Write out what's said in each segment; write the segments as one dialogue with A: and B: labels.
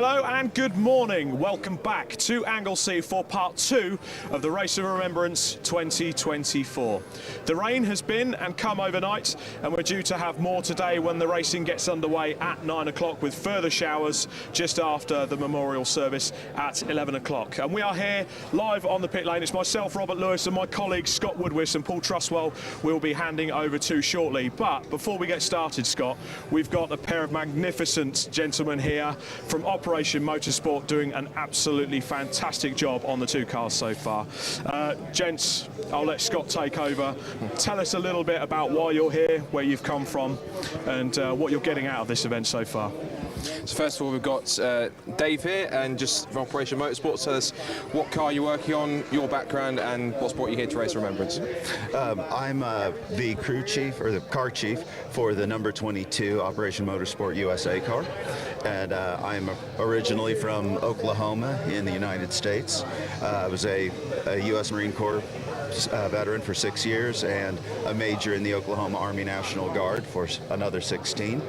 A: Hello and good morning. Welcome back to Anglesey for part 2 of the Race of Remembrance 2024. The rain has been and come overnight, and we're due to have more today when the racing gets underway at 9 o'clock with further showers just after the memorial service at 11 o'clock. And we are here live on the pit lane. It's myself, Robert Lewis, and my colleagues Scott Woodwis and Paul Trustwell we'll be handing over to shortly. But before we get started, Scott, we've got a pair of magnificent gentlemen here from Mission Motorsport doing an absolutely fantastic job on the two cars so far. Gents, I'll let Scott take over. Tell us a little bit about why you're here, where you've come from, and what you're getting out of this event so far.
B: So first of all, we've got Dave here, and just from Operation Motorsport, tell us what car you're working on, your background, and what's brought you here to Race Remembrance.
C: I'm the crew chief, or the car chief, for the number 22 Operation Motorsport USA car, and I'm originally from Oklahoma in the United States. I was a U.S. Marine Corps veteran for 6 years and a major in the Oklahoma Army National Guard for another 16,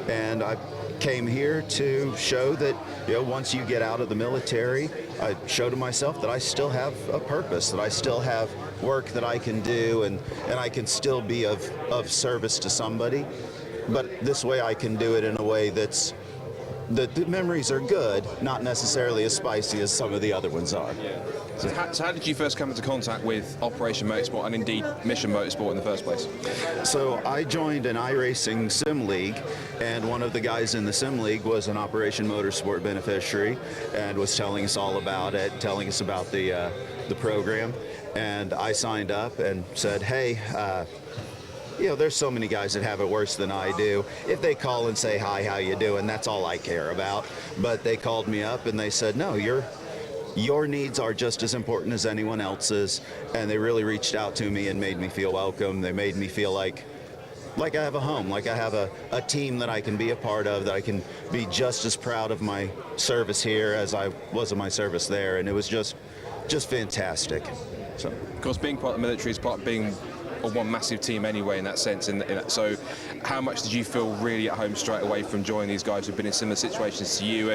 C: and I came here to show that, you know, once you get out of the military, I show to myself that I still have a purpose, that I still have work that I can do, and I can still be of service to somebody. But this way I can do it in a way that the memories are good, not necessarily as spicy as some of the other ones are.
B: Yeah. So how did you first come into contact with Operation Motorsport and indeed Mission Motorsport in the first place?
C: So I joined an iRacing sim league, and one of the guys in the sim league was an Operation Motorsport beneficiary and was telling us all about it, telling us about the program. And I signed up and said, hey, you know, there's so many guys that have it worse than I do. If they call and say, hi, how you doing, that's all I care about. But they called me up and they said, no, your needs are just as important as anyone else's. And they really reached out to me and made me feel welcome. They made me feel like I have a home, like I have a team that I can be a part of, that I can be just as proud of my service here as I was of my service there. And it was just fantastic. So,
B: of course, being part of the military is part of being one massive team anyway, in that sense. So how much did you feel really at home straight away from joining these guys who've been in similar situations to you,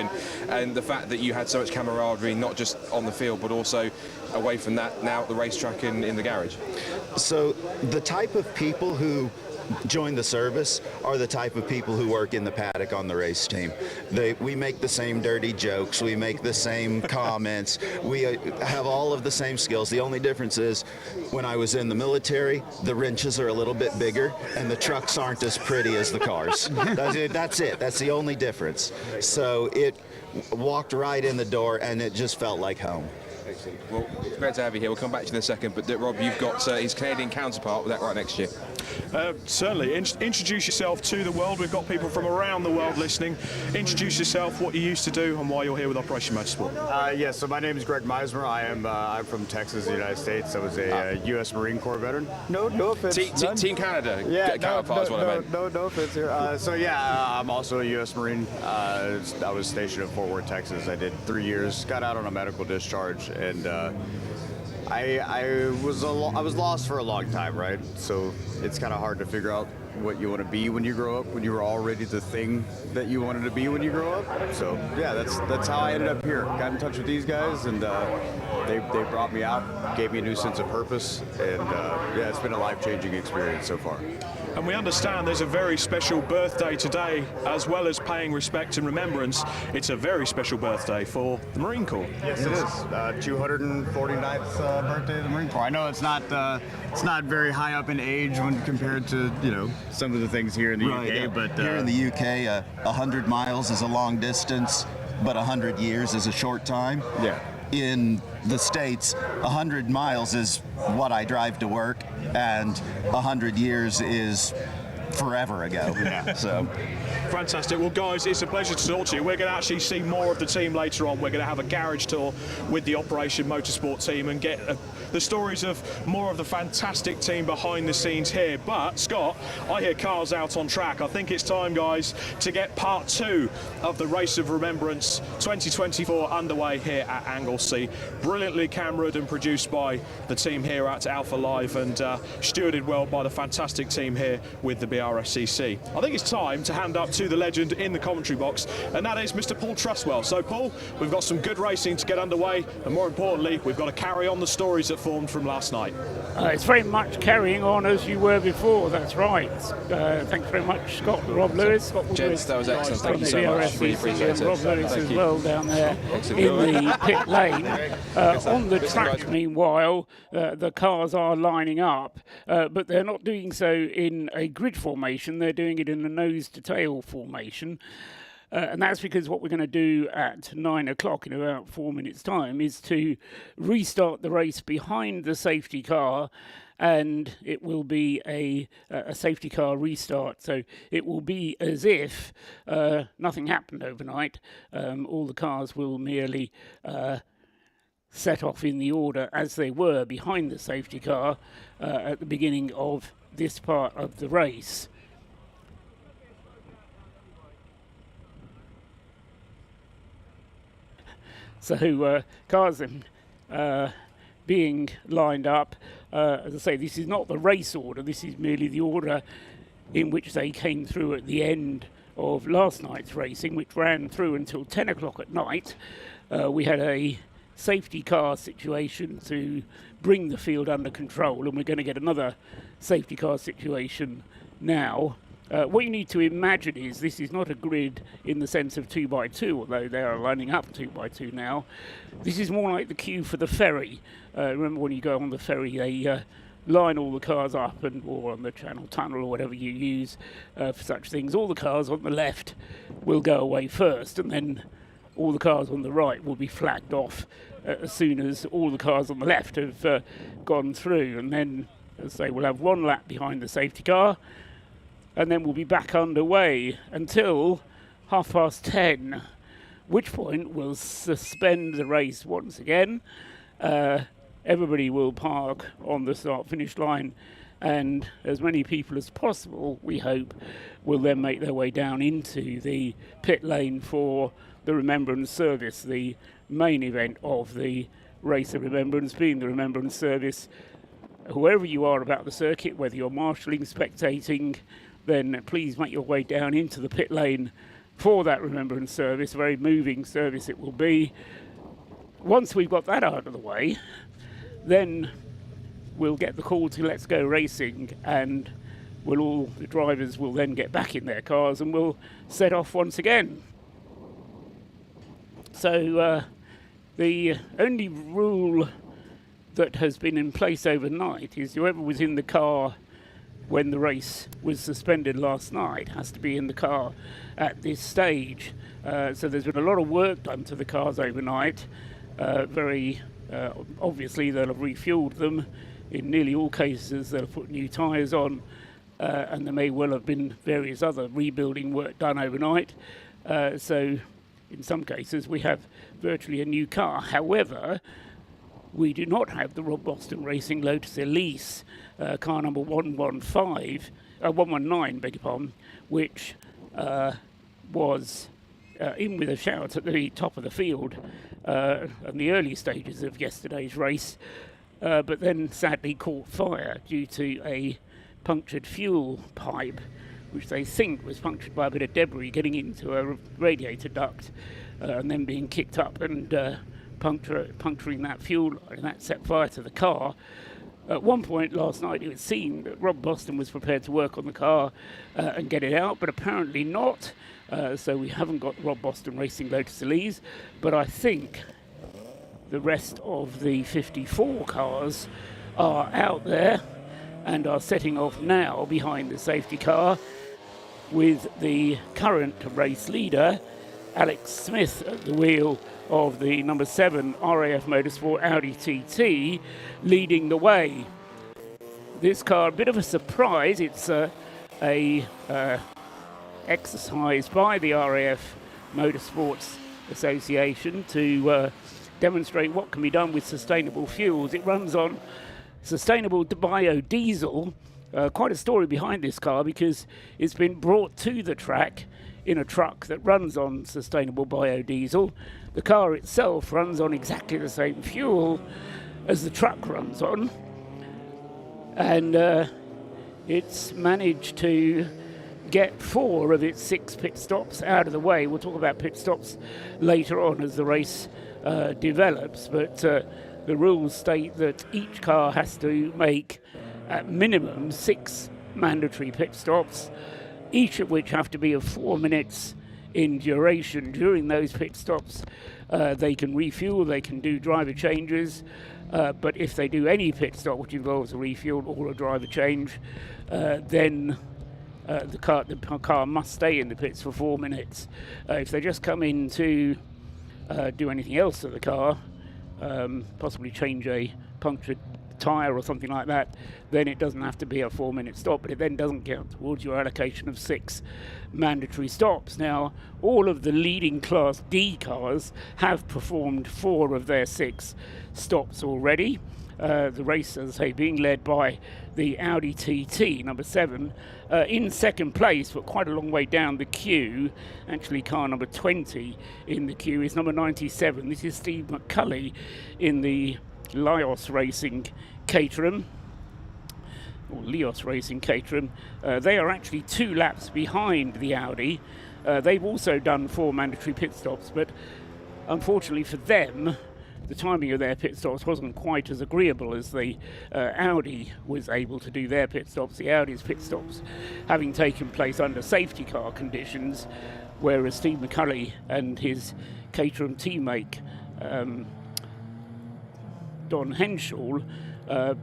B: and the fact that you had so much camaraderie, not just on the field but also away from that, now at the racetrack and in the garage?
C: So the type of people who join the service are the type of people who work in the paddock on the race team. We make the same dirty jokes, we make the same comments, we have all of the same skills. The only difference is when I was in the military, the wrenches are a little bit bigger and the trucks aren't as pretty as the cars. That's it. That's the only difference. So it walked right in the door and it just felt like home.
B: Excellent. Well, it's great to have you here. We'll come back to you in a second, but Rob, you've got his Canadian counterpart with that right next to you.
A: Certainly. Introduce yourself to the world. We've got people from around the world listening. Introduce yourself, what you used to do, and why you're here with Operation Motorsport.
D: Yes, so my name is Greg Meismer. I'm from Texas, the United States. I was a U.S. Marine Corps veteran. No offense.
B: Team Canada.
D: Yeah,
B: counterpart is what I meant.
D: No offense here. So yeah, I'm also a U.S. Marine. I was stationed at Fort Worth, Texas. I did 3 years. Got out on a medical discharge, and I was lost for a long time, right? So it's kind of hard to figure out what you want to be when you grow up, when you were already the thing that you wanted to be when you grow up. So yeah, that's how I ended up here. Got in touch with these guys, and they brought me out, gave me a new sense of purpose, and yeah, it's been a life-changing experience so far.
A: And we understand there's a very special birthday today, as well as paying respect and remembrance. It's a very special birthday for the Marine Corps.
D: Yes, it is. 249th birthday of the Marine Corps. I know it's not very high up in age when compared to, you know, some of the things here in the UK. But
C: here in the UK, 100 miles is a long distance, but 100 years is a short time.
D: Yeah.
C: In the States, 100 miles is what I drive to work, and 100 years is forever ago.
D: Yeah.
C: So.
A: Fantastic. Well, guys, it's a pleasure to talk to you. We're going to actually see more of the team later on. We're going to have a garage tour with the Operation Motorsport team and get the stories of more of the fantastic team behind the scenes here. But, Scott, I hear cars out on track. I think it's time, guys, to get part 2 of the Race of Remembrance 2024 underway here at Anglesey. Brilliantly cameraed and produced by the team here at Alpha Live, and stewarded well by the fantastic team here with the BR Brscc. I think it's time to hand up to the legend in the commentary box, and that is Mr. Paul Trustwell. So, Paul, we've got some good racing to get underway, and more importantly, we've got to carry on the stories that formed from last night.
E: It's very much carrying on as you were before, that's right. Thanks very much, Scott and Rob Lewis.
B: Gents, that was excellent. Thank you so much. Really appreciate it.
E: Rob Lewis as
B: Thank you.
E: well down there in the pit lane. On the track, meanwhile, the cars are lining up, but they're not doing so in a grid formation. They're doing it in a nose-to-tail formation. And that's because what we're going to do at 9 o'clock in about 4 minutes' time is to restart the race behind the safety car, and it will be a safety car restart. So it will be as if nothing happened overnight. All the cars will merely set off in the order as they were behind the safety car at the beginning of this part of the race. So cars being lined up. As I say, this is not the race order, this is merely the order in which they came through at the end of last night's racing, which ran through until 10 o'clock at night. We had a safety car situation to bring the field under control, and we're going to get another safety car situation now. What you need to imagine is this is not a grid in the sense of 2x2, although they are lining up 2x2 now. This is more like the queue for the ferry. Remember when you go on the ferry, they line all the cars up, or on the Channel Tunnel or whatever you use for such things. All the cars on the left will go away first, and then all the cars on the right will be flagged off as soon as all the cars on the left have gone through. And then, as I say, we'll have one lap behind the safety car, and then we'll be back underway until 10:30, which point we'll suspend the race once again. Everybody will park on the start-finish line, and as many people as possible, we hope, will then make their way down into the pit lane for the Remembrance service, the main event of the Race of Remembrance, being the Remembrance service. Whoever you are about the circuit, whether you're marshalling, spectating, then please make your way down into the pit lane for that Remembrance service. A very moving service it will be. Once we've got that out of the way, then we'll get the call to let's go racing, and the drivers will then get back in their cars and we'll set off once again. So the only rule that has been in place overnight is whoever was in the car when the race was suspended last night has to be in the car at this stage. So there's been a lot of work done to the cars overnight. Obviously they'll have refueled them. In nearly all cases they'll have put new tyres on, and there may well have been various other rebuilding work done overnight. So in some cases we have virtually a new car. However, we do not have the Rob Boston Racing Lotus Elise, car number 119, beg your pardon, which was in with a shout at the top of the field in the early stages of yesterday's race, but then sadly caught fire due to a punctured fuel pipe, which they think was punctured by a bit of debris getting into a radiator duct and then being kicked up and puncturing that fuel line, and that set fire to the car. At one point last night it would seem that Rob Boston was prepared to work on the car and get it out, but apparently not. So we haven't got Rob Boston Racing Lotus Elise, but I think the rest of the 54 cars are out there and are setting off now behind the safety car, with the current race leader, Alex Smith, at the wheel of the number 7 RAF Motorsport Audi TT, leading the way. This car, a bit of a surprise. It's a exercise by the RAF Motorsports Association to demonstrate what can be done with sustainable fuels. It runs on sustainable biodiesel. Quite a story behind this car, because it's been brought to the track in a truck that runs on sustainable biodiesel. The car itself runs on exactly the same fuel as the truck runs on, and it's managed to get 4 of its 6 pit stops out of the way. We'll talk about pit stops later on as the race develops, but the rules state that each car has to make at minimum 6 mandatory pit stops, each of which have to be of 4 minutes in duration. During those pit stops, they can refuel, they can do driver changes, but if they do any pit stop which involves a refuel or a driver change, then the car must stay in the pits for 4 minutes. If they just come in to do anything else to the car, possibly change a punctured tyre or something like that, then it doesn't have to be a 4-minute stop, but it then doesn't count towards your allocation of 6 mandatory stops. Now, all of the leading Class D cars have performed 4 of their 6 stops already. The race, as I say, being led by the Audi TT, number 7, in second place, but quite a long way down the queue. Actually, car number 20 in the queue is number 97. This is Steve McCulley in the Lios Racing Caterham, or Leos Racing Caterham. They are actually 2 laps behind the Audi. They've also done 4 mandatory pit stops, but unfortunately for them, the timing of their pit stops wasn't quite as agreeable as the Audi was able to do their pit stops. The Audi's pit stops having taken place under safety car conditions, whereas Steve McCulley and his Caterham teammate Don Henschel,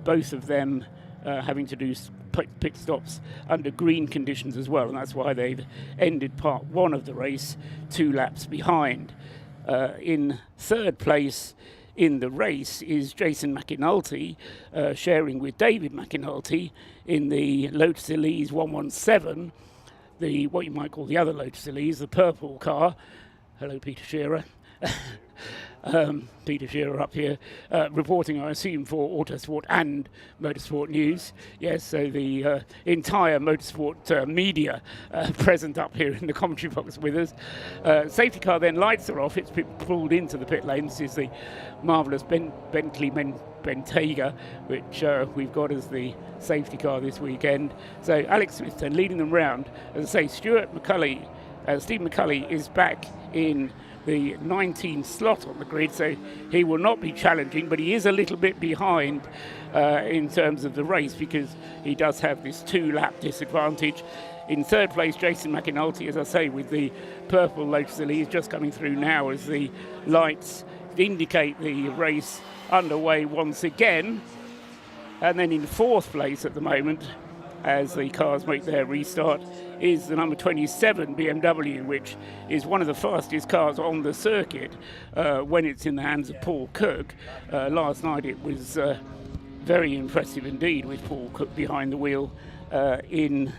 E: both of them having to do pit stops under green conditions as well, and that's why they've ended part 1 of the race 2 laps behind. In third place in the race is Jason McAnulty, sharing with David McAnulty in the Lotus Elise 117, what you might call the other Lotus Elise, the purple car. Hello, Peter Shearer. Peter Shearer up here, reporting, I assume, for Autosport and Motorsport News. Yes, so the entire motorsport media present up here in the commentary box with us. Safety car then, lights are off. It's been pulled into the pit lane. This is the marvellous Bentley Bentayga, which we've got as the safety car this weekend. So Alex Smith then leading them round. As I say, Steve McCulley is back in the 19 slot on the grid, so he will not be challenging, but he is a little bit behind in terms of the race because he does have this 2-lap disadvantage. In third place, Jason McAnulty, as I say, with the purple Lotus Elise just coming through now as the lights indicate the race underway once again. And then in fourth place at the moment, as the cars make their restart, is the number 27 BMW, which is one of the fastest cars on the circuit when it's in the hands of Paul Cook. Last night it was very impressive indeed with Paul Cook behind the wheel. In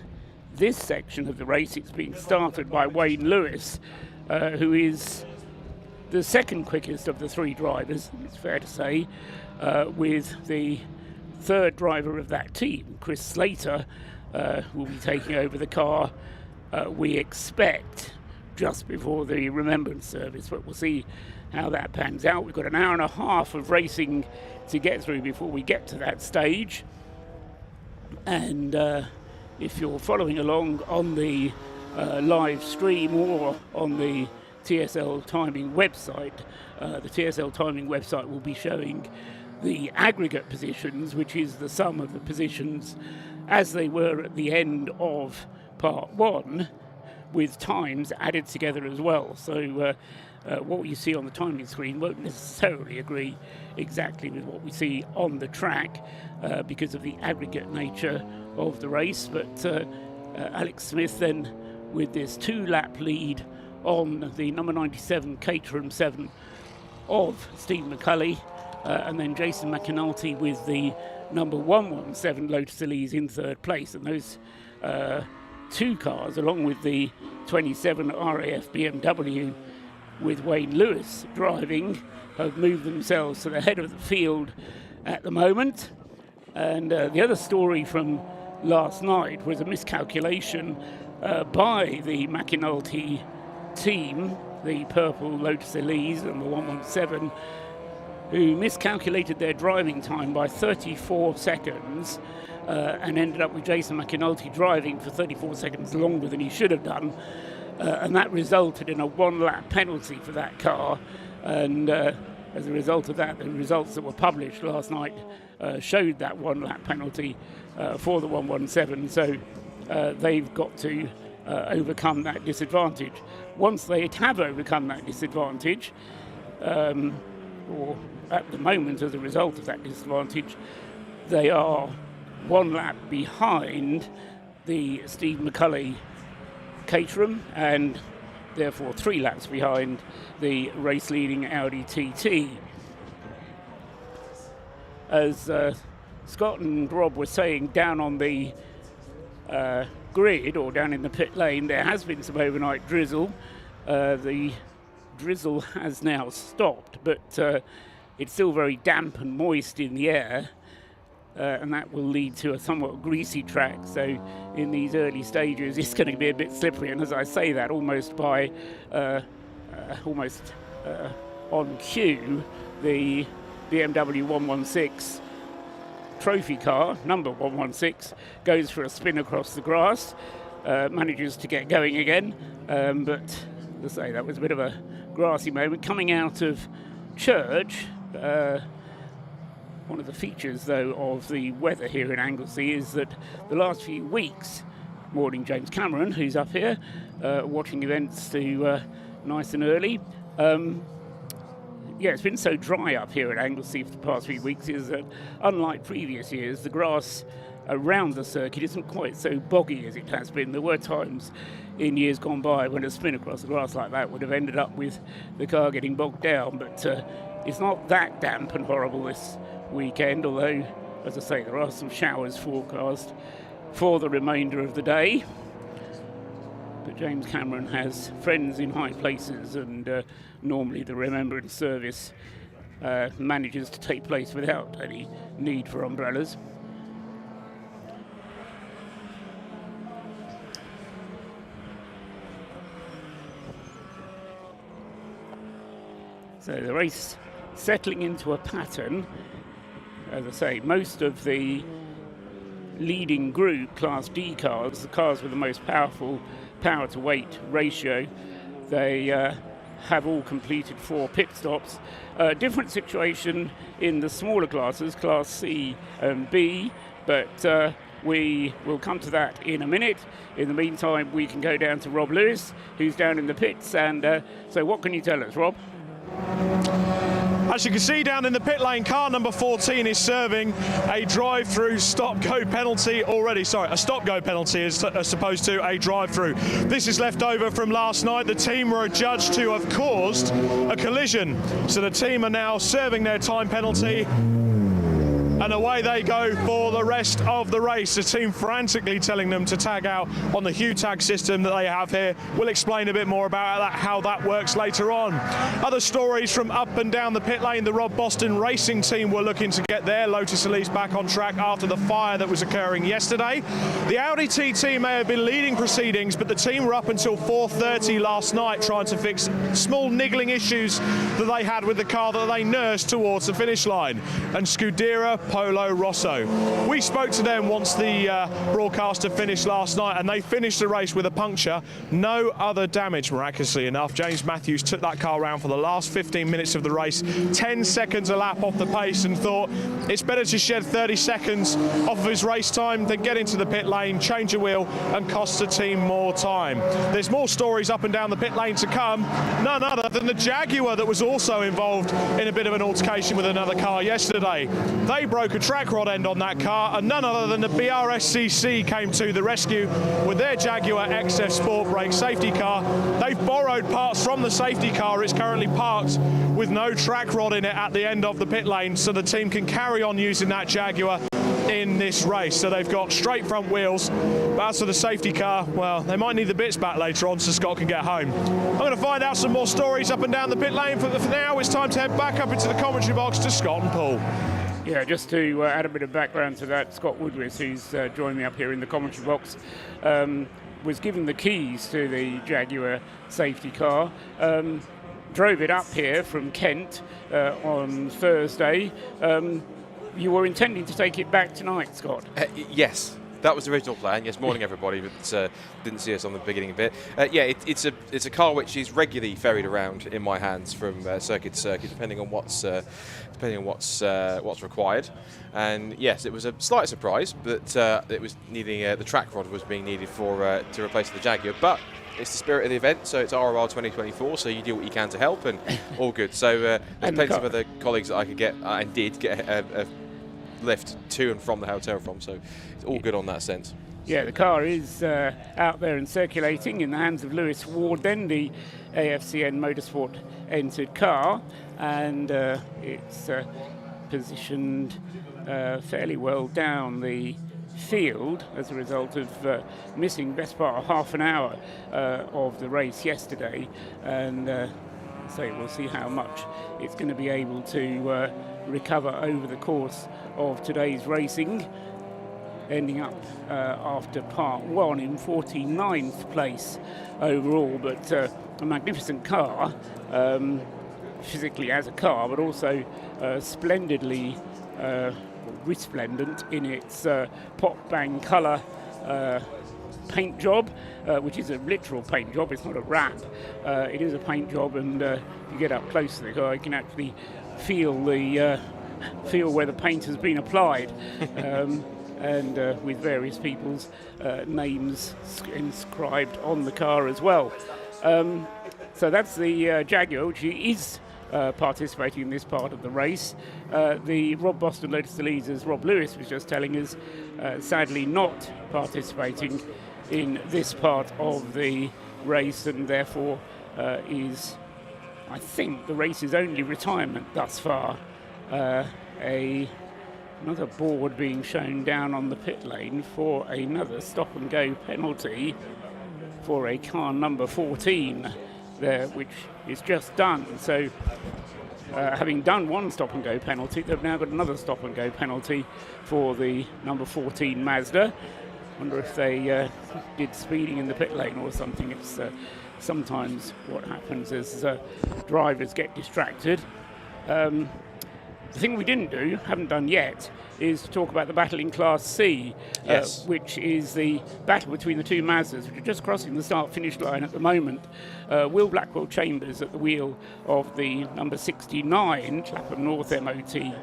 E: this section of the race, it's been started by Wayne Lewis, who is the second quickest of the 3 drivers, it's fair to say, with the third driver of that team, Chris Slater, will be taking over the car, we expect, just before the Remembrance service, but we'll see how that pans out. We've got an hour and a half of racing to get through before we get to that stage. And if you're following along on the live stream or on the TSL Timing website, the TSL Timing website will be showing the aggregate positions, which is the sum of the positions as they were at the end of part 1, with times added together as well. So what you see on the timing screen won't necessarily agree exactly with what we see on the track because of the aggregate nature of the race. But Alex Smith then with this 2-lap lead on the number 97 Caterham 7 of Steve McCulley, and then Jason McAnulty with the number 117 Lotus Elise in third place. And those 2 cars, along with the 27 RAF BMW with Wayne Lewis driving, have moved themselves to the head of the field at the moment. And the other story from last night was a miscalculation by the McAnulty team, the purple Lotus Elise and the 117, who miscalculated their driving time by 34 seconds and ended up with Jason McAnulty driving for 34 seconds longer than he should have done. And that resulted in a one-lap penalty for that car. And as a result of that, the results that were published last night showed that one-lap penalty for the 117. So they've got to overcome that disadvantage. Once they have overcome that disadvantage, or at the moment as a result of that disadvantage, they are one lap behind the Steve McCulley Caterham and therefore 3 laps behind the race-leading Audi TT. As Scott and Rob were saying, down on the grid or down in the pit lane, there has been some overnight drizzle. The drizzle has now stopped, but it's still very damp and moist in the air, and that will lead to a somewhat greasy track. So in these early stages it's going to be a bit slippery, and as I say that, almost by on cue, the BMW 116 trophy car, number 116, goes for a spin across the grass, manages to get going again, but as I say, that was a bit of a grassy moment. Coming out of church, one of the features, though, of the weather here in Anglesey is that the last few weeks, morning James Cameron, who's up here, watching events to nice and early. It's been so dry up here at Anglesey for the past few weeks is that, unlike previous years, the grass around the circuit isn't quite so boggy as it has been. There were times in years gone by when a spin across the grass like that would have ended up with the car getting bogged down, but it's not that damp and horrible this weekend, although, as I say, there are some showers forecast for the remainder of the day. But James Cameron has friends in high places, and normally the Remembrance service manages to take place without any need for umbrellas. So the race settling into a pattern. As I say, most of the leading group, Class D cars, the cars with the most powerful power-to-weight ratio, they have all completed 4 pit stops. Different situation in the smaller classes, Class C and B, but we will come to that in a minute. In the meantime, we can go down to Rob Lewis, who's down in the pits. And so what can you tell us, Rob?
A: As you can see down in the pit lane, car number 14 is serving a drive-through stop-go penalty already. Sorry, a stop-go penalty as opposed to a drive-through. This is left over from last night. The team were adjudged to have caused a collision. So the team are now serving their time penalty, and away they go for the rest of the race. The team frantically telling them to tag out on the Hue tag system that they have here. We'll explain a bit more about that, how that works later on. Other stories from up and down the pit lane. The Rob Boston Racing team were looking to get their Lotus Elise back on track after the fire that was occurring yesterday. The Audi TT may have been leading proceedings, but the team were up until 4:30 last night trying to fix small niggling issues that they had with the car that they nursed towards the finish line. And Scuderia Polo Rosso. We spoke to them once the broadcaster finished last night, and they finished the race with a puncture. No other damage, miraculously enough. James Matthews took that car around for the last 15 minutes of the race, 10 seconds a lap off the pace, and thought it's better to shed 30 seconds off of his race time than get into the pit lane, change a wheel, and cost the team more time. There's more stories up and down the pit lane to come. None other than the Jaguar that was also involved in a bit of an altercation with another car yesterday. They broke a track rod end on that car, and none other than the Brscc came to the rescue with their Jaguar XF Sport Brake safety car. They've borrowed parts from the safety car. It's currently parked with no track rod in it at the end of the pit lane, so the team can carry on using that Jaguar in this race. So they've got straight front wheels, but as for the safety car, well, they might need the bits back later on so Scott can get home. I'm going to find out some more stories up and down the pit lane. For now, it's time to head back up into the commentary box to Scott and Paul.
E: Yeah, just to add a bit of background to that, Scott Woodwith, who's joined me up here in the commentary box, was given the keys to the Jaguar safety car, drove it up here from Kent on Thursday, you were intending to take it back tonight, Scott.
B: Yes. That was the original plan. Yes, morning everybody, but didn't see us on the beginning of it. It's a car which is regularly ferried around in my hands from circuit to circuit, depending on what's required. And yes, it was a slight surprise that it was needing the track rod was being needed for to replace the Jaguar, but it's the spirit of the event, so it's RRR 2024, so you do what you can to help, and all good. So there's plenty of other colleagues that I could get and did get a lift to and from the hotel from, so it's all good on that sense.
E: Yeah, the car is out there and circulating in the hands of Lewis Ward, then the AFCN Motorsport entered car, and it's positioned fairly well down the field as a result of missing best part of half an hour of the race yesterday, and so we'll see how much it's going to be able to recover over the course of today's racing, ending up after part one in 49th place overall, but a magnificent car, physically as a car, but also splendidly resplendent in its pop bang colour paint job, which is a literal paint job. It's not a wrap. It is a paint job, and if you get up close to the car, you can actually feel where the paint has been applied, and with various people's names inscribed on the car as well. So that's the Jaguar, which is participating in this part of the race. The Rob Boston Lotus Elise, as Rob Lewis was just telling us, sadly not participating in this part of the race, and therefore is, I think, the race's only retirement thus far. Another board being shown down on the pit lane for another stop and go penalty for a car number 14 there, which is just done. So having done one stop and go penalty, they've now got another stop and go penalty for the number 14 Mazda. Wonder if they did speeding in the pit lane or something. It's sometimes what happens as drivers get distracted. The thing we haven't done yet, is to talk about the battle in Class C,
B: yes,
E: which is the battle between the two Mazdas, which are just crossing the start-finish line at the moment. Will Blackwell Chambers at the wheel of the number 69 Clapham North MOT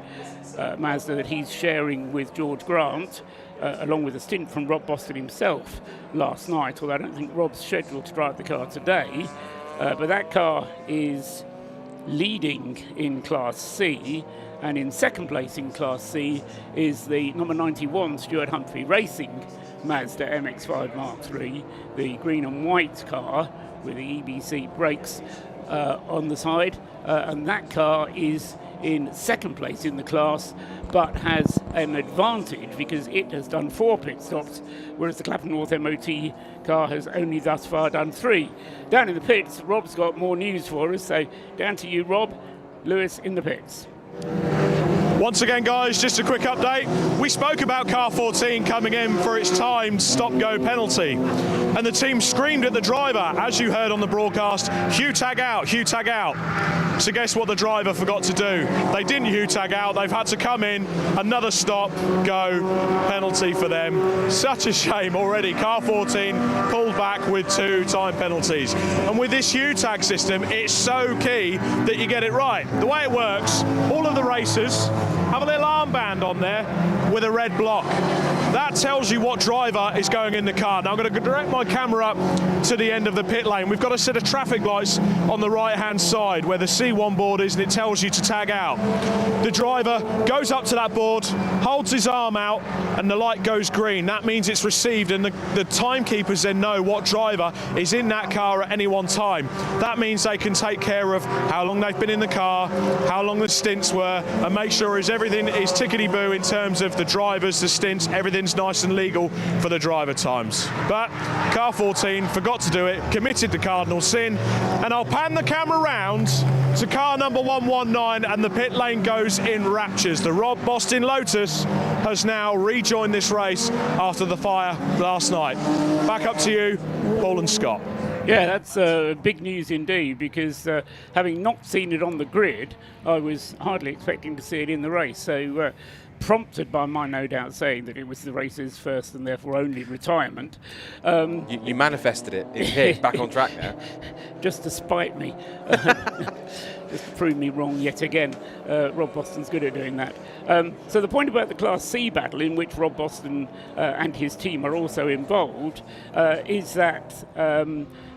E: Mazda that he's sharing with George Grant, along with a stint from Rob Boston himself last night, although I don't think Rob's scheduled to drive the car today. But that car is leading in Class C, and in second place in Class C is the number 91 Stuart Humphrey Racing Mazda MX-5 Mark III, the green and white car with the EBC brakes on the side, and that car is in second place in the class, but has an advantage because it has done 4 pit stops, whereas the Clapham North MOT car has only thus far done 3. Down in the pits, Rob's got more news for us, so down to you, Rob. Lewis in the pits.
A: Once again, guys, just a quick update. We spoke about car 14 coming in for its timed stop-go penalty, and the team screamed at the driver, as you heard on the broadcast, "Hugh, tag out, Hugh, tag out." So guess what the driver forgot to do? They didn't Hugh tag out. They've had to come in, another stop-go penalty for them. Such a shame already. Car 14 pulled back with 2 time penalties. And with this Hugh tag system, it's so key that you get it right. The way it works, all of the racers have a little armband on there with a red block. That tells you what driver is going in the car. Now I'm going to direct my camera up to the end of the pit lane. We've got a set of traffic lights on the right hand side where the C1 board is, and it tells you to tag out. The driver goes up to that board, holds his arm out, and the light goes green. That means it's received, and the timekeepers then know what driver is in that car at any one time. That means they can take care of how long they've been in the car, how long the stints were, and make sure everything is tickety-boo in terms of the drivers, the stints, everything's nice and legal for the driver times. But car 14 forgot to do it, committed the cardinal sin, and I'll pan the camera round to car number 119, and the pit lane goes in raptures. The Rob Boston Lotus has now rejoined this race after the fire last night. Back up to you, Paul and Scott.
E: Yeah, that's big news indeed, because having not seen it on the grid, I was hardly expecting to see it in the race. So prompted by my no doubt saying that it was the race's first and therefore only retirement.
B: You manifested it in here, back on track now.
E: Just to spite me, just to prove me wrong yet again. Rob Boston's good at doing that. So the point about the Class C battle, in which Rob Boston and his team are also involved, is that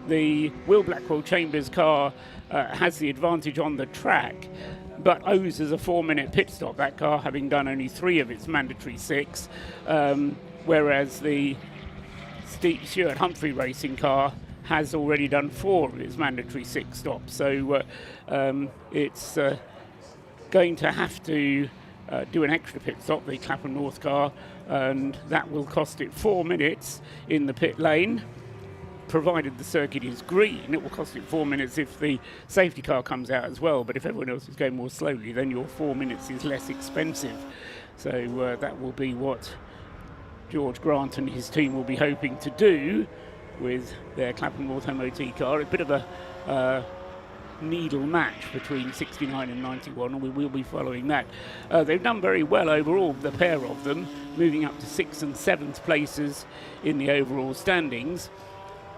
E: the Will Blackwell Chambers car has the advantage on the track, but owes us a 4-minute pit stop, that car having done only 3 of its mandatory 6, whereas the Stuart Humphrey racing car has already done 4 of its mandatory 6 stops. So it's going to have to do an extra pit stop, the Clapham North car, and that will cost it 4 minutes in the pit lane. Provided the circuit is green, it will cost it 4 minutes if the safety car comes out as well, but if everyone else is going more slowly, then your 4 minutes is less expensive. So that will be what George Grant and his team will be hoping to do with their Clapham North MOT car. A bit of a needle match between 69 and 91, and we will be following that. They've done very well overall, the pair of them, moving up to 6th and 7th places in the overall standings.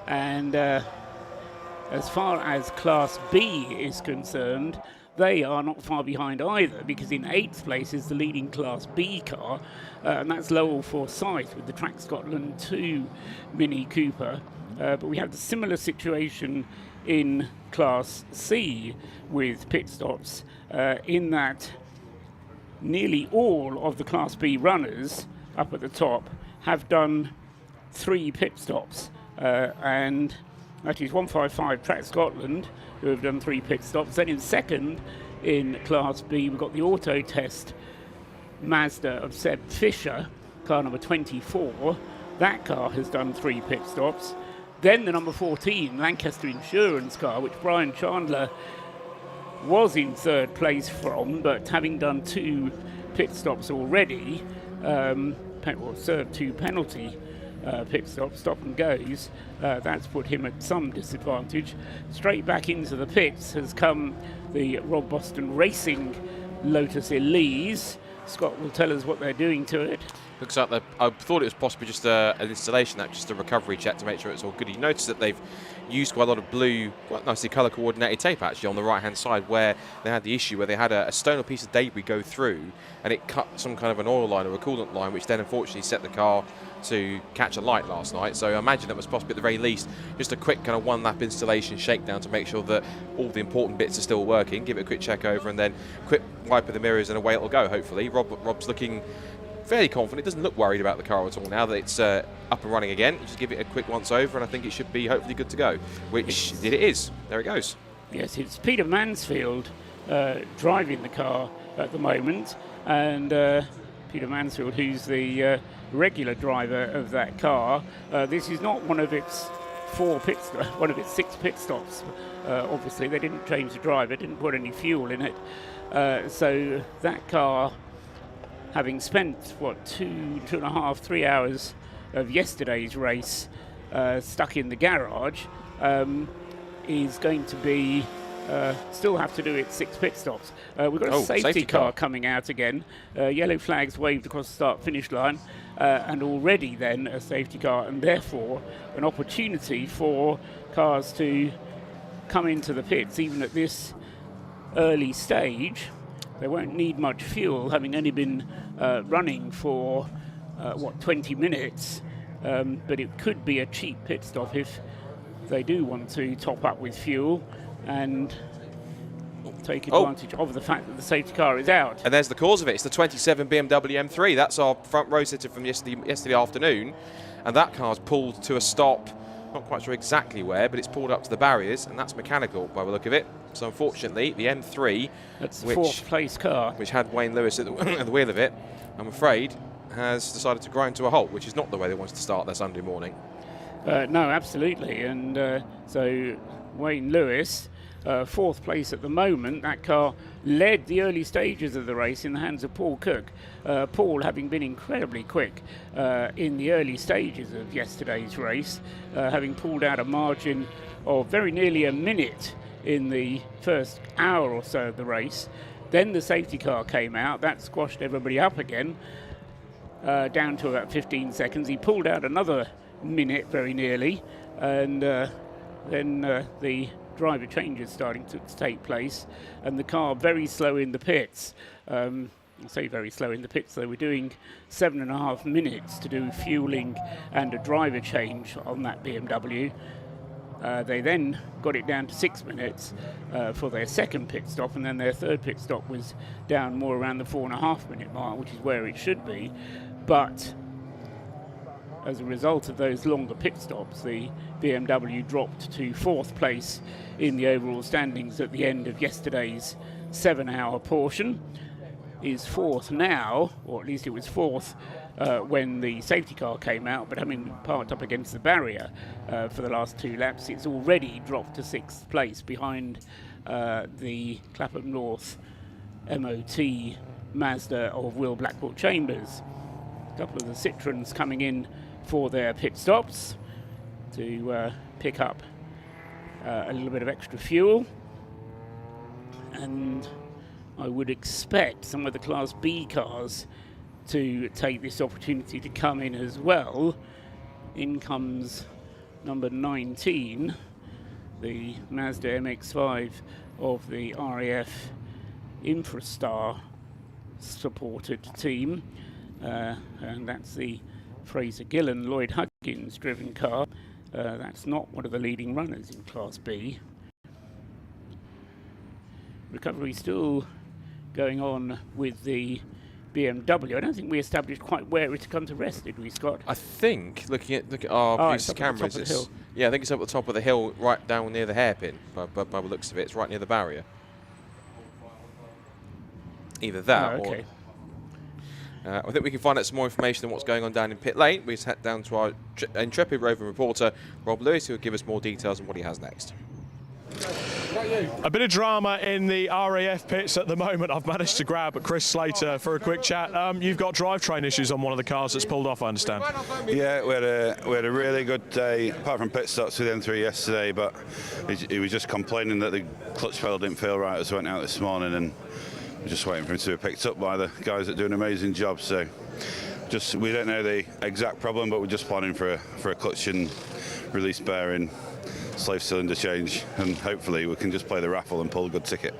E: And as far as Class B is concerned, they are not far behind either, because in 8th place is the leading Class B car, and that's Lowell Forsyth with the Track Scotland 2 Mini Cooper. But we have the similar situation in Class C with pit stops, in that nearly all of the Class B runners up at the top have done 3 pit stops. And that is 155 Track Scotland, who have done 3 pit stops. Then in second in Class B, we've got the Auto Test Mazda of Seb Fisher, car number 24. That car has done 3 pit stops. Then the number 14 Lancaster Insurance car, which Brian Chandler was in 3rd place from, but having done 2 pit stops already, served 2 penalty pit stop and goes, that's put him at some disadvantage. Straight back into the pits has come the Rob Boston Racing Lotus Elise. Scott will tell us what they're doing to it.
B: Looks like I thought it was possibly just an installation, just a recovery check to make sure it's all good. You notice that they've used quite a lot of blue, quite nicely colour coordinated tape actually on the right hand side, where they had the issue where they had a stone or piece of debris go through and it cut some kind of an oil line or a coolant line, which then unfortunately set the car to catch a light last night. So I imagine that was possibly at the very least just a quick kind of 1-lap installation shakedown to make sure that all the important bits are still working. Give it a quick check over and then quick wipe of the mirrors and away it'll go, hopefully. Rob's looking fairly confident. Doesn't look worried about the car at all now that it's up and running again. Just give it a quick once over and I think it should be hopefully good to go, which it is. There it goes. Yes,
E: it's Peter Mansfield driving the car at the moment, and Peter Mansfield, who's the regular driver of that car. This is not one of its 6 pit stops. Obviously, they didn't change the driver, didn't put any fuel in it. So that car, having spent 2.5, 3 hours of yesterday's race stuck in the garage, is going to be still have to do its 6 pit stops. We've got a safety car coming out again. Yellow flags waved across the start-finish line, and already then a safety car, and therefore an opportunity for cars to come into the pits even at this early stage. They won't need much fuel, having only been running for 20 minutes, but it could be a cheap pit stop if they do want to top up with fuel and take advantage of the fact that the safety car is out.
B: And there's the cause of it. It's the 27 BMW M3. That's our front row sitter from yesterday afternoon, and that car's pulled to a stop. Not quite sure exactly where, but it's pulled up to the barriers, and that's mechanical by the look of it. So unfortunately, the M3,
E: that's the 4th place car,
B: which had Wayne Lewis at the wheel of it, I'm afraid, has decided to grind to a halt, which is not the way they wanted to start their Sunday morning.
E: No, absolutely. And so Wayne Lewis, 4th place at the moment. That car led the early stages of the race in the hands of Paul Cook. Paul, having been incredibly quick in the early stages of yesterday's race, having pulled out a margin of very nearly a minute in the first hour or so of the race, Then the safety car came out. That squashed everybody up again, down to about 15 seconds. He pulled out another minute very nearly, and then the driver changes starting to take place, and the car very slow in the pits. I say very slow in the pits, though. We're doing 7.5 minutes to do fueling and a driver change on that BMW. They then got it down to 6 minutes for their second pit stop, and then their third pit stop was down more around the 4.5 minute mark, which is where it should be. But as a result of those longer pit stops, the BMW dropped to 4th place in the overall standings at the end of yesterday's 7-hour portion. Is 4th now, or at least it was 4th when the safety car came out, but having been parked up against the barrier for the last 2 laps, it's already dropped to 6th place behind the Clapham North MOT Mazda of Will Blackwell Chambers. A couple of the Citroens coming in for their pit stops to pick up a little bit of extra fuel, and I would expect some of the Class B cars to take this opportunity to come in as well. In comes number 19, the Mazda MX-5 of the RAF Infrastar supported team, and that's the Fraser Gillen Lloyd Huggins driven car. That's not one of the leading runners in Class B. Recovery still going on with the BMW. I don't think we established quite where it had come to rest, did we, Scott?
B: I think, looking at our producer's cameras, I think it's up at the top of the hill, right down near the hairpin, by the looks of it. It's right near the barrier. Either that
E: okay.
B: or... I think we can find out some more information on what's going on down in pit lane. We just head down to our intrepid roving reporter, Rob Lewis, who will give us more details on what he has next.
A: A bit of drama in the RAF pits at the moment. I've managed to grab Chris Slater for a quick chat. You've got drivetrain issues on one of the cars that's pulled off, I understand.
F: Yeah, we had a really good day, apart from pit stops with M3 yesterday, but he was just complaining that the clutch pedal didn't feel right as we went out this morning, and we're just waiting for him to be picked up by the guys that do an amazing job. So we don't know the exact problem, but we're just planning for a clutch and release bearing, slave cylinder change, and hopefully we can just play the raffle and pull a good ticket.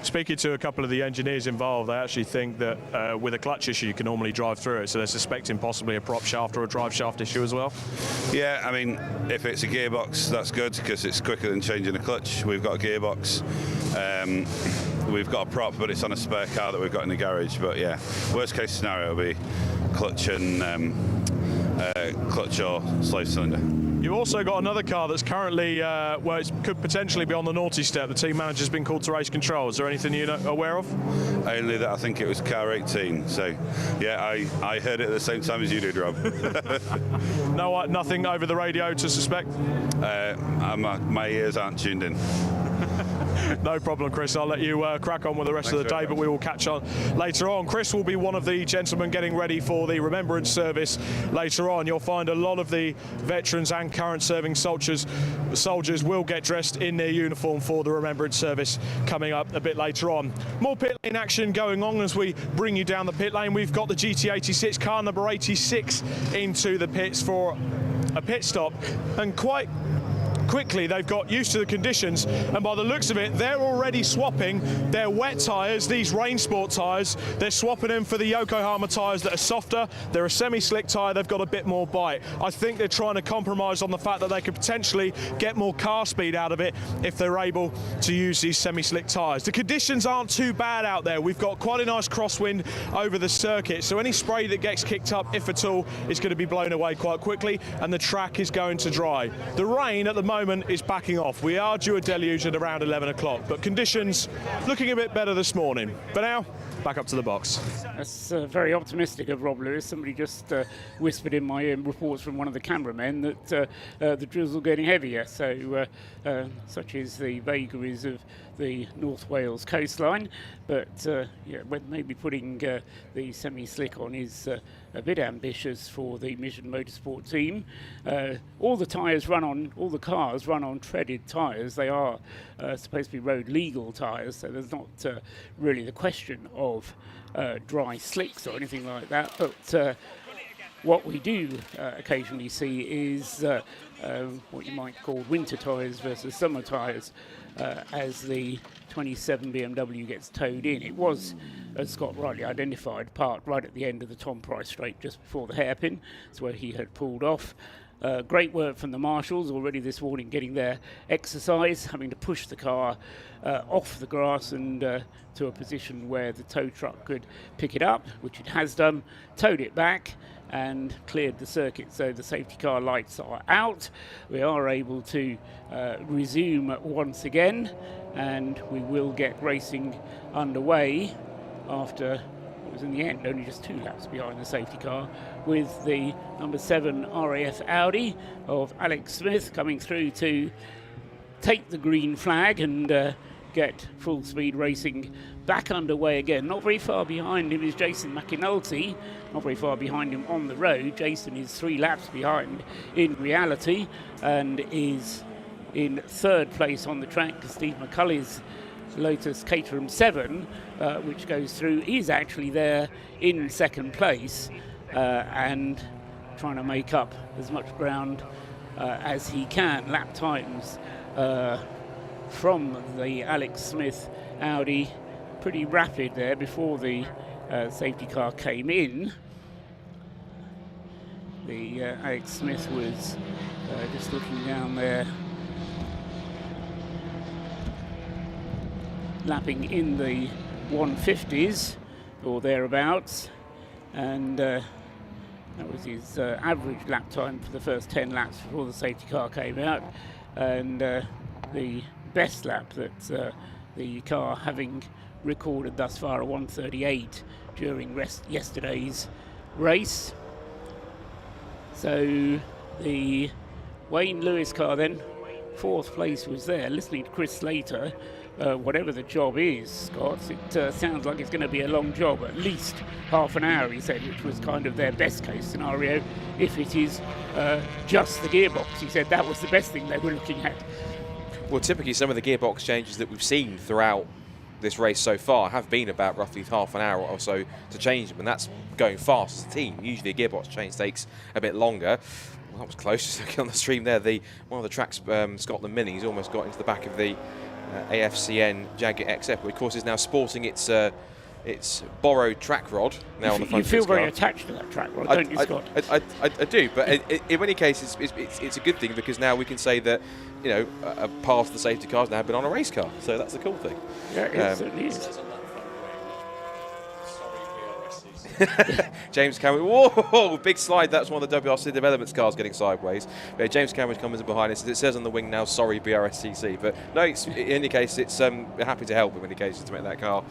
A: Speaking to a couple of the engineers involved, they actually think that with a clutch issue you can normally drive through it, so they're suspecting possibly a prop shaft or a drive shaft issue as well.
F: Yeah, I mean, if it's a gearbox, that's good because it's quicker than changing a clutch. We've got a gearbox, we've got a prop, but it's on a spare car that we've got in the garage. But yeah, worst case scenario will be clutch and clutch or slave cylinder.
A: You've also got another car that's currently, well, it could potentially be on the naughty step. The team manager's been called to race control. Is there anything you're aware of?
F: Only that I think it was car 18. So, yeah, I heard it at the same time as you did, Rob.
A: No, nothing over the radio to suspect?
F: My ears aren't tuned in.
A: No problem, Chris. I'll let you crack on with the rest of the day, but we will catch up later on. Chris will be one of the gentlemen getting ready for the Remembrance service later on. You'll find a lot of the veterans and current serving soldiers will get dressed in their uniform for the Remembrance service coming up a bit later on. More pit lane action going on as we bring you down the pit lane. We've got the GT86 car number 86 into the pits for a pit stop, and quite quickly they've got used to the conditions, and by the looks of it they're already swapping their wet tyres, these rain sport tyres. They're swapping them for the Yokohama tyres that are softer. They're a semi-slick tyre, they've got a bit more bite. I think they're trying to compromise on the fact that they could potentially get more car speed out of it if they're able to use these semi-slick tyres. The conditions aren't too bad out there. We've got quite a nice crosswind over the circuit, so any spray that gets kicked up, if at all, is going to be blown away quite quickly, and the track is going to dry. The rain at the moment is backing off. We are due a deluge at around 11 o'clock, but conditions looking a bit better this morning. But now, back up to the box.
E: That's very optimistic of Rob Lewis. Somebody just whispered in my ear reports from one of the cameramen that the drizzle getting heavier. So such is the vagaries of the North Wales coastline. But yeah, maybe putting the semi-slick on is a bit ambitious for the Mission Motorsport team. All the cars run on treaded tyres. They are supposed to be road legal tyres, so there's not really the question of dry slicks or anything like that. But what we do occasionally see is what you might call winter tyres versus summer tyres as the 27 BMW gets towed in. It was, as Scott rightly identified, parked right at the end of the Tom Price straight just before the hairpin. That's where he had pulled off. Great work from the marshals already this morning, getting their exercise, having to push the car off the grass and to a position where the tow truck could pick it up, which it has done, towed it back and cleared the circuit. So the safety car lights are out. We are able to resume once again, and we will get racing underway after, it was in the end only just 2 laps behind the safety car, with the number 7 RAF Audi of Alex Smith coming through to take the green flag and get full speed racing back underway again. Not very far behind him is Jason McAnulty, not very far behind him on the road. Jason is 3 laps behind in reality and is in 3rd place on the track because Steve McCulley's Lotus Caterham 7, which goes through, is actually there in 2nd place and trying to make up as much ground as he can. Lap times from the Alex Smith Audi pretty rapid there before the safety car came in. The Alex Smith was just looking down there, lapping in the 150s or thereabouts, and that was his average lap time for the first 10 laps before the safety car came out, and the best lap that the car having recorded thus far, a 1:38 during yesterday's race. So the Wayne Lewis car then, 4th place was there. Listening to Chris Slater, whatever the job is, Scott, it sounds like it's going to be a long job, at least half an hour, he said, which was kind of their best case scenario. If it is just the gearbox, he said that was the best thing they were looking at.
G: Well, typically some of the gearbox changes that we've seen throughout this race so far have been about roughly half an hour or so to change them, and that's going fast as a team. Usually a gearbox change takes a bit longer. Well, that was close, just looking on the stream there. One of the Trac's Scotland Minis almost got into the back of the AFCN Jaguar XF, which of course is now sporting its borrowed track rod now on the front.
E: You feel
G: of its car.
E: very attached to that track rod, don't you, Scott?
G: I do, but in any case, it's a good thing because now we can say that, you know, a part of the safety cars now have been on a race car, so that's a cool thing.
E: Yeah, it certainly is.
G: James Cameron, whoa, big slide. That's one of the WRC Developments cars getting sideways. Yeah, James Cameron comes in behind us. It says on the wing now, sorry, BRSCC. But no, in any case, it's we're happy to help in any cases to make that car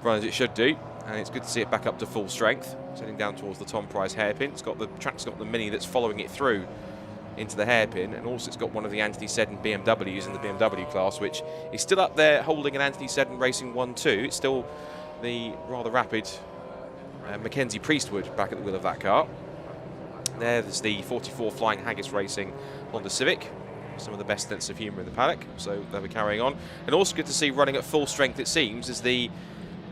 G: run as it should do. And it's good to see it back up to full strength, sitting down towards the Tom Price hairpin. It's got the Trac's got the Mini that's following it through into the hairpin, and also it's got one of the Anthony Seddon BMWs in the BMW class, which is still up there holding an Anthony Seddon Racing 1-2. It's still the rather rapid Mackenzie Priestwood back at the wheel of that car. There's the 44 Flying Haggis Racing Honda Civic. Some of the best sense of humour in the paddock, so they'll be carrying on. And also good to see running at full strength, it seems, is the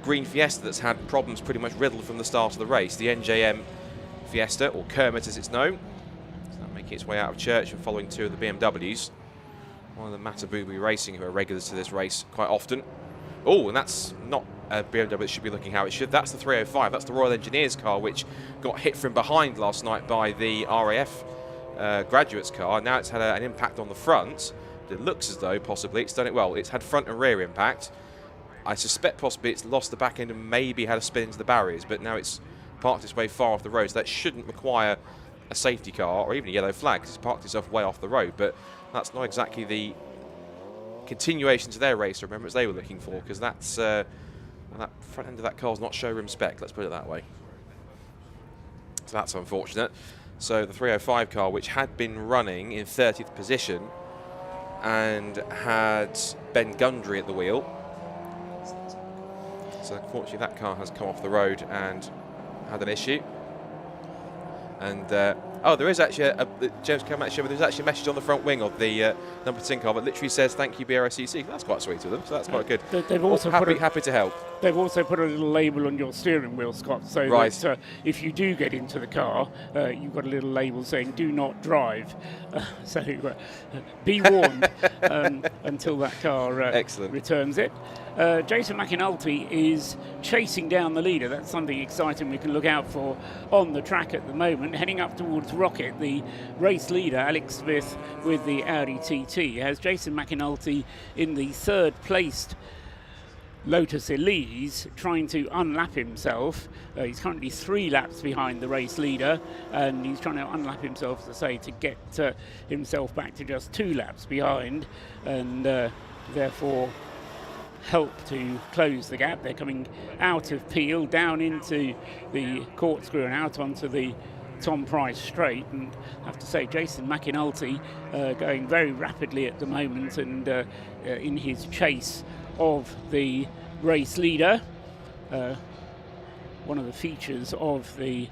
G: green Fiesta that's had problems pretty much riddled from the start of the race. The NJM Fiesta, or Kermit as it's known. Making its way out of church and following 2 of the BMWs. One of the Matabubu Racing, who are regulars to this race quite often. Oh, and that's not a BMW that should be looking how it should. That's the 305. That's the Royal Engineers car, which got hit from behind last night by the RAF graduates car. Now it's had an impact on the front. It looks as though possibly it's done it well. It's had front and rear impact. I suspect possibly it's lost the back end and maybe had a spin into the barriers, but now it's parked its way far off the road, so that shouldn't require a safety car or even a yellow flag, because it's parked itself way off the road. But that's not exactly the continuation to their race, Remembrance, they were looking for, because that's well, that front end of that car is not showroom spec, let's put it that way. So that's unfortunate. So the 305 car, which had been running in 30th position and had Ben Gundry at the wheel, so unfortunately that car has come off the road and had an issue. And there is actually James Cameron actually, there's actually a message on the front wing of the number 10 car that literally says "Thank you, Brscc." That's quite sweet of them, so that's quite good.
E: They've also
G: happy to help.
E: They've also put a little label on your steering wheel, Scott, so that if you do get into the car, you've got a little label saying "Do not drive." So be warned until that car returns it. Jason McAnulty is chasing down the leader. That's something exciting we can look out for on the track at the moment. Heading up towards Rocket, the race leader, Alex Smith, with the Audi TT, has Jason McAnulty in the third placed Lotus Elise, trying to unlap himself. He's currently 3 laps behind the race leader, and he's trying to unlap himself, as I say, to get himself back to just 2 laps behind, and therefore help to close the gap. They're coming out of Peel, down into the corkscrew and out onto the Tom Price straight, and I have to say Jason McAnulty going very rapidly at the moment, and in his chase of the race leader. One of the features of the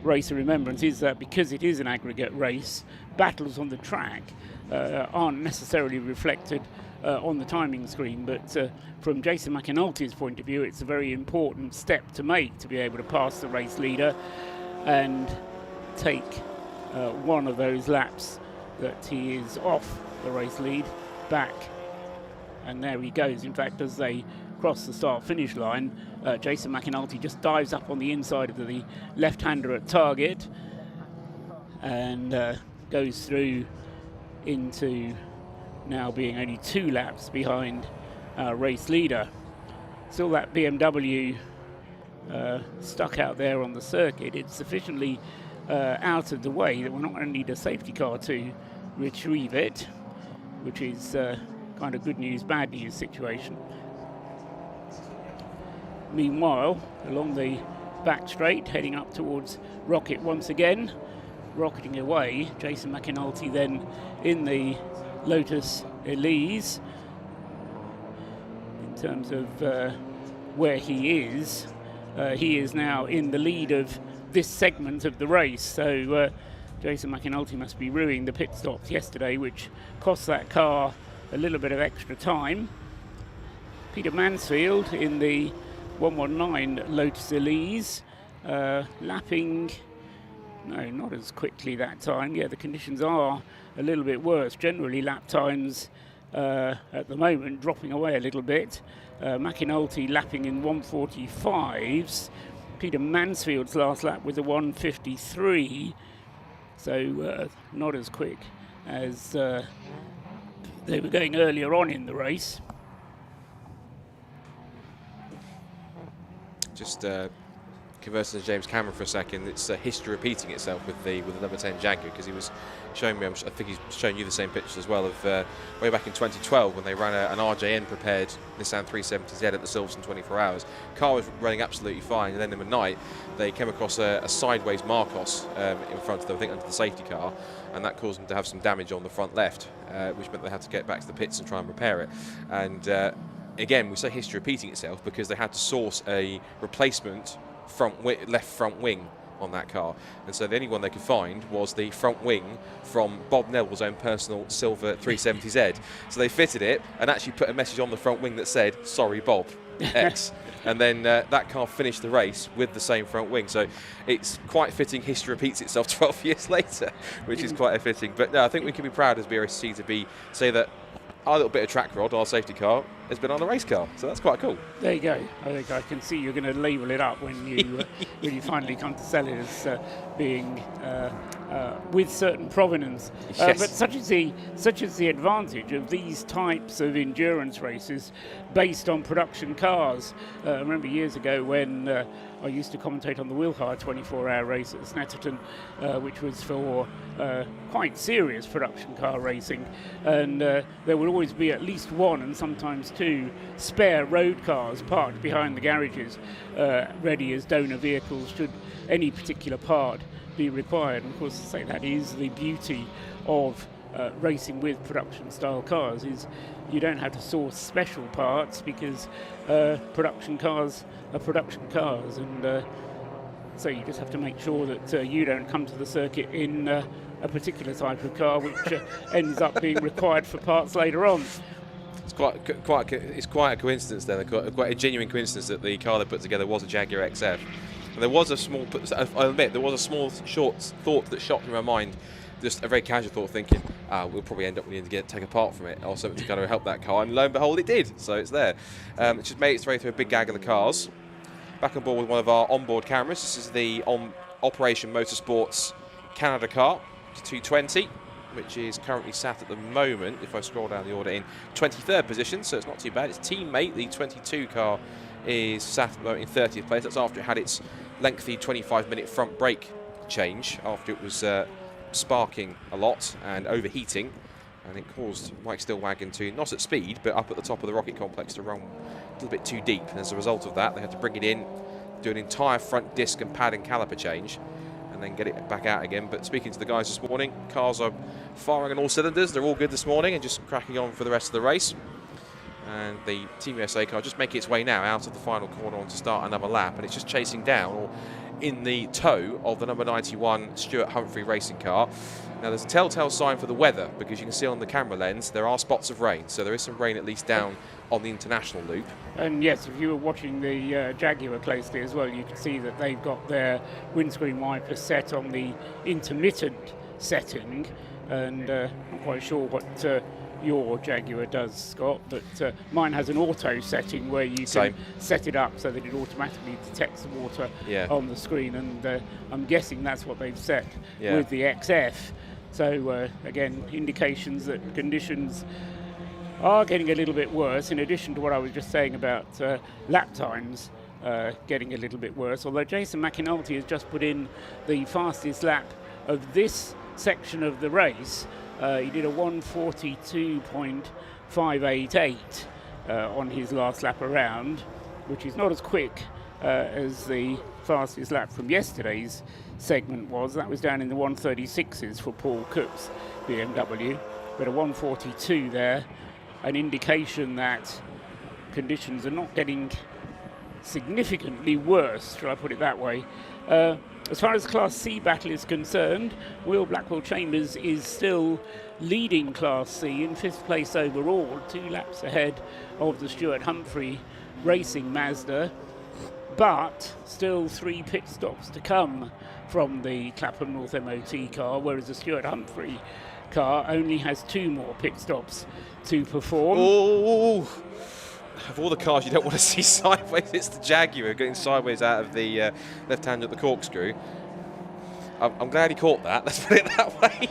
E: Race of Remembrance is that because it is an aggregate race, battles on the track aren't necessarily reflected on the timing screen, but from Jason McAnulty's point of view, it's a very important step to make to be able to pass the race leader and take one of those laps that he is off the race lead back. And there he goes. In fact, as they cross the start-finish line, Jason McAnulty just dives up on the inside of the left-hander at target and goes through into now being only 2 laps behind our race leader. Still that BMW stuck out there on the circuit. It's sufficiently out of the way that we're not going to need a safety car to retrieve it, which is kind of good news, bad news situation. Meanwhile, along the back straight, heading up towards Rocket once again, rocketing away, Jason McAnulty then in the Lotus Elise. In terms of where he is now in the lead of this segment of the race, so Jason McAnulty must be ruining the pit stops yesterday, which cost that car a little bit of extra time. Peter Mansfield in the 119 Lotus Elise, lapping, no, not as quickly that time. Yeah, the conditions are a little bit worse. Generally, lap times at the moment dropping away a little bit. McAnulty lapping in 145s. Peter Mansfield's last lap was a 153, so not as quick as they were going earlier on in the race.
G: Just conversing to James Cameron for a second, it's history repeating itself with the number 10 Jaguar, because he was showing me, I think he's showing you the same pictures as well, of way back in 2012 when they ran an RJN prepared Nissan 370Z at the Silverstone 24 Hours. Car was running absolutely fine, and then in the night they came across a sideways Marcos in front of them, I think under the safety car, and that caused them to have some damage on the front left, which meant they had to get back to the pits and try and repair it. And again, we say history repeating itself because they had to source a replacement left front wing on that car, and so the only one they could find was the front wing from Bob Neville's own personal silver 370Z. So they fitted it and actually put a message on the front wing that said "Sorry Bob X," and then that car finished the race with the same front wing. So it's quite fitting history repeats itself 12 years later, which is quite fitting. But no, I think we can be proud as Brscc to say that our little bit of track rod, our safety car, has been on a race car, so that's quite cool.
E: There you go. I think I can see you're going to label it up when you when you finally come to sell it as being with certain provenance.
G: Yes.
E: But such is the advantage of these types of endurance races based on production cars. I remember years ago when I used to commentate on the Wilhar 24-hour race at Snetterton, which was for quite serious production car racing, and there would always be at least one and sometimes 2 spare road cars parked behind the garages, ready as donor vehicles should any particular part be required. And of course, to say that is the beauty of racing with production style cars, is you don't have to source special parts because production cars are production cars, and So you just have to make sure that you don't come to the circuit in a particular type of car, which ends up being required for parts later on.
G: It's quite a coincidence then, quite a genuine coincidence that the car they put together was a Jaguar XF. And there was a small, I admit, there was a small short thought that shot through my mind, just a very casual thought, thinking, we'll probably end up needing to take a part from it or something to kind of help that car, and lo and behold, it did. So it's there. It just made its way through a big gaggle of cars. Back on board with one of our onboard cameras. This is the Operation Motorsport's Canada car, 220, which is currently sat at the moment, if I scroll down the order, in 23rd position, so it's not too bad. Its teammate, the 22 car, is sat at the moment in 30th place. That's after it had its lengthy 25-minute front brake change, after it was sparking a lot and overheating, and it caused Mike Stillwagon to, not at speed, but up at the top of the rocket complex, to run a little bit too deep. And as a result of that, they had to bring it in, do an entire front disc and pad and caliper change, and then get it back out again. But speaking to the guys this morning, cars are firing on all cylinders. They're all good this morning and just cracking on for the rest of the race. And the Team USA car just making its way now out of the final corner on to start another lap, and it's just chasing down, or in the tow of, the number 91 Stuart Humphrey racing car. Now there's a telltale sign for the weather, because you can see on the camera lens there are spots of rain, so there is some rain at least down on the international loop.
E: And yes, if you were watching the Jaguar closely as well, you can see that they've got their windscreen wipers set on the intermittent setting, and I'm quite sure what your Jaguar does, Scott, but mine has an auto setting where you can set it up so that it automatically detects the water on the screen, and I'm guessing that's what they've set with the XF. So again, indications that conditions are getting a little bit worse, in addition to what I was just saying about lap times getting a little bit worse, although Jason McAnulty has just put in the fastest lap of this section of the race. He did a 1:42.588 on his last lap around, which is not as quick as the fastest lap from yesterday's segment was. That was down in the 1:36s for Paul Cook's BMW, but a 1:42 there, an indication that conditions are not getting significantly worse, shall I put it that way. As far as Class C battle is concerned, Will Blackwell Chambers is still leading Class C in 5th place overall, 2 laps ahead of the Stuart Humphrey Racing Mazda, but still 3 pit stops to come from the Clapham North MOT car, whereas the Stuart Humphrey car only has 2 more pit stops to perform.
G: Oh! Of all the cars you don't want to see sideways, it's the Jaguar getting sideways out of the left hand at the corkscrew. I'm glad he caught that, let's put it that way.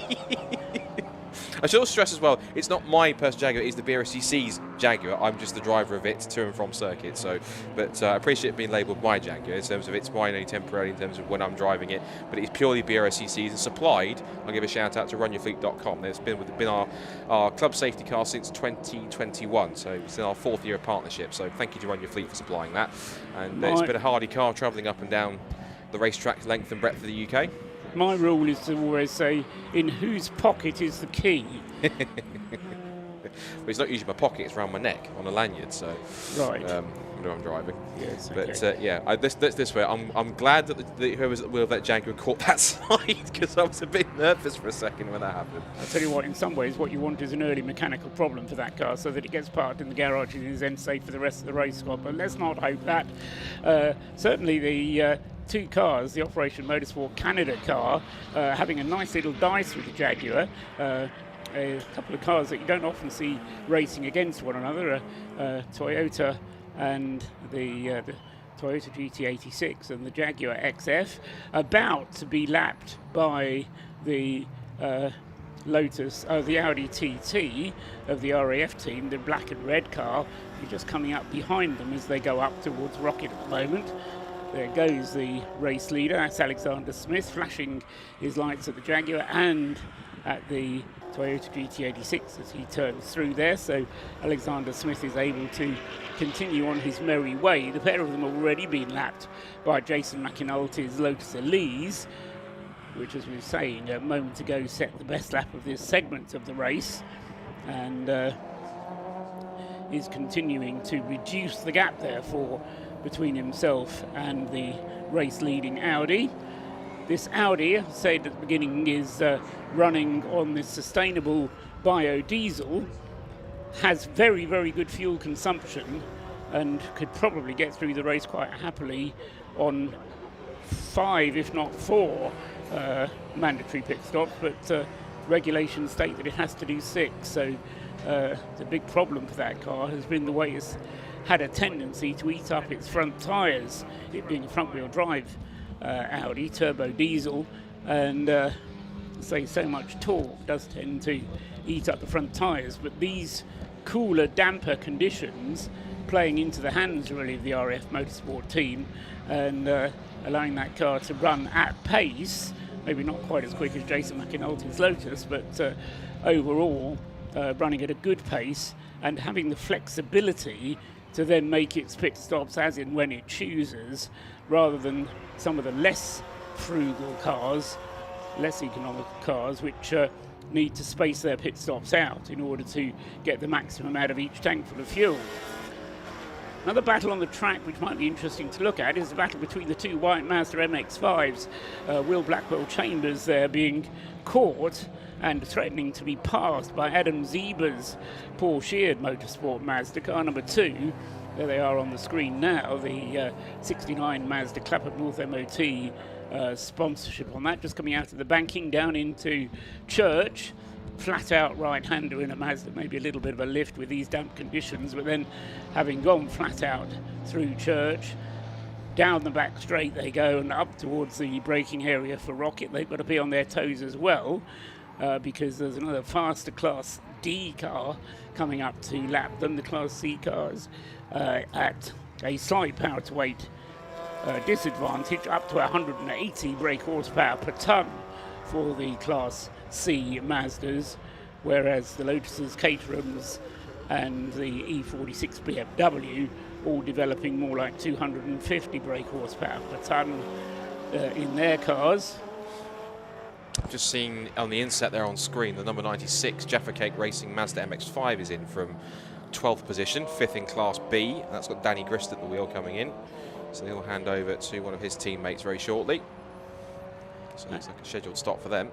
G: I should also stress as well, it's not my personal Jaguar, it's the Brscc's Jaguar. I'm just the driver of it to and from circuit. So, but I appreciate it being labelled my Jaguar in terms of it's mine only temporarily in terms of when I'm driving it. But it's purely Brscc's and supplied. I'll give a shout out to runyourfleet.com. It's been our club safety car since 2021. So it's in our 4th year of partnership. So thank you to Run Your Fleet for supplying that. And it's been a hardy car travelling up and down the racetrack length and breadth of the UK.
E: My rule is to always say, in whose pocket is the key?
G: Well, it's not usually my pocket, it's around my neck on a lanyard, so
E: right.
G: When I'm driving.
E: Yes,
G: but
E: okay.
G: This way, I'm glad that whoever's at the wheel of that Jaguar caught that side, because I was a bit nervous for a second when that happened.
E: I'll tell you what, in some ways what you want is an early mechanical problem for that car so that it gets parked in the garage and is then safe for the rest of the race squad, but let's not hope that. Certainly the 2 cars, the Operation Motorsport Canada car, having a nice little dice with the Jaguar. A couple of cars that you don't often see racing against one another, Toyota and the Toyota GT86 and the Jaguar XF, about to be lapped by the Lotus, the Audi TT of the RAF team, the black and red car. You're just coming up behind them as they go up towards Rocket at the moment. There goes the race leader, that's Alexander Smith, flashing his lights at the Jaguar and at the Toyota GT86 as he turns through there. So Alexander Smith is able to continue on his merry way. The pair of them have already been lapped by Jason McAnulty's Lotus Elise, which, as we were saying a moment ago, set the best lap of this segment of the race, and is continuing to reduce the gap therefore between himself and the race-leading Audi. This Audi, I said at the beginning, is running on this sustainable biodiesel, has very, very good fuel consumption, and could probably get through the race quite happily on 5, if not 4, mandatory pit stops, but regulations state that it has to do 6. So the big problem for that car has been the way it's had a tendency to eat up its front tyres, it being a front-wheel drive Audi, turbo diesel, and say so much torque does tend to eat up the front tyres. But these cooler, damper conditions playing into the hands really of the RF Motorsport team and allowing that car to run at pace, maybe not quite as quick as Jason McAnulty's Lotus, but overall running at a good pace and having the flexibility to then make its pit stops as in when it chooses, rather than some of the less frugal cars, less economical cars, which need to space their pit stops out in order to get the maximum out of each tank full of fuel. Another battle on the track which might be interesting to look at is the battle between the two white Mazda MX-5s. Will Blackwell-Chambers there being caught and threatening to be passed by Adam Zieber's Porsche Motorsport Mazda car number 2. There they are on the screen now, the 69 Mazda Clapham North MOT sponsorship on that, just coming out of the banking down into Church. Flat out right-hander in a Mazda, maybe a little bit of a lift with these damp conditions, but then having gone flat out through Church, down the back straight they go and up towards the braking area for Rocket. They've got to be on their toes as well, because there's another faster Class D car coming up to lap them. The Class C cars at a slight power to weight disadvantage, up to 180 brake horsepower per tonne for the Class C Mazdas, whereas the Lotuses, Caterhams and the E46 BMW all developing more like 250 brake horsepower per tonne in their cars.
G: Just seeing on the inset there on screen, the number 96 Jaffa Cake Racing Mazda MX-5 is in from 12th position, 5th in Class B. That's got Danny Grist at the wheel coming in. So he'll hand over to one of his teammates very shortly. So it looks like a scheduled stop for them.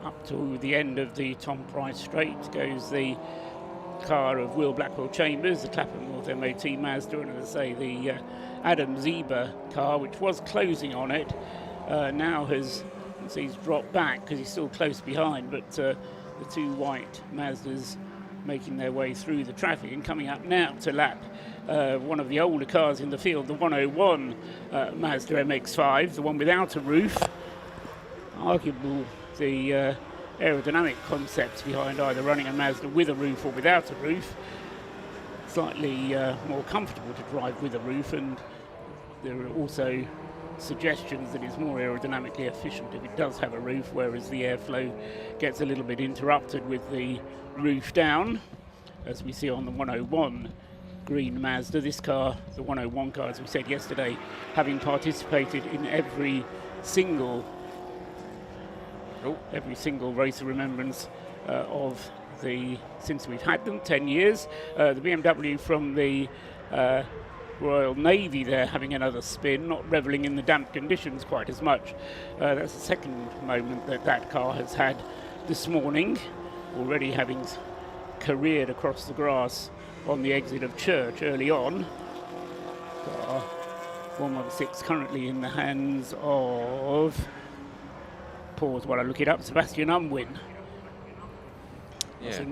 E: Up to the end of the Tom Price straight goes the car of Will Blackwell-Chambers, the Clapham North MOT Mazda, and as I say, the Adam Zieber car, which was closing on it, now has, he's dropped back because he's still close behind, but the two white Mazdas making their way through the traffic and coming up now to lap one of the older cars in the field, the 101 Mazda MX-5, the one without a roof. Arguable the aerodynamic concepts behind either running a Mazda with a roof or without a roof. Slightly more comfortable to drive with a roof, and there are also suggestions that it's more aerodynamically efficient if it does have a roof, whereas the airflow gets a little bit interrupted with the roof down, as we see on the 101 green Mazda. This car, the 101 car, as we said yesterday, having participated in every single Race of Remembrance of since we've had them, 10 years. The BMW from the Royal Navy there having another spin, not revelling in the damp conditions quite as much. That's the second moment that car has had this morning, already having careered across the grass on the exit of Church early on. Car 116 currently in the hands of, pause while I look it up, Sebastian Unwin.
G: Yeah.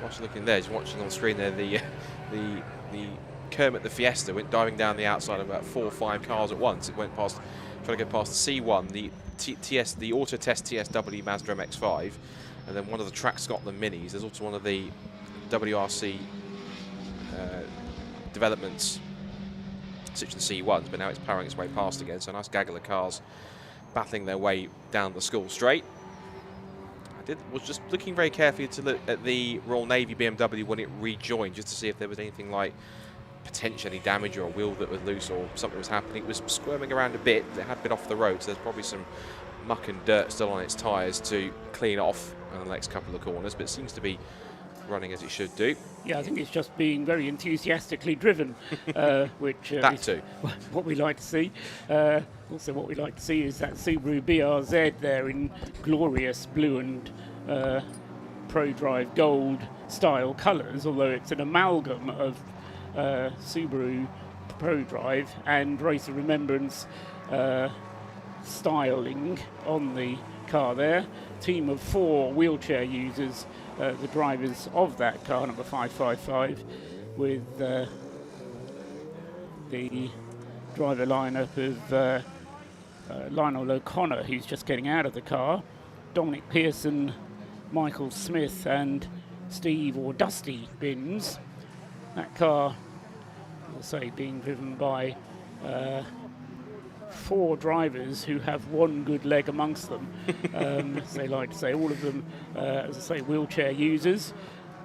G: Whilst looking there, just watching on screen there, the Kermit the Fiesta went diving down the outside of about 4 or 5 cars at once. It went past, trying to go past the C1, the the Auto Test TSW Mazda MX-5, and then one of the Trac Scotland Minis. There's also one of the WRC developments, Citroen C1s, but now it's powering its way past again. So a nice gaggle of cars battling their way down the school straight. Was just looking very carefully to look at the Royal Navy BMW when it rejoined, just to see if there was anything like potentially damage or a wheel that was loose or something was happening. It was squirming around a bit. It had been off the road, so there's probably some muck and dirt still on its tyres to clean off in the next couple of corners, but it seems to be running as it should do.
E: Yeah, I think it's just being very enthusiastically driven, which
G: That
E: is
G: too.
E: what we like to see. Also, what we like to see is that Subaru BRZ there in glorious blue and ProDrive Gold style colours, although it's an amalgam of Subaru ProDrive and Race of Remembrance styling on the car there. Team of 4 wheelchair users, the drivers of that car, number 555, with the driver lineup of Lionel O'Connor, who's just getting out of the car, Dominic Pearson, Michael Smith and Steve or Dusty Binns. That car, I'll say, being driven by 4 drivers who have one good leg amongst them. As they like to say, all of them, as I say, wheelchair users,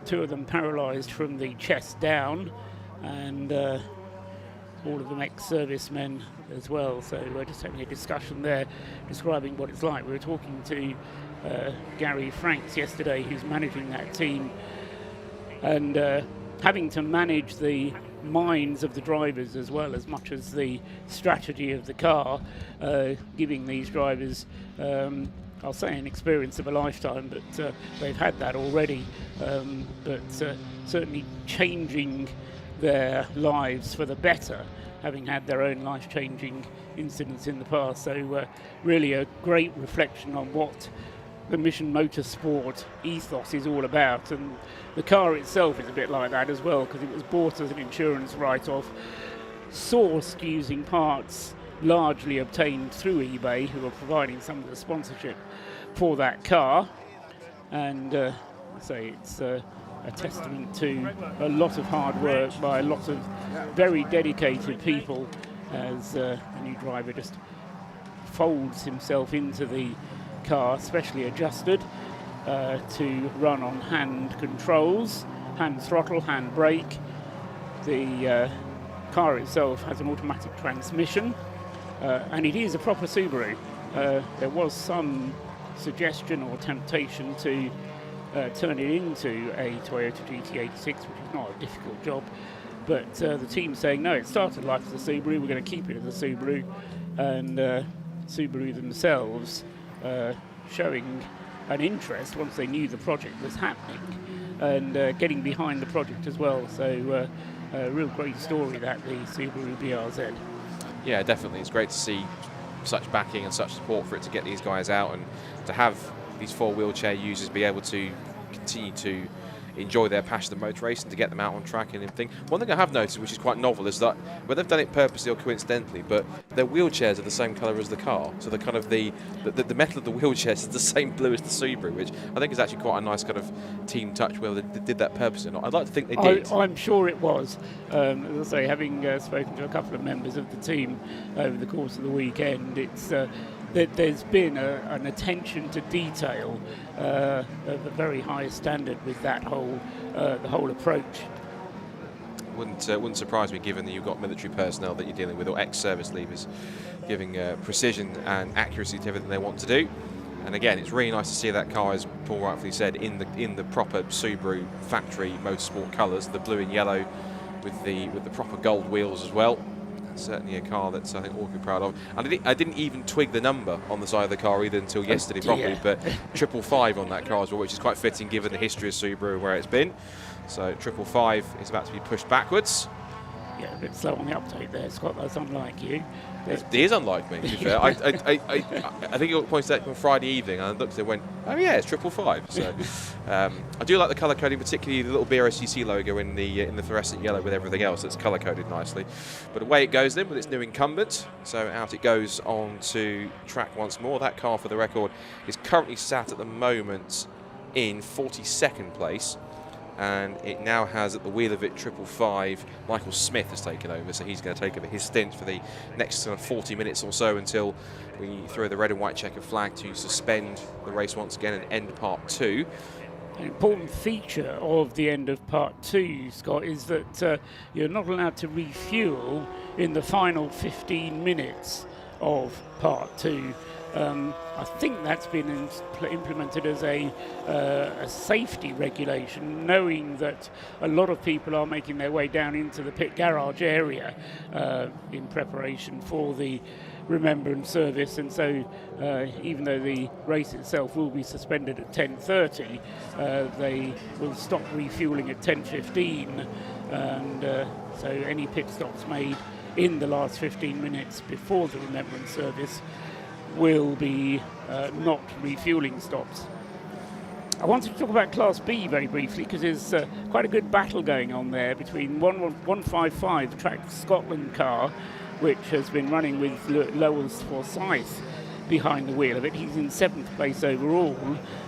E: 2 of them paralysed from the chest down, and all of them ex-servicemen as well. So we're just having a discussion there describing what it's like. We were talking to Gary Franks yesterday, who's managing that team, and having to manage the minds of the drivers as well as much as the strategy of the car, giving these drivers, I'll say, an experience of a lifetime, but they've had that already, but certainly changing their lives for the better, having had their own life-changing incidents in the past. So really a great reflection on what the Mission Motorsport ethos is all about, and the car itself is a bit like that as well, because it was bought as an insurance write-off, sourced using parts largely obtained through eBay, who are providing some of the sponsorship for that car. And I say it's a testament to a lot of hard work by a lot of very dedicated people, as the new driver just folds himself into the car, specially adjusted to run on hand controls, hand throttle, hand brake. The car itself has an automatic transmission, and it is a proper Subaru. There was some suggestion or temptation to turn it into a Toyota GT86, which is not a difficult job, but the team's saying no, it started life as a Subaru, we're going to keep it as a Subaru, and Subaru themselves showing an interest once they knew the project was happening, and getting behind the project as well. So a real great story, that, the Subaru BRZ.
G: Yeah, definitely. It's great to see such backing and such support for it to get these guys out, and to have these 4 wheelchair users be able to continue to enjoy their passion of motor racing, to get them out on track and everything. One thing I have noticed, which is quite novel, is that whether they've done it purposely or coincidentally, but their wheelchairs are the same colour as the car. So the kind of the metal of the wheelchairs is the same blue as the Subaru, which I think is actually quite a nice kind of team touch, whether they did that purposely or not. I'd like to think they did.
E: I'm sure it was. As I say, having spoken to a couple of members of the team over the course of the weekend, it's there's been an attention to detail of a very high standard with that whole the whole approach.
G: Wouldn't surprise me, given that you've got military personnel that you're dealing with, or ex-service leavers, giving precision and accuracy to everything they want to do. And again, it's really nice to see that car, as Paul rightfully said, in the proper Subaru factory motorsport colours, the blue and yellow with the proper gold wheels as well. Certainly a car that I think all can be proud of. And I didn't even twig the number on the side of the car either until yesterday properly, but 555 on that car as well, which is quite fitting given the history of Subaru and where it's been. So 555 is about to be pushed backwards.
E: Yeah, a bit slow on the uptake there, Scott. That's unlike you.
G: It is unlike me, to be fair. I think it pointed out on Friday evening, and I looked and went, oh yeah, it's 555. So I do like the colour coding, particularly the little Brscc logo in the fluorescent yellow with everything else. That's colour coded nicely. But away it goes then with its new incumbent. So out it goes on to track once more. That car, for the record, is currently sat at the moment in 42nd place. And it now has at the wheel of it 555. Michael Smith has taken over, so he's going to take over his stint for the next 40 minutes or so until we throw the red and white checkered flag to suspend the race once again and end part 2.
E: An important feature of the end of part 2, Scott, is that you're not allowed to refuel in the final 15 minutes of part 2. I think that's been implemented as a safety regulation, knowing that a lot of people are making their way down into the pit garage area in preparation for the Remembrance service, and so even though the race itself will be suspended at 10:30, they will stop refueling at 10:15, and so any pit stops made in the last 15 minutes before the Remembrance service will be not refueling stops. I wanted to talk about Class B very briefly because there's quite a good battle going on there between 155 Trac Scotland car, which has been running with Lowell's Forsyth behind the wheel of it. He's in 7th place overall,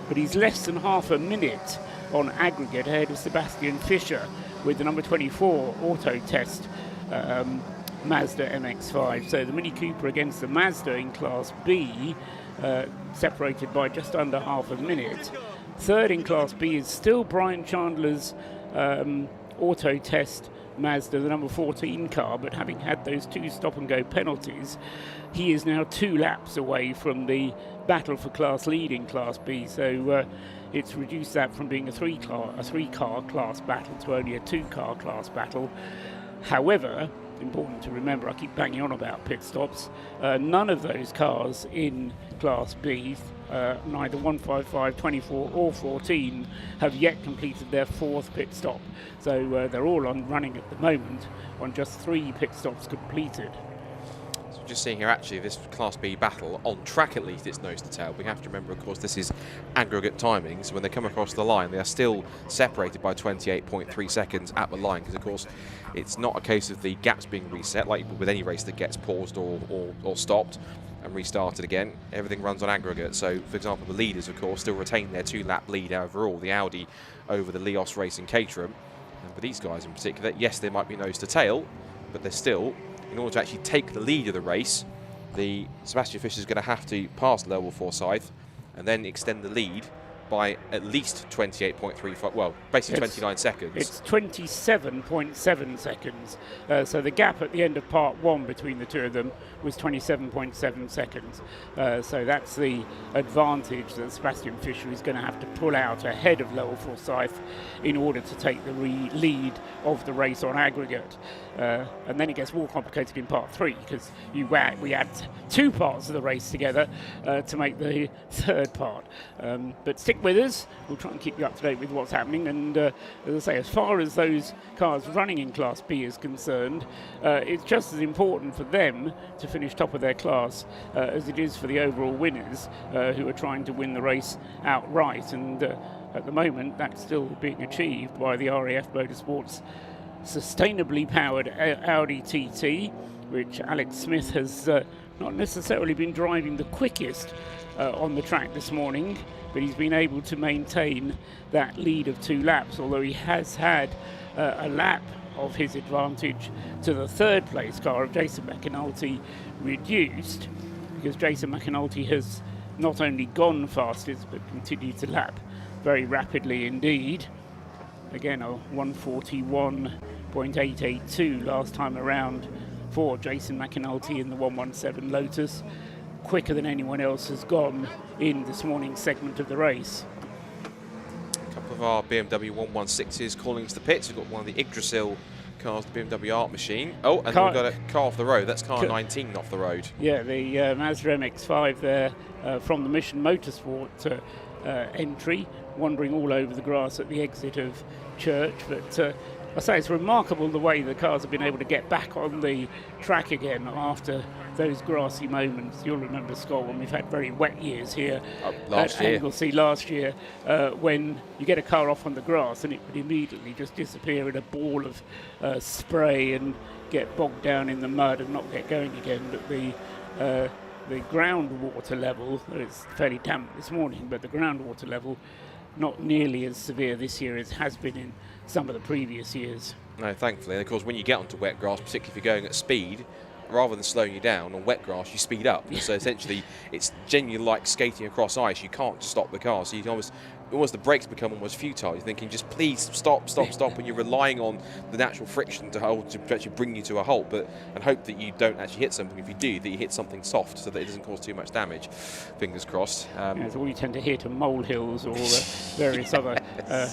E: but he's less than half a minute on aggregate ahead of Sebastian Fischer with the number 24 auto test Mazda MX-5. So the Mini Cooper against the Mazda in Class B, separated by just under half a minute. Third in Class B is still Brian Chandler's auto test Mazda, the number 14 car, but having had those 2 stop-and-go penalties, he is now 2 laps away from the battle for class lead in Class B. So it's reduced that from being a three-car class battle to only a 2-car class battle. However, important to remember, I keep banging on about pit stops, none of those cars in Class B, neither 155, 24 or 14, have yet completed their 4th pit stop. So they're all running at the moment on just 3 pit stops completed.
G: So just seeing here, actually, this Class B battle, on track at least, it's nose to tail. We have to remember, of course, this is aggregate timing, so when they come across the line, they are still separated by 28.3 seconds at the line, because, of course, it's not a case of the gaps being reset, like with any race that gets paused or stopped and restarted again. Everything runs on aggregate. So, for example, the leaders, of course, still retain their 2-lap lead overall, the Audi over the Leos Racing Caterham. And for these guys in particular, yes, they might be nose to tail, but they're still, in order to actually take the lead of the race, the Sebastian Fischer is going to have to pass Lowell Forsyth and then extend the lead by at least 28.35, well, basically 29 seconds.
E: It's 27.7 seconds. So the gap at the end of part 1 between the two of them was 27.7 seconds. So that's the advantage that Sebastian Fischer is going to have to pull out ahead of Lowell Forsyth in order to take the lead of the race on aggregate. And then it gets more complicated in part 3 because we add 2 parts of the race together to make the 3rd part. But stick with us, we'll try and keep you up to date with what's happening, and as I say, as far as those cars running in Class B is concerned, it's just as important for them to finish top of their class as it is for the overall winners who are trying to win the race outright, and at the moment that's still being achieved by the RAF Motorsports sustainably powered Audi TT, which Alex Smith has not necessarily been driving the quickest on the track this morning, but he's been able to maintain that lead of 2 laps, although he has had a lap of his advantage to the 3rd place car of Jason McAnulty reduced, because Jason McAnulty has not only gone fastest but continued to lap very rapidly indeed. Again, a 141.882 last time around for Jason McAnulty in the 117 Lotus, quicker than anyone else has gone in this morning's segment of the race.
G: A couple of our BMW 116s calling to the pits. We've got one of the Yggdrasil cars, the BMW Art Machine. Oh, and then we've got a car off the road. That's car 19 off the road. Yeah,
E: the Mazda MX-5 there from the Mission Motorsport entry, wandering all over the grass at the exit of Church, but I say it's remarkable the way the cars have been able to get back on the track again after those grassy moments. You'll remember, Scott, when we've had very wet years here at Anglesey last year, when you get a car off on the grass and it would immediately just disappear in a ball of spray and get bogged down in the mud and not get going again. But the groundwater level, it's fairly damp this morning, but the groundwater level not nearly as severe this year as has been in some of the previous years.
G: No, thankfully. And of course, when you get onto wet grass, particularly if you're going at speed, rather than slowing you down on wet grass, you speed up. So essentially, it's genuinely like skating across ice. You can't stop the car, so you can almost almost the brakes become almost futile. You're thinking, just please stop, and you're relying on the natural friction to actually bring you to a halt, and hope that you don't actually hit something. If you do, that you hit something soft so that it doesn't cause too much damage. Fingers crossed.
E: So all you tend to hit are molehills or various other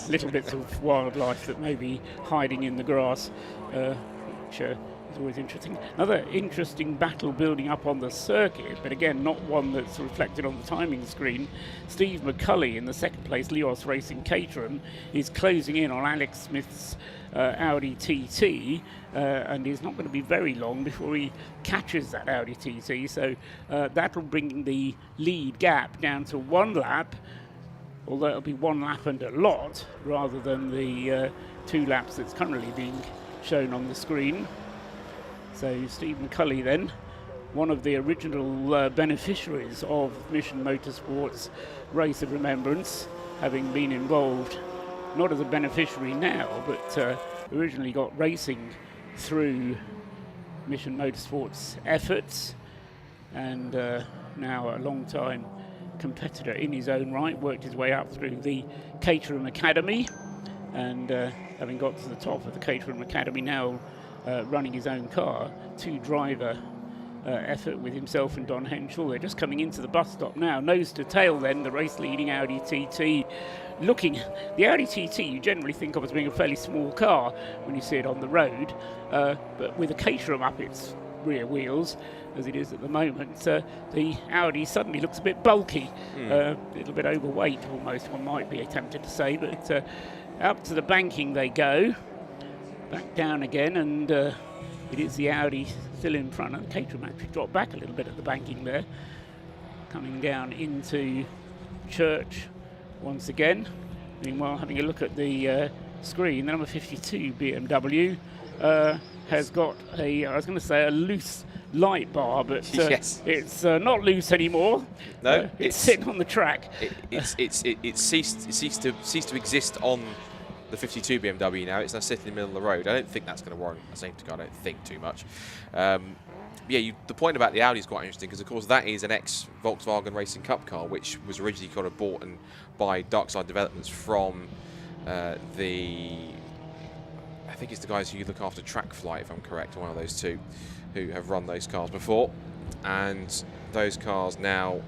E: little bits of wildlife that may be hiding in the grass, which is always interesting. Another interesting battle building up on the circuit, but again not one that's reflected on the timing screen. Steve McCulley in the second place Leos Racing Caterham is closing in on Alex Smith's Audi TT, and it's not going to be very long before he catches that Audi TT, so that'll bring the lead gap down to 1 lap, although it'll be 1 lap and a lot rather than the 2 laps that's currently being shown on the screen. So Steve McCulley then, one of the original beneficiaries of Mission Motorsport's Race of Remembrance, having been involved not as a beneficiary now, but originally got racing through Mission Motorsport's efforts, and now a long-time competitor in his own right, worked his way up through the Caterham Academy, and having got to the top of the Caterham Academy now, running his own car, 2-driver effort with himself and Don Henshaw. They're just coming into the bus stop now, nose to tail then, the race-leading Audi TT. The Audi TT you generally think of as being a fairly small car when you see it on the road, but with a Caterham up its rear wheels, as it is at the moment, the Audi suddenly looks a bit bulky, a little bit overweight almost, one might be tempted to say, but up to the banking they go. Back down again, and it is the Audi still in front, and the Caterham actually dropped back a little bit at the banking there. Coming down into Church once again. Meanwhile, having a look at the screen, the number 52 BMW has got a loose light bar, but
G: yes.
E: It's not loose anymore.
G: No,
E: it's sitting on the track.
G: It's ceased to exist on the 52 BMW now. It's now sitting in the middle of the road. I don't think that's going to warrant a safety car. I don't think too much. The point about the Audi is quite interesting because, of course, that is an ex-Volkswagen Racing Cup car, which was originally kind of bought and by Darkside Developments from I think it's the guys who look after Track Flight, if I'm correct, one of those two, who have run those cars before. And those cars now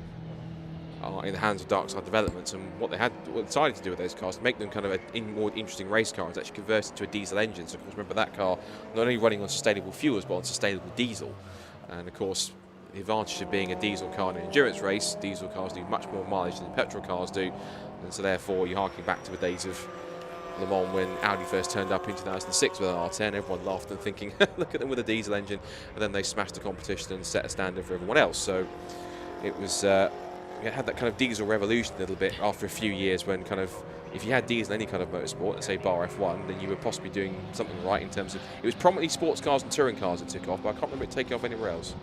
G: are in the hands of Darkside Developments, and what they decided to do with those cars to make them kind of a more interesting race car is actually convert it to a diesel engine. So of course, remember that car not only running on sustainable fuels but on sustainable diesel. And of course, the advantage of being a diesel car in an endurance race, diesel cars do much more mileage than petrol cars do, and so therefore you're harking back to the days of Le Mans when Audi first turned up in 2006 with an R10. Everyone laughed and thinking, look at them with a diesel engine, and then they smashed the competition and set a standard for everyone else. So it was it had that kind of diesel revolution a little bit after a few years, when kind of, if you had diesel in any kind of motorsport, let's say bar F1, then you were possibly doing something right in terms of, it was prominently sports cars and touring cars that took off, but I can't remember it taking off anywhere else.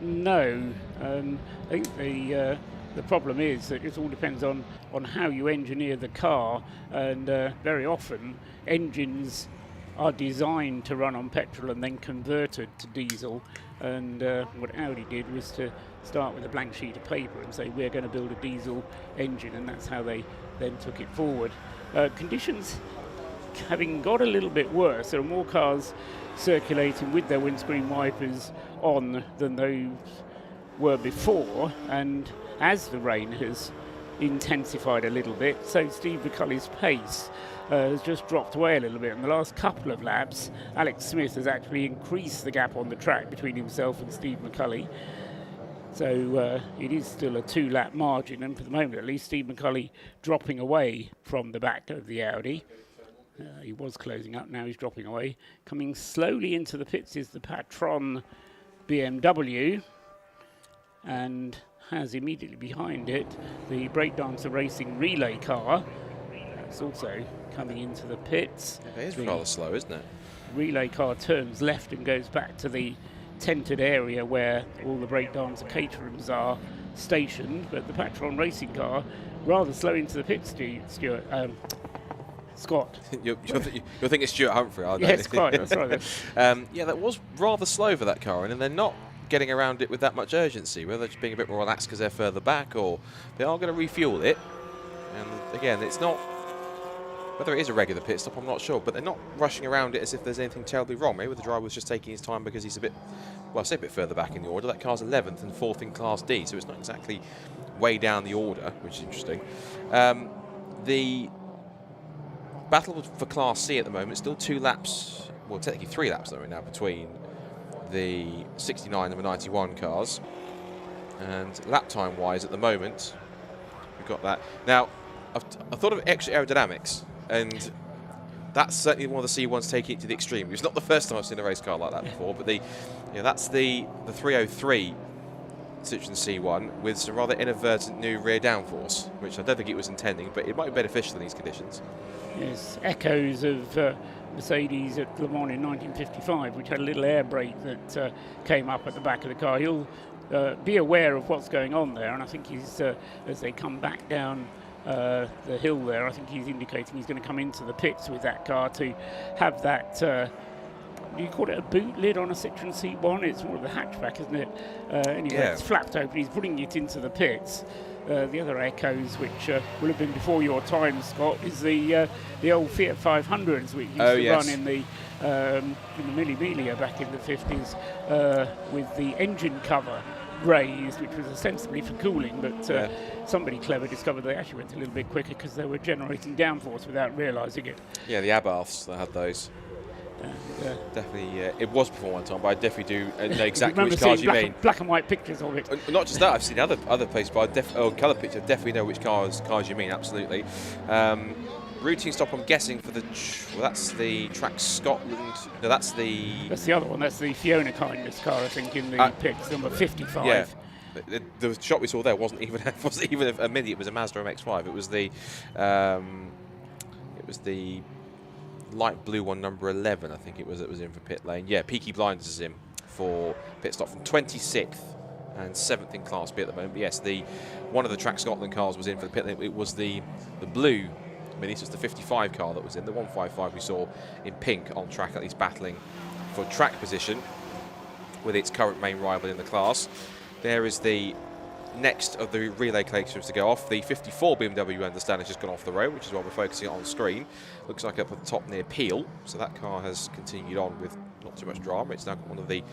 E: No, I think the problem is that it all depends on how you engineer the car, and very often engines are designed to run on petrol and then converted to diesel, and what Audi did was to start with a blank sheet of paper and say we're going to build a diesel engine, and that's how they then took it forward. Conditions having got a little bit worse, there are more cars circulating with their windscreen wipers on than those were before, and as the rain has intensified a little bit, so Steve McCulley's pace has just dropped away a little bit. In the last couple of laps, Alex Smith has actually increased the gap on the track between himself and Steve McCulley. So it is still a 2-lap margin, and for the moment at least, Steve McCulley dropping away from the back of the Audi. He was closing up, now he's dropping away. Coming slowly into the pits is the Patron BMW, and has immediately behind it the Breakdancer Racing relay car. That's also coming into the pits.
G: It is rather slow, isn't it?
E: Relay car turns left and goes back to the tented area where all the Breakdancer Caterhams are stationed, but the Patron Racing car rather slow into the pits, Stuart. Scott.
G: You're thinking Stuart Humphrey, aren't you?
E: Yes, quite, that's right.
G: Yeah, that was rather slow for that car, and they're not getting around it with that much urgency, whether they're just being a bit more relaxed because they're further back, or they are going to refuel it. And again, it's not, whether it is a regular pit stop, I'm not sure, but they're not rushing around it as if there's anything terribly wrong. Maybe the driver was just taking his time because he's a bit, well, say a bit further back in the order. That car's 11th and 4th in Class D, so it's not exactly way down the order, which is interesting. The battle for Class C at the moment, still 2 laps, well, technically 3 laps though now between the 69 and the 91 cars. And lap time wise at the moment, we've got that. Now, I've thought of extra aerodynamics, and that's certainly one of the C1s taking it to the extreme. It's not the first time I've seen a race car like that before, but that's the 303 Citroen C1 with some rather inadvertent new rear downforce, which I don't think it was intending, but it might be beneficial in these conditions.
E: Yes, echoes of Mercedes at Le Mans in 1955, which had a little air brake that came up at the back of the car. He'll be aware of what's going on there, and I think he's, as they come back down the hill there, I think he's indicating he's going to come into the pits with that car to have that, do you call it a boot lid on a Citroen C1? It's more of a hatchback, isn't it? Anyway,
G: Yeah.
E: It's flapped open, he's putting it into the pits. The other echoes, which will have been before your time, Scott, is the old Fiat 500s, which used to run in the Mille Miglia back in the 50s with the engine cover raised, which was ostensibly for cooling, but somebody clever discovered they actually went a little bit quicker because they were generating downforce without realising it.
G: Yeah, the Abarths that had those. Definitely, it was before one time, but I definitely do know exactly which cars you mean.
E: Black and white pictures of it.
G: Not just that, I've seen other places, but colour pictures. I definitely know which cars you mean. Absolutely. Routine stop, I'm guessing for that's the Trac Scotland. No, that's the
E: other one. That's the Fiona Kindness car, I think, in the pits, number 55.
G: Yeah. The shot we saw there wasn't even a Mini. It was a Mazda MX-5. It was the light blue one, number 11, I think it was in for pit lane. Yeah, Peaky Blinders is in for pit stop from 26th and 7th in Class B at the moment. But yes, one of the Trac Scotland cars was in for the pit lane. It was the blue Mini, so it's the 55 car that was in. The 155 we saw in pink on track, at least battling for track position with its current main rival in the class. There is the next of the relay collections to go off. The 54 BMW, I understand, has just gone off the road, which is why we're focusing on screen. Looks like up at the top near Peel. So that car has continued on with not too much drama. It's now got one of the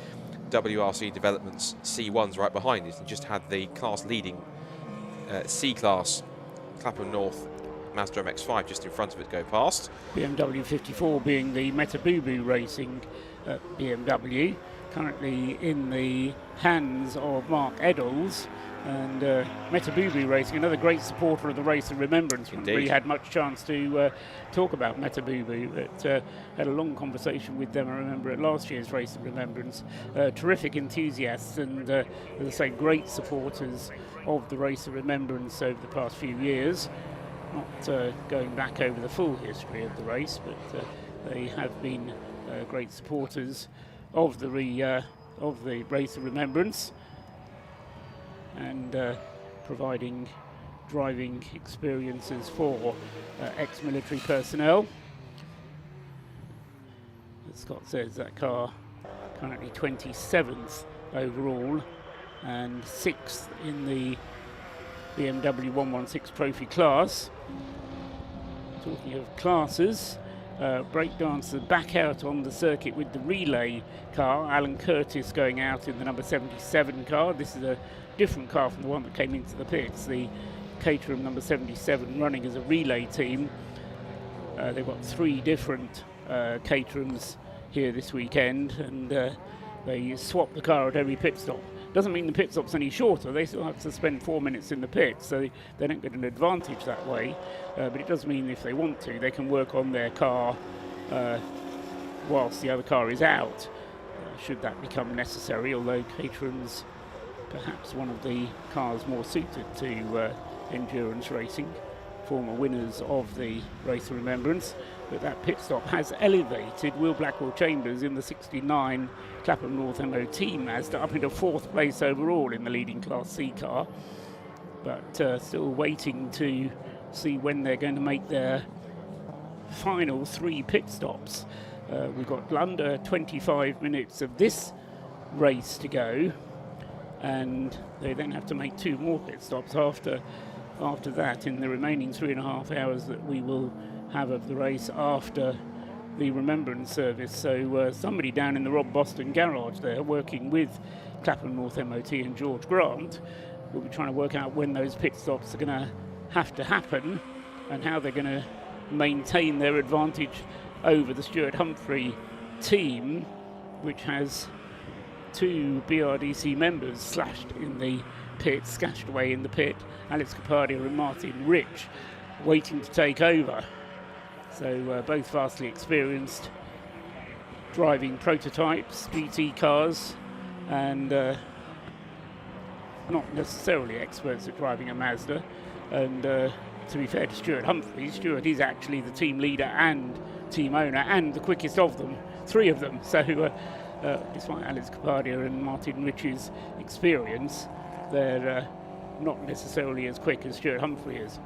G: WRC Developments C1s right behind it, and just had the class leading C-Class Clapham North Mazda MX-5 just in front of it go past.
E: BMW 54 being the Metabubu Racing BMW, currently in the hands of Mark Eddles. And Metabubu Racing, another great supporter of the Race of Remembrance. Haven't really had much chance to talk about Metabubu, but had a long conversation with them, I remember, at last year's Race of Remembrance. Terrific enthusiasts and, as I say, great supporters of the Race of Remembrance over the past few years. Not going back over the full history of the race, but they have been great supporters of the Race of Remembrance, and providing driving experiences for ex-military personnel. As Scott says, that car currently 27th overall and 6th in the BMW 116 Trophy class. Talking of classes, breakdancer back out on the circuit with the relay car. Alan Curtis going out in the number 77 car. This is a different car from the one that came into the pits. The Caterham number 77 running as a relay team. They've got 3 different Caterhams here this weekend, and they swap the car at every pit stop. Doesn't mean the pit stop's any shorter. They still have to spend 4 minutes in the pit, so they don't get an advantage that way. But it does mean if they want to, they can work on their car whilst the other car is out, should that become necessary, although Caterham's perhaps one of the cars more suited to endurance racing, former winners of the Race of Remembrance. But that pit stop has elevated Will Blackwell-Chambers in the 69 Clapham North MOT Mazda up into 4th place overall in the leading Class C car. But still waiting to see when they're going to make their final 3 pit stops. We've got under 25 minutes of this race to go, and they then have to make 2 more pit stops after after that in the remaining 3.5 hours that we will have of the race after the Remembrance service. So somebody down in the Rob Boston garage there, working with Clapham North MOT and George Grant, will be trying to work out when those pit stops are going to have to happen and how they're going to maintain their advantage over the Stuart Humphrey team, which has 2 BRDC members slashed in the pit, scattered away in the pit, Alex Capadia and Martin Rich, waiting to take over. So both vastly experienced, driving prototypes, GT cars, and not necessarily experts at driving a Mazda. And to be fair to Stuart Humphrey, Stuart is actually the team leader and team owner and the quickest of them, 3 of them. So despite Alex Capadia and Martin Rich's experience, they're not necessarily as quick as Stuart Humphrey is.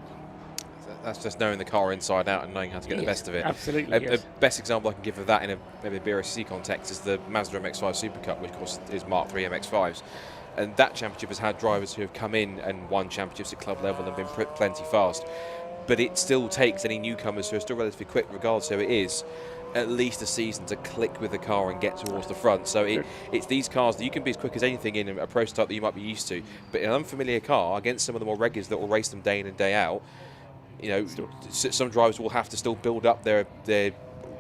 G: That's just knowing the car inside out and knowing how to get the best of it.
E: Absolutely.
G: The best example I can give of that in maybe a Brscc context is the Mazda MX-5 Super Cup, which of course is Mark III MX-5s. And that championship has had drivers who have come in and won championships at club level and been plenty fast. But it still takes any newcomers who are still relatively quick, regardless who it is, at least a season to click with the car and get towards the front. So it's these cars that you can be as quick as anything in a prototype that you might be used to. But in an unfamiliar car, against some of the more regulars that will race them day in and day out, you know, some drivers will have to still build up their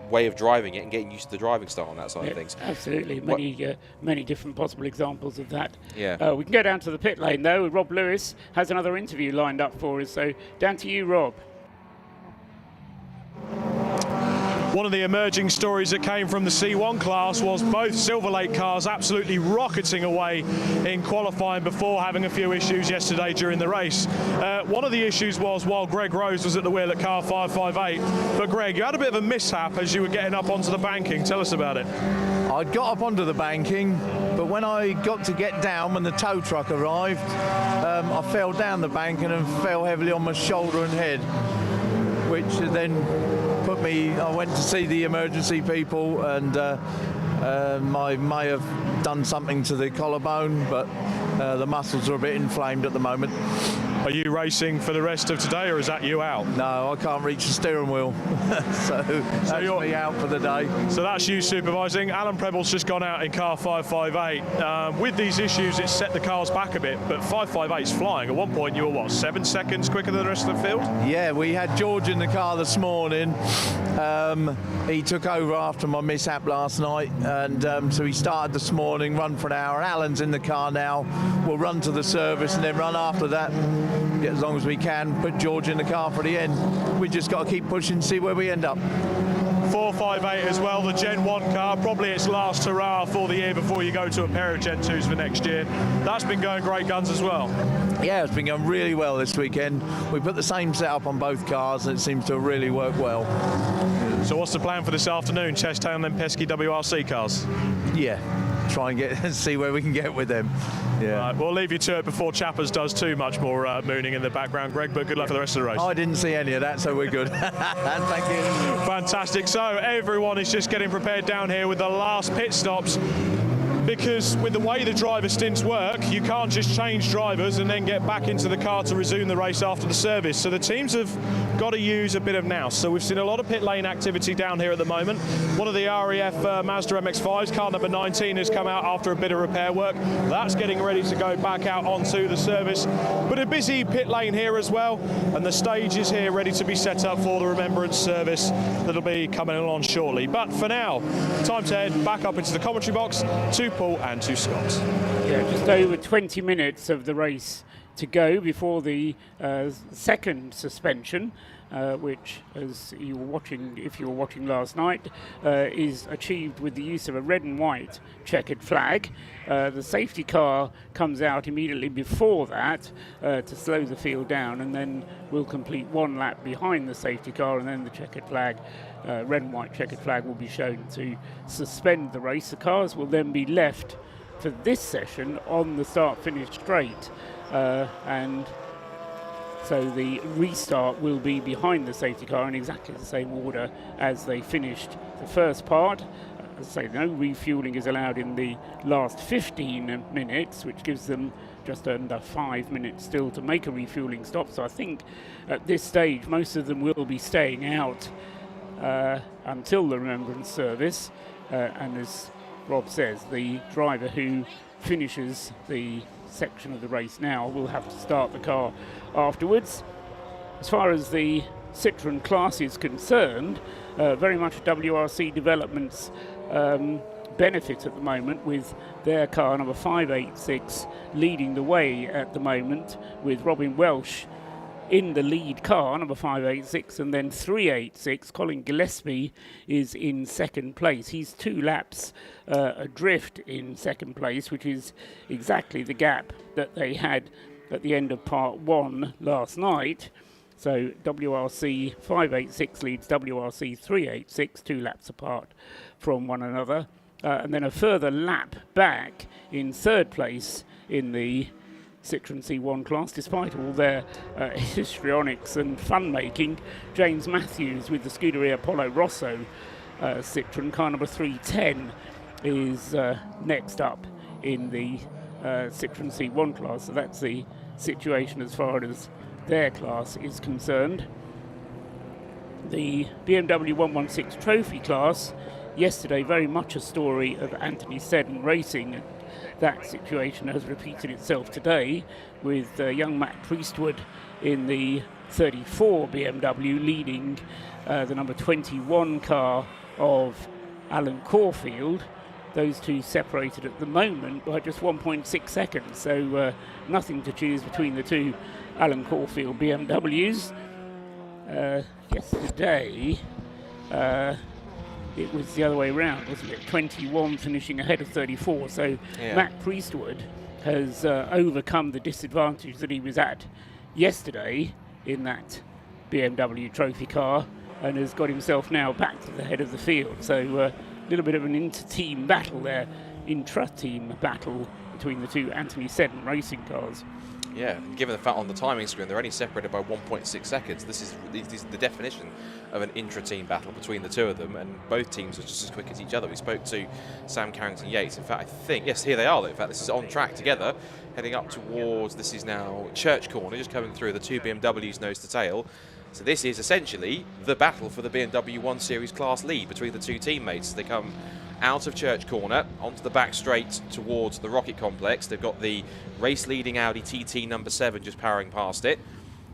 G: way of driving it and getting used to the driving style on that side of things.
E: Absolutely, many different possible examples of that.
G: Yeah.
E: We can go down to the pit lane though. Rob Lewis has another interview lined up for us, so down to you, Rob.
A: One of the emerging stories that came from the C1 class was both Silver Lake cars absolutely rocketing away in qualifying before having a few issues yesterday during the race. One of the issues was while Greg Rose was at the wheel at car 558. But Greg, you had a bit of a mishap as you were getting up onto the banking. Tell us about it.
H: I got up onto the banking, but when I got to get down, when the tow truck arrived, I fell down the banking and fell heavily on my shoulder and head, which then put me, I went to see the emergency people, and I may have done something to the collarbone, but the muscles are a bit inflamed at the moment.
A: Are you racing for the rest of today, or is that you out?
H: No, I can't reach the steering wheel, so that's me out for the day.
A: So that's you supervising. Alan Preble's just gone out in car 558. With these issues, it's set the cars back a bit, but 558's flying. At one point, you were, what, 7 seconds quicker than the rest of the field?
H: Yeah, we had George in the car this morning. He took over after my mishap last night, and so he started this morning, run for an hour. Alan's in the car now. We'll run to the service and then run after that. Get as long as we can, put George in the car for the end. We just got to keep pushing, see where we end up.
A: 458 as well, the Gen 1 car, probably its last hurrah for the year before you go to a pair of Gen 2s for next year. That's been going great guns as well.
H: Yeah, it's been going really well this weekend. We put the same setup on both cars and it seems to really work well.
A: So what's the plan for this afternoon? Chest down them pesky WRC cars?
H: Yeah, try and get see where we can get with them. Yeah.
A: Right, we'll leave you to it before Chappers does too much more mooning in the background, Greg, but good luck for the rest of the race.
H: I didn't see any of that, so we're good. Thank you.
A: Fantastic. So everyone is just getting prepared down here with the last pit stops, because with the way the driver stints work, you can't just change drivers and then get back into the car to resume the race after the service. So the teams have got to use a bit of nous. So we've seen a lot of pit lane activity down here at the moment. One of the REF Mazda MX-5s, car number 19, has come out after a bit of repair work. That's getting ready to go back out onto the service. But a busy pit lane here as well, and the stage is here ready to be set up for the Remembrance service that'll be coming along shortly. But for now, time to head back up into the commentary box to Paul and to Scott.
E: Yeah, just over 20 minutes of the race to go before the second suspension, which, as you were watching, if you were watching last night, is achieved with the use of a red and white checkered flag. The safety car comes out immediately before that to slow the field down, and then will complete one lap behind the safety car, and then the checkered flag, red and white checkered flag, will be shown to suspend the race. The cars will then be left for this session on the start-finish straight, and so the restart will be behind the safety car in exactly the same order as they finished the first part. as I say, no refueling is allowed in the last 15 minutes, which gives them just under 5 minutes still to make a refueling stop. So I think at this stage, most of them will be staying out until the Remembrance service. And as Rob says, the driver who finishes the section of the race now will have to start the car afterwards. As far as the Citroën class is concerned, very much WRC Development's benefit at the moment, with their car number 586 leading the way at the moment, with Robin Welsh in the lead car, number 586, and then 386, Colin Gillespie is in second place. He's 2 laps adrift in second place, which is exactly the gap that they had at the end of part 1 last night. So WRC 586 leads WRC 386, 2 laps apart from one another. And then a further lap back in third place in the Citroën C1 class, despite all their histrionics and fun-making. James Matthews with the Scuderia Polo Rosso Citroën, car number 310, is next up in the Citroën C1 class. So that's the situation as far as their class is concerned. The BMW 116 Trophy class, yesterday very much a story of Anthony Seddon Racing. That situation has repeated itself today with young Matt Priestwood in the 34 BMW leading the number 21 car of Alan Caulfield. Those two separated at the moment by just 1.6 seconds, so nothing to choose between the two Alan Caulfield BMWs. Yesterday, it was the other way around, wasn't it? 21 finishing ahead of 34. So yeah. Matt Priestwood has overcome the disadvantage that he was at yesterday in that BMW trophy car and has got himself now back to the head of the field. So a little bit of an inter-team battle there, intra-team battle between the two Anthony Seddon racing cars.
G: Yeah, and given the fact on the timing screen they're only separated by 1.6 seconds, this is the definition of an intra-team battle between the two of them, and both teams are just as quick as each other. We spoke to Sam Carrington-Yates. In fact, I think, yes, here they are. In fact, this is on track together, heading up towards, this is now Church Corner, just coming through, the two BMWs nose to tail. So this is essentially the battle for the BMW 1 Series class lead between the two teammates. They come out of Church Corner, onto the back straight towards the Rocket Complex. They've got the race-leading Audi TT number 7 just powering past it.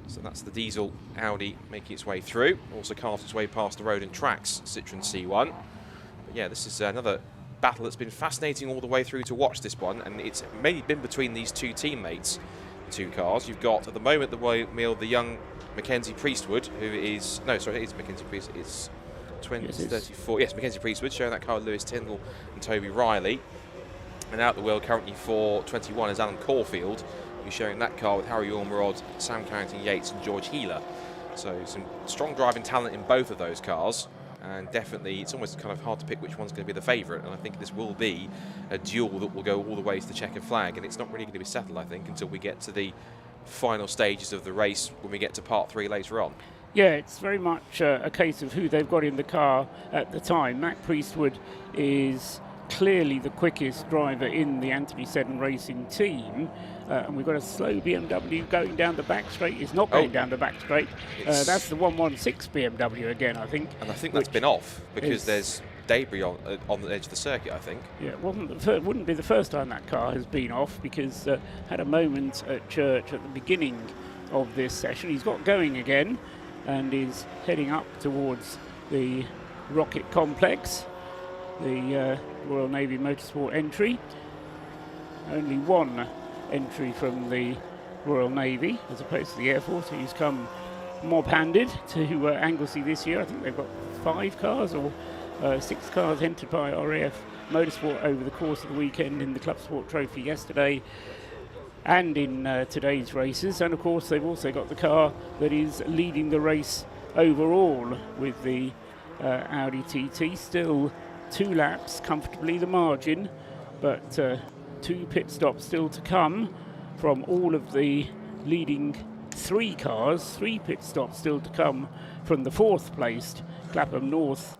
G: So that's the diesel Audi making its way through. Also carved its way past the road in Trac's Citroën C1. But yeah, this is another battle that's been fascinating all the way through to watch this one, and it's mainly been between these two teammates, two cars. You've got, at the moment, the young Mackenzie Priestwood, who is... No, sorry, it is Mackenzie Priestwood. It's 34. Yes, Mackenzie Priestwood, showing that car with Lewis Tyndall and Toby Riley. And out the wheel currently for 21 is Alan Caulfield, who's showing that car with Harry Ormerod, Sam Carrington-Yates and George Healer. So some strong driving talent in both of those cars. And definitely, it's almost kind of hard to pick which one's going to be the favourite. And I think this will be a duel that will go all the way to the checkered flag. And it's not really going to be settled, I think, until we get to the final stages of the race when we get to part 3 later on.
E: Yeah, it's very much a case of who they've got in the car at the time. Matt Priestwood is clearly the quickest driver in the Anthony Seddon Racing team. And we've got a slow BMW going down the back straight. It's not going down the back straight. That's the 116 BMW again, I think.
G: And I think that's been off because there's debris on the edge of the circuit, I think.
E: Yeah, it wouldn't be the first time that car has been off, because had a moment at Church at the beginning of this session. He's got going again and is heading up towards the Rocket Complex, the Royal Navy Motorsport entry. Only one entry from the Royal Navy as opposed to the Air Force, who's come mob-handed to Anglesey this year. I think they've got 5 cars or 6 cars entered by RAF Motorsport over the course of the weekend in the Club Sport Trophy yesterday and in today's races. And of course they've also got the car that is leading the race overall with the Audi TT. Still 2 laps comfortably the margin, but 2 pit stops still to come from all of the leading 3 cars. 3 pit stops still to come from the 4th placed Clapham North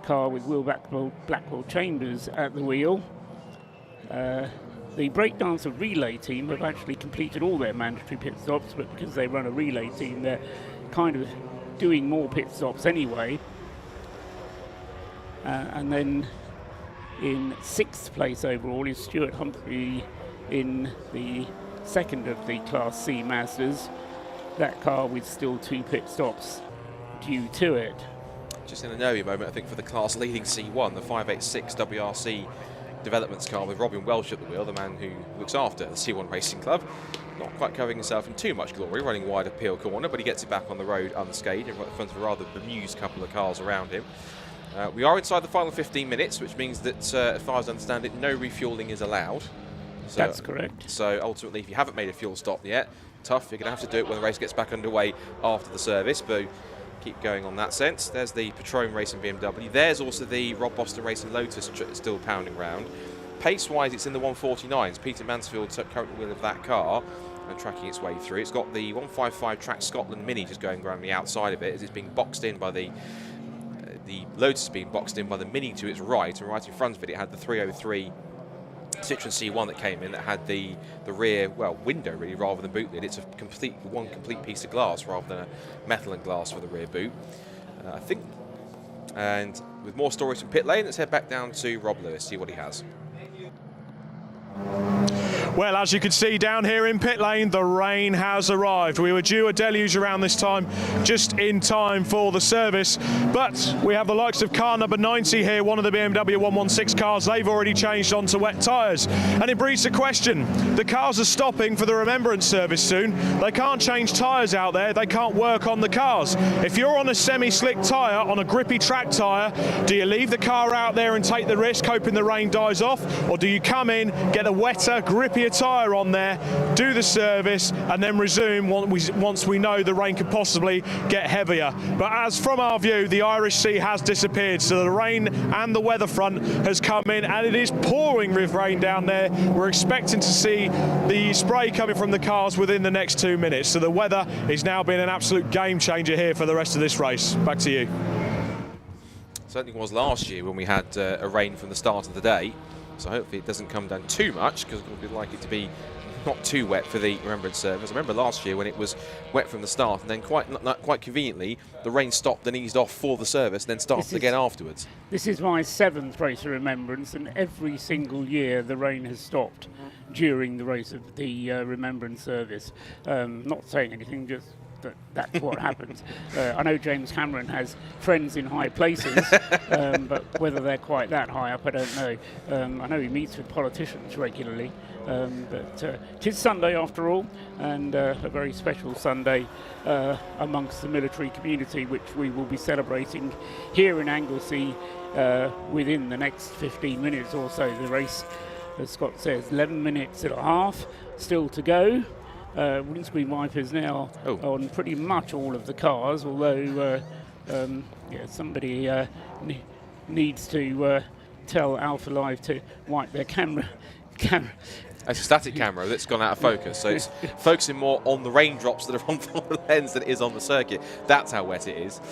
E: car with Will Blackwell Chambers at the wheel. The breakdancer relay team have actually completed all their mandatory pit stops, but because they run a relay team, they're kind of doing more pit stops anyway. And then in 6th place overall is Stuart Humphrey in the second of the Class C Mazdas. That car with still 2 pit stops due to it.
G: Just in a nervy moment, I think, for the class leading C1, the 586 WRC developments car with Robin Welsh at the wheel, the man who looks after the C1 Racing Club. Not quite covering himself in too much glory, running wide of Peel Corner, but he gets it back on the road unscathed in front of a rather bemused couple of cars around him. We are inside the final 15 minutes, which means that, as far as I understand it, no refuelling is allowed. So,
E: that's correct.
G: So ultimately, if you haven't made a fuel stop yet, tough. You're going to have to do it when the race gets back underway after the service, but keep going on that sense. There's the Patron Racing BMW. There's also the Rob Boston Racing Lotus still pounding round. Pace-wise, it's in the 149s. Peter Mansfield's current wheel of that car and tracking its way through. It's got the 155 Trac Scotland Mini just going around the outside of it as it's being boxed in by the Lotus being boxed in by the Mini to its right, and right in front of it, it had the 303 Citroen C1 that came in that had the rear, well, window really, rather than boot lid. It's a one complete piece of glass rather than a metal and glass for the rear boot, I think. And with more stories from pit lane, let's head back down to Rob Lewis, see what he has.
A: Well, as you can see down here in pit lane, the rain has arrived. We were due a deluge around this time, just in time for the service. But we have the likes of car number 90 here, one of the BMW 116 cars. They've already changed onto wet tyres. And it breeds a question. The cars are stopping for the Remembrance service soon. They can't change tyres out there. They can't work on the cars. If you're on a semi-slick tyre, on a grippy track tyre, do you leave the car out there and take the risk, hoping the rain dies off? Or do you come in, get a wetter, grippier tyre on there, do the service, and then resume once we know the rain could possibly get heavier? But as from our view, the Irish Sea has disappeared, so the rain and the weather front has come in, and it is pouring with rain down there. We're expecting to see the spray coming from the cars within the next 2 minutes, so the weather is now being an absolute game changer here for the rest of this race. Back to you.
G: Certainly was last year when we had a rain from the start of the day. So hopefully it doesn't come down too much, because we'd like it to be not too wet for the Remembrance service. I remember last year when it was wet from the start, and then quite conveniently the rain stopped and eased off for the service, and then started again afterwards. This
E: is my 7th race of Remembrance, and every single year the rain has stopped during the race of the Remembrance service. Not saying anything, just that's what happens. I know James Cameron has friends in high places, but whether they're quite that high up, I don't know. I know he meets with politicians regularly, but it is Sunday after all, and a very special Sunday amongst the military community, which we will be celebrating here in Anglesey within the next 15 minutes or so. The race, as Scott says, 11 minutes and a half still to go. Windscreen wipers now on pretty much all of the cars, although somebody needs to tell Alpha Live to wipe their camera.
G: It's a static camera that's gone out of focus, so it's focusing more on the raindrops that are on the lens than it is on the circuit. That's how wet it is.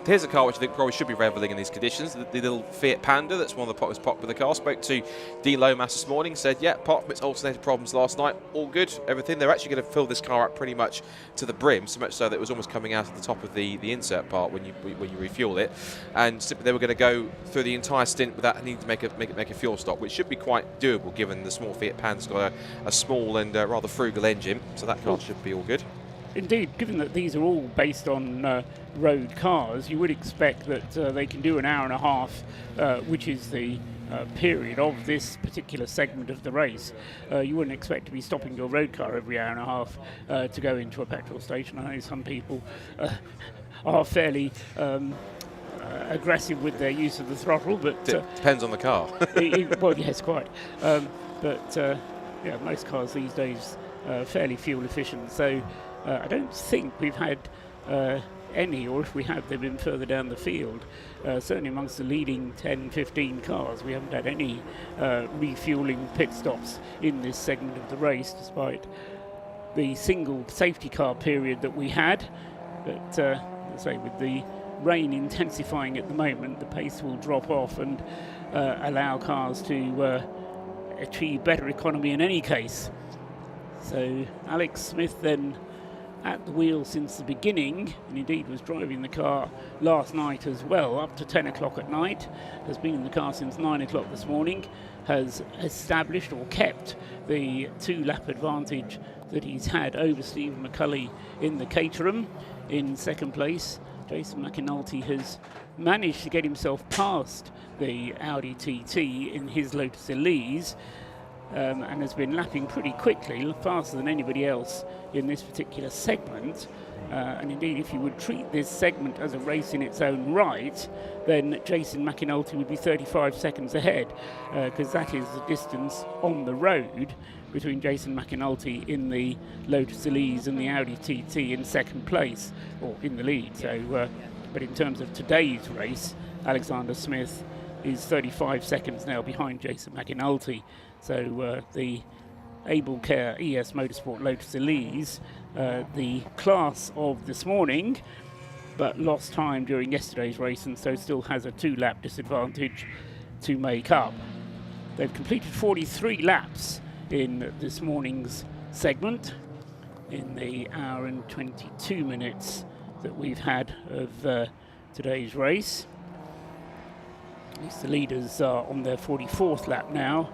G: Here's a car which I think probably should be revelling in these conditions. The little Fiat Panda, that's one of the most popular cars. Spoke to Dean Lomas this morning, said, yeah, apart from its alternator problems last night, all good, everything. They're actually going to fill this car up pretty much to the brim, so much so that it was almost coming out of the top of the insert part when you refuel it. And simply they were going to go through the entire stint without needing to make a fuel stop, which should be quite doable given the small Fiat Panda's got a small and rather frugal engine, so that car should be all good.
E: Indeed, given that these are all based on road cars, you would expect that they can do an hour and a half, which is the period of this particular segment of the race. You wouldn't expect to be stopping your road car every hour and a half to go into a petrol station. I know some people are fairly aggressive with their use of the throttle, but
G: depends on the car.
E: Well, yes, quite. Yeah, most cars these days are fairly fuel efficient, so I don't think we've had any, or if we have, they've been further down the field. Certainly amongst the leading 10, 15 cars, we haven't had any refueling pit stops in this segment of the race, despite the single safety car period that we had. But let's say with the rain intensifying at the moment, the pace will drop off and allow cars to achieve better economy in any case. So Alex Smith then at the wheel since the beginning, and indeed was driving the car last night as well, up to 10 o'clock at night, has been in the car since 9 o'clock this morning, has established or kept the 2-lap advantage that he's had over Stephen McCulley in the Caterham. In second place, Jason McAnulty has managed to get himself past the Audi TT in his Lotus Elise, and has been lapping pretty quickly, faster than anybody else in this particular segment. And indeed, if you would treat this segment as a race in its own right, then Jason McAnulty would be 35 seconds ahead, because that is the distance on the road between Jason McAnulty in the Lotus Elise and the Audi TT in second place, or in the lead. So, but in terms of today's race, Alexander Smith is 35 seconds now behind Jason McAnulty. So the Able Care ES Motorsport Lotus Elise, the class of this morning, but lost time during yesterday's race, and so still has a 2-lap disadvantage to make up. They've completed 43 laps in this morning's segment in the hour and 22 minutes that we've had of today's race. At least the leaders are on their 44th lap now.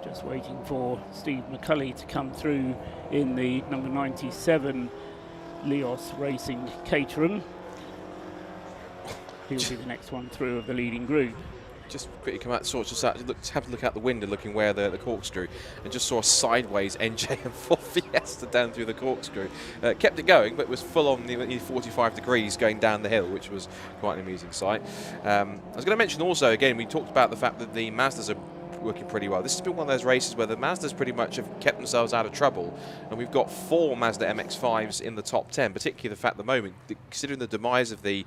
E: Just waiting for Steve McCulley to come through in the number 97 Leos Racing Caterham. He'll be the next one through of the leading group.
G: Just quickly come out, have a look out the window, looking where the corkscrew, and just saw a sideways NJ4 Fiesta down through the corkscrew. Kept it going, but was full on the 45 degrees going down the hill, which was quite an amusing sight. I was going to mention also, again, we talked about the fact that the Mazdas are working pretty well. This has been one of those races where the Mazdas pretty much have kept themselves out of trouble, and we've got 4 Mazda MX-5s in the top 10, particularly the fact at the moment, considering the demise of the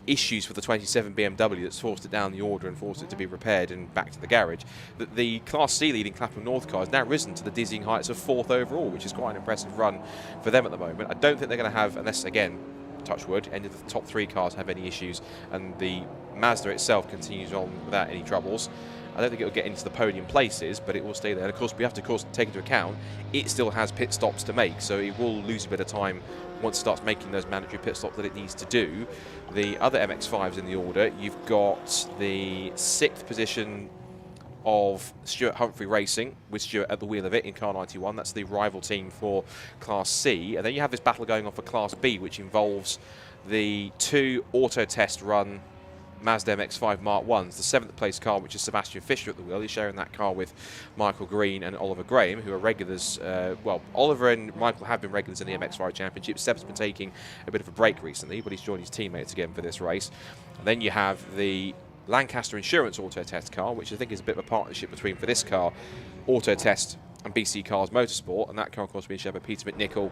G: issues for the 27 BMW that's forced it down the order and forced it to be repaired and back to the garage, that the Class C leading Clapham North car has now risen to the dizzying heights of 4th overall, which is quite an impressive run for them at the moment. I don't think they're going to have, unless, again, touch wood, any of the top 3 cars have any issues, and the Mazda itself continues on without any troubles. I don't think it will get into the podium places, but it will stay there. And of course, we have to take into account it still has pit stops to make, so it will lose a bit of time once it starts making those mandatory pit stops that it needs to do. The other MX-5s in the order, you've got the 6th position of Stuart Humphrey Racing, with Stuart at the wheel of it in car 91. That's the rival team for Class C. And then you have this battle going on for Class B, which involves the 2 auto test run Mazda MX-5 Mark 1s, the 7th place car, which is Sebastian Fisher at the wheel. He's sharing that car with Michael Green and Oliver Graham, who are regulars. Well, Oliver and Michael have been regulars in the MX-5 Championship. Seb's been taking a bit of a break recently, but he's joined his teammates again for this race. And then you have the Lancaster Insurance Auto Test car, which I think is a bit of a partnership between, for this car, Auto Test and BC Cars Motorsport. And that car, of course, being shared by Peter McNichol,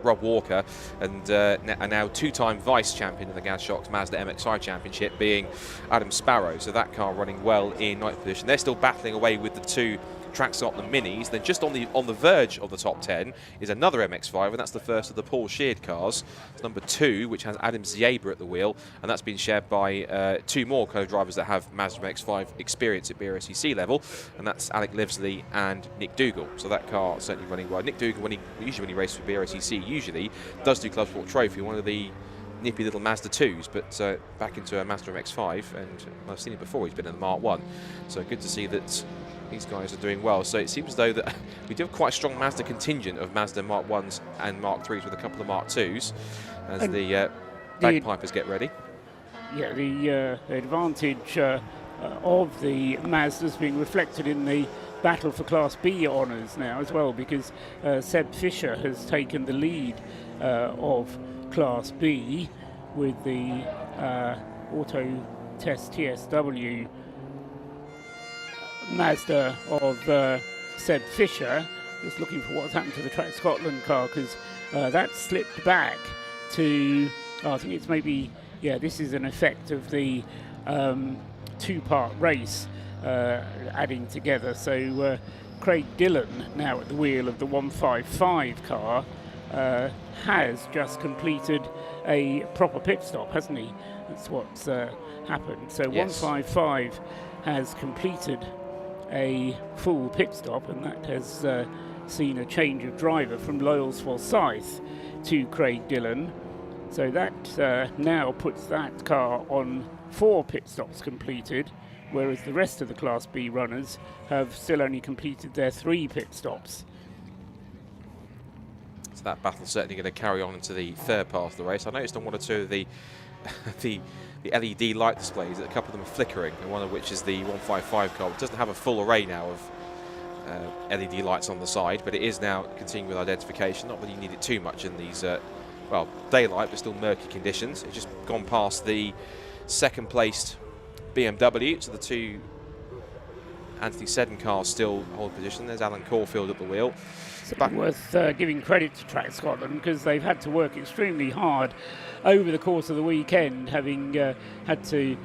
G: Rob Walker, and are now 2-time vice champion in the Gazshocks Mazda MX-5 Championship, being Adam Sparrow. So that car running well in 9th position. They're still battling away with the 2 Trac Mon Minis. Then just on the verge of the top 10 is another MX-5, and that's the first of the Paul Sheard cars. It's number 2, which has Adam Zieba at the wheel, and that's been shared by 2 more co-drivers that have Mazda MX-5 experience at Brscc level, and that's Alec Livesley and Nick Dougal. So that car is certainly running well. Nick Dougal, usually when he races for Brscc, usually does do Club Sport Trophy, one of the nippy little Mazda 2s, but back into a Mazda MX-5, and I've seen it before, he's been in the Mark 1. So good to see that these guys are doing well. So it seems as though that we do have quite a strong Mazda contingent of Mazda Mark 1s and Mark 3s with a couple of Mark 2s as the bagpipers get ready.
E: Yeah, the advantage of the Mazdas being reflected in the battle for Class B honours now as well, because Seb Fisher has taken the lead of Class B with the Auto Test TSW Mazda of Seb Fisher. Just looking for what's happened to the Track Scotland car, because that slipped back to, I think it's maybe, yeah, this is an effect of the 2-part race adding together. So Craig Dillon now at the wheel of the 155 car has just completed a proper pit stop, hasn't he? That's what's happened. So
G: Yes.
E: 155 has completed a full pit stop, and that has seen a change of driver from Loyals Forsyth to Craig Dillon. So that now puts that car on 4 pit stops completed, whereas the rest of the Class B runners have still only completed their 3 pit stops.
G: So that battle's certainly going to carry on into the third part of the race. I noticed on one or two of the the LED light displays that a couple of them are flickering, and one of which is the 155 car, which doesn't have a full array now of LED lights on the side, but it is now continuing with identification. Not that you need it too much in these, well, daylight, but still murky conditions. It's just gone past the second placed BMW, so the 2 Anthony Seddon cars still hold position. There's Alan Caulfield at the wheel.
E: Worth giving credit to Trac Scotland, because they've had to work extremely hard over the course of the weekend, having had to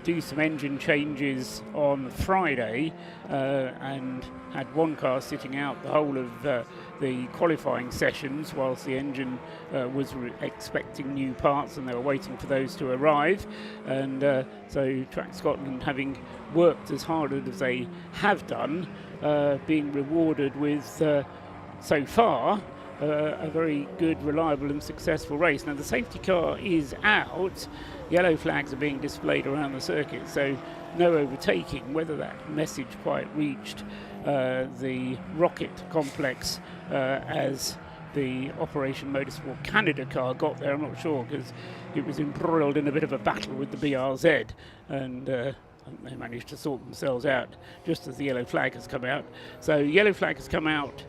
E: do some engine changes on Friday and had one car sitting out the whole of the qualifying sessions whilst the engine was expecting new parts and they were waiting for those to arrive. And so Trac Scotland, having worked as hard as they have done, being rewarded with so far a very good, reliable and successful race. Now the safety car is out, yellow flags are being displayed around the circuit, so no overtaking. Whether that message quite reached the Rocket complex as the Operation Motorsport Canada car got there, I'm not sure, because it was embroiled in a bit of a battle with the BRZ, and they managed to sort themselves out just as the yellow flag has come out. So yellow flag has come out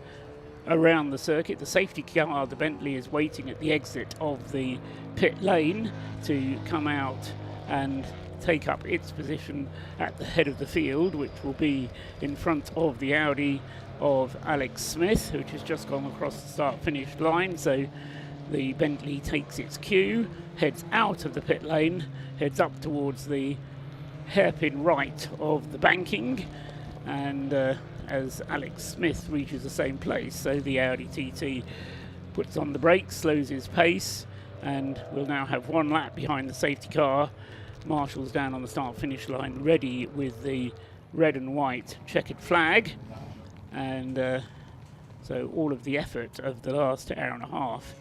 E: around the circuit. The safety car, the Bentley, is waiting at the exit of the pit lane to come out and take up its position at the head of the field, which will be in front of the Audi of Alex Smith, which has just gone across the start-finish line. So the Bentley takes its cue, heads out of the pit lane, heads up towards the hairpin right of the banking, and as Alex Smith reaches the same place, so the Audi TT puts on the brakes, slows his pace, and will now have 1 lap behind the safety car. Marshall's down on the start-finish line, ready with the red and white checkered flag, and so all of the effort of the last hour and a half,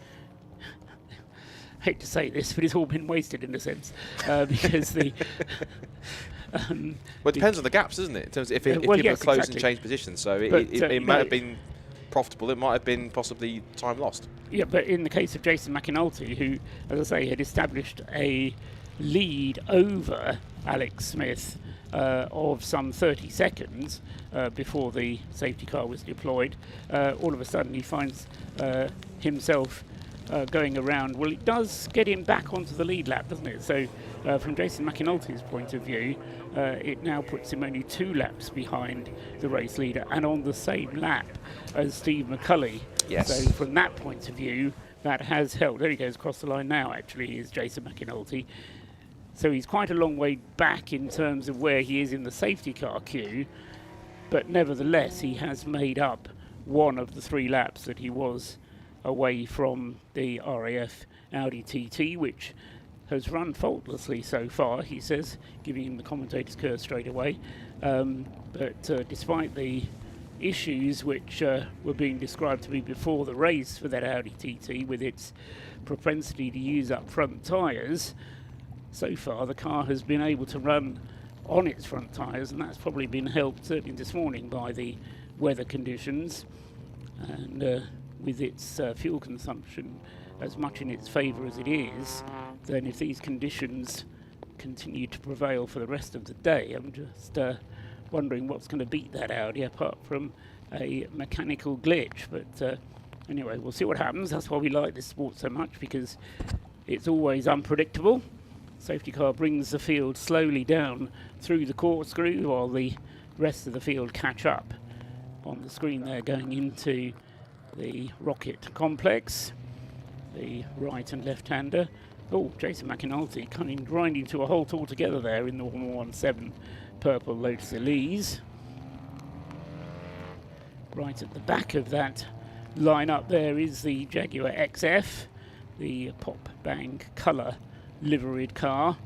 E: I hate to say this, but it's all been wasted in a sense, because the
G: well, it depends on the gaps, doesn't it? In terms of if people are close
E: exactly.
G: and change positions. So it might have been profitable. It might have been possibly time lost.
E: Yeah, but in the case of Jason McAnulty, who, as I say, had established a lead over Alex Smith of some 30 seconds before the safety car was deployed, all of a sudden he finds himself going around. Well, it does get him back onto the lead lap, doesn't it? So from Jason McAnulty's point of view, it now puts him only 2 laps behind the race leader and on the same lap as Steve McCulley.
G: Yes.
E: So from that point of view, that has helped. There he goes across the line now, actually, is Jason McAnulty. So he's quite a long way back in terms of where he is in the safety car queue, but nevertheless he has made up 1 of the 3 laps that he was away from the RAF Audi TT, which has run faultlessly so far, he says, giving him the commentator's curse straight away. But despite the issues which were being described to me before the race for that Audi TT, with its propensity to use up front tyres, so far the car has been able to run on its front tyres, and that's probably been helped certainly this morning by the weather conditions, and with its fuel consumption as much in its favour as it is, then if these conditions continue to prevail for the rest of the day, I'm just wondering what's going to beat that Audi apart from a mechanical glitch. But anyway, we'll see what happens. That's why we like this sport so much, because it's always unpredictable. Safety car brings the field slowly down through the corkscrew while the rest of the field catch up. On the screen there, going into the Rocket complex, the right and left-hander. Oh, Jason McAnulty coming grinding to a halt altogether there in the 117 purple Lotus Elise. Right at the back of that line up there is the Jaguar XF, the pop bang colour liveried car,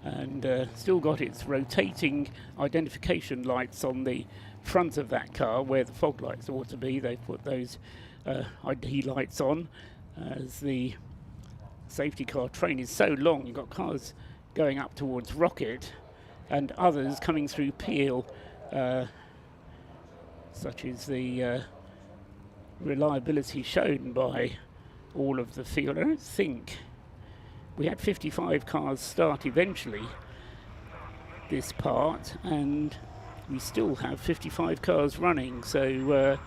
E: and still got its rotating identification lights on the front of that car where the fog lights ought to be. They've put those ID lights on as the safety car train is so long. You've got cars going up towards Rocket and others coming through Peel, such as the reliability shown by all of the field. I don't think we had 55 cars start eventually this part, and we still have 55 cars running, so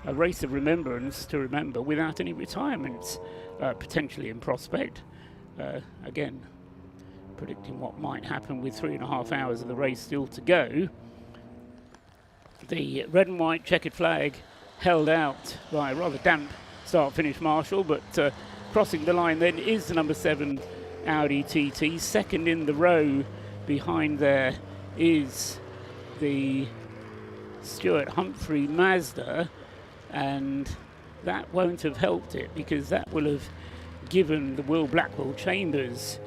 E: a race of remembrance to remember without any retirements potentially in prospect. Again, predicting what might happen with 3.5 hours of the race still to go. The red and white checkered flag held out by a rather damp start-finish marshal, but crossing the line then is the number 7 Audi TT. Second in the row behind there is the Stuart Humphrey Mazda, and that won't have helped it because that will have given the Will Blackwell Chambers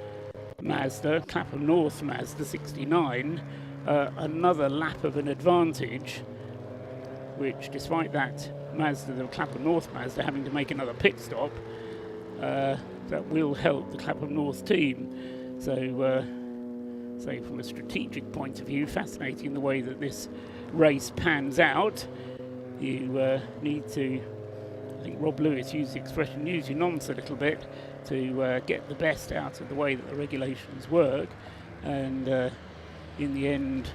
E: Mazda, Clapham North Mazda 69, another lap of an advantage, which despite that Mazda, the Clapham North Mazda, having to make another pit stop, that will help the Clapham North team. So from a strategic point of view, fascinating the way that this race pans out. You need to, I think Rob Lewis used the expression, use your nonce a little bit to get the best out of the way that the regulations work, and in the end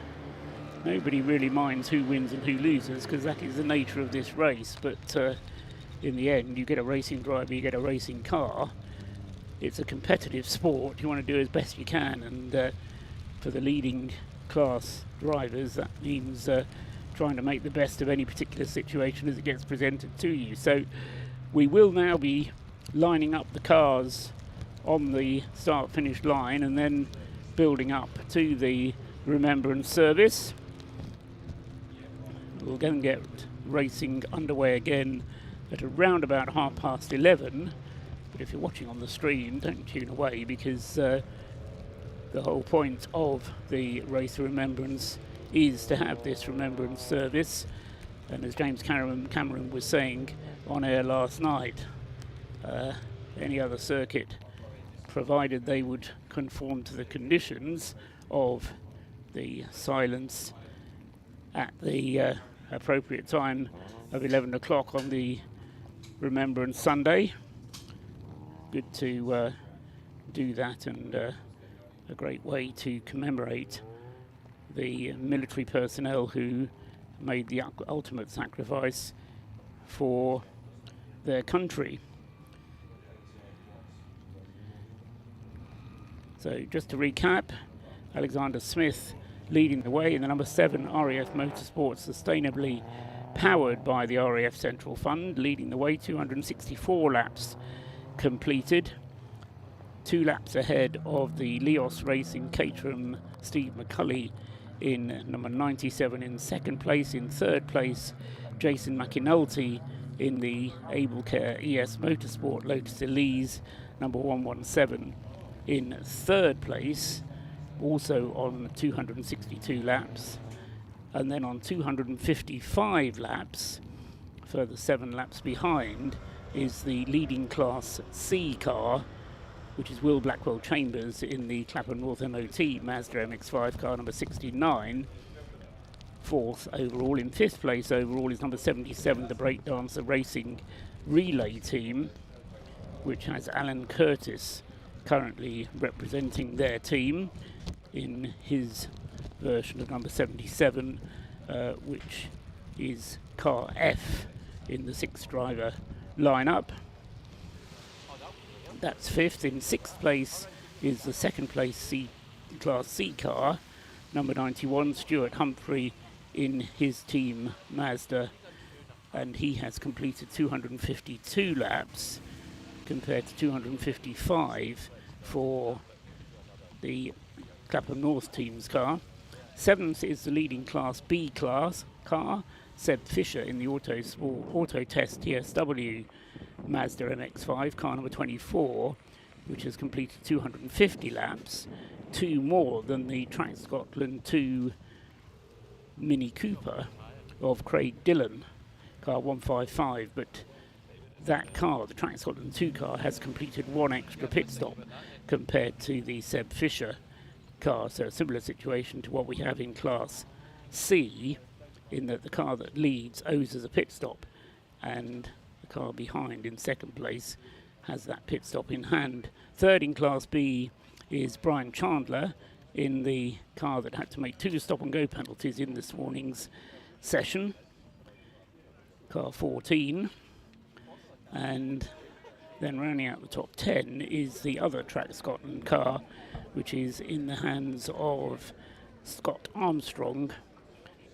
E: nobody really minds who wins and who loses, because that is the nature of this race. But in the end, you get a racing driver, you get a racing car. It's a competitive sport. You want to do as best you can, and for the leading class drivers, that means trying to make the best of any particular situation as it gets presented to you. So we will now be lining up the cars on the start-finish line and then building up to the Remembrance service. We'll go and get racing underway again at around about 11:30. But if you're watching on the stream, don't tune away, because the whole point of the Race of Remembrance is to have this Remembrance service. And as James Cameron was saying on air last night, any other circuit, provided they would conform to the conditions of the silence at the appropriate time of 11 o'clock on the Remembrance Sunday. Good to do that, and a great way to commemorate the military personnel who made the ultimate sacrifice for their country. So just to recap, Alexander Smith leading the way in the number 7 RAF Motorsport, sustainably powered by the RAF Central Fund, leading the way, 264 laps completed, 2 laps ahead of the Leos Racing Caterham Steve McCulley in number 97 in second place. In third place, Jason McInulty in the AbleCare ES Motorsport Lotus Elise number 117 in third place, also on 262 laps. And then on 255 laps, further 7 laps behind, is the leading Class C car, which is Will Blackwell Chambers in the Clapham North MOT Mazda MX-5 car number 69. Fourth overall. In fifth place overall is number 77, the Breakdancer Racing Relay Team, which has Alan Curtis currently representing their team in his version of number 77, which is car F in the 6-driver lineup. That's fifth. In sixth place is the second place Class C car, number 91, Stuart Humphrey in his team Mazda, and he has completed 252 laps compared to 255 for the Clapham North team's car. Seventh is the leading Class B class car, Seb Fisher in the Auto Test TSW Mazda MX-5, car number 24, which has completed 250 laps, 2 more than the Track Scotland 2 Mini Cooper of Craig Dillon, car 155, but that car, the Track Scotland 2 car, has completed 1 extra pit stop compared to the Seb Fisher car, so a similar situation to what we have in Class C, in that the car that leads owes us a pit stop, and the car behind in second place has that pit stop in hand. Third in Class B is Brian Chandler in the car that had to make 2 stop-and-go penalties in this morning's session, car 14. And then rounding out the top 10 is the other Track Scotland car, which is in the hands of Scott Armstrong,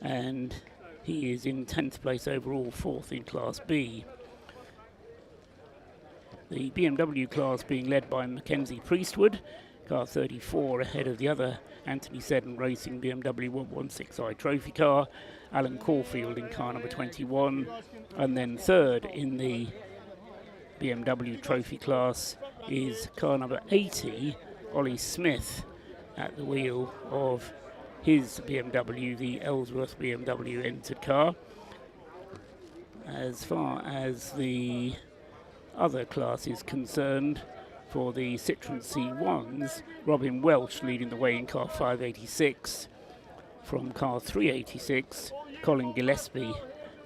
E: and he is in 10th place overall, 4th in Class B. The BMW class being led by Mackenzie Priestwood, car 34, ahead of the other Anthony Seddon Racing BMW 116i trophy car, Alan Caulfield in car number 21, and then third in the BMW trophy class is car number 80, Ollie Smith, at the wheel of his BMW, the Ellsworth BMW entered car. As far as the other class is concerned, for the Citroen C1s, Robin Welsh leading the way in car 586. From car 386, Colin Gillespie,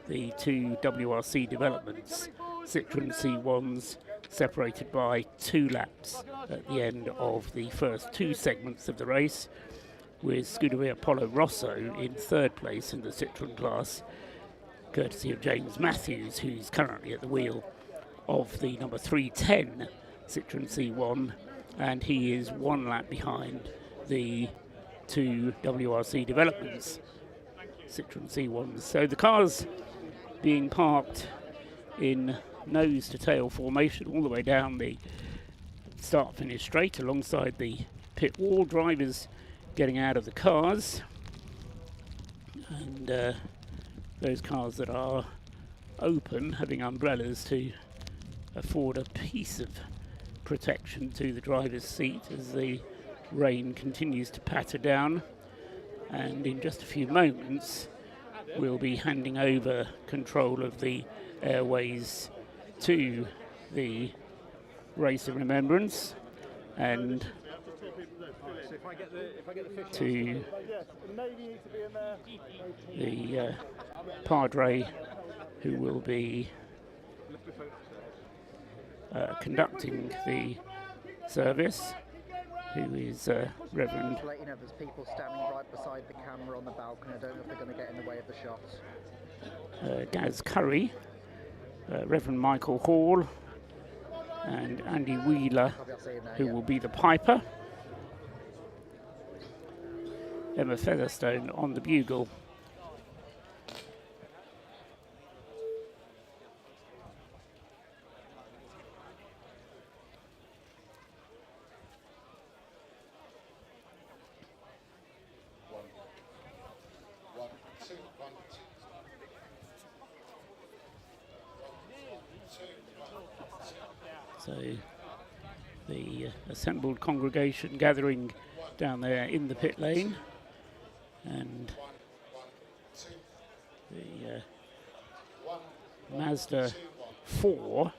E: the 2 WRC developments. Citroen C1s separated by 2 laps at the end of the first 2 segments of the race, with Scuderia Polo Rosso in 3rd place in the Citroen class, courtesy of James Matthews, who's currently at the wheel of the number 310 Citroen C1, and he is 1 lap behind the 2 WRC developments Citroen C1s. So the cars being parked in nose to tail formation all the way down the start finish straight alongside the pit wall, drivers getting out of the cars, and those cars that are open having umbrellas to afford a piece of protection to the driver's seat as the rain continues to patter down. And in just a few moments we'll be handing over control of the airways to the Race of Remembrance and to the Padre, who will be conducting the service, who is Reverend.
I: To let you know, there's people standing right beside the camera on the balcony. I don't know if they're going to get in the way of the shots.
E: Gaz Curry, Reverend Michael Hall, and Andy Wheeler, who will be the piper. Emma Featherstone on the bugle. So the assembled congregation gathering down there in the pit lane, and the Mazda 4,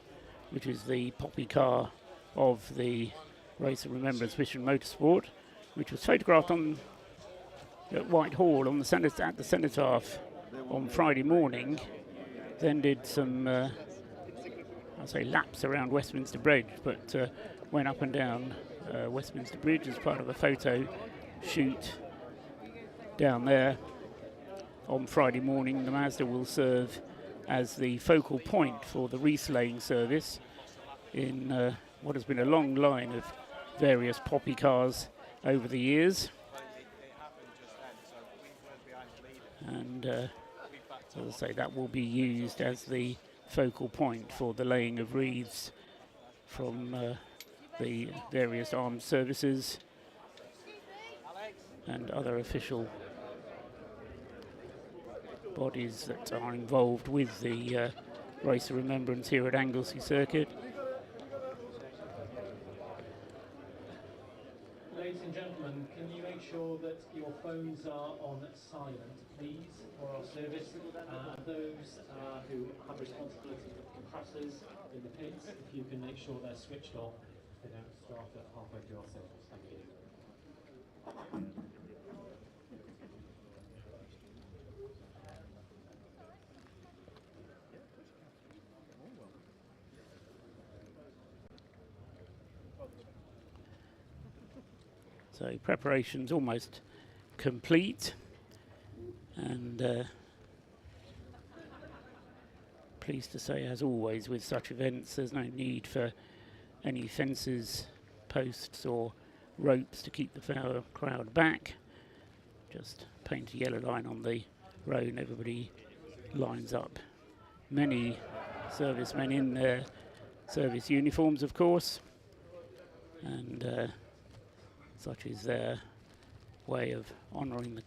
E: which is the poppy car of the Race of Remembrance Mission Motorsport, which was photographed at Whitehall on the at the Cenotaph on Friday morning, then did some I'll say laps around Westminster Bridge, but went up and down Westminster Bridge as part of a photo shoot down there. On Friday morning, the Mazda will serve as the focal point for the wreath-laying service in what has been a long line of various poppy cars over the years. And as I say, that will be used as the focal point for the laying of wreaths from the various armed services and other official bodies that are involved with the Race of Remembrance here at Anglesey Circuit.
J: Ladies and gentlemen, can you make sure that your phones are on silent, please, for our service? Those who have responsibility for the compressors in the pits, if you can make sure they're switched off, they don't start at halfway through our service. Thank you.
E: So preparation's almost complete, and pleased to say, as always with such events, there's no need for any fences, posts or ropes to keep the crowd back. Just paint a yellow line on the road and everybody lines up. Many servicemen in their service uniforms, of course, and such is their way of honouring the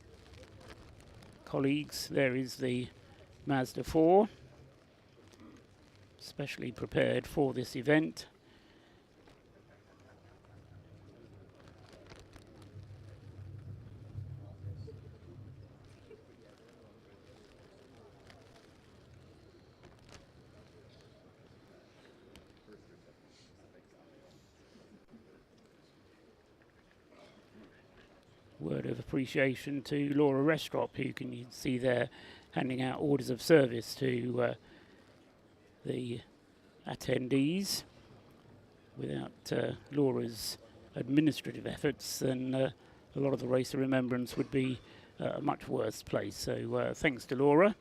E: colleagues. There is the Mazda 4, specially prepared for this event. Word of appreciation to Laura Restrop, who you can see there handing out orders of service to the attendees. Without Laura's administrative efforts, then a lot of the Race of Remembrance would be a much worse place. So thanks to Laura.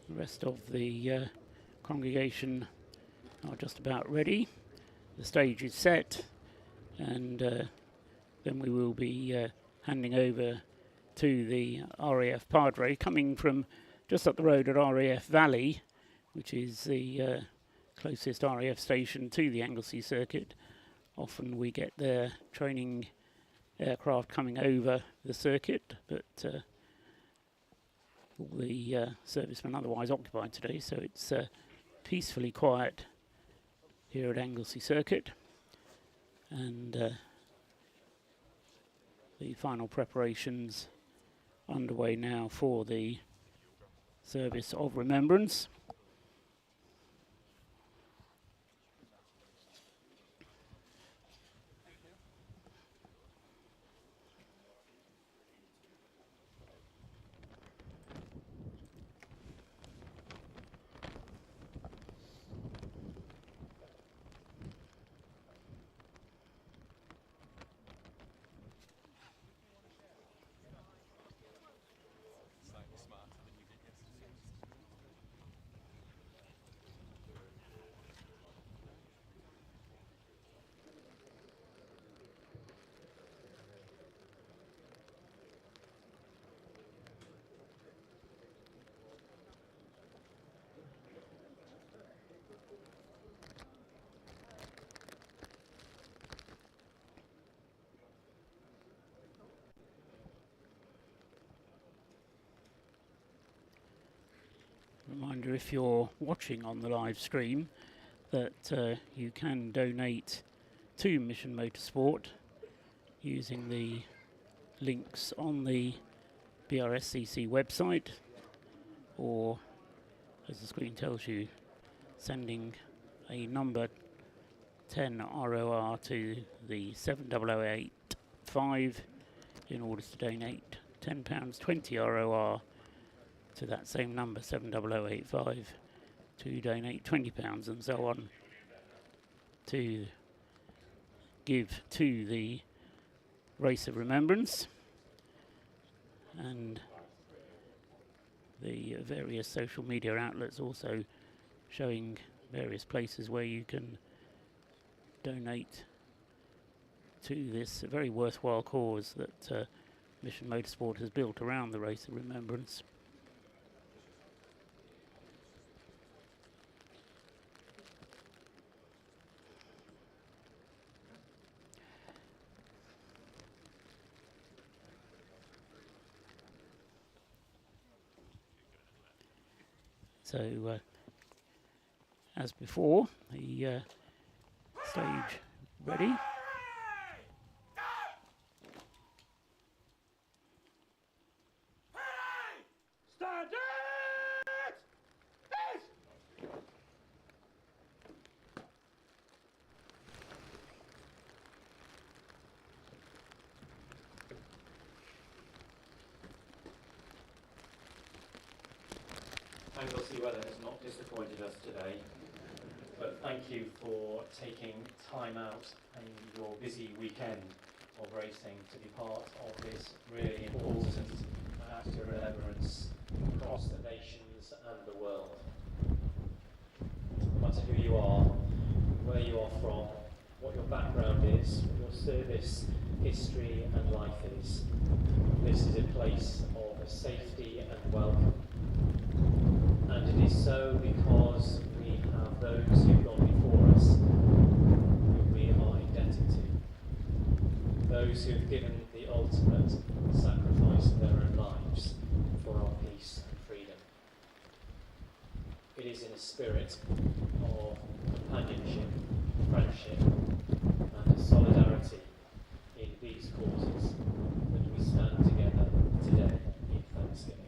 E: The rest of the congregation are just about ready. The stage is set, and then we will be handing over to the RAF Padre, coming from just up the road at RAF Valley, which is the closest RAF station to the Anglesey Circuit. Often we get their training aircraft coming over the circuit, but all the servicemen otherwise occupied today, so it's peacefully quiet here at Anglesey Circuit, and the final preparations underway now for the service of remembrance. Reminder, if you're watching on the live stream, that you can donate to Mission Motorsport using the links on the Brscc website, or, as the screen tells you, sending a number 10 ROR to the 70085 in order to donate £10, 20 ROR to that same number, 70085, to donate £20 and so on to give to the Race of Remembrance, and the various social media outlets also showing various places where you can donate to this very worthwhile cause that Mission Motorsport has built around the Race of Remembrance. So, as before, the stage ready.
J: Anglesey weather has not disappointed us today, but thank you for taking time out in your busy weekend of racing to be part of this really important act of remembrance across the nations and the world. No matter who you are, where you are from, what your background is, what your service history and life is, this is a place of safety and welcome. And it is so because we have those who've gone before us who we are indebted to. Those who've given the ultimate sacrifice of their own lives for our peace and freedom. It is in a spirit of companionship, friendship, and solidarity in these causes that we stand together today in thanksgiving.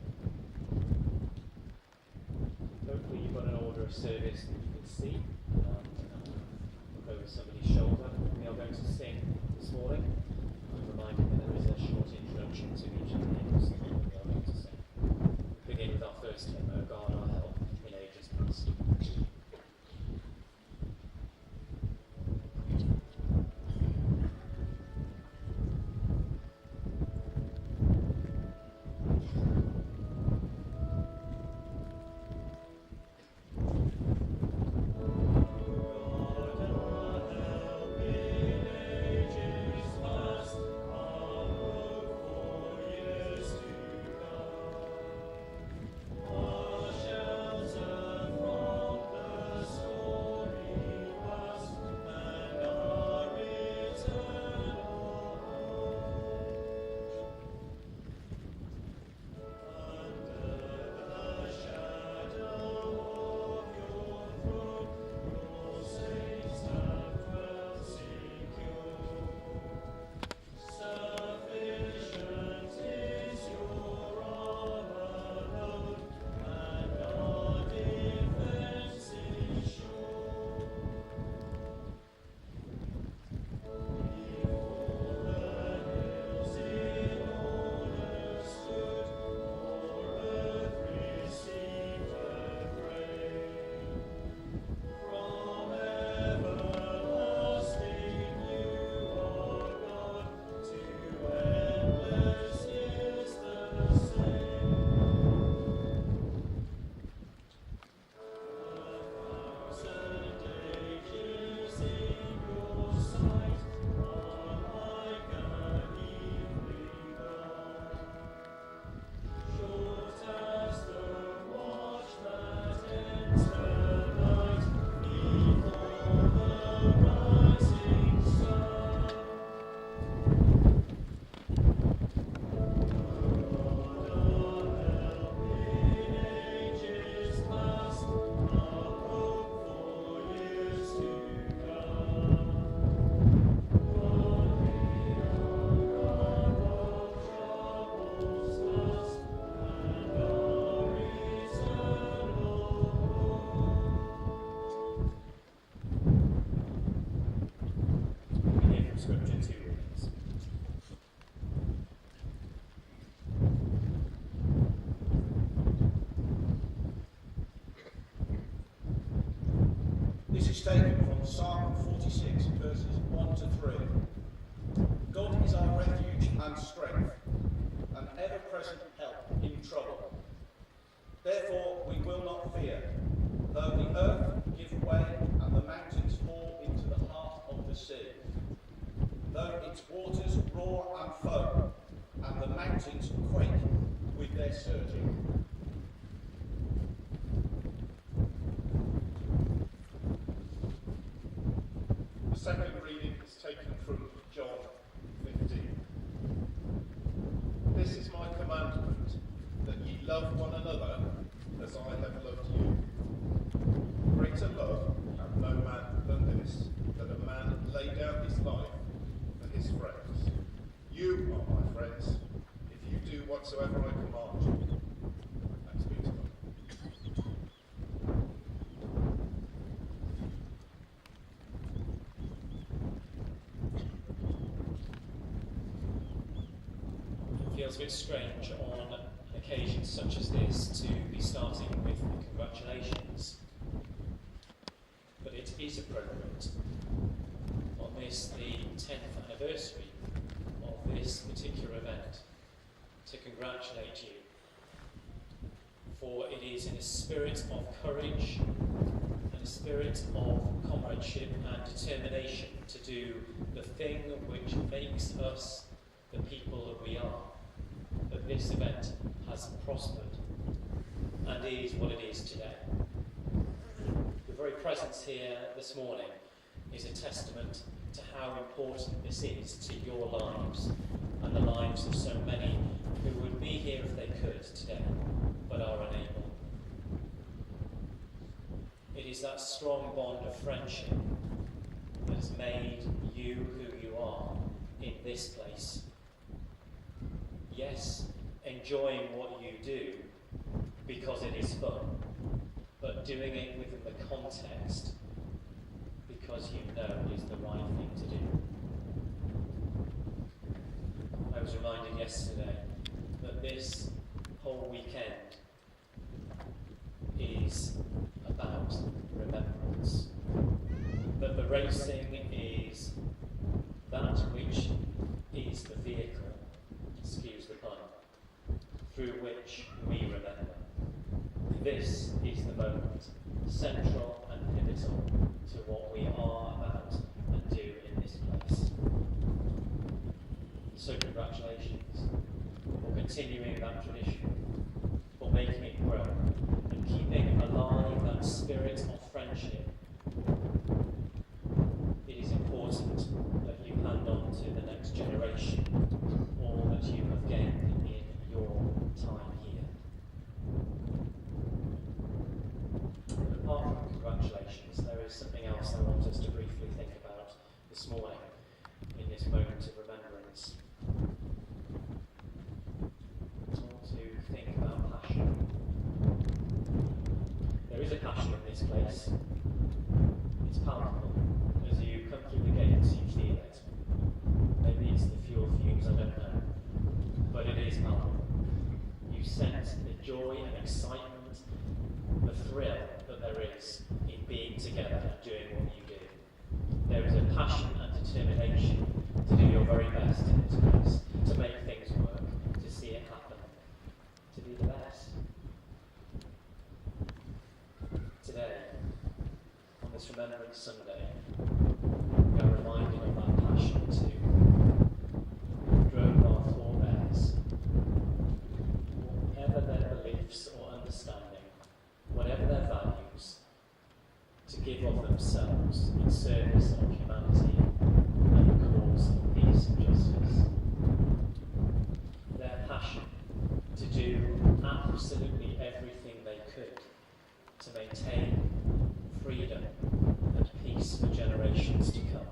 J: Hopefully you've got an order of service that you can see and look over somebody's shoulder. We are going to sing this morning. I'm reminded that there is a short introduction to each of the hymns that we are going to sing. We begin with our first hymn, O God, our help in ages past.
K: This is taken from Psalm 46, verses 1 to 3. God is our refuge and strength, an ever-present help in trouble. Therefore we will not fear, though the earth give way and the mountains fall into the heart of the sea. Though its waters roar and foam, and the mountains quake with their surging. The second reading is taken from John 15. This is my commandment, that ye love one another as I have loved you. greater love hath no man than this, that a man lay down his life for his friends. You are my friends, if you do whatsoever I command you. Thanks be to God.
J: It feels a bit strange on an occasion such as this to be starting with congratulations, but it is appropriate on this, the 10th anniversary of this particular event, to congratulate you, for it is in a spirit of courage and a spirit of comradeship and determination to do the thing which makes us the people that we are, that this event has prospered and is what it is today. Your very presence here this morning is a testament to how important this is to your lives and the lives of so many who would be here if they could today, but are unable. It is that strong bond of friendship that has made you who you are in this place. Yes, enjoying what you do because it is fun, but doing it within the context because you know is the right thing to do. I was reminded yesterday that this whole weekend is about remembrance. That the racing is that which is the vehicle, excuse the pun, through which we remember. This is the moment, central and pivotal to what we are about and do in this place. So congratulations for continuing that tradition, for making it grow and keeping alive that spirit of friendship. It is important that you hand on to the next generation all that you have gained in your time here. But apart from congratulations, there is something else I want us to briefly think about this morning in this moment of remembrance. I want to think about passion. There is a passion in this place. It's palpable. As you come through the gates, you feel it. Maybe it's the fuel fumes, I don't know. But it is palpable. You sense the joy and excitement, the thrill that there is in being together and doing what you do. There is a passion and determination to do your very best in this place, to make things work, to see it happen, to be the best. Today, on this Remembrance Sunday, we are reminded of that passion too. Drove our forebears, whatever their beliefs or understanding, whatever their values, to give of themselves in service of humanity and the cause of peace and justice. Their passion to do absolutely everything they could to maintain freedom and peace for generations to come.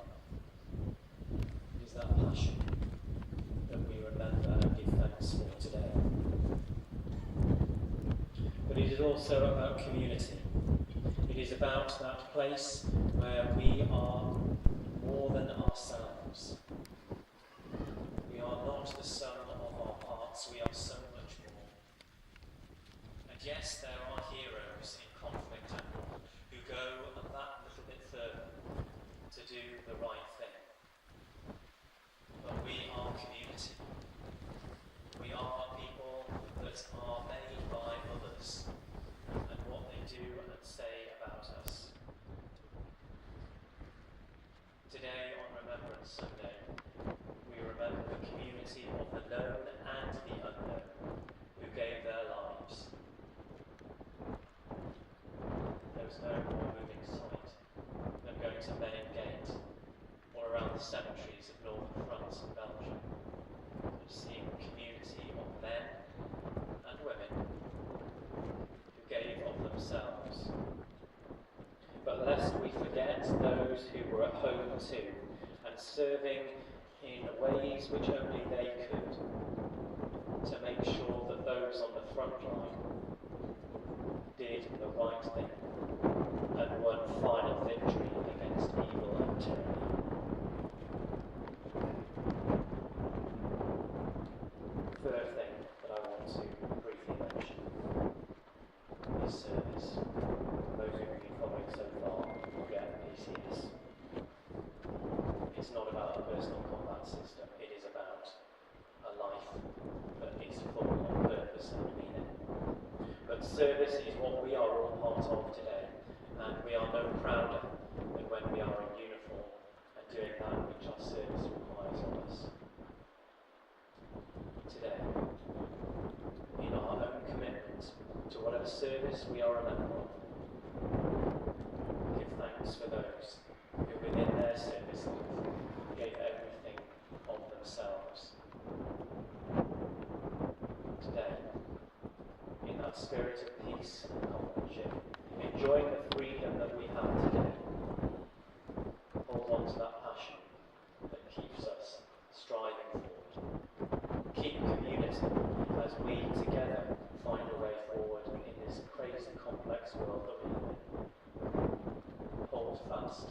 J: It is that passion that we remember and give thanks for today. But it is also about community. It is about that place where we are more than ourselves. We are not the sum of our parts, we are so much more. And yes, there are heroes in conflict and war who go that little bit further to do the right thing. But we are community. We are people that are made by others and what they do and say about us. Today on Remembrance Sunday, we remember the community of the known and the unknown who gave their lives. There is no more moving sight than going to Main Gate or around the cemeteries of northern France and Belgium and seeing the community of men and women who gave of themselves, to and serving in ways which only they could to make sure that those on the front line did the right thing and won final victory against evil and tyranny. Third thing that I want to briefly mention is service. Those who have been following so far will get PCS. It's not about a personal combat system, it is about a life that is full of purpose and meaning. But service is what we are all part of today, and we are no prouder than when we are in uniform and doing that which our service requires of us. Today, in our own commitment to whatever service we are a member of, give thanks for those who within their service life gave everything of themselves. Today, in that spirit of peace and comradeship, enjoying the freedom that we have today, hold on to that passion that keeps us striving forward. Keep community as we together find a way forward in this crazy complex world that we live in. Hold fast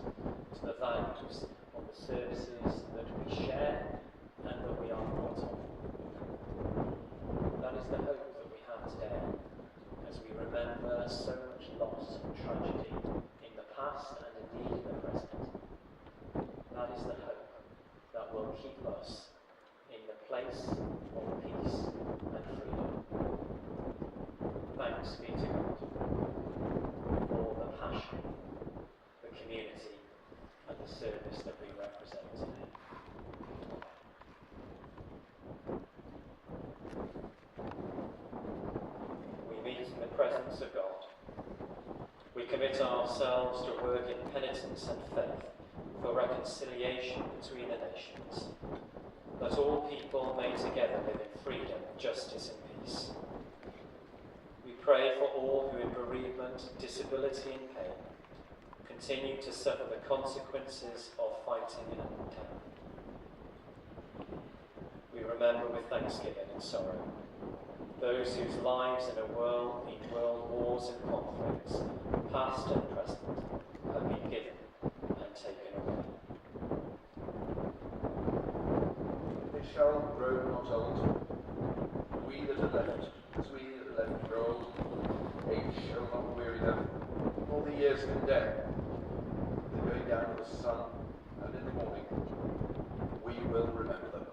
J: to the values of the services that we share and that we are part of. That is the hope that we have today as we remember so much loss and tragedy in the past and indeed in the present. That is the hope that will keep us in the place of peace and freedom. Thanks be to God for the passion, the community, and the service that we represent today. We meet in the presence of God. We commit ourselves to work in penitence and faith for reconciliation between the nations, that all people may together live in freedom, justice and peace. We pray for all who in bereavement, disability and pain continue to suffer the consequences of fighting and terror. We remember with thanksgiving and sorrow those whose lives in world wars and conflicts, past and present, have been given and taken away.
K: They shall grow not old. We that are left, as we that are left grow old, age shall not weary them, nor the years condemn. The going down of the sun, and in the morning, we will remember them.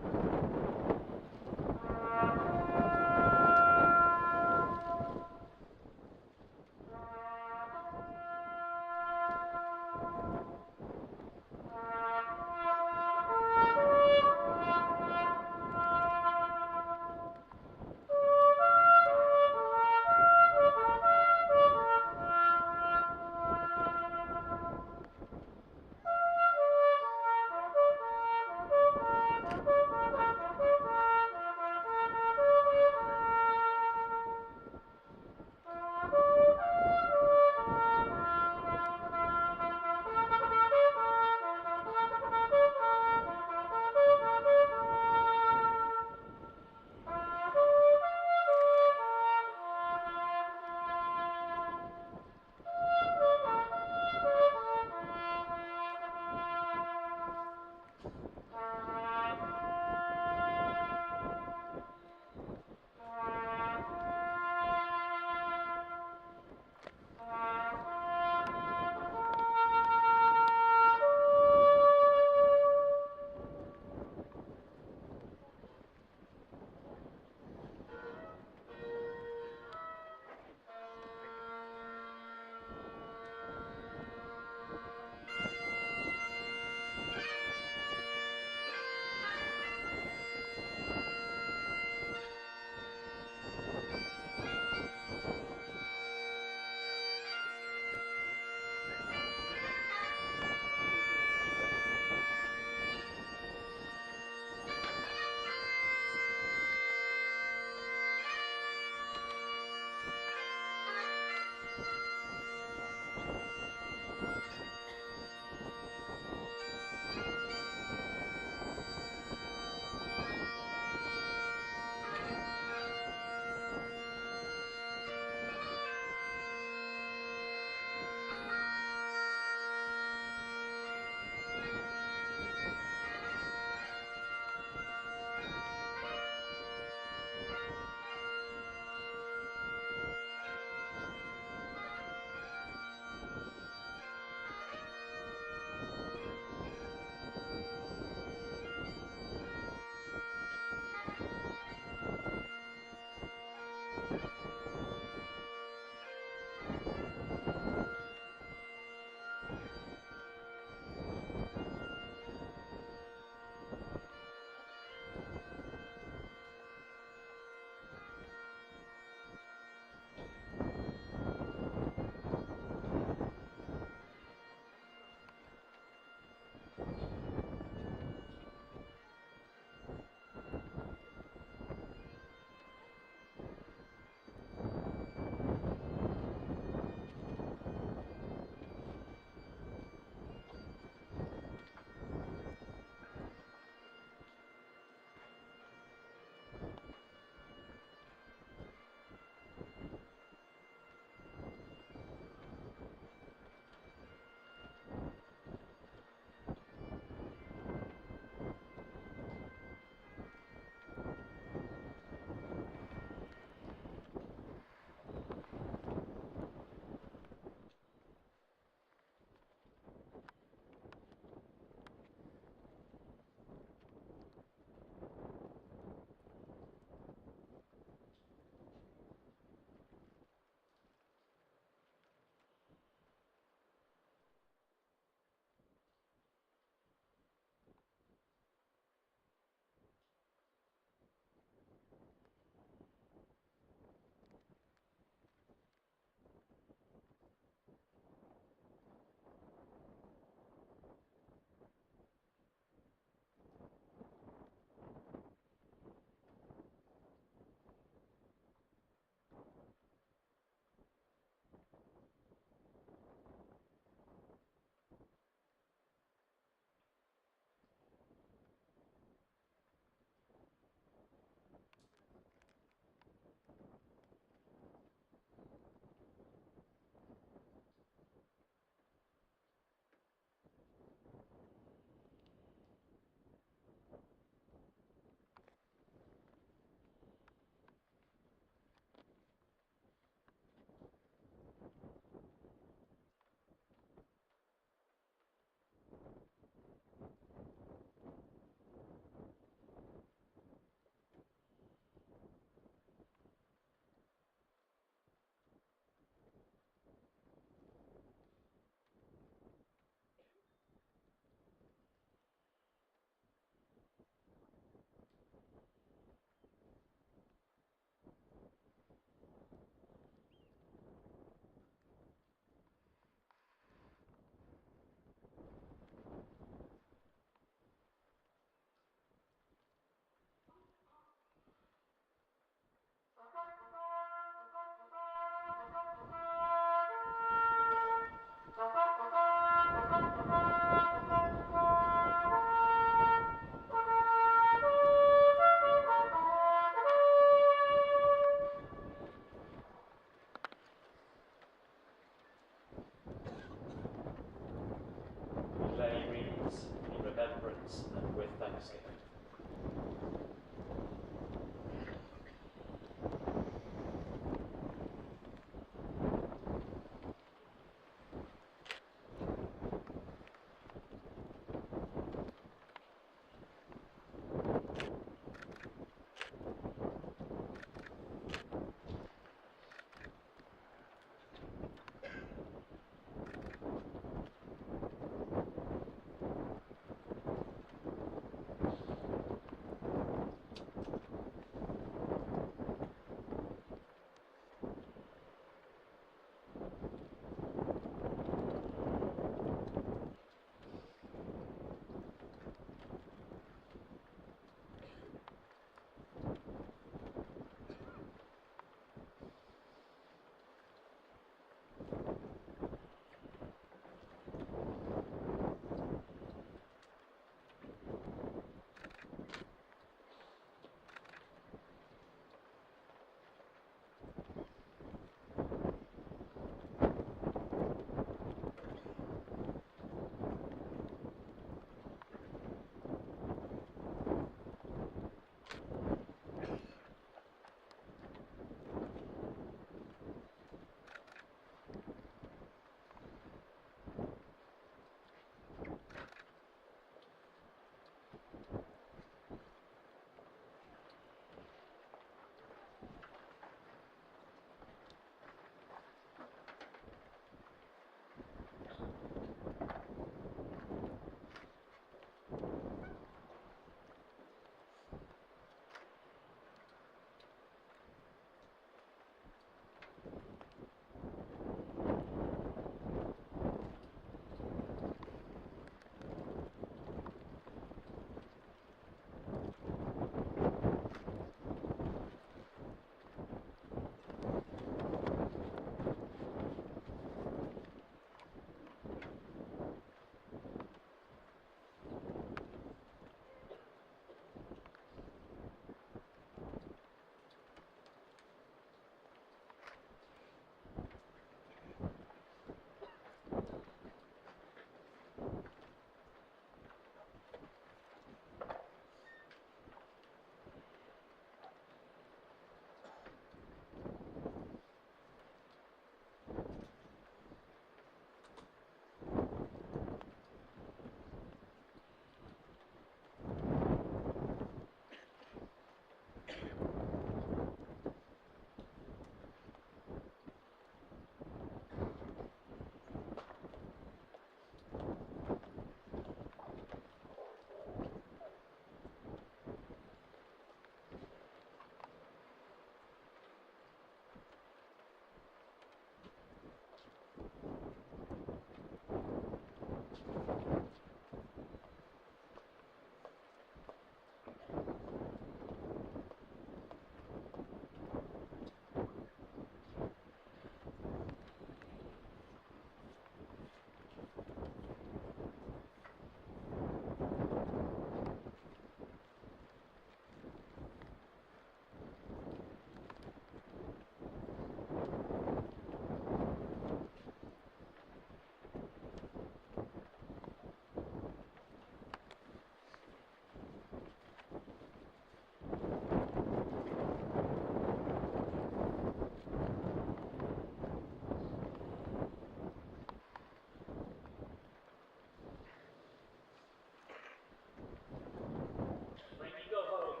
J: When you go home,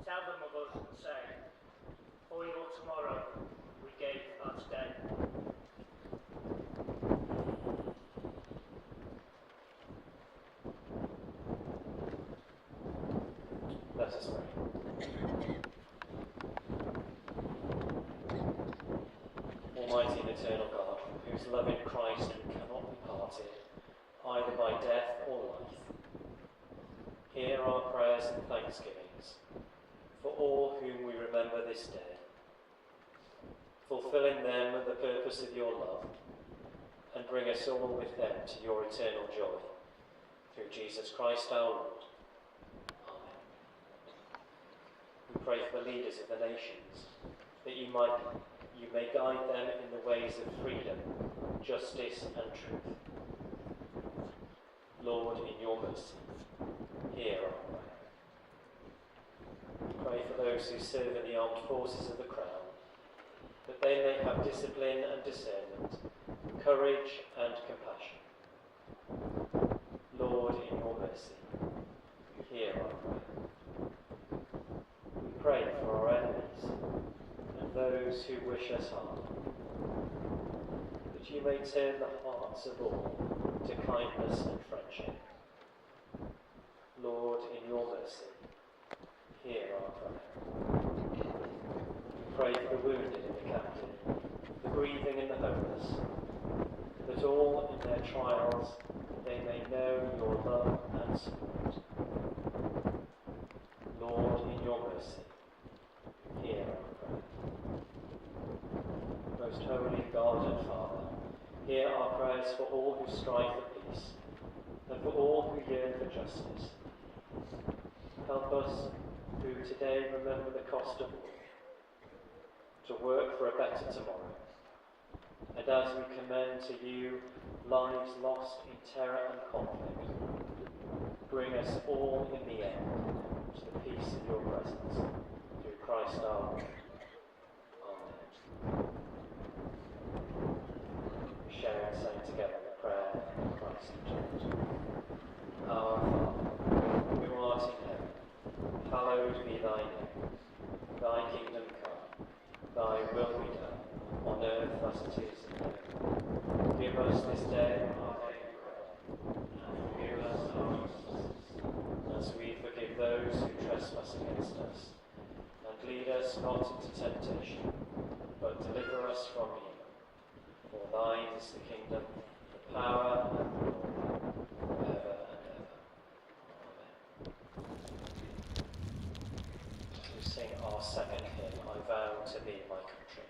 J: tell them of us and say, for your tomorrow, we gave our today.
G: Let us pray. Almighty and eternal God, whose love in Christ we cannot be parted, either by death or life, hear our prayers and thanksgivings for all whom we remember this day, fulfilling them the purpose of your love, and bring us all with them to your eternal joy. Through Jesus Christ our Lord. Amen. We pray for the leaders of the nations, that you may guide them in the ways of freedom, justice and truth. Lord, in your mercy, hear our prayer. We pray for those who serve in the armed forces of the Crown, that they may have discipline and discernment, courage and compassion. Lord, in your mercy, hear our prayer. We pray for our enemies and those who wish us harm, that you may turn the hearts of all to kindness and friendship. Lord, in your mercy, hear our prayer. We pray for the wounded and the captive, the grieving and the homeless, that all in their trials they may know your love and support. Lord, in your mercy, hear our prayer. Most holy God and Father, hear our prayers for all who strive for peace, and for all who yearn for justice. Help us, who today remember the cost of war, to work for a better tomorrow. And as we commend to you lives lost in terror and conflict, bring us all in the end to the peace of your presence, through Christ our Lord. Amen. We share and sing together the prayer of Christ the Church. Our Father, who art in heaven, hallowed be thy name. Thy kingdom come, thy will be done, on earth as it is in heaven. Give us this day our daily bread, and forgive us our trespasses, as we forgive those who trespass against us. And lead us not into temptation, but deliver us from evil. For thine is the kingdom, the power, and the glory, forever and ever. Amen. We sing our second hymn, I Vow to Thee, My Country.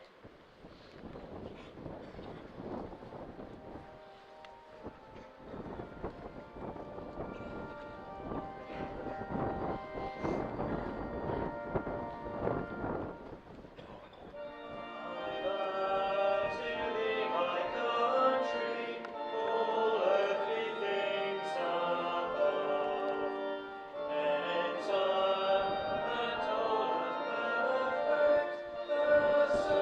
J: So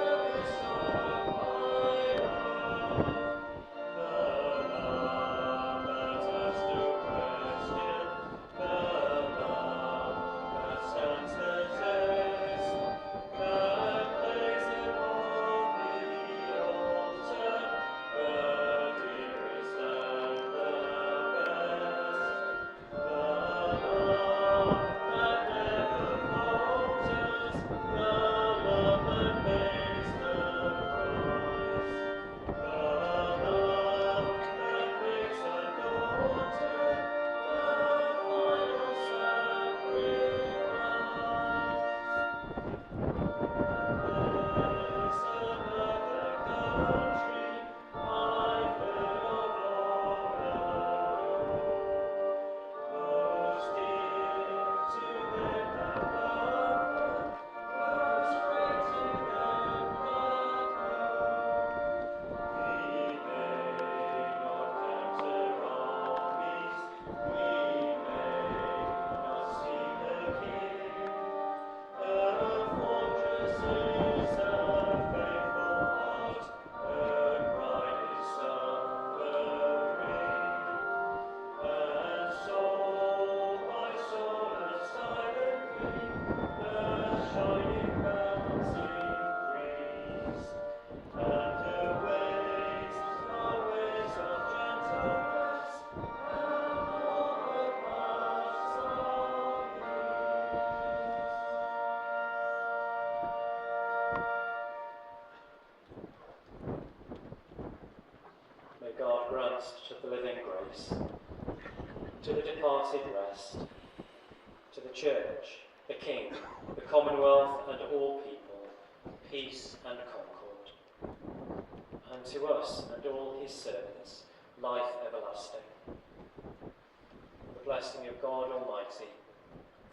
J: departed rest. To the Church, the King, the Commonwealth, and all people, peace and concord. And to us and all his servants, life everlasting. The blessing of God Almighty,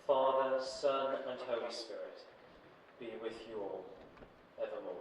J: Father, Son, and Holy Spirit, be with you all, evermore.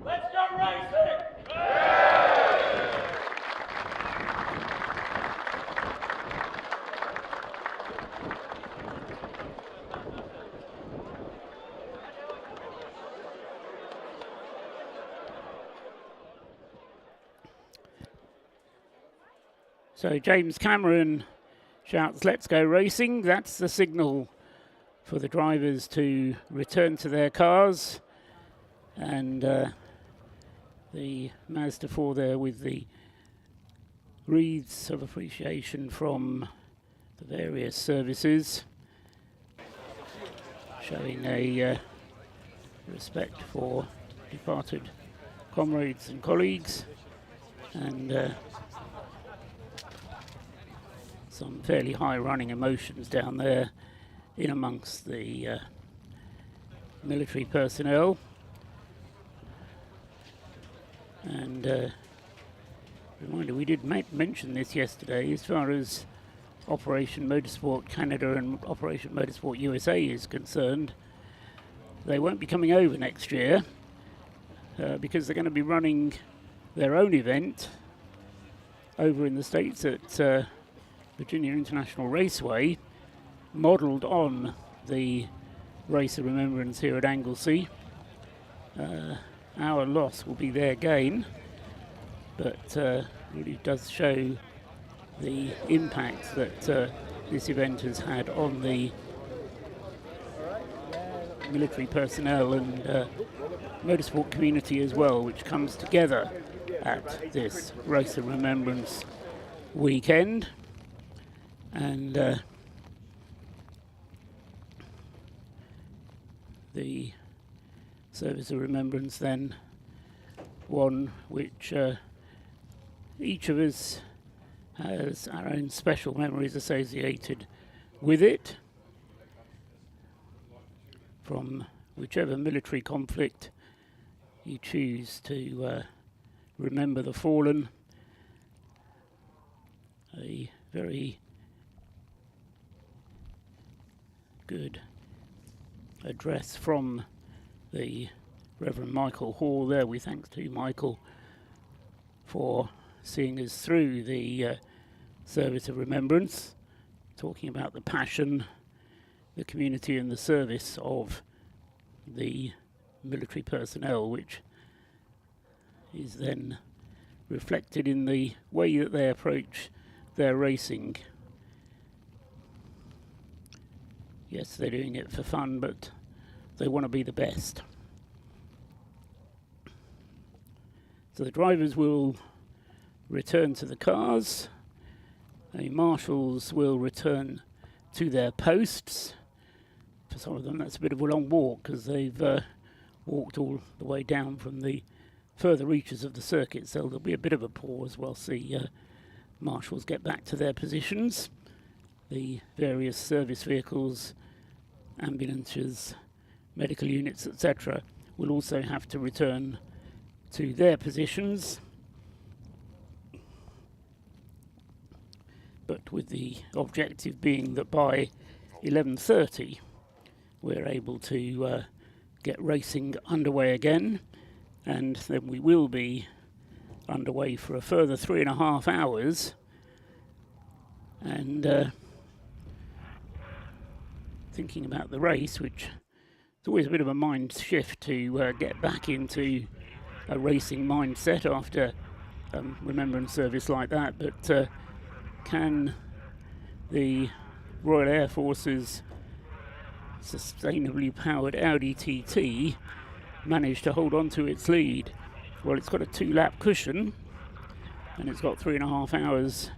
L: Let's go racing!
E: So James Cameron shouts, "Let's go racing." That's the signal for the drivers to return to their cars. And the Mazda 4 there with the wreaths of appreciation from the various services, showing a respect for departed comrades and colleagues, and some fairly high running emotions down there in amongst the military personnel. And reminder, we did mention this yesterday, as far as Operation Motorsport Canada and Operation Motorsport USA is concerned, they won't be coming over next year because they're going to be running their own event over in the States at Virginia International Raceway, modelled on the Race of Remembrance here at Anglesey. Our loss will be their gain, but really does show the impact that this event has had on the military personnel and motorsport community as well, which comes together at this Race of Remembrance weekend. And the Service of Remembrance, then, one which each of us has our own special memories associated with it, from whichever military conflict you choose to remember the fallen. A very good address from the Reverend Michael Hall there. We thanks to Michael for seeing us through the Service of Remembrance, talking about the passion, the community and the service of the military personnel, which is then reflected in the way that they approach their racing. Yes, they're doing it for fun, but they want to be the best. So the drivers will return to the cars, The marshals will return to their posts. For some of them, that's a bit of a long walk because they've walked all the way down from the further reaches of the circuit, so there'll be a bit of a pause whilst the marshals get back to their positions. The various service vehicles, ambulances, medical units, etc., will also have to return to their positions, but with the objective being that by 11:30 we're able to get racing underway again, and then we will be underway for a further 3.5 hours. And thinking about the race, which is always a bit of a mind shift to get back into a racing mindset after Remembrance service like that, but can the Royal Air Force's sustainably powered Audi TT manage to hold on to its lead? Well, it's got a 2-lap cushion and it's got 3.5 hours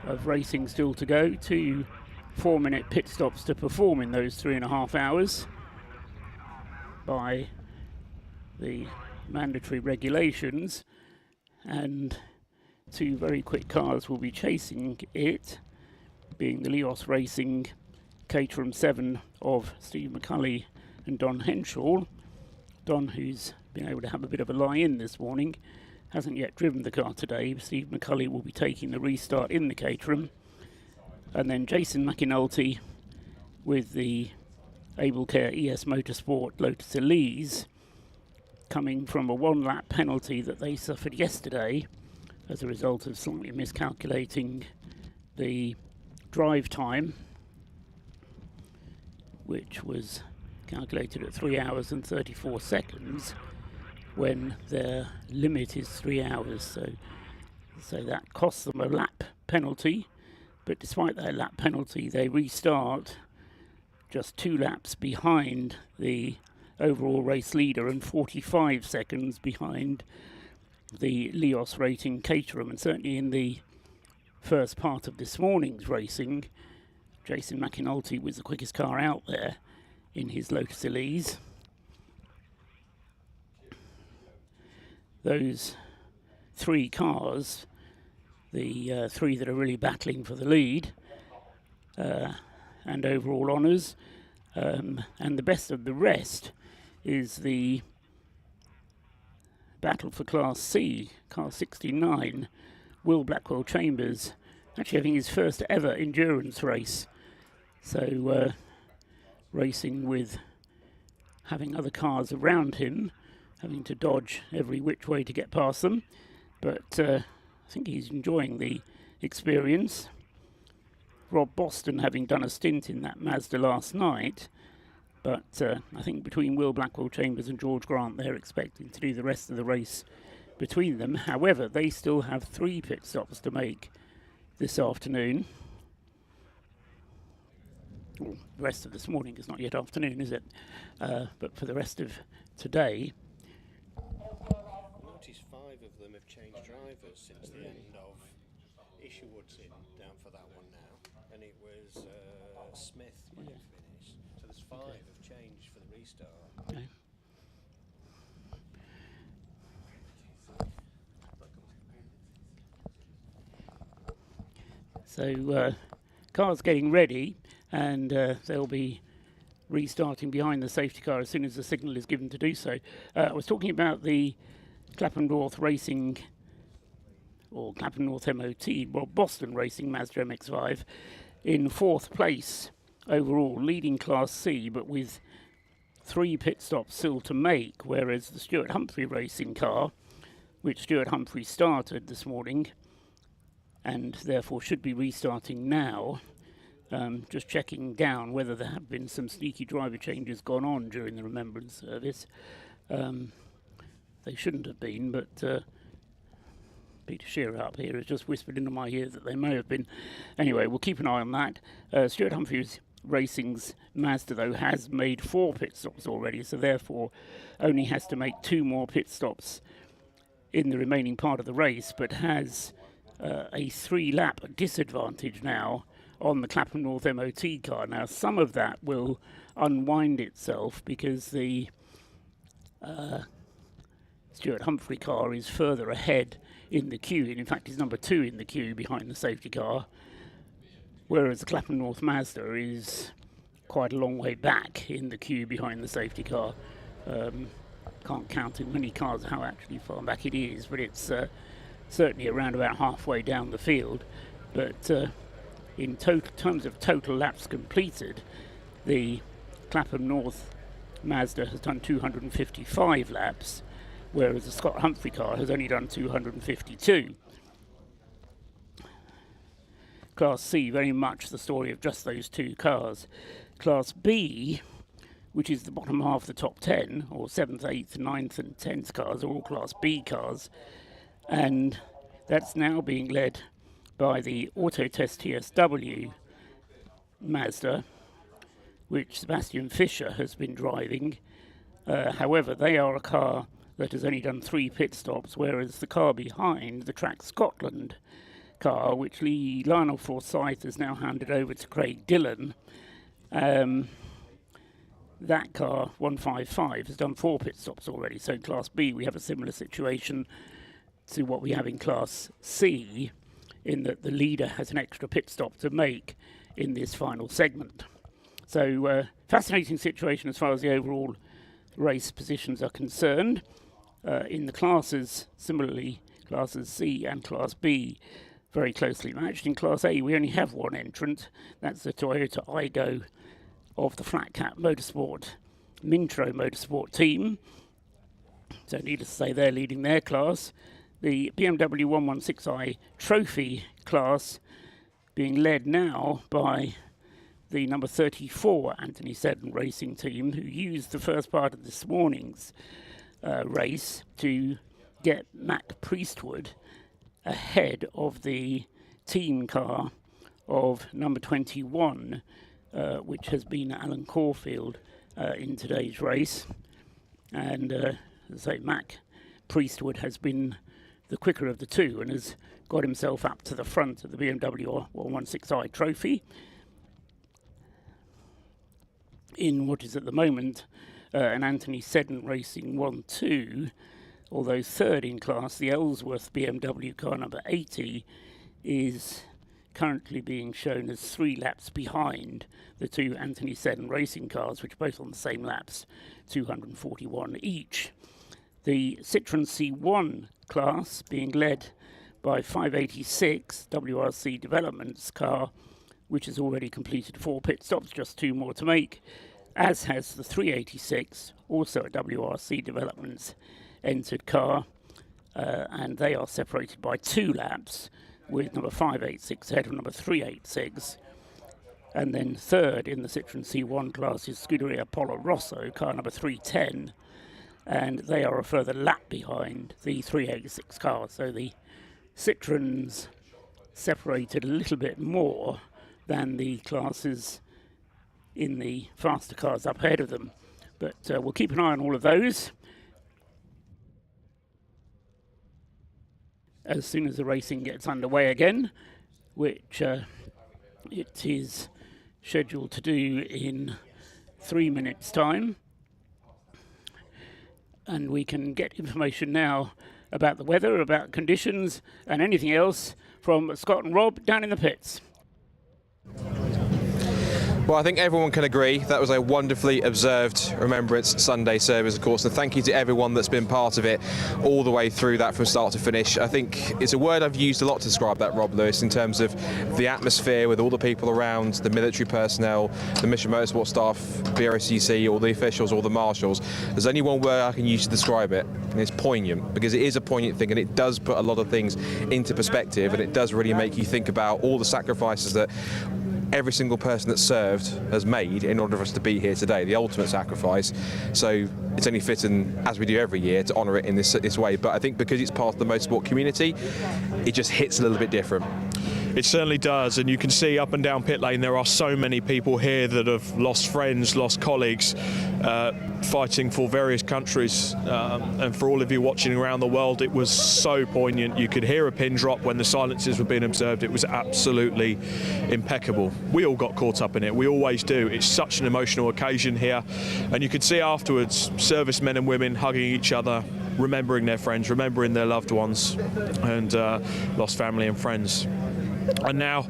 E: of racing still to go, 2 4-minute pit stops to perform in those 3.5 hours by the mandatory regulations, and 2 very quick cars will be chasing it, being the Leos Racing Caterham 7 of Steve McCulley and Don Henshaw. Don, who's been able to have a bit of a lie-in this morning, hasn't yet driven the car today. Steve McCulley will be taking the restart in the Caterham. And then Jason McInulty with the AbleCare ES Motorsport Lotus Elise, coming from a 1-lap penalty that they suffered yesterday as a result of slightly miscalculating the drive time, which was calculated at 3 hours and 34 seconds when their limit is 3 hours. So that costs them a lap penalty, but despite that lap penalty they restart just 2 laps behind the overall race leader and 45 seconds behind the Leos Racing Caterham. And certainly in the first part of this morning's racing, Jason McInulty was the quickest car out there in his Lotus Elise. Those 3 cars, the 3 that are really battling for the lead and overall honours, and the best of the rest is the battle for Class C, car 69, Will Blackwell Chambers, actually having his first ever endurance race. So racing with having other cars around him, having to dodge every which way to get past them, but I think he's enjoying the experience. Rob Boston having done a stint in that Mazda last night, but I think between Will Blackwell Chambers and George Grant they're expecting to do the rest of the race between them. However, they still have 3 pit stops to make this afternoon. Well, the rest of this morning is not yet afternoon, is it? But for the rest of today.
M: Notice 5 of them have changed drivers since the end of Isherwood's in down for that one now, and it was Smith when he finished. So there's 5 have changed for the restart.
E: Okay. So cars getting ready, and they'll be restarting behind the safety car as soon as the signal is given to do so. I was talking about the Clapham North Racing, or Clapham North MOT, well, Boston Racing Mazda MX-5 in 4th place overall, leading Class C, but with 3 pit stops still to make, whereas the Stuart Humphrey Racing car, which Stuart Humphrey started this morning, and therefore should be restarting now, just checking down whether there have been some sneaky driver changes gone on during the Remembrance service. They shouldn't have been, but Peter Shearer up here has just whispered into my ear that they may have been. Anyway, we'll keep an eye on that. Stuart Humphrey Racing's Mazda, though, has made 4 pit stops already, so therefore only has to make 2 more pit stops in the remaining part of the race, but has a 3-lap disadvantage now on the Clapham North MOT car. Now, some of that will unwind itself because the Stuart Humphrey car is further ahead in the queue, and in fact is number 2 in the queue behind the safety car, whereas the Clapham North Mazda is quite a long way back in the queue behind the safety car. Can't count in many cars how actually far back it is, but it's certainly around about halfway down the field. But in terms of total laps completed, the Clapham North Mazda has done 255 laps, whereas the Scott Humphrey car has only done 252. Class C, very much the story of just those 2 cars. Class B, which is the bottom half of the top 10, or 7th, 8th, 9th and 10th cars, are all Class B cars, and that's now being led by the Autotest TSW Mazda, which Sebastian Fischer has been driving. However, they are a car that has only done 3 pit stops, whereas the car behind, the Track Scotland car, which Lionel Forsyth has now handed over to Craig Dillon, that car, 155, has done 4 pit stops already. So in Class B, we have a similar situation to what we have in Class C, in that the leader has an extra pit stop to make in this final segment. So fascinating situation as far as the overall race positions are concerned. In the classes, similarly, Classes C and Class B, very closely matched. In Class A, we only have 1 entrant. That's the Toyota Aygo of the Flat Cap Motorsport, Mintro Motorsport team. So needless to say, they're leading their class. The BMW 116i Trophy class being led now by the number 34 Anthony Seddon racing team, who used the first part of this morning's race to get Mac Priestwood ahead of the team car of number 21, which has been Alan Caulfield in today's race. And as I say, Mac Priestwood has been the quicker of the 2 and has got himself up to the front of the BMW 116i Trophy in what is at the moment an Anthony Seddon Racing 1-2, although 3rd in class, the Ellsworth BMW car number 80 is currently being shown as 3 laps behind the 2 Anthony Seddon Racing cars, which are both on the same laps, 241 each. The Citroen C1 class being led by 586 WRC Developments car, which has already completed 4 pit stops, just 2 more to make, as has the 386, also a WRC Developments entered car, and they are separated by 2 laps, with number 586 ahead of number 386. And then 3rd in the Citroen C1 class is Scuderia Polo Rosso, car number 310, and they are a further lap behind the 386 car. So the Citroens separated a little bit more than the classes in the faster cars up ahead of them. But we'll keep an eye on all of those. As soon as the racing gets underway again, which it is scheduled to do in 3 minutes' time. And we can get information now about the weather, about conditions, and anything else from Scott and Rob down in the pits.
G: Well, I think everyone can agree that was a wonderfully observed Remembrance Sunday service, of course, and thank you to everyone that's been part of it all the way through that from start to finish. I think it's a word I've used a lot to describe that, Rob Lewis, in terms of the atmosphere with all the people around, the military personnel, the Mission Motorsport staff, Brscc, all the officials, all the marshals. There's only one word I can use to describe it, and it's poignant, because it is a poignant thing, and it does put a lot of things into perspective, and it does really make you think about all the sacrifices that every single person that served has made in order for us to be here today, the ultimate sacrifice. So it's only fitting, as we do every year, to honour it in this way. But I think because it's part of the motorsport community, it just hits a little bit different.
A: It certainly does, and you can see up and down pit lane there are so many people here that have lost friends, lost colleagues, fighting for various countries, and for all of you watching around the world, it was so poignant. You could hear a pin drop when the silences were being observed. It was absolutely impeccable. We all got caught up in it. We always do. It's such an emotional occasion here, and you could see afterwards servicemen and women hugging each other, remembering their friends, remembering their loved ones, and lost family and friends. And now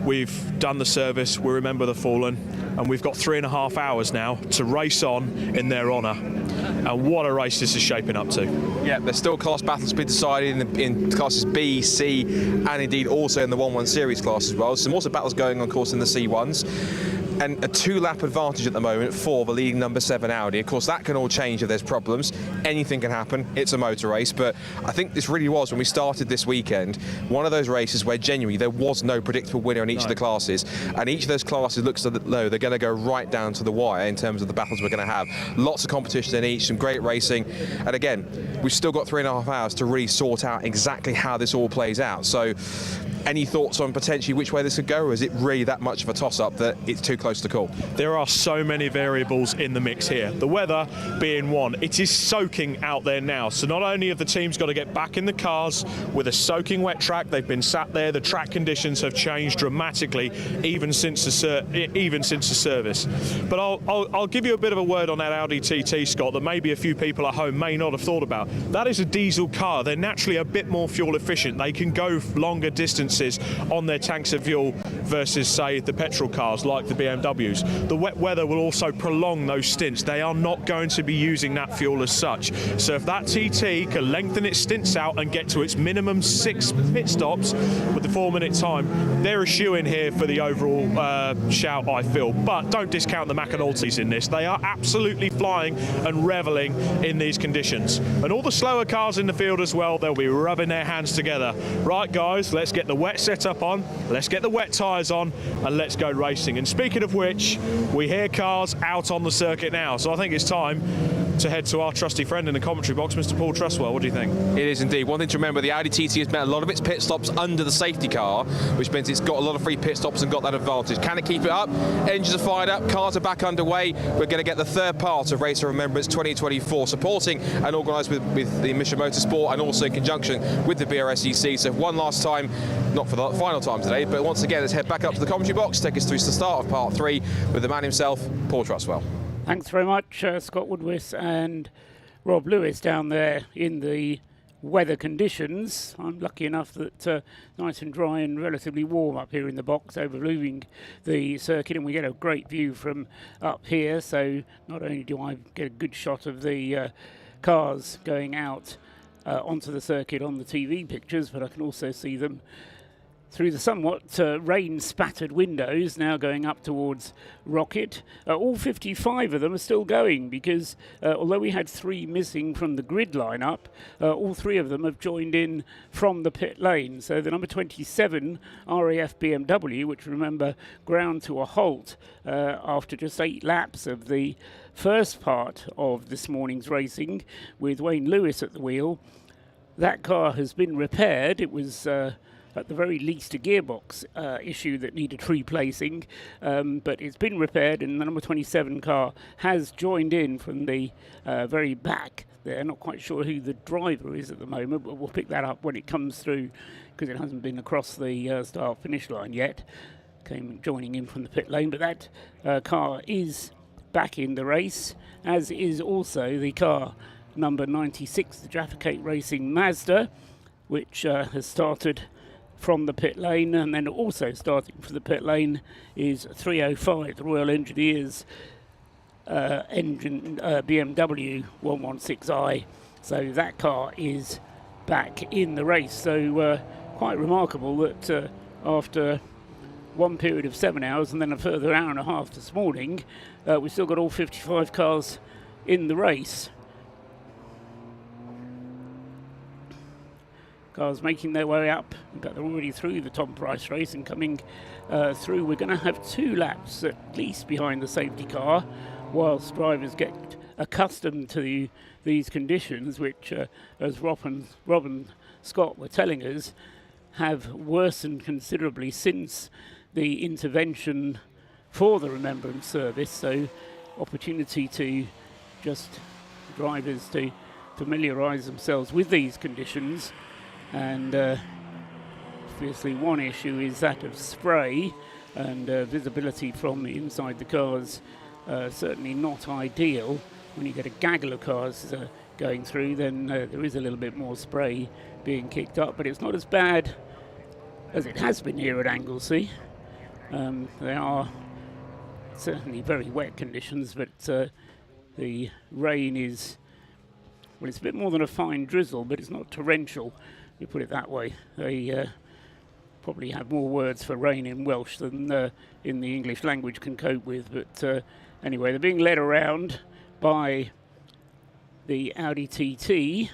A: we've done the service, we remember the fallen, and we've got 3.5 hours now to race on in their honour. And what a race this is shaping up to.
B: Yeah, there's still class battles to be decided in classes B, C, and indeed also in the 1-1 series class as well. Some also battles going on, of course, in the C1s. And a 2-lap advantage at the moment for the leading number 7 Audi. Of course, that can all change if there's problems. Anything can happen. It's a motor race. But I think this really was, when we started this weekend, one of those races where genuinely there was no predictable winner in each of the classes. And each of those classes looks as though they're going to go right down to the wire in terms of the battles we're going to have. Lots of competition in each, some great racing. And again, we've still got 3.5 hours to really sort out exactly how this all plays out. So any thoughts on potentially which way this could go, or is it really that much of a toss-up that it's too close to call?
A: There are so many variables in the mix here. The weather being one. It is soaking out there now. So not only have the teams got to get back in the cars with a soaking wet track, they've been sat there. The track conditions have changed dramatically even since the service. But I'll give you a bit of a word on that Audi TT, Scott, that maybe a few people at home may not have thought about. That is a diesel car. They're naturally a bit more fuel efficient. They can go longer distances on their tanks of fuel versus, say, the petrol cars like the BMWs. The wet weather will also prolong those stints. They are not going to be using that fuel as such. So if that TT can lengthen its stints out and get to its minimum 6 pit stops with the 4-minute time, they're a shoe-in here for the overall shout, I feel. But don't discount the Macanaltis in this. They are absolutely flying and reveling in these conditions. And all the slower cars in the field as well, they'll be rubbing their hands together. Right, guys, let's get the wet setup on, let's get the wet tyres on, and let's go racing. And speaking of which, we hear cars out on the circuit now, so I think it's time to head to our trusty friend in the commentary box, Mr. Paul Trustwell. What do you think?
B: It is indeed. One thing to remember, the Audi TT has met a lot of its pit stops under the safety car, which means it's got a lot of free pit stops and got that advantage. Can it keep it up? Engines are fired up, cars are back underway. We're going to get the third part of Race of Remembrance 2024, supporting and organised with the Mission Motorsport and also in conjunction with the Brscc. So one last time, not for the final time today, but once again, let's head back up to the commentary box, take us through to the start of part 3 with the man himself, Paul Trustwell.
E: Thanks very much, Scott Woodwis and Rob Lewis down there in the weather conditions. I'm lucky enough that nice and dry and relatively warm up here in the box overlooking the circuit, and we get a great view from up here. So not only do I get a good shot of the cars going out onto the circuit on the TV pictures, but I can also see them through the somewhat rain-spattered windows now going up towards Rocket. All 55 of them are still going because although we had 3 missing from the grid lineup, all 3 of them have joined in from the pit lane. So the number 27 RAF BMW, which remember ground to a halt after just 8 laps of the first part of this morning's racing with Wayne Lewis at the wheel, that car has been repaired. It was at the very least a gearbox issue that needed replacing, but it's been repaired, and the number 27 car has joined in from the very back there. Not quite sure who the driver is at the moment, but we'll pick that up when it comes through because it hasn't been across the start-finish line yet. Joining in from the pit lane, but that car is back in the race, as is also the car number 96, the Jaffa Cake Racing Mazda, which has started from the pit lane, and then also starting from the pit lane is 305, the Royal Engineers BMW 116i. So that car is back in the race. So quite remarkable that after one period of 7 hours and then a further hour and a half this morning, we've still got all 55 cars in the race. Cars making their way up, but they're already through the Tom Price race and coming through. We're going to have 2 laps at least behind the safety car whilst drivers get accustomed to these conditions, which as Rob and Scott were telling us, have worsened considerably since the intervention for the Remembrance Service, so opportunity to just drivers to familiarise themselves with these conditions. And obviously one issue is that of spray, and visibility from inside the cars certainly not ideal. When you get a gaggle of cars going through, then there is a little bit more spray being kicked up, but it's not as bad as it has been here at Anglesey. They are certainly very wet conditions, but the rain is, well, it's a bit more than a fine drizzle, but it's not torrential, we put it that way. They probably have more words for rain in Welsh than in the English language can cope with, but anyway, they're being led around by the Audi TT,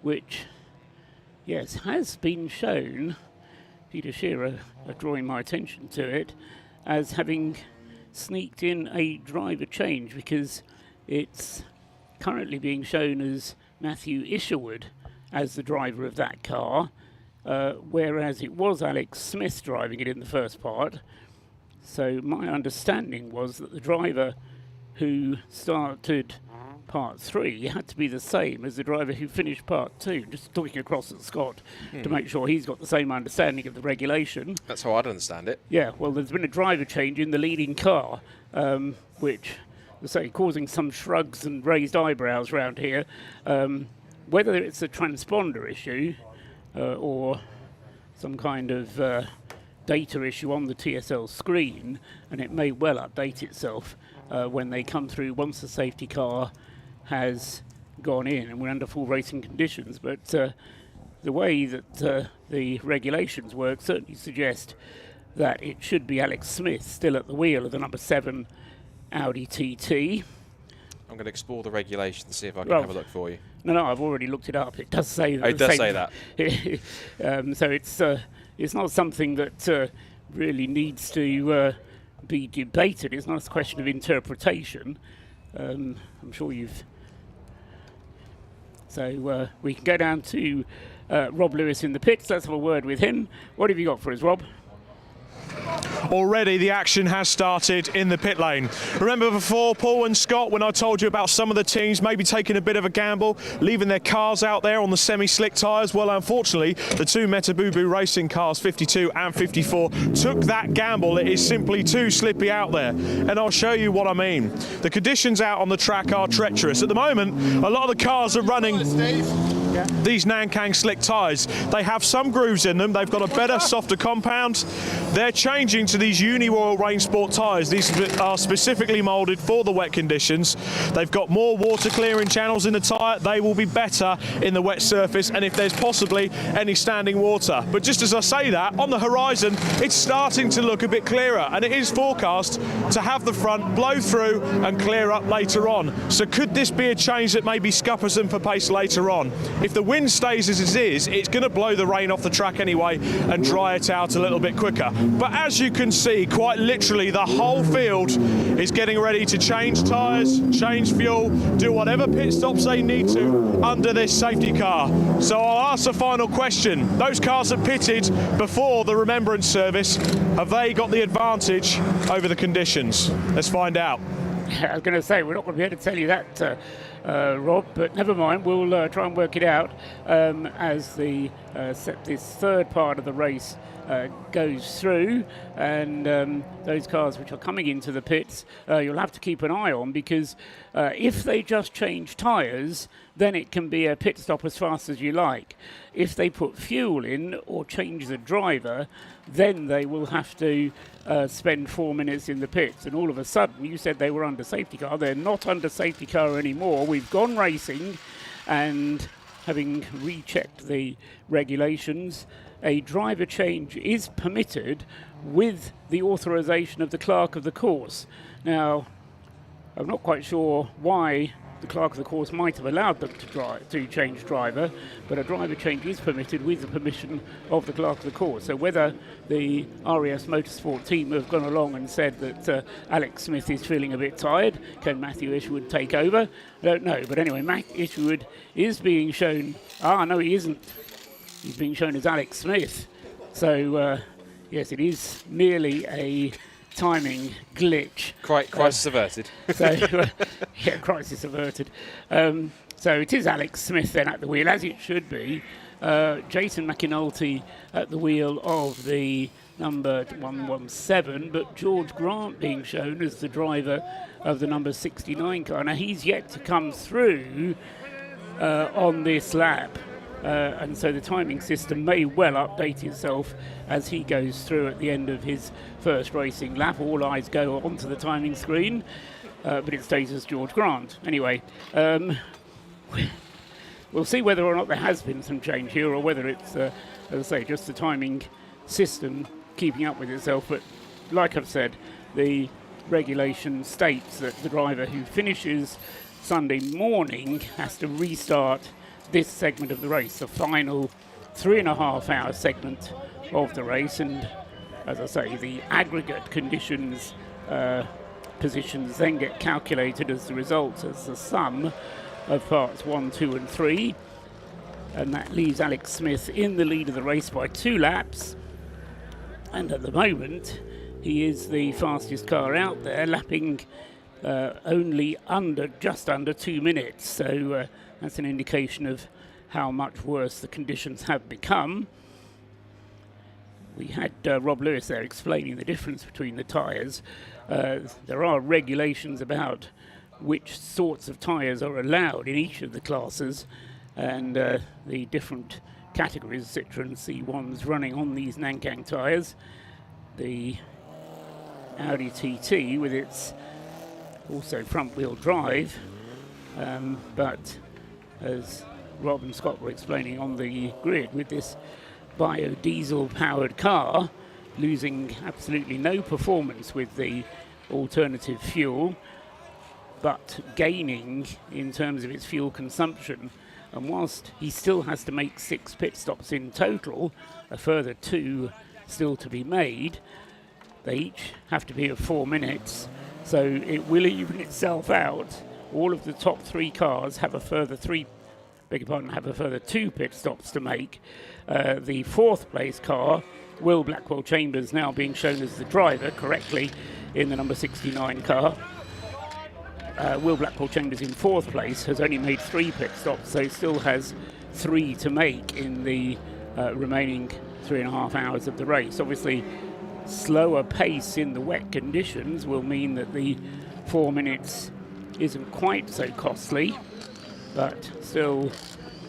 E: which, yes, has been shown, Peter Shearer drawing my attention to it, as having sneaked in a driver change, because it's currently being shown as Matthew Isherwood as the driver of that car, whereas it was Alex Smith driving it in the first part. So my understanding was that the driver who started part 3 had to be the same as the driver who finished part 2. Just talking across at Scott to make sure he's got the same understanding of the regulation.
G: That's how I'd understand it.
E: Yeah, well, there's been a driver change in the leading car, which, say, causing some shrugs and raised eyebrows around here. Whether it's a transponder issue or some kind of data issue on the TSL screen, and it may well update itself when they come through once the safety car has gone in and we're under full racing conditions. But the way that the regulations work certainly suggest that it should be Alex Smith still at the wheel of the number 7 Audi TT.
G: I'm going to explore the regulations and see if I can have a look for you.
E: No, I've already looked it up. It does say that.
G: Oh, it does say that.
E: So it's not something that really needs to be debated. It's not a question of interpretation. I'm sure you've... So we can go down to Rob Lewis in the pits. Let's have a word with him. What have you got for us, Rob?
A: Already the action has started in the pit lane. Remember before, Paul and Scott, when I told you about some of the teams maybe taking a bit of a gamble, leaving their cars out there on the semi-slick tyres? Well, unfortunately, the two Metabubu racing cars, 52 and 54, took that gamble. It is simply too slippy out there. And I'll show you what I mean. The conditions out on the track are treacherous. At the moment, a lot of the cars are running these Nankang slick tyres. They have some grooves in them. They've got a better, softer compound. They're changing to these Uni-Royal Rain Sport tyres. These are specifically moulded for the wet conditions. They've got more water clearing channels in the tyre. They will be better in the wet surface and if there's possibly any standing water. But just as I say that, on the horizon, it's starting to look a bit clearer, and it is forecast to have the front blow through and clear up later on. So could this be a change that maybe scuppers them for pace later on? If the wind stays as it is, it's going to blow the rain off the track anyway and dry it out a little bit quicker. But as you can see, quite literally the whole field is getting ready to change tyres, change fuel, do whatever pit stops they need to under this safety car. So I'll ask the final question. Those cars that pitted before the Remembrance service, have they got the advantage over the conditions? Let's find out.
E: I was going to say, we're not going to be able to tell you that, Rob, but never mind, we'll try and work it out as the this third part of the race goes through, and those cars which are coming into the pits you'll have to keep an eye on, because if they just change tyres, then it can be a pit stop as fast as you like. If they put fuel in or change the driver, then they will have to spend 4 minutes in the pits, and all of a sudden, you said they were under safety car. They're not under safety car anymore. We've gone racing, and having rechecked the regulations, a driver change is permitted with the authorization of the clerk of the course. Now, I'm not quite sure why the clerk of the course might have allowed them to change driver, but a driver change is permitted with the permission of the clerk of the course. So whether the RES Motorsport team have gone along and said that Alex Smith is feeling a bit tired, can Matthew Isherwood take over? I don't know. But anyway, Matt Isherwood is being shown... no, he isn't. he's being shown as Alex Smith. So, yes, it is merely a timing glitch.
G: Crisis averted.
E: So, yeah, crisis averted. So it is Alex Smith then at the wheel, as it should be. Jason McInulty at the wheel of the number 117, but George Grant being shown as the driver of the number 69 car. Now, he's yet to come through on this lap. And so the timing system may well update itself as he goes through at the end of his first racing lap. All eyes go onto the timing screen, but it stays as George Grant. Anyway, we'll see whether or not there has been some change here, or whether it's, as I say, just the timing system keeping up with itself. But like I've said, the regulation states that the driver who finishes Sunday morning has to restart this segment of the race, the final 3.5-hour segment of the race. And as I say, the aggregate conditions positions then get calculated as the result, as the sum of parts 1, 2 and 3, and that leaves Alex Smith in the lead of the race by 2 laps, and at the moment he is the fastest car out there, lapping only just under 2 minutes. So that's an indication of how much worse the conditions have become. We had Rob Lewis there explaining the difference between the tyres. There are regulations about which sorts of tyres are allowed in each of the classes, and the different categories, Citroen C1s running on these Nankang tyres. The Audi TT with its also front-wheel drive, but as Rob and Scott were explaining on the grid, with this biodiesel-powered car losing absolutely no performance with the alternative fuel, but gaining in terms of its fuel consumption. And whilst he still has to make 6 pit stops in total, a further 2 still to be made, they each have to be of 4 minutes, so it will even itself out. All of the top 3 cars have a further 2 pit stops to make. The 4th place car, Will Blackwell Chambers, now being shown as the driver correctly in the number 69 car. Will Blackwell Chambers in 4th place has only made 3 pit stops, so still has 3 to make in the remaining 3.5 hours of the race. Obviously, slower pace in the wet conditions will mean that the 4 minutes isn't quite so costly, but still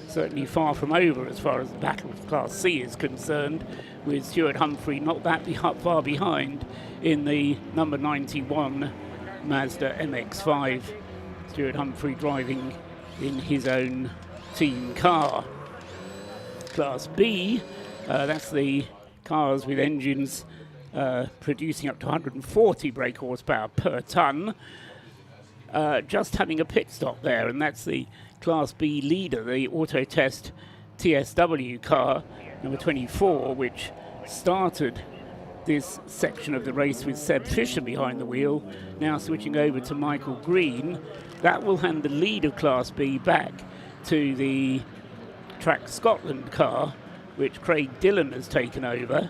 E: certainly far from over as far as the battle of Class C is concerned, with Stuart Humphrey not that far behind in the number 91 Mazda MX-5. Stuart Humphrey driving in his own team car. Class B, that's the cars with engines producing up to 140 brake horsepower per tonne, just having a pit stop there, and that's the Class B leader, the Autotest TSW car, number 24, which started this section of the race with Seb Fisher behind the wheel, now switching over to Michael Green. That will hand the lead of Class B back to the Track Scotland car, which Craig Dillon has taken over,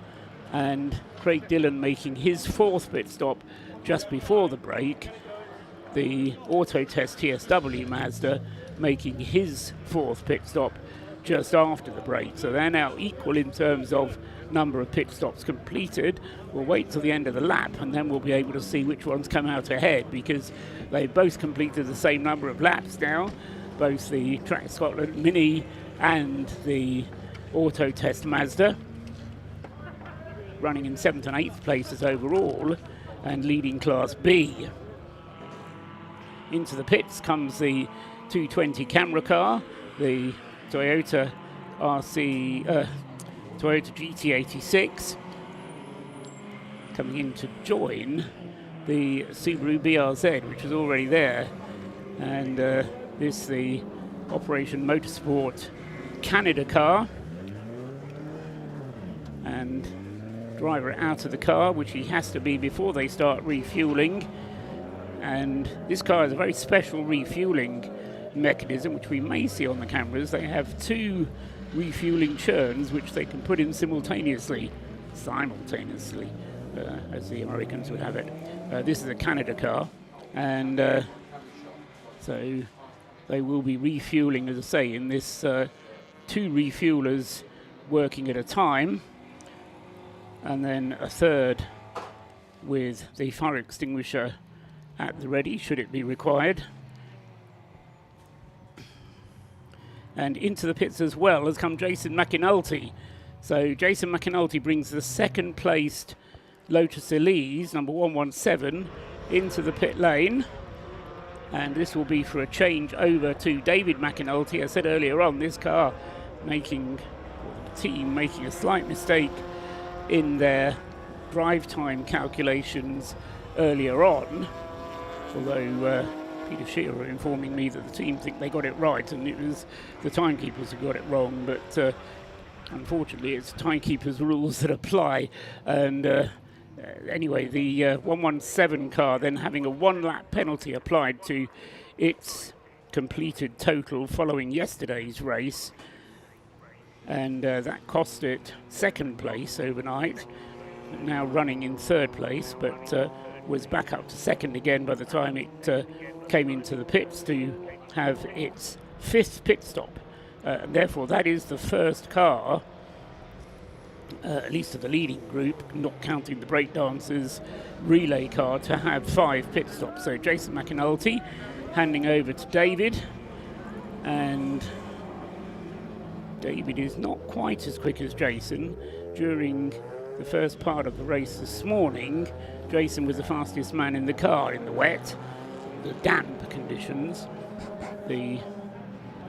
E: and Craig Dillon making his 4th pit stop just before the break. The Autotest TSW Mazda making his 4th pit stop just after the break. So they're now equal in terms of number of pit stops completed. We'll wait till the end of the lap and then we'll be able to see which ones come out ahead, because they both completed the same number of laps now, both the Track Scotland Mini and the Autotest Mazda, running in 7th and 8th places overall and leading Class B. Into the pits comes the 220 camera car, the Toyota GT86, coming in to join the Subaru BRZ, which was already there, and this the Operation Motorsport Canada car, and driver out of the car, which he has to be before they start refueling. And this car has a very special refueling mechanism, which we may see on the cameras. They have 2 refueling churns which they can put in simultaneously, as the Americans would have it. This is a Canada car, and so they will be refueling, as I say, in this 2 refuelers working at a time, and then a third with the fire extinguisher at the ready should it be required. And into the pits as well has come Jason McAnulty. So Jason McAnulty brings the second placed Lotus Elise, number 117, into the pit lane. And this will be for a change over to David McAnulty. I said earlier on, this car the team making a slight mistake in their drive time calculations earlier on. Although Peter Shearer informing me that the team think they got it right and it was the timekeepers who got it wrong. But unfortunately, it's timekeepers' rules that apply. And anyway, the 117 car then having a 1-lap penalty applied to its completed total following yesterday's race, and that cost it second place overnight, now running in third place, but was back up to second again by the time it came into the pits to have its 5th pit stop. And therefore that is the first car, at least of the leading group, not counting the breakdancers relay car, to have 5 pit stops. So Jason McAnulty handing over to David, and David is not quite as quick as Jason. During the first part of the race this morning, Jason was the fastest man in the car in the wet, the damp conditions. The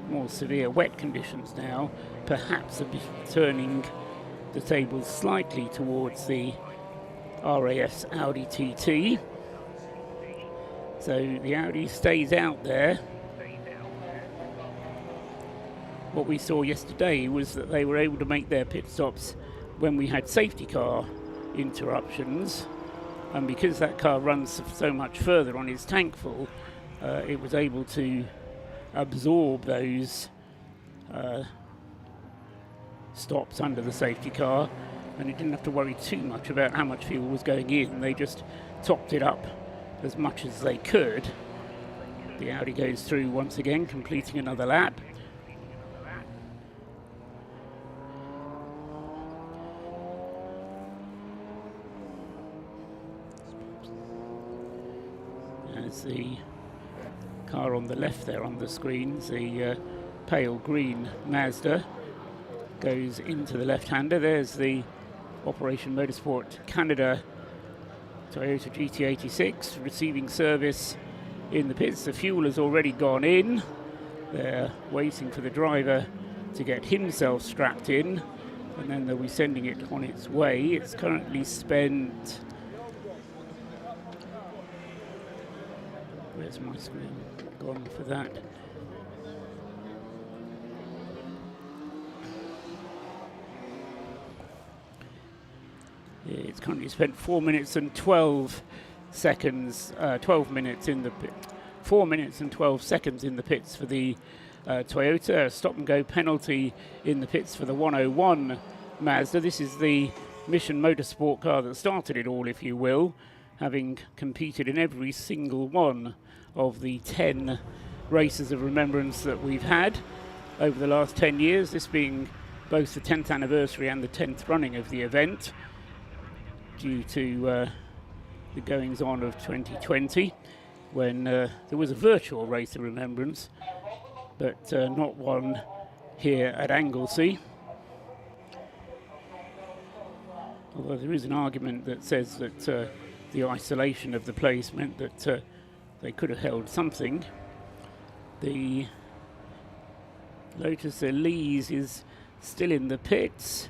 E: more severe wet conditions now perhaps are turning the tables slightly towards the RAF's Audi TT. So the Audi stays out there. What we saw yesterday was that they were able to make their pit stops when we had safety car interruptions, and because that car runs so much further on its tank full, it was able to absorb those stops under the safety car, and it didn't have to worry too much about how much fuel was going in. They just topped it up as much as they could. The Audi goes through once again, completing another lap. As the car on the left there on the screens, the pale green Mazda, goes into the left-hander. There's the Operation Motorsport Canada Toyota GT86 receiving service in the pits. The fuel has already gone in. They're waiting for the driver to get himself strapped in, and then they'll be sending it on its way. It's currently spent... Where's my screen gone for that? It's currently spent 4 minutes and 12 seconds, 12 minutes in the pit, 4 minutes and 12 seconds in the pits for the Toyota. A stop and go penalty in the pits for the 101 Mazda. This is the Mission Motorsport car that started it all, if you will, having competed in every single one of the 10 races of remembrance that we've had over the last 10 years, this being both the 10th anniversary and the 10th running of the event, due to the goings-on of 2020, when there was a virtual Race of Remembrance, but not one here at Anglesey. Although there is an argument that says that the isolation of the place meant that they could have held something. The Lotus Elise is still in the pits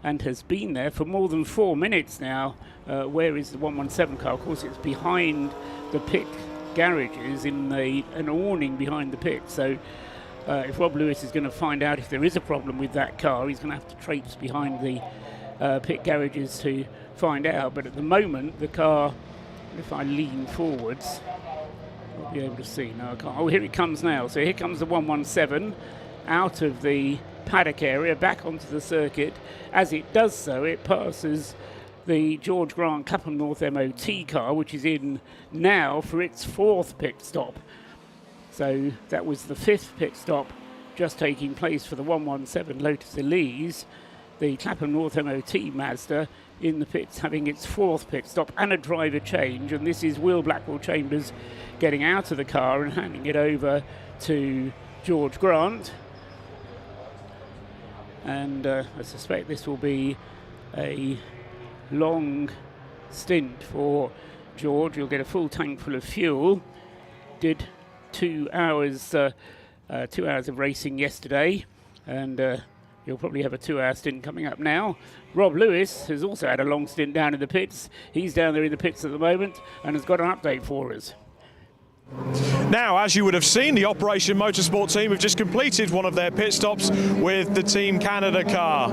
E: and has been there for more than 4 minutes now. Where is the 117 car? Of course, it's behind the pit garages in an awning behind the pit. So if Rob Lewis is going to find out if there is a problem with that car, he's going to have to traipse behind the pit garages to find out. But at the moment, the car, if I lean forwards, I'll be able to see. No, I can't. Oh, here it comes now. So here comes the 117. out of the paddock area back onto the circuit. As it does so, it passes the George Grant Clapham North MOT car, which is in now for its 4th pit stop. So that was the 5th pit stop just taking place for the 117 Lotus Elise. The Clapham North MOT Mazda in the pits having its 4th pit stop and a driver change. And this is Will Blackwell-Chambers getting out of the car and handing it over to George Grant. And I suspect this will be a long stint for George. You'll get a full tank full of fuel. Did 2 hours of racing yesterday, and you'll probably have a 2-hour stint coming up now. Rob Lewis has also had a long stint down in the pits. He's down there in the pits at the moment and has got an update for us.
A: Now, as you would have seen, the Operation Motorsport team have just completed one of their pit stops with the Team Canada car.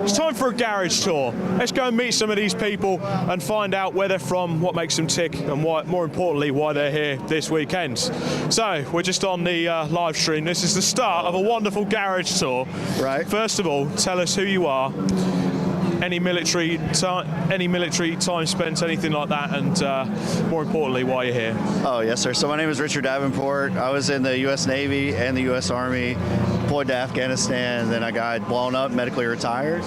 A: It's time for a garage tour. Let's go and meet some of these people and find out where they're from, what makes them tick, and why, more importantly, why they're here this weekend. So, we're just on the live stream. This is the start of a wonderful garage tour.
N: Right.
A: First of all, tell us who you are. Any military time spent, anything like that, and more importantly, why you're here.
N: Oh, yes, sir. So my name is Richard Davenport. I was in the U.S. Navy and the U.S. Army, deployed to Afghanistan, and then I got blown up, medically retired.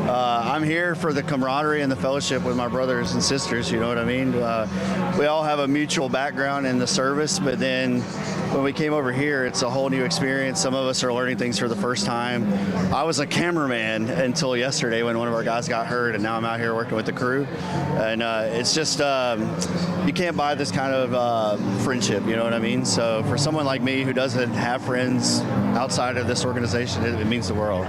N: I'm here for the camaraderie and the fellowship with my brothers and sisters, you know what I mean? We all have a mutual background in the service, but then when we came over here, it's a whole new experience. Some of us are learning things for the first time. I was a cameraman until yesterday when one of our guys got hurt, and now I'm out here working with the crew. And it's just, you can't buy this kind of friendship, you know what I mean? So for someone like me who doesn't have friends outside of this organization, it means the world.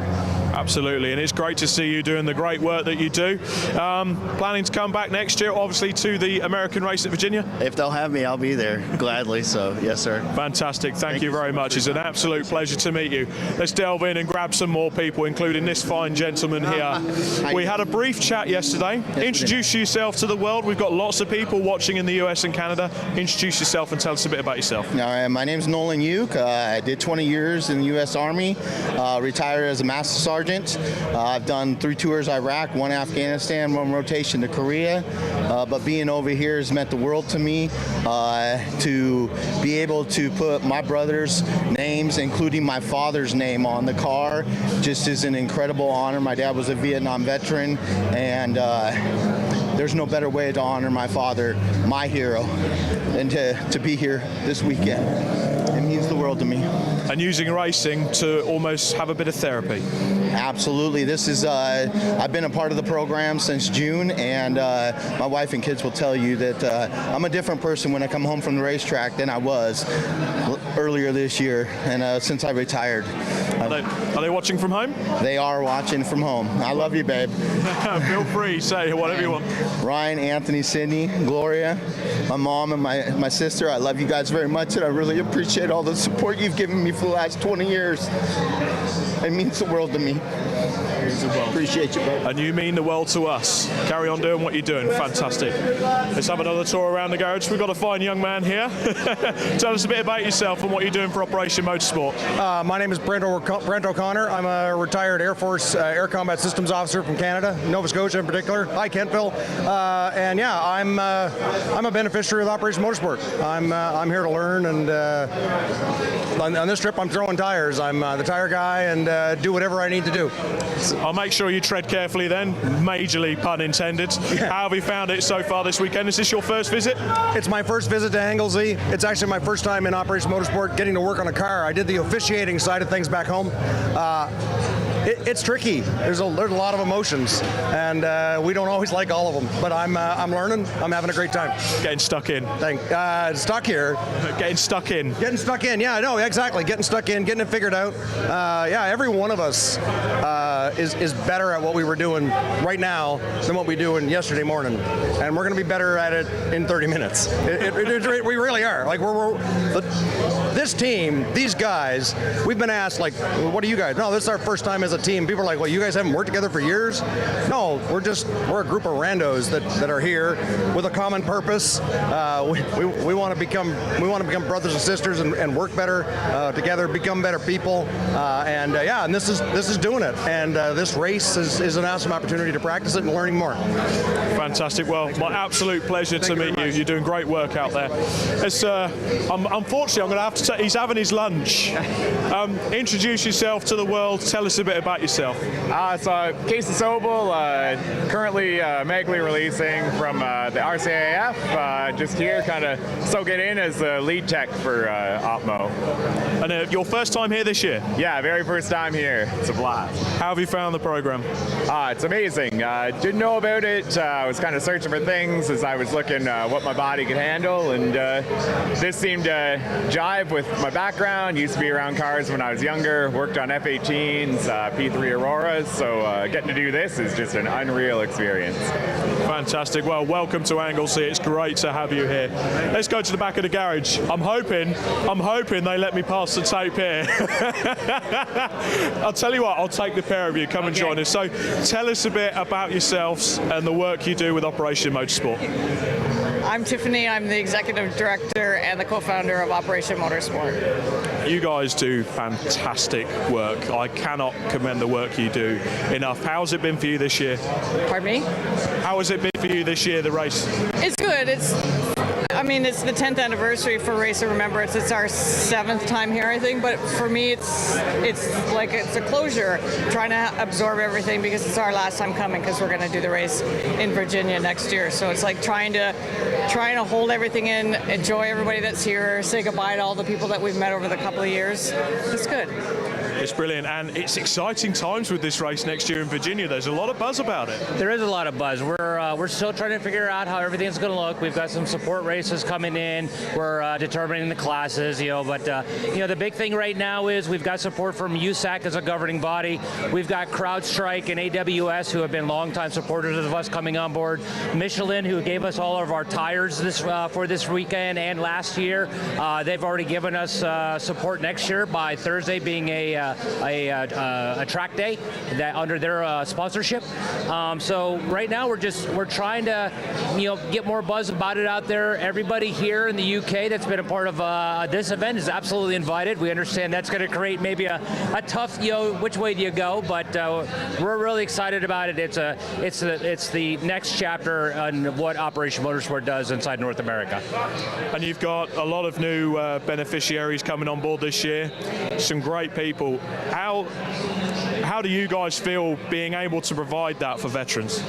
A: Absolutely, and it's great to see you doing the great work that you do. Planning to come back next year, obviously, to the American race at Virginia?
N: If they'll have me, I'll be there, gladly, so yes, sir.
A: Fantastic, thank you very much. It's an absolute pleasure to meet you. Let's delve in and grab some more people, including this fine gentleman here. We had a brief chat yesterday. Introduce yourself to the world. We've got lots of people watching in the US and Canada. Introduce yourself and tell us a bit about yourself.
O: My name's Nolan Uke. I did 20 years in the U.S. Army, retired as a Master Sergeant. I've done 3 tours Iraq, 1 Afghanistan, 1 rotation to Korea. But being over here has meant the world to me. To be able to put my brother's names, including my father's name, on the car, just is an incredible honor. My dad was a Vietnam veteran, and there's no better way to honor my father, my hero, than to be here this weekend. It means the world to me.
A: And using racing to almost have a bit of therapy.
O: Absolutely. This is, I've been a part of the program since June, and my wife and kids will tell you that I'm a different person when I come home from the racetrack than I was earlier this year, and since I retired.
A: Are they watching from home?
O: They are watching from home. I love you, babe.
A: Feel free, say whatever you want.
O: Ryan, Anthony, Sydney, Gloria, my mom, and my sister, I love you guys very much, and I really appreciate all the support you've given me for the last 20 years. It means the world to me. Appreciate you, bro.
A: And you mean the world to us. Carry on doing what you're doing. Fantastic. Let's have another tour around the garage. We've got a fine young man here. Tell us a bit about yourself and what you're doing for Operation Motorsport.
P: My name is Brent O'Connor. I'm a retired Air Force Air Combat Systems officer from Canada, Nova Scotia in particular. Hi, Kentville. And yeah, I'm a beneficiary of Operation Motorsport. I'm here to learn, and on this trip I'm throwing tires. I'm the tire guy, and do whatever I need to do.
A: I'll make sure you tread carefully then, majorly pun intended. Yeah. How have you found it so far this weekend? Is this your first visit?
P: It's my first visit to Anglesey. It's actually my first time in Operation Motorsport getting to work on a car. I did the officiating side of things back home. It's tricky. There's a lot of emotions, and we don't always like all of them. But I'm learning. I'm having a great time.
A: Getting stuck in.
P: Stuck here.
A: Getting stuck in.
P: Getting stuck in. Yeah, no, exactly. Getting stuck in. Getting it figured out. Yeah, every one of us is better at what we were doing right now than what we doing yesterday morning, and we're going to be better at it in 30 minutes. We really are. Like this team, these guys, we've been asked, like, well, what do you guys? No, this is our first time as a team. People are like, well, you guys haven't worked together for years? No, we're a group of randos that are here with a common purpose. We want to become brothers and sisters and work better together, become better people. And this is doing it. And this race is an awesome opportunity to practice it and learning more.
A: Fantastic. Well, my absolute pleasure to meet you. You're doing great work out there. Unfortunately, I'm going to have to he's having his lunch. Introduce yourself to the world. Tell us a bit about yourself.
Q: So Casey Sobel, currently medically releasing from the RCAF. Just here, kind of soak it in as the lead tech for Opmo.
A: And your first time here this year?
Q: Yeah, very first time here. It's a blast.
A: How have you found the program?
Q: It's amazing. Didn't know about it. I was kind of searching for things as I was looking what my body could handle, and this seemed to jive with my background. Used to be around cars when I was younger. Worked on F-18s, P3 Auroras. So getting to do this is just an unreal experience.
A: Fantastic. Well, welcome to Anglesey. It's great to have you here. Let's go to the back of the garage. I'm hoping they let me pass the tape here. I'll tell you what, I'll take the pair of you. Come and join us. So tell us a bit about yourselves and the work you do with Operation Motorsport.
R: I'm Tiffany. I'm the Executive Director and the co-founder of Operation Motorsport.
A: You guys do fantastic work. I cannot commend the work you do enough. How's it been for you this year?
R: Pardon me?
A: How has it been for you this year, the race?
R: It's good. It's the 10th anniversary for Race of Remembrance. It's our 7th time here, I think. But for me, it's like it's a closure, trying to absorb everything because it's our last time coming because we're going to do the race in Virginia next year. So it's like trying to hold everything in, enjoy everybody that's here, say goodbye to all the people that we've met over the couple of years. It's good.
A: It's brilliant, and it's exciting times with this race next year in Virginia. There's a lot of buzz about it.
S: There is a lot of buzz. We're still trying to figure out how everything's going to look. We've got some support races coming in. We're determining the classes, but the big thing right now is we've got support from USAC as a governing body. We've got CrowdStrike and AWS, who have been longtime supporters of us coming on board. Michelin, who gave us all of our tires for this weekend and last year. They've already given us support next year by Thursday being a track day that under their sponsorship. So right now we're trying to get more buzz about it out there. Everybody here in the UK that's been a part of this event is absolutely invited. We understand that's going to create maybe a tough which way do you go, but we're really excited about it. It's the next chapter on what Operation Motorsport does inside North America.
A: And you've got a lot of new beneficiaries coming on board this year. Some great people. How do you guys feel being able to provide that for veterans?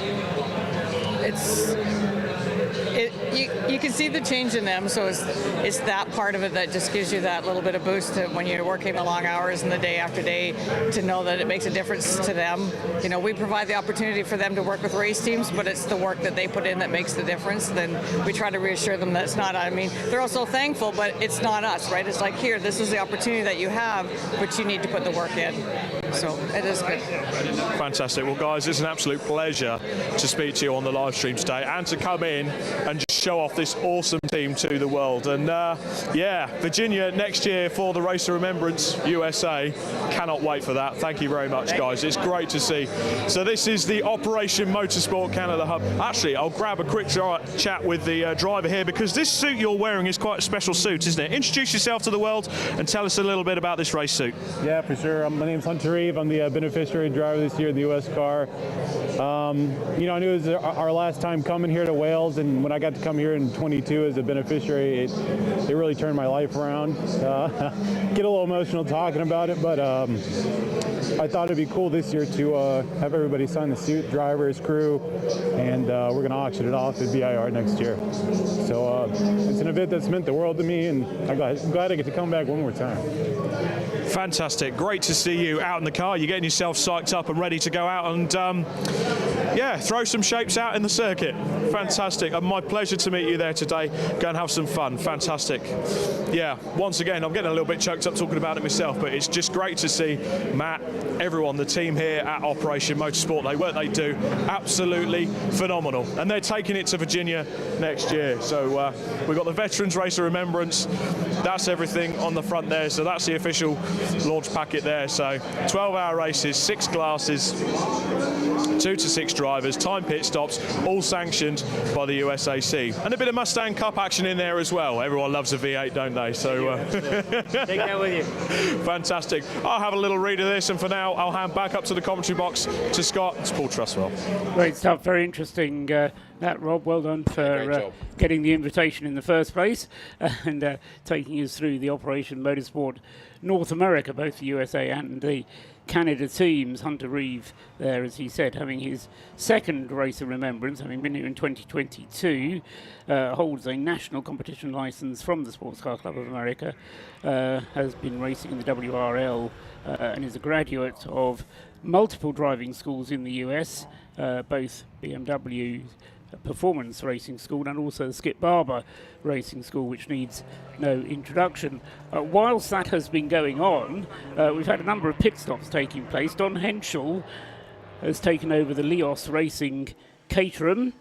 R: You can see the change in them, so it's that part of it that just gives you that little bit of boost to when you're working the long hours and the day after day to know that it makes a difference to them. We provide the opportunity for them to work with race teams, but it's the work that they put in that makes the difference. Then we try to reassure them that it's not, they're also thankful, but it's not us, right? It's like, here, this is the opportunity that you have, but you need to put the work in. So it is good.
A: Fantastic. Well, guys, it's an absolute pleasure to speak to you on the live stream today and to come in and just show off this awesome team to the world. And Virginia next year for the Race of Remembrance USA. Cannot wait for that. Thank you very much, guys. It's great to see. So this is the Operation Motorsport Canada Hub. Actually, I'll grab a quick chat with the driver here because this suit you're wearing is quite a special suit, isn't it? Introduce yourself to the world and tell us a little bit about this race suit.
T: Yeah, for sure. My name's Hunter Reeve. I'm the beneficiary driver this year in the U.S. car. I knew it was our last time coming here to Wales, and when I got to come here in 22 as a beneficiary, it really turned my life around. Get a little emotional talking about it, but I thought it'd be cool this year to have everybody sign the suit, drivers, crew, and we're going to auction it off at BIR next year. So it's an event that's meant the world to me, and I'm glad I get to come back one more time.
A: Fantastic. Great to see you out in the car. You're getting yourself psyched up and ready to go out. And yeah, throw some shapes out in the circuit. Fantastic. My pleasure to meet you there today. Go and have some fun. Fantastic. Yeah, once again, I'm getting a little bit choked up talking about it myself, but it's just great to see Matt, everyone, the team here at Operation Motorsport. They do absolutely phenomenal, and they're taking it to Virginia next year. So we've got the Veterans Race of Remembrance. That's everything on the front there. So that's the official launch packet there. So 12-hour races, 6 classes, 2 to 6 drivers, time pit stops, all sanctioned by the USAC. And a bit of Mustang Cup action in there as well. Everyone loves a V8, don't they? So
E: take that with you.
A: Fantastic. I'll have a little read of this, and for now, I'll hand back up to the commentary box to Scott. It's Paul Trustwell.
E: Great stuff. Very interesting, that, Rob. Well done for getting the invitation in the first place and taking us through the Operation Motorsport North America, both the USA and the Canada teams. Hunter Reeve there, as he said, having his second Race of Remembrance, having been here in 2022, holds a national competition license from the Sports Car Club of America, has been racing in the WRL, and is a graduate of multiple driving schools in the US, both BMW Performance Racing School and also the Skip Barber Racing School, which needs no introduction. Whilst that has been going on, we've had a number of pit stops taking place. Don Henschel has taken over the Leos Racing Caterham,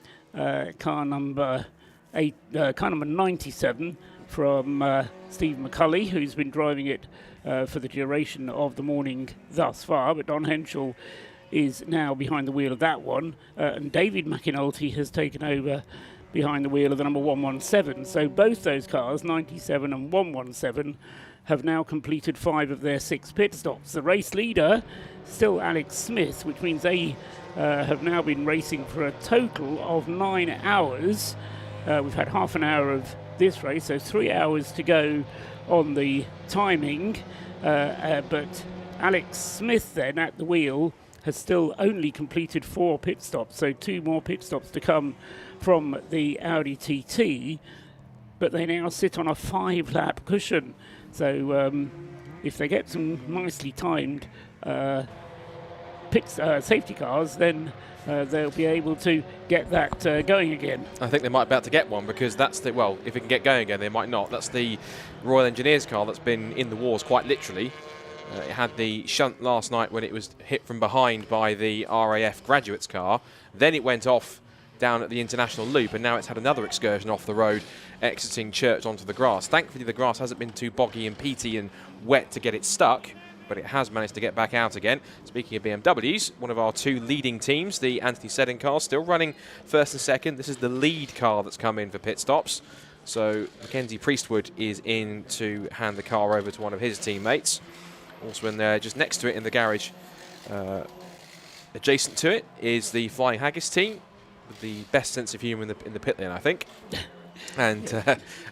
E: car number 97 from Steve McCulley, who's been driving it for the duration of the morning thus far. But Don Henschel is now behind the wheel of that one, and David McInulty has taken over behind the wheel of the number 117. So both those cars, 97 and 117, have now completed 5 of their 6 pit stops. The race leader, still Alex Smith, which means they have now been racing for a total of 9 hours. We've had half an hour of this race, so 3 hours to go on the timing, but Alex Smith then at the wheel has still only completed 4 pit stops, so 2 more pit stops to come from the Audi TT, but they now sit on a 5-lap cushion. So if they get some nicely timed safety cars, then they'll be able to get that going again.
G: I think they might be able to get one, because that's the, well, if it can get going again, they might not. That's the Royal Engineers car that's been in the wars quite literally. It had the shunt last night when it was hit from behind by the RAF graduates car. Then it went off down at the international loop, and now it's had another excursion off the road, exiting Church onto the grass. Thankfully, the grass hasn't been too boggy and peaty and wet to get it stuck, but it has managed to get back out again. Speaking of BMWs, one of our 2 leading teams, the Anthony Seddon car, still running first and second. This is the lead car that's come in for pit stops. So Mackenzie Priestwood is in to hand the car over to one of his teammates. Also in there, just next to it in the garage, adjacent to it, is the Flying Haggis team, with the best sense of humour in the pit lane, I think. And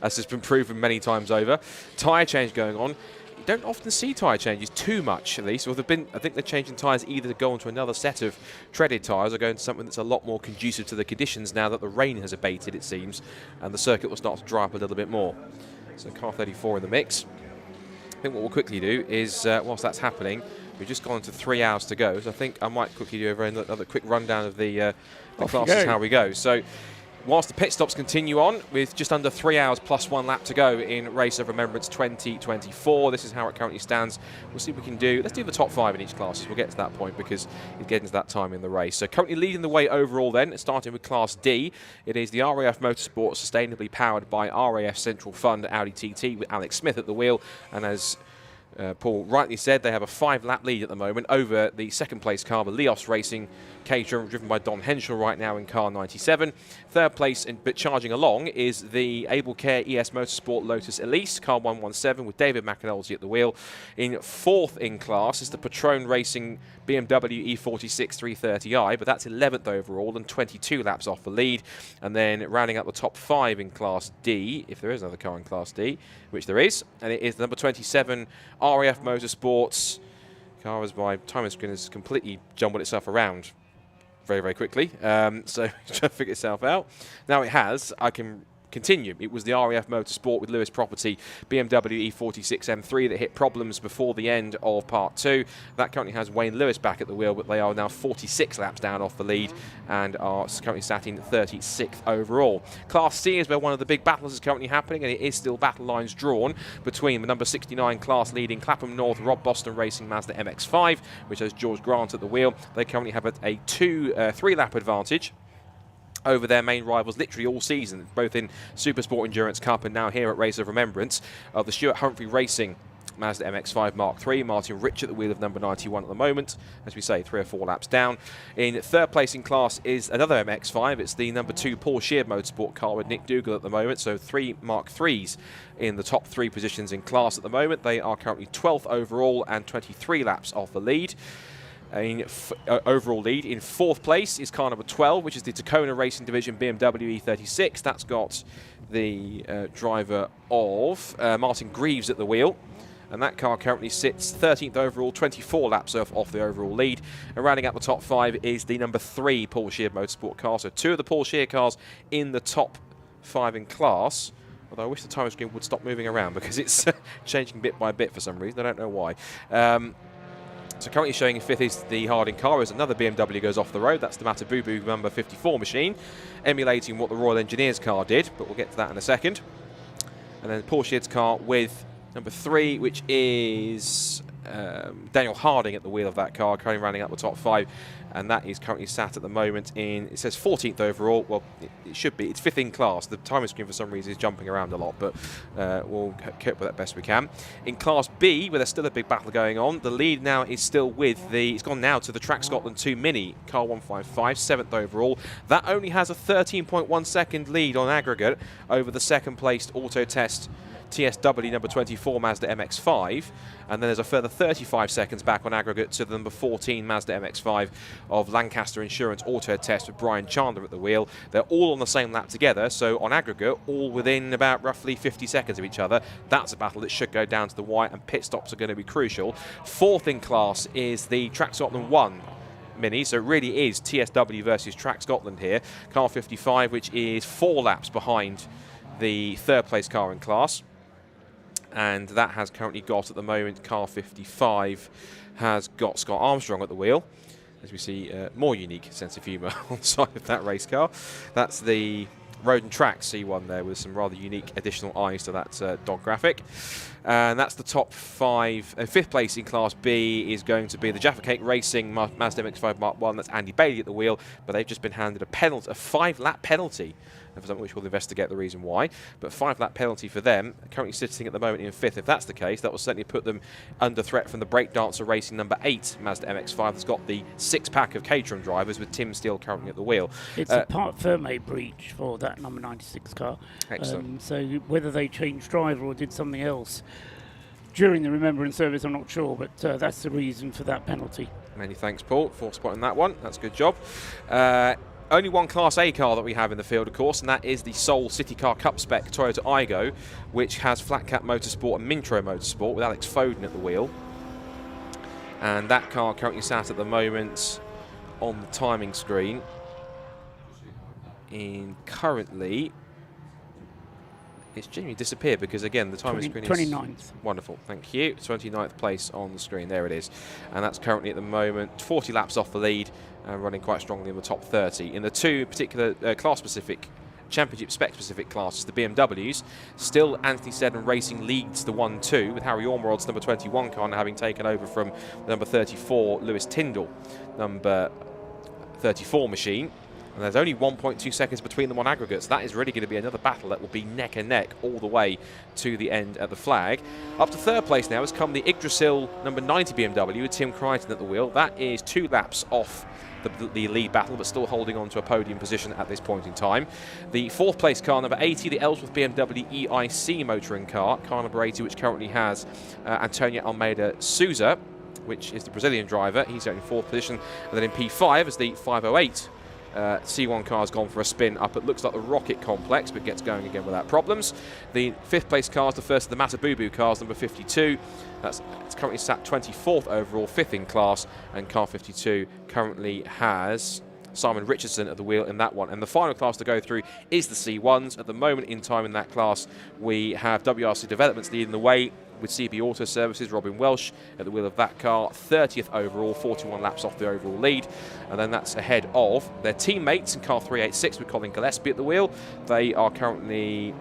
G: as has been proven many times over. Tyre change going on. You don't often see tyre changes too much, at least. Or they've been, I think they're changing tyres either to go onto another set of treaded tyres or go into something that's a lot more conducive to the conditions now that the rain has abated, it seems, and the circuit will start to dry up a little bit more. So car 34 in the mix. I think what we'll quickly do is, whilst that's happening, we've just gone to 3 hours to go, so I think I might quickly do another quick rundown of the classes, how we go. So whilst the pit stops continue on, with just under 3 hours plus 1 lap to go in Race of Remembrance 2024, this is how it currently stands. We'll see what we can do. Let's do the top 5 in each class. We'll get to that point because it's getting to that time in the race. So currently leading the way overall then, starting with Class D, it is the RAF Motorsport, sustainably powered by RAF Central Fund Audi TT, with Alex Smith at the wheel, and as Paul rightly said, they have a 5-lap lead at the moment over the second place car, the Leos Racing Caterham, driven by Don Henschel right now in car 97. Third place, but charging along, is the Able Care ES Motorsport Lotus Elise, car 117, with David McInulty at the wheel. In 4th in class is the Patron Racing BMW E46 330i, but that's 11th overall and 22 laps off the lead. And then rounding up the top 5 in Class D, if there is another car in Class D, which there is, and it is the number 27 RAF Motorsports. Car is by time screen has completely jumbled itself around very, very quickly. So trying to figure itself out. Now it has. I can continue. It was the RAF Motorsport with Lewis Property BMW E46 M3 that hit problems before the end of part 2. That currently has Wayne Lewis back at the wheel, but they are now 46 laps down off the lead and are currently sat in 36th overall. Class C is where one of the big battles is currently happening, and it is still battle lines drawn between the number 69 class leading Clapham North Rob Boston Racing Mazda MX-5, which has George Grant at the wheel. They currently have a 3-lap advantage over their main rivals literally all season, both in Supersport Endurance Cup and now here at Race of Remembrance, of the Stuart Humphrey Racing Mazda MX-5 Mark III. Martin Rich at the wheel of number 91 at the moment, as we say, 3 or 4 laps down. In third place in class is another MX-5. It's the number 2 Paul Sheard Motorsport car with Nick Dougal at the moment, so 3 Mark IIIs in the top 3 positions in class at the moment. They are currently 12th overall and 23 laps off the lead. Overall lead. In 4th place is car number 12, which is the Tacona Racing Division BMW E36. That's got the driver of Martin Greaves at the wheel. And that car currently sits 13th overall, 24 laps off the overall lead. And rounding out the top 5 is the number 3 Paul Sheard Motorsport car. So 2 of the Paul Sheard cars in the top 5 in class. Although I wish the time screen would stop moving around because it's changing bit by bit for some reason. I don't know why. So currently showing in 5th is the Harding car as another BMW goes off the road. That's the Matabubu number 54 machine, emulating what the Royal Engineers car did, but we'll get to that in a second. And then Paul Sheard's car with number 3, which is Daniel Harding at the wheel of that car, currently rounding up the top 5. And that is currently sat at the moment in, it says 14th overall. Well, it should be. It's 5th in class. The timer screen for some reason is jumping around a lot, but we'll cope with that best we can. In Class B, where there's still a big battle going on, the lead now is still with the, it's gone now to the Track Scotland 2 Mini, car 155, 7th overall. That only has a 13.1 second lead on aggregate over the 2nd placed Auto Test TSW number 24 Mazda MX-5, and then there's a further 35 seconds back on aggregate to the number 14 Mazda MX-5 of Lancaster Insurance Auto Test with Brian Chandler at the wheel. They're all on the same lap together, so on aggregate, all within about roughly 50 seconds of each other. That's a battle that should go down to the wire, and pit stops are going to be crucial. 4th in class is the Track Scotland 1 Mini, so it really is TSW versus Track Scotland here. Car 55, which is 4 laps behind the 3rd place car in class. And that has currently got, at the moment, car 55 has got Scott Armstrong at the wheel. As we see, more unique sense of humour on the side of that race car. That's the Road and Track C1 there with some rather unique additional eyes to that dog graphic. And that's the top 5. 5th place in Class B is going to be the Jaffa Cake Racing Mazda MX-5 Mark 1. That's Andy Bailey at the wheel, but they've just been handed a penalty, a 5-lap penalty, for something which we'll investigate the reason why. But 5-lap penalty for them, currently sitting at the moment in 5th. If that's the case, that will certainly put them under threat from the Breakdancer Racing number 8 Mazda MX-5 that's got the 6-pack of Caterham drivers with Tim Steele currently at the wheel.
E: It's a part Ferme breach for that number 96 car.
G: Excellent.
E: So whether they changed driver or did something else during the Remembrance service, I'm not sure, but that's the reason for that penalty.
G: Many thanks, Paul, for spotting that one. That's a good job. Only one Class A car that we have in the field, of course, and that is the sole City Car Cup spec Toyota Aygo, which has Flat Cap Motorsport and Mintro Motorsport with Alex Foden at the wheel. And that car currently sat at the moment on the timing screen in currently... It's genuinely disappeared because, again, the timing screen is...
E: 29th.
G: Wonderful, thank you. 29th place on the screen, there it is. And that's currently at the moment 40 laps off the lead and running quite strongly in the top 30. In the 2 particular class-specific, championship spec-specific classes, the BMWs, still Anthony Seddon Racing leads the 1-2 with Harry Ormerod's number 21 car now having taken over from number 34 Lewis Tyndall, number 34 machine. And there's only 1.2 seconds between them on aggregates. That is really going to be another battle that will be neck and neck all the way to the end at the flag. Up to 3rd place now has come the Yggdrasil number 90 BMW with Tim Crichton at the wheel. That is 2 laps off the lead battle, but still holding on to a podium position at this point in time. The 4th place car, number 80, the Ellsworth BMW EIC motoring car number 80, which currently has Antonio Almeida Souza, which is the Brazilian driver. He's out in 4th position. And then in P5 is the 508 C1 car's gone for a spin up. It looks like the Rocket Complex, but gets going again without problems. The 5th place car is the first of the Matabubu cars, number 52. It's currently sat 24th overall, 5th in class, and car 52 currently has Simon Richardson at the wheel in that one. And the final class to go through is the C1s. At the moment in time in that class, we have WRC Developments leading the way with CB Auto Services, Robin Welsh at the wheel of that car, 30th overall, 41 laps off the overall lead. And then that's ahead of their teammates in car 386 with Colin Gillespie at the wheel. They are currently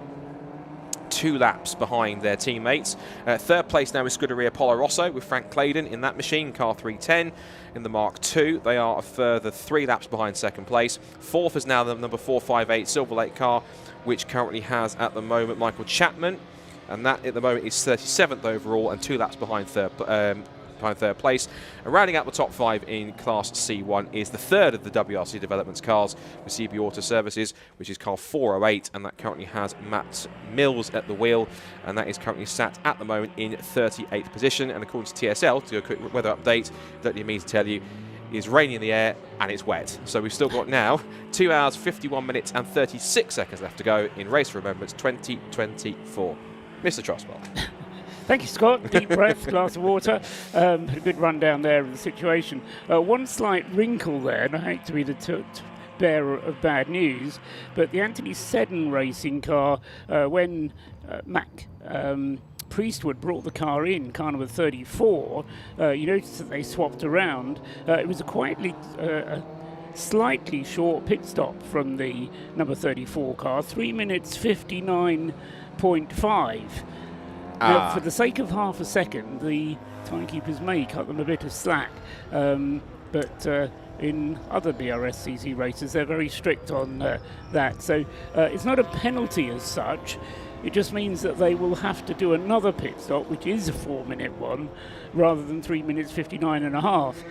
G: 2 laps behind their teammates. Third place now is Scuderia Polo Rosso with Frank Claydon in that machine, car 310 in the Mark II. They are a further 3 laps behind second place. Fourth is now the number 458 Silver Lake car, which currently has at the moment Michael Chapman, and that at the moment is 37th overall and 2 laps behind third place. And rounding out the top 5 in Class C1 is the third of the WRC Developments cars with CB Auto Services, which is car 408, and that currently has Matt Mills at the wheel, and that is currently sat at the moment in 38th position. And according to TSL, to do a quick weather update, don't need me to tell you, it's raining in the air and it's wet. So we've still got now 2 hours, 51 minutes and 36 seconds left to go in Race of Remembrance 2024. Mr. Trustwell.
E: Thank you, Scott. Deep breath, glass of water. A good rundown there of the situation. One slight wrinkle there, and I hate to be the bearer of bad news, but the Anthony Seddon racing car, when Mac Priestwood brought the car in, car number 34, you notice that they swapped around. It was a slightly short pit stop from the number 34 car, 3 minutes 59.5. Now, for the sake of half a second, the timekeepers may cut them a bit of slack, but in other BRSCC races, they're very strict on that. So it's not a penalty as such. It just means that they will have to do another pit stop, which is a 4-minute one, rather than 3 minutes 59 and a half,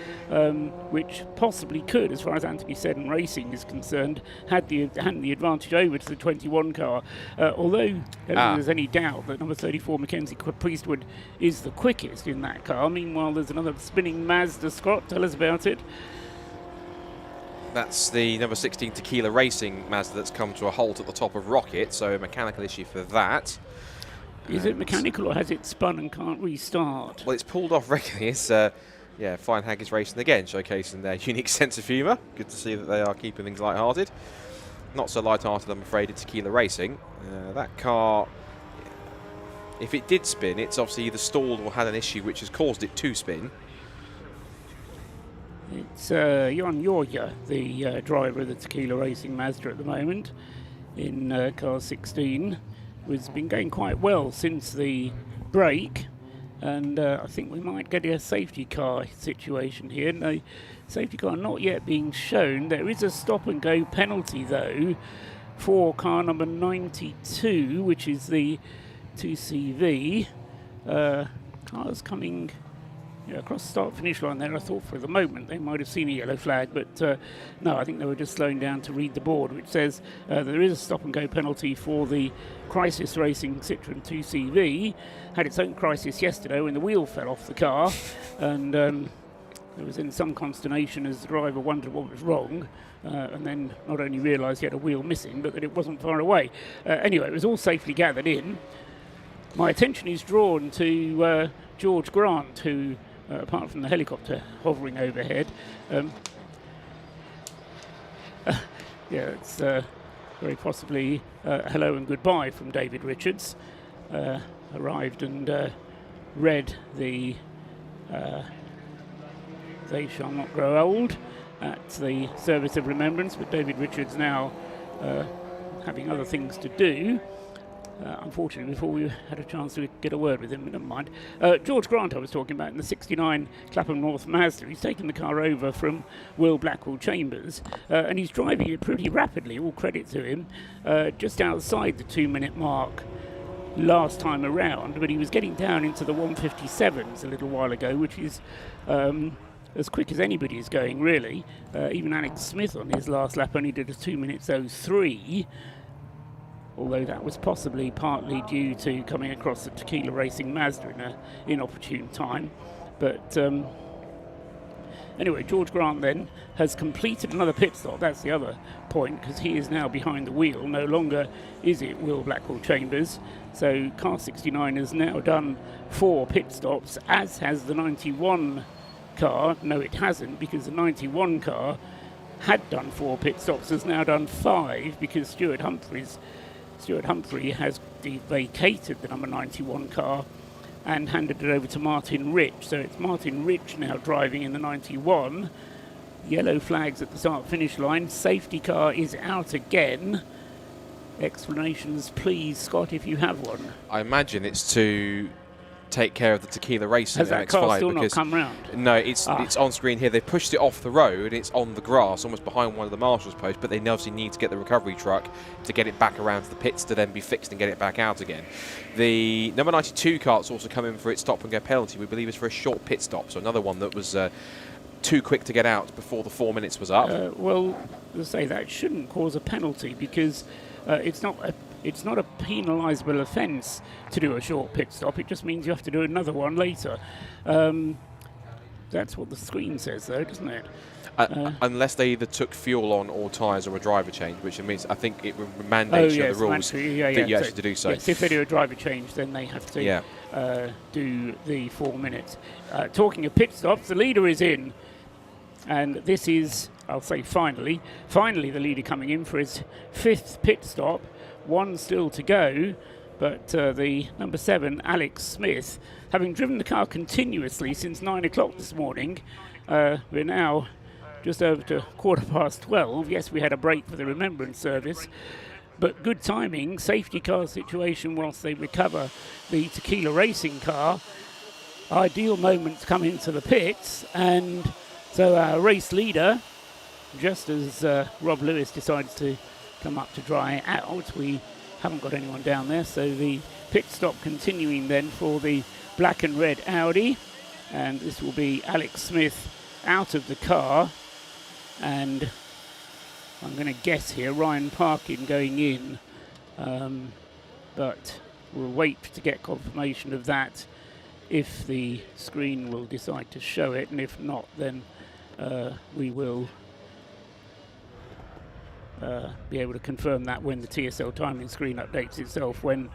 E: which possibly could, as far as Anthony Seddon Racing is concerned, had the advantage over to the 21 car. Although I don't think there's any doubt that number 34 Mackenzie Priestwood is the quickest in that car. Meanwhile, there's another spinning Mazda. Scott, tell us about it.
G: That's the number 16 Tequila Racing Mazda that's come to a halt at the top of Rocket, so a mechanical issue for that.
E: Is it mechanical or has it spun and can't restart?
G: Well, it's pulled off regularly. It's Fine Haggis Racing again, showcasing their unique sense of humour. Good to see that they are keeping things light-hearted. Not so light-hearted, I'm afraid, in Tequila Racing. That car, if it did spin, it's obviously either stalled or had an issue which has caused it to spin.
E: It's Jan Jorja, the driver of the Tequila Racing Mazda at the moment, in car 16. Has been going quite well since the break, and I think we might get a safety car situation here. No safety car not yet being shown. There is a stop-and-go penalty, though, for car number 92, which is the 2CV. Cars coming across the start-finish line there. I thought for the moment they might have seen a yellow flag, but no, I think they were just slowing down to read the board, which says there is a stop-and-go penalty for the Crisis Racing Citroen 2CV. Had its own crisis yesterday when the wheel fell off the car, and there was in some consternation as the driver wondered what was wrong, and then not only realised he had a wheel missing, but that it wasn't far away. Anyway, it was all safely gathered in. My attention is drawn to George Grant, who apart from the helicopter hovering overhead. It's very possibly hello and goodbye from David Richards. Arrived and read the They Shall Not Grow Old at the Service of Remembrance, but David Richards now having other things to do. Unfortunately, before we had a chance to get a word with him, but never mind. George Grant I was talking about in the 69 Clapham North Mazda. He's taken the car over from Will Blackwell Chambers, and he's driving it pretty rapidly, all credit to him, just outside the 2-minute mark last time around, but he was getting down into the 157s a little while ago, which is as quick as anybody is going, really. Even Alex Smith on his last lap only did a 2 minutes 03. Although that was possibly partly due to coming across the Tequila Racing Mazda in an inopportune time. But anyway, George Grant then has completed another pit stop. That's the other point, because he is now behind the wheel. No longer is it Will Blackwell Chambers. So car 69 has now done 4 pit stops, as has the 91 car. No, it hasn't, because the 91 car had done 4 pit stops has now done 5 because Stuart Humphrey has vacated the number 91 car and handed it over to Martin Rich. So it's Martin Rich now driving in the 91. Yellow flags at the start-finish line. Safety car is out again. Explanations, please, Scott, if you have one.
G: I imagine it's to take care of the tequila racing.
E: Has that car still not come round?
G: No, it's on screen here. They pushed it off the road. It's on the grass, almost behind one of the marshal's posts, but they obviously need to get the recovery truck to get it back around to the pits to then be fixed and get it back out again. The number 92 car's also come in for its stop-and-go penalty. We believe it's for a short pit stop, so another one that was too quick to get out before the 4 minutes was up.
E: Well, to say that shouldn't cause a penalty because it's not a penalisable offence to do a short pit stop. It just means you have to do another one later. That's what the screen says, though, doesn't it?
G: Unless they either took fuel on or tyres or a driver change, which means I think it mandates the rules that you actually have to do so.
E: Yes, if they do a driver change, then they have to do the 4 minutes. Talking of pit stops, the leader is in. And this is, I'll say finally the leader coming in for his 5th pit stop. 1 still to go, but the number 7, Alex Smith, having driven the car continuously since 9 o'clock this morning, we're now just over to 12:15. Yes, we had a break for the Remembrance service, but good timing, safety car situation whilst they recover the Tequila Racing car. Ideal moment to come into the pits, and so our race leader, just as Rob Lewis decides to come up to dry out, we haven't got anyone down there, so the pit stop continuing then for the black and red Audi, and this will be Alex Smith out of the car, and I'm going to guess here Ryan Parkin going in, but we'll wait to get confirmation of that if the screen will decide to show it, and if not, then we will be able to confirm that when the TSL timing screen updates itself, when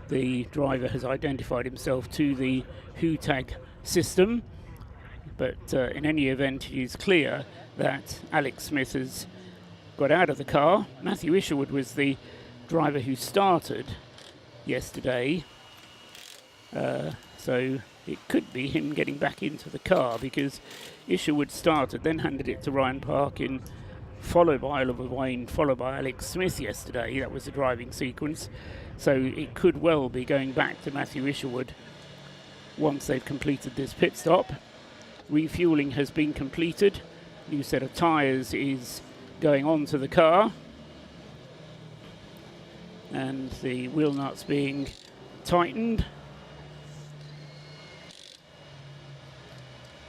E: the driver has identified himself to the WHO-tag system. But in any event, it is clear that Alex Smith has got out of the car. Matthew Isherwood was the driver who started yesterday, so it could be him getting back into the car, because Isherwood started, then handed it to Ryan Parkin, followed by Oliver Wayne, followed by Alex Smith yesterday. That was the driving sequence. So it could well be going back to Matthew Isherwood once they've completed this pit stop. Refueling has been completed. New set of tyres is going on to the car. And the wheel nuts being tightened.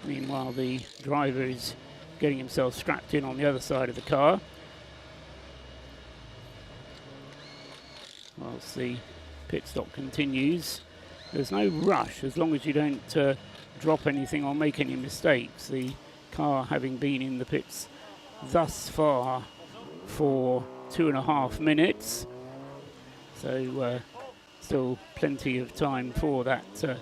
E: Meanwhile, the driver is getting himself strapped in on the other side of the car, whilst the pit stop continues. There's no rush as long as you don't drop anything or make any mistakes. The car having been in the pits thus far for 2.5 minutes, so still plenty of time for that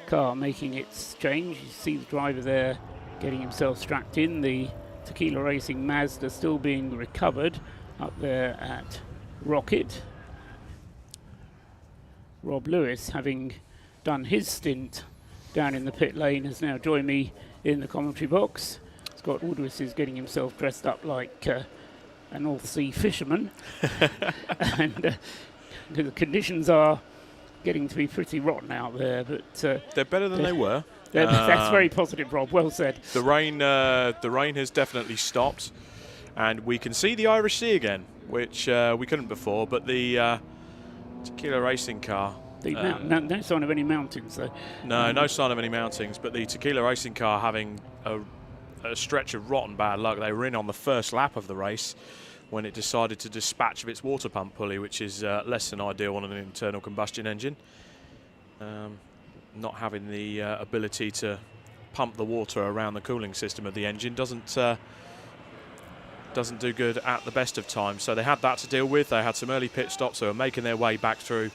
E: car making its change. You see the driver there getting himself strapped in. The Tequila Racing Mazda still being recovered up there at Rocket. Rob Lewis, having done his stint down in the pit lane, has now joined me in the commentary box. Scott Woodward is getting himself dressed up like a North Sea fisherman. And the conditions are getting to be pretty rotten out there, but
A: they're better than they were.
E: That's very positive, Rob. Well said.
A: The rain has definitely stopped, and we can see the Irish Sea again, which we couldn't before. But the Tequila Racing car.
E: No sign of any mountains, though.
A: No sign of any mountains. But the Tequila Racing car having a stretch of rotten bad luck. They were in on the first lap of the race when it decided to dispatch of its water pump pulley, which is less than ideal on an internal combustion engine. Not having the ability to pump the water around the cooling system of the engine doesn't do good at the best of times. So they had that to deal with. They had some early pit stops. They were making their way back through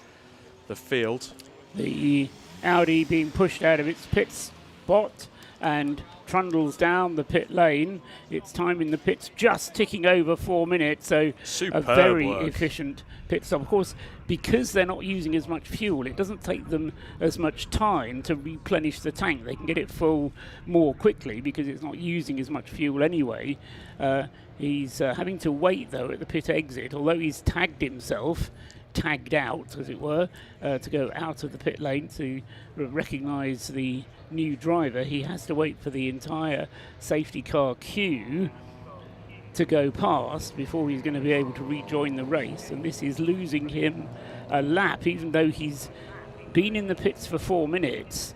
A: the field.
E: The Audi being pushed out of its pit spot and trundles down the pit lane. Its time in the pits just ticking over 4 minutes, so
A: Superb
E: a very
A: work.
E: efficient pit stop. Of course, because they're not using as much fuel, it doesn't take them as much time to replenish the tank. They can get it full more quickly because it's not using as much fuel anyway. He's having to wait, though, at the pit exit, although he's tagged out, as it were, to go out of the pit lane to recognise the new driver. He has to wait for the entire safety car queue to go past before he's going to be able to rejoin the race, and this is losing him a lap. Even though he's been in the pits for 4 minutes,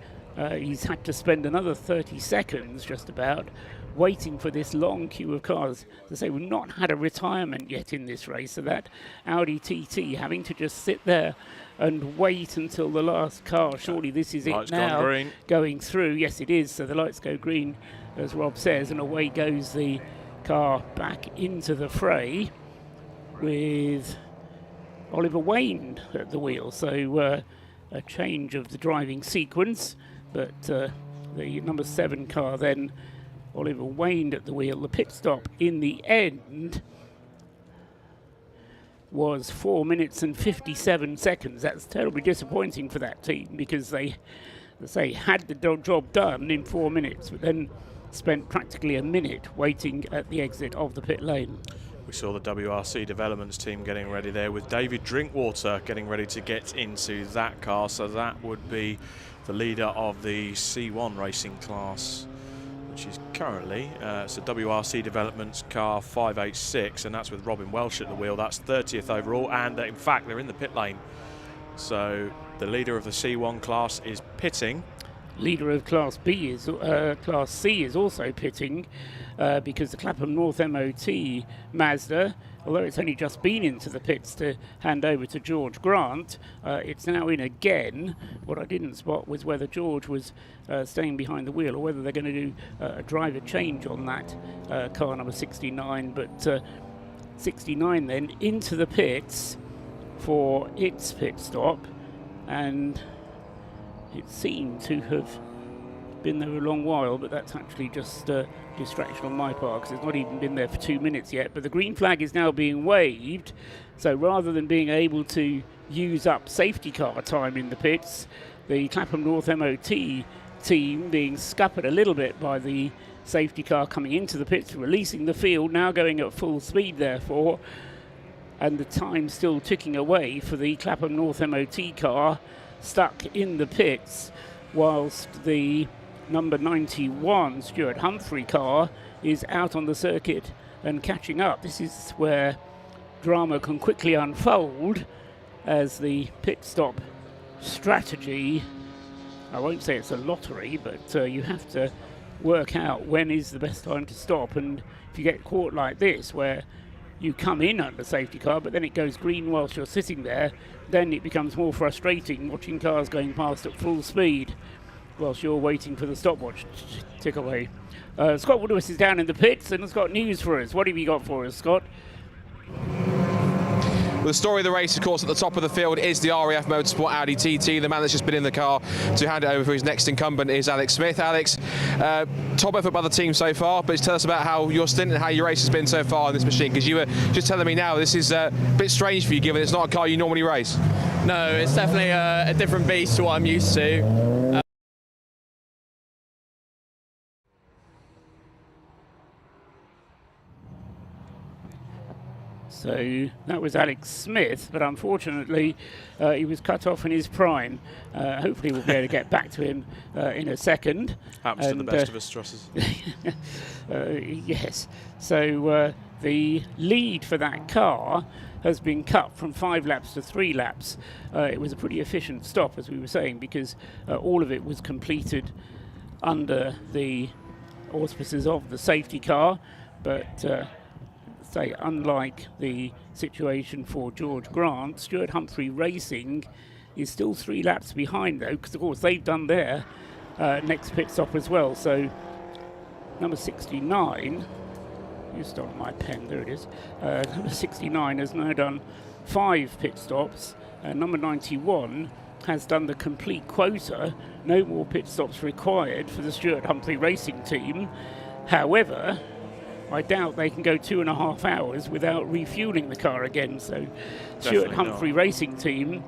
E: he's had to spend another 30 seconds just about waiting for this long queue of cars. As I say, we've not had a retirement yet in this race, so that Audi TT having to just sit there and wait until the last car. Surely this is
A: Lights
E: it now,
A: gone green.
E: going through. Yes, it is. So the lights go green, as Rob says, and away goes the car back into the fray with Oliver Wayne at the wheel. So a change of the driving sequence, but the number 7 car then, Oliver Wayne at the wheel. The pit stop in the end was 4 minutes and 57 seconds. That's terribly disappointing for that team because they had the job done in 4 minutes, but then spent practically a minute waiting at the exit of the pit lane.
A: We saw the WRC Developments team getting ready there with David Drinkwater getting ready to get into that car. So that would be the leader of the C1 racing class, which is currently it's a WRC Developments car 586, and that's with Robin Welsh at the wheel. That's 30th overall, and in fact they're in the pit lane. So the leader of the C1 class is pitting.
E: Leader of Class B is Class C is also pitting because the Clapham North MOT Mazda, although it's only just been into the pits to hand over to George Grant, it's now in again. What I didn't spot was whether George was staying behind the wheel or whether they're going to do a driver change on that car number 69. But 69 then into the pits for its pit stop, and it seemed to have been there a long while, but that's actually just a distraction on my part because it's not even been there for 2 minutes yet. But the green flag is now being waved, so rather than being able to use up safety car time in the pits, the Clapham North MOT team being scuppered a little bit by the safety car coming into the pits, releasing the field, now going at full speed therefore, and the time still ticking away for the Clapham North MOT car stuck in the pits, whilst the number 91 Stuart Humphrey car is out on the circuit and catching up. This is where drama can quickly unfold as the pit stop strategy, I won't say it's a lottery, but you have to work out when is the best time to stop. And if you get caught like this where you come in under safety car but then it goes green whilst you're sitting there, then it becomes more frustrating watching cars going past at full speed whilst you're waiting for the stopwatch to tick away. Scott Woodward is down in the pits and has got news for us. What have you got for us, Scott?
B: Well, the story of the race, of course, at the top of the field is the RAF Motorsport Audi TT. The man that's just been in the car to hand it over for his next incumbent is Alex Smith. Alex, top effort by the team so far, but tell us about how your stint and how your race has been so far on this machine, because you were just telling me now this is a bit strange for you given it's not a car you normally race.
U: No, it's definitely a different beast to what I'm used to.
E: So that was Alex Smith, but unfortunately he was cut off in his prime. Hopefully we'll be able to get back to him in a second.
A: Happens to the best of us, Strosses.
E: Yes. So the lead for that car has been cut from 5 laps to 3 laps. It was a pretty efficient stop, as we were saying, because all of it was completed under the auspices of the safety car, but say, unlike the situation for George Grant, Stuart Humphrey Racing is still 3 laps behind, though, because of course they've done their next pit stop as well. So number 69, you stole my pen, there it is. Number 69 has now done 5 pit stops. Number 91 has done the complete quota. No more pit stops required for the Stuart Humphrey Racing Team. However, I doubt they can go 2.5 hours without refueling the car again. So Stuart Humphrey Racing Team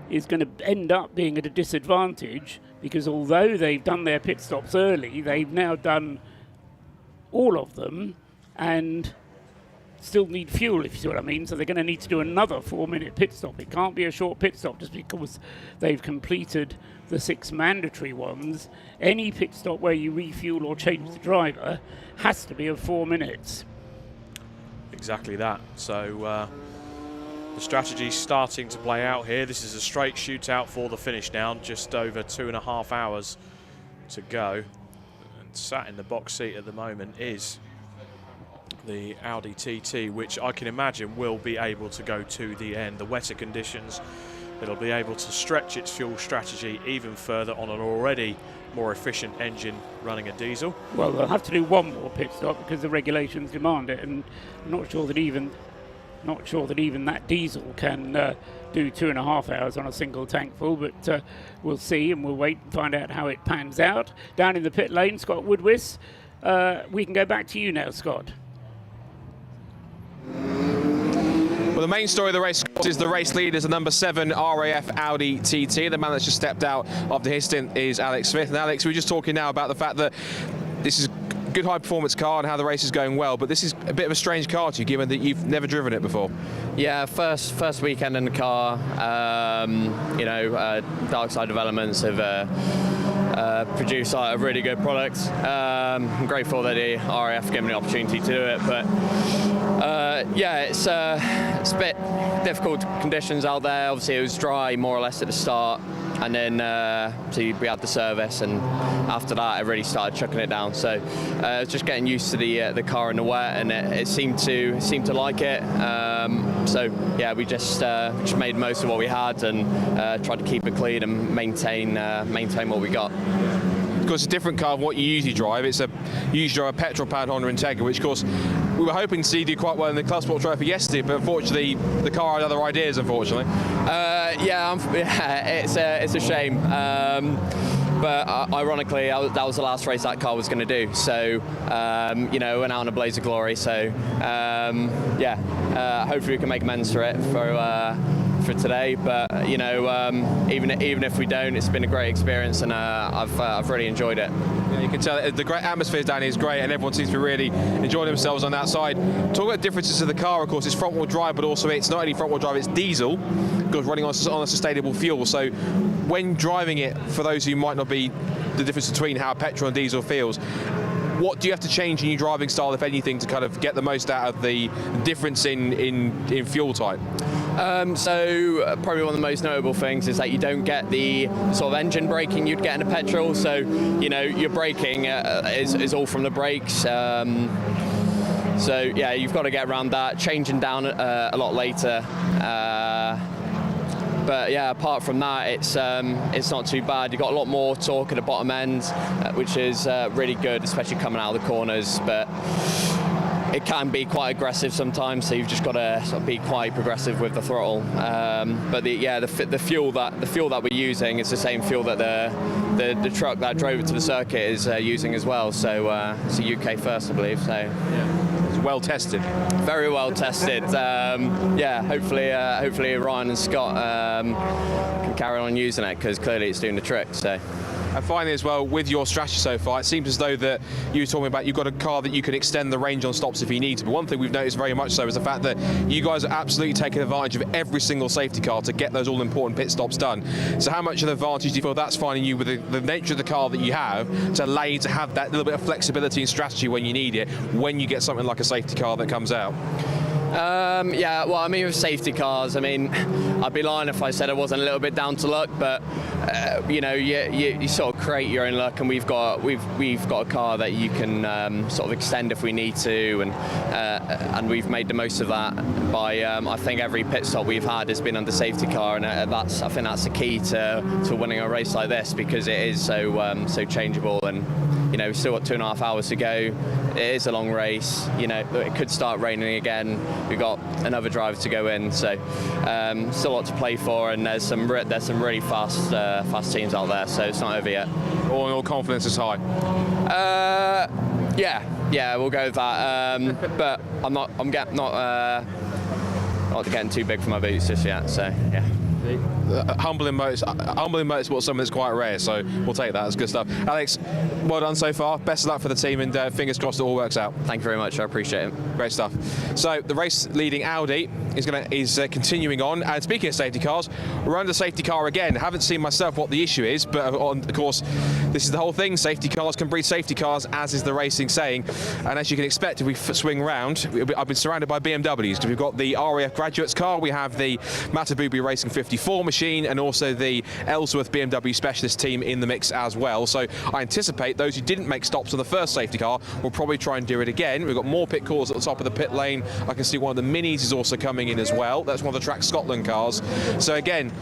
E: is going to end up being at a disadvantage, because although they've done their pit stops early, they've now done all of them and still need fuel, if you see what I mean. So they're going to need to do another 4-minute pit stop. It can't be a short pit stop just because they've completed the 6 mandatory ones. Any pit stop where you refuel or change the driver has to be of 4 minutes.
A: Exactly that. So the strategy's starting to play out here. This is a straight shootout for the finish now, just over 2.5 hours to go. And sat in the box seat at the moment is the Audi TT, which I can imagine will be able to go to the end. The wetter conditions, it'll be able to stretch its fuel strategy even further on an already more efficient engine running a diesel.
E: Well, they'll have to do one more pit stop because the regulations demand it, and I'm not sure that even that diesel can do 2.5 hours on a single tank full, but we'll see, and we'll wait and find out how it pans out. Down in the pit lane, Scott Woodwiss, we can go back to you now, Scott.
B: Well, the main story of the race is the race leader is the number 7 RAF Audi TT. The man that's just stepped out after his stint is Alex Smith. And Alex, we're just talking now about the fact that this is a good high-performance car and how the race is going well, but this is a bit of a strange car to you, given that you've never driven it before.
U: Yeah, first weekend in the car. Dark Side Developments have produced a really good product. I'm grateful that the RAF gave me the opportunity to do it, but it's a bit difficult conditions out there. Obviously, it was dry more or less at the start, and then we had the service, and after that, I really started chucking it down. So just getting used to the car in the wet, and it seemed to like it. We just made most of what we had and tried to keep it clean and maintain what we got.
B: Of course, it's a different car than what you usually drive. You usually drive a petrol-powered Honda Integra, which, of course, we were hoping to see you do quite well in the Club Sport Trophy yesterday, but unfortunately, the car had other ideas, unfortunately.
U: It's a shame. But ironically, that was the last race that car was going to do. So, went out in a blaze of glory. So, hopefully we can make amends for it for today. But even if we don't, it's been a great experience, and I've really enjoyed it.
B: Yeah, you can tell the great atmosphere down here is great, and everyone seems to be really enjoying themselves on that side. Talk about differences of the car. Of course, it's front-wheel drive, but also it's not only front-wheel drive; it's diesel, because running on a sustainable fuel. So, when driving it, for those who might not be the difference between how petrol and diesel feels, what do you have to change in your driving style, if anything, to kind of get the most out of the difference in fuel type?
U: Probably one of the most notable things is that you don't get the sort of engine braking you'd get in a petrol. So, your braking is all from the brakes. You've got to get around that, changing down a lot later. Apart from that, it's not too bad. You've got a lot more torque at the bottom end, which is really good, especially coming out of the corners. But it can be quite aggressive sometimes, so you've just got to sort of be quite progressive with the throttle. The fuel that we're using is the same fuel that the truck that drove it to the circuit is using as well. So it's a UK first, I believe. So yeah.
B: It's well tested.
U: Very well tested. Hopefully Ryan and Scott can carry on using it, because clearly it's doing the trick. So.
B: And finally as well, with your strategy so far, it seems as though that you were talking about you've got a car that you can extend the range on stops if you need to. But one thing we've noticed very much so is the fact that you guys are absolutely taking advantage of every single safety car to get those all-important pit stops done. So how much of an advantage do you feel that's finding you with the nature of the car that you have to allow you to have that little bit of flexibility and strategy when you need it, when you get something like a safety car that comes out?
U: With safety cars, I'd be lying if I said it wasn't a little bit down to luck, but you sort of create your own luck, and we've got a car that you can sort of extend if we need to, and we've made the most of that by I think every pit stop we've had has been under safety car, and I think that's the key to winning a race like this, because it is so changeable, and you know, we've still got 2.5 hours to go. It is a long race. You know, it could start raining again. We've got another driver to go in, so still a lot to play for. And there's some really fast teams out there, so it's not over yet.
B: All in all, confidence is high.
U: Yeah, we'll go with that. But I'm not getting too big for my boots just yet. So yeah.
B: Humbling motorsport, something that's quite rare, so we'll take that. That's good stuff. Alex, well done so far. Best of luck for the team, and fingers crossed it all works out.
U: Thank you very much. I appreciate it.
B: Great stuff. So the race leading Audi is continuing on. And speaking of safety cars, we're under safety car again. Haven't seen myself what the issue is, but of course, this is the whole thing. Safety cars can breed safety cars, as is the racing saying. And as you can expect, if we swing round, I've been surrounded by BMWs. We've got the RAF Graduates car, we have the Matabubi Racing 54 machine, and also the Ellsworth BMW Specialist team in the mix as well. So I anticipate those who didn't make stops on the first safety car will probably try and do it again. We've got more pit calls at the top of the pit lane. I can see one of the Minis is also coming in as well. That's one of the Track Scotland cars. So again,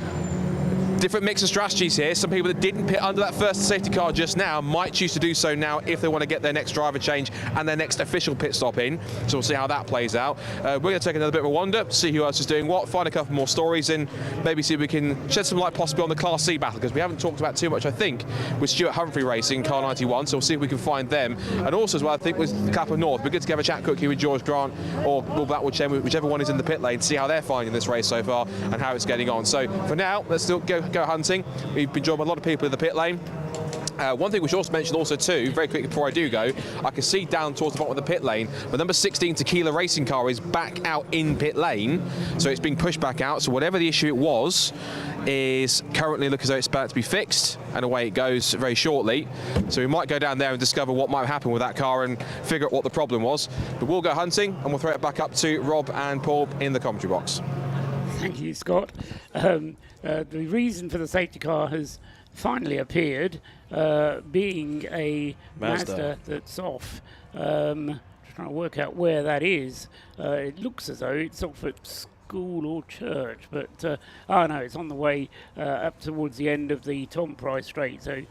B: different mix of strategies here. Some people that didn't pit under that first safety car just now might choose to do so now if they want to get their next driver change and their next official pit stop in. So we'll see how that plays out. We're going to take another bit of a wander, see who else is doing what, find a couple more stories, and maybe see if we can shed some light possibly on the Class C battle, because we haven't talked about too much, I think, with Stuart Humphrey Racing, Car 91. So we'll see if we can find them. And also as well, I think with Clapham North, we're good to have a chat quickly with George Grant or Will Blackwood Chen, whichever one is in the pit lane, see how they're finding this race so far and how it's getting on. So for now, let's still go hunting. We've been joined by a lot of people in the pit lane. One thing we should also mention too, very quickly before I do go, I can see down towards the bottom of the pit lane, the number 16 Tequila Racing car is back out in pit lane, so it's being pushed back out. So whatever the issue it was is currently looking as though it's about to be fixed, and away it goes very shortly. So we might go down there and discover what might happen with that car and figure out what the problem was. But we'll go hunting, and we'll throw it back up to Rob and Paul in the commentary box.
E: Thank you, Scott. The reason for the safety car has finally appeared, being a Mazda that's off. Just trying to work out where that is. It looks as though it's off at school or church, but oh no, it's on the way up towards the end of the Tom Price Straight. So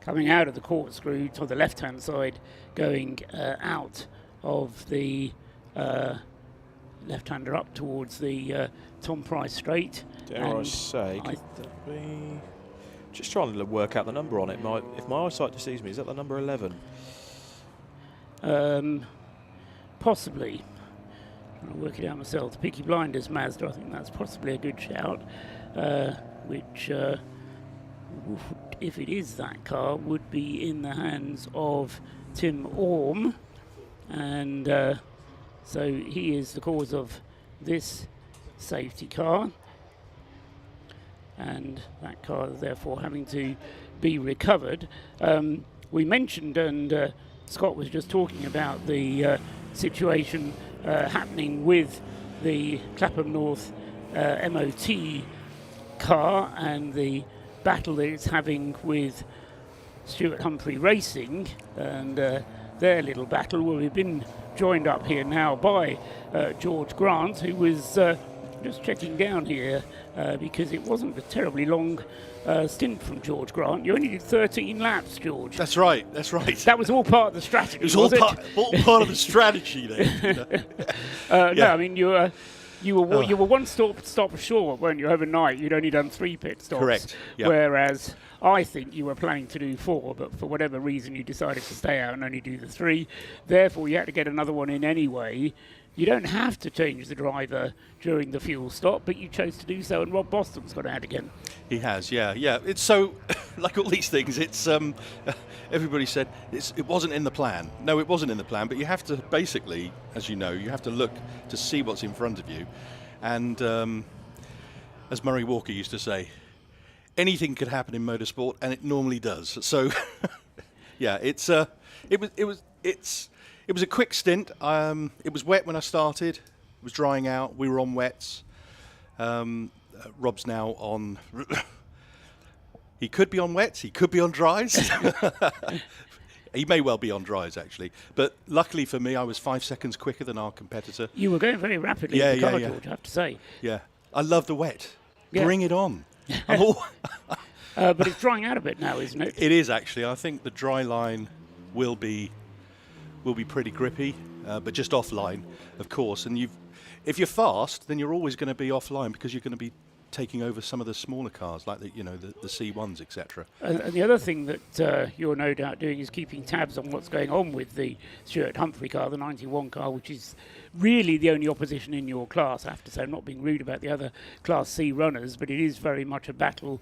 E: coming out of the corkscrew to the left-hand side, going out of the left-hander up towards the Tom Price Straight.
D: Dare I say, could that be... Just trying to work out the number on it. If my eyesight deceives me, is that the number 11?
E: Possibly. Trying to work it out myself. The Peaky Blinders Mazda, I think that's possibly a good shout. Which, if it is that car, would be in the hands of Tim Orme. And so he is the cause of this safety car. And that car is therefore having to be recovered. We mentioned, and Scott was just talking about the situation happening with the Clapham North MOT car and the battle that it's having with Stuart Humphrey Racing and their little battle, where we've been joined up here now by George Grant, who was just checking down here because it wasn't a terribly long stint from George Grant. You only did 13 laps, George.
V: That's right, that's right.
E: That was all part of the strategy,
V: It was
E: was
V: all part of the strategy then.
E: No, I mean, you were one stop short, weren't you, overnight? You'd only done 3 pit stops.
V: Correct. Yep.
E: Whereas I think you were planning to do 4, but for whatever reason you decided to stay out and only do the 3. Therefore, you had to get another one in anyway. You don't have to change the driver during the fuel stop, but you chose to do so, and Rob Boston's got out again.
V: He has, yeah. It's so, like all these things, it's everybody said it wasn't in the plan. No, it wasn't in the plan, but you have to basically, as you know, you have to look to see what's in front of you. And as Murray Walker used to say, anything could happen in motorsport, and it normally does. So, yeah, it was a quick stint. It was wet when I started. It was drying out. We were on wets. Rob's now on... He could be on wets. He could be on dries. He may well be on dries, actually. But luckily for me, I was 5 seconds quicker than our competitor.
E: You were going very rapidly in the car, George, I have to say.
V: Yeah. I love the wet.
E: Yeah.
V: Bring it on.
E: But it's drying out a bit now, isn't it?
V: It is, actually. I think the dry line will be pretty grippy, but just offline, of course. And if you're fast, then you're always going to be offline because you're going to be taking over some of the smaller cars, like the C1s, etc.
E: And the other thing that you're no doubt doing is keeping tabs on what's going on with the Stuart Humphrey car, the 91 car, which is really the only opposition in your class. I have to say, I'm not being rude about the other Class C runners, but it is very much a battle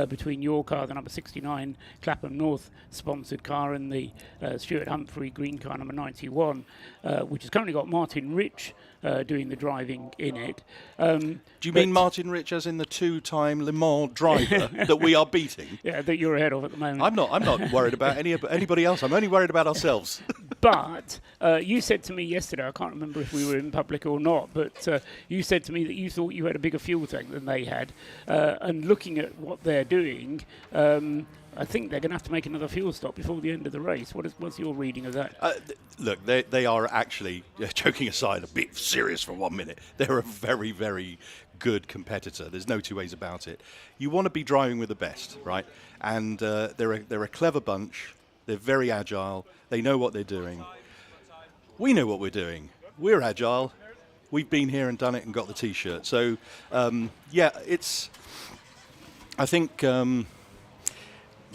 E: between your car, the number 69 Clapham North sponsored car, and the Stuart Humphrey green car, number 91, which has currently got Martin Rich doing the driving in it.
V: Do you mean Martin Rich as in the two-time Le Mans driver that we are beating?
E: Yeah, that you're ahead of at the moment.
V: I'm not worried about anybody else. I'm only worried about ourselves.
E: But you said to me yesterday, I can't remember if we were in public or not, but you said to me that you thought you had a bigger fuel tank than they had. And looking at what they're doing, I think they're going to have to make another fuel stop before the end of the race. What's your reading of that?
V: Look, they are actually, joking aside, a bit serious for 1 minute. They're a very, very good competitor. There's no two ways about it. You want to be driving with the best, right? And they're a clever bunch. They're very agile. They know what they're doing. We know what we're doing. We're agile. We've been here and done it and got the T-shirt. So, yeah, I think...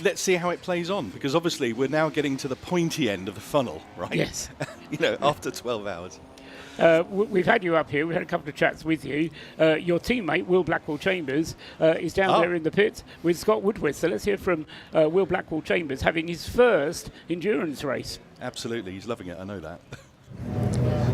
V: let's see how it plays on, because obviously we're now getting to the pointy end of the funnel, right?
E: Yes.
V: After 12 hours.
E: We've had you up here. We've had a couple of chats with you. Your teammate, Will Blackwell-Chambers, is down there in the pit with Scott Woodward. So let's hear from Will Blackwell-Chambers having his first endurance race.
V: Absolutely. He's loving it. I know that.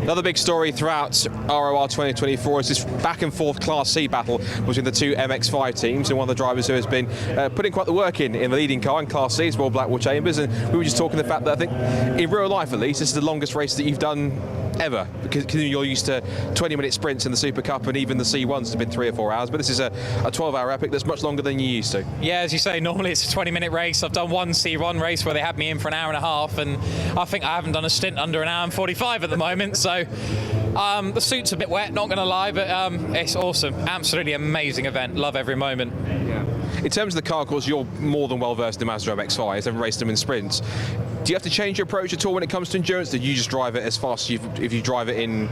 B: Another big story throughout ROR 2024 is this back and forth Class C battle between the two MX5 teams, and one of the drivers who has been putting quite the work in the leading car in Class C is Will Blackwell-Chambers. And we were just talking the fact that I think in real life, at least, this is the longest race that you've done ever, because you're used to 20-minute sprints in the Super Cup, and even the C1s have been 3 or 4 hours, but this is a 12-hour epic that's much longer than you're used to.
C: Yeah, as you say, normally it's a 20-minute race. I've done one C1 race where they had me in for an hour and a half, and I think I haven't done a stint under an hour and 45 at the moment, so the suit's a bit wet, not going to lie, but it's awesome. Absolutely amazing event. Love every moment.
B: Yeah. In terms of the car, of course, you're more than well versed in Mazda MX-5s, having raced them in sprints. Do you have to change your approach at all when it comes to endurance? Do you just drive it as fast as if you drive it in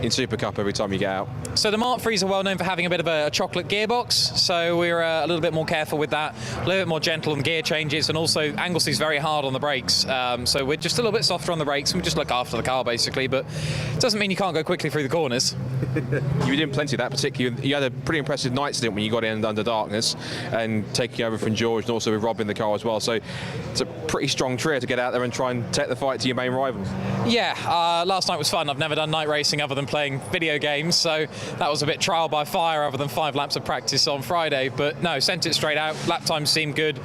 B: Super Cup every time you get out?
C: So the Mark IIIs are well known for having a bit of a chocolate gearbox, so we're a little bit more careful with that, a little bit more gentle on the gear changes, and also Anglesey's very hard on the brakes, so we're just a little bit softer on the brakes, and we just look after the car basically, but it doesn't mean you can't go quickly through the corners.
B: You were doing plenty of that, particularly. You had a pretty impressive night stint when you got in under darkness and taking over from George, and also with Rob in the car as well, so it's a pretty strong trio to get out there and try and take the fight to your main rivals.
C: Yeah, last night was fun. I've never done night racing other than playing video games, so that was a bit trial by fire other than 5 laps of practice on Friday, but no, sent it straight out. Lap times seemed good,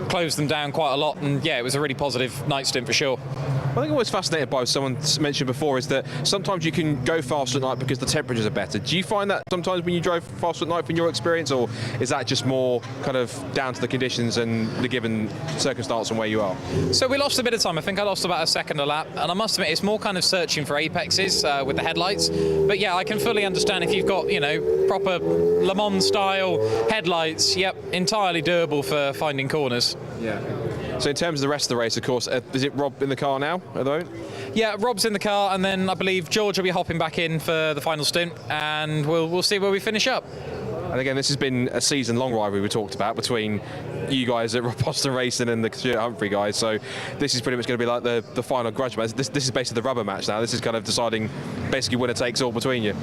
C: closed them down quite a lot, and yeah, it was a really positive night stint for sure.
B: I think I'm always fascinated by what someone mentioned before is that sometimes you can go faster at night because the temperatures are better. Do you find that sometimes when you drive faster at night from your experience, or is that just more kind of down to the conditions and the given circumstance and where you are?
C: So we lost a bit of time. I think I lost about a second a lap, and I must admit it's more kind of searching for apexes with the headlights. But yeah, I can fully understand if you've got, proper Le Mans style headlights, yep, entirely doable for finding corners.
B: Yeah. So in terms of the rest of the race, of course, is it Rob in the car now at the moment?
C: Yeah, Rob's in the car, and then I believe George will be hopping back in for the final stint, and we'll see where we finish up.
B: And again, this has been a season-long rivalry we talked about between you guys at Rob Boston Racing and the Stuart Humphrey guys. So this is pretty much going to be like the final grudge match. This is basically the rubber match now. This is kind of deciding basically winner takes all between you.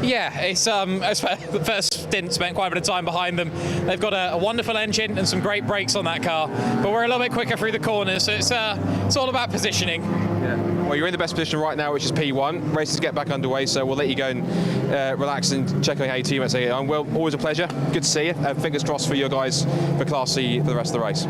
C: Yeah, it's the first stint spent quite a bit of time behind them. They've got a wonderful engine and some great brakes on that car, but we're a little bit quicker through the corners, so it's all about positioning.
B: Yeah. Well, you're in the best position right now, which is P1. Races get back underway, so we'll let you go and relax and check on how your teammates are getting on. Well, always a pleasure. Good to see you. Fingers crossed for you guys for Class C for the rest of the race.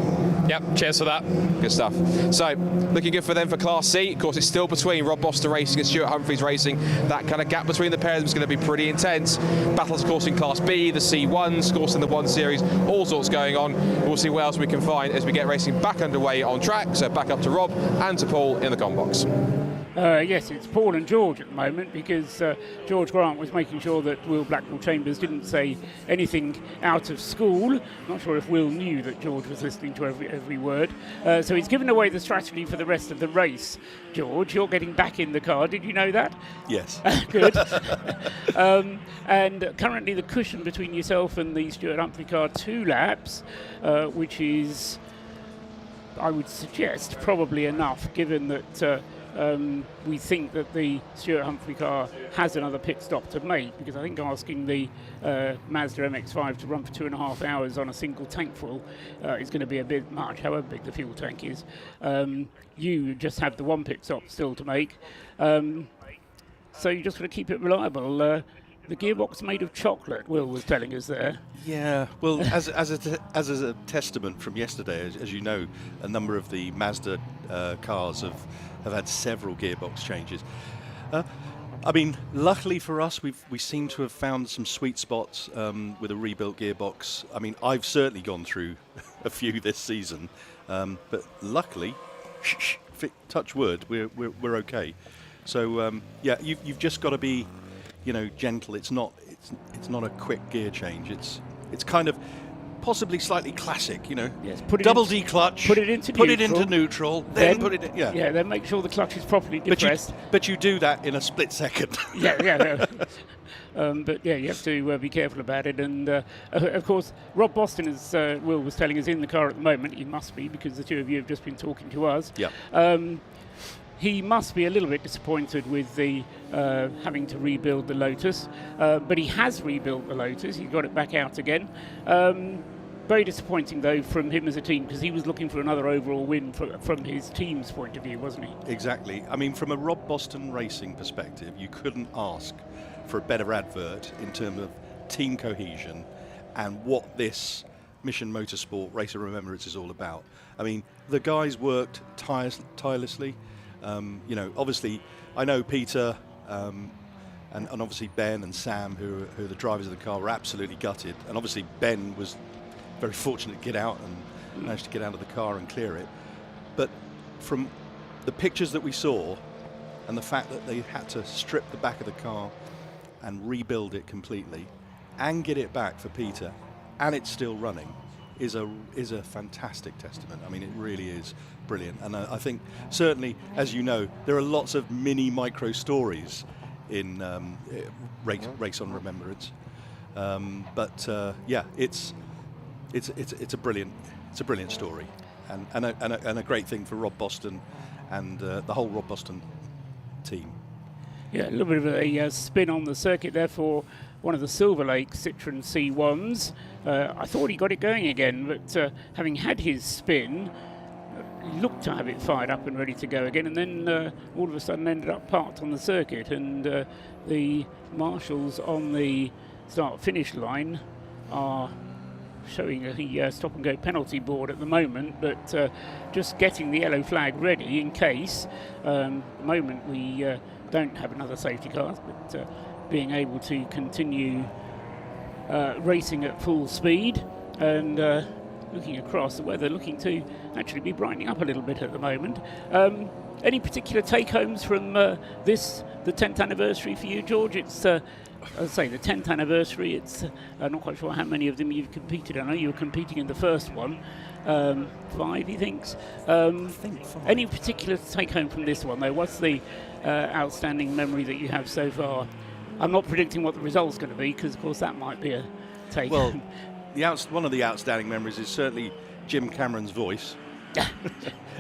C: Yep, cheers for that.
B: Good stuff. So, looking good for them for Class C. Of course, it's still between Rob Boston Racing and Stuart Humphreys Racing. That kind of gap between the pair of them is going to be pretty intense. Battles, of course, in Class B, the C1s, of course, in the 1 Series, all sorts going on. We'll see what else we can find as we get racing back underway on track. So back up to Rob and to Paul in the comm box.
E: Yes, it's Paul and George at the moment, because George Grant was making sure that Will Blackmore-Chambers didn't say anything out of school. Not sure if Will knew that George was listening to every word. So he's given away the strategy for the rest of the race. George, you're getting back in the car. Did you know that?
V: Yes.
E: Good. And currently the cushion between yourself and the Stuart Humphrey car, 2 laps, which is, I would suggest, probably enough, given that we think that the Stuart Humphrey car has another pit stop to make, because I think asking the Mazda MX-5 to run for 2.5 hours on a single tank full is going to be a bit much, however big the fuel tank is. You just have the 1 pit stop still to make, so you just got to keep it reliable. The gearbox made of chocolate, Will was telling us there.
V: Yeah, well, as a testament from yesterday, as you know, a number of the Mazda cars have had several gearbox changes. I mean, luckily for us, we seem to have found some sweet spots with a rebuilt gearbox. I mean, I've certainly gone through a few this season, but luckily, touch wood, we're okay. So yeah, you've just got to be, gentle. It's not a quick gear change. It's kind of possibly slightly classic,
E: Yes,
V: double D clutch,
E: put it into
V: neutral, then put it in,
E: yeah, then make sure the clutch is properly depressed.
V: But you do that in a split second.
E: Yeah. But yeah, you have to be careful about it. And of course, Rob Boston, as Will was telling us, in the car at the moment. He must be, because the two of you have just been talking to us.
V: Yeah.
E: He must be a little bit disappointed with the having to rebuild the Lotus, but he has rebuilt the Lotus. He got it back out again. Very disappointing, though, from him as a team, because he was looking for another overall win from his team's point of view, wasn't he?
V: Exactly. I mean, from a Rob Boston Racing perspective, you couldn't ask for a better advert in terms of team cohesion and what this Mission Motorsport Race of Remembrance is all about. I mean, the guys worked tirelessly. Obviously, I know Peter and obviously Ben and Sam, who are the drivers of the car, were absolutely gutted. And obviously Ben was very fortunate to get out and managed to get out of the car and clear it. But from the pictures that we saw and the fact that they had to strip the back of the car and rebuild it completely and get it back for Peter, and it's still running, is a fantastic testament. I mean, it really is brilliant. And I think certainly, as you know, there are lots of micro stories in Race on Remembrance. Yeah, it's a brilliant story, and a great thing for Rob Boston and the whole Rob Boston team.
E: Yeah, a little bit of a spin on the circuit there for one of the Silver Lake Citroen C1s. I thought he got it going again, but having had his spin, he looked to have it fired up and ready to go again, and then all of a sudden ended up parked on the circuit. And the marshals on the start-finish line are showing a stop-and-go penalty board at the moment, but just getting the yellow flag ready in case. At the moment we don't have another safety car, but being able to continue racing at full speed. And looking across, the weather looking to actually be brightening up a little bit at the moment. Any particular take-homes from the 10th anniversary for you, George? It's, as I say, the 10th anniversary. It's I'm not quite sure how many of them you've competed. I know you were competing in the first one. 5, he thinks. I think 5. Any particular take-home from this one, though? What's the outstanding memory that you have so far? I'm not predicting what the result's going to be, because, of course, that might be a take-home.
V: Well, one of the outstanding memories is certainly Jim Cameron's voice.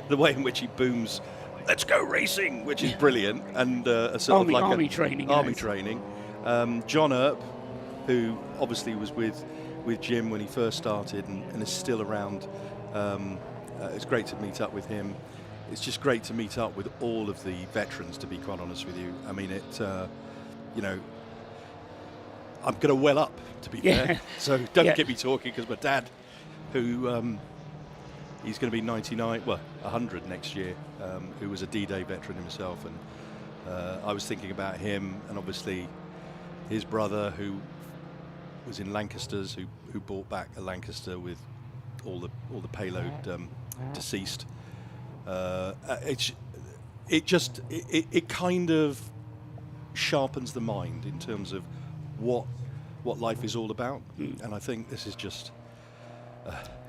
V: The way in which he booms, "Let's go racing," which is brilliant, and
E: army training.
V: Army training. John Earp, who obviously was with Jim when he first started and is still around. It's great to meet up with him. It's just great to meet up with all of the veterans, to be quite honest with you. I mean, I'm going to well up, to be fair. So don't get me talking, because my dad, who he's going to be 100 next year, who was a D-Day veteran himself, and I was thinking about him, and obviously his brother, who was in Lancasters, who brought back a Lancaster with all the payload deceased. it kind of sharpens the mind in terms of what life is all about, and I think this is just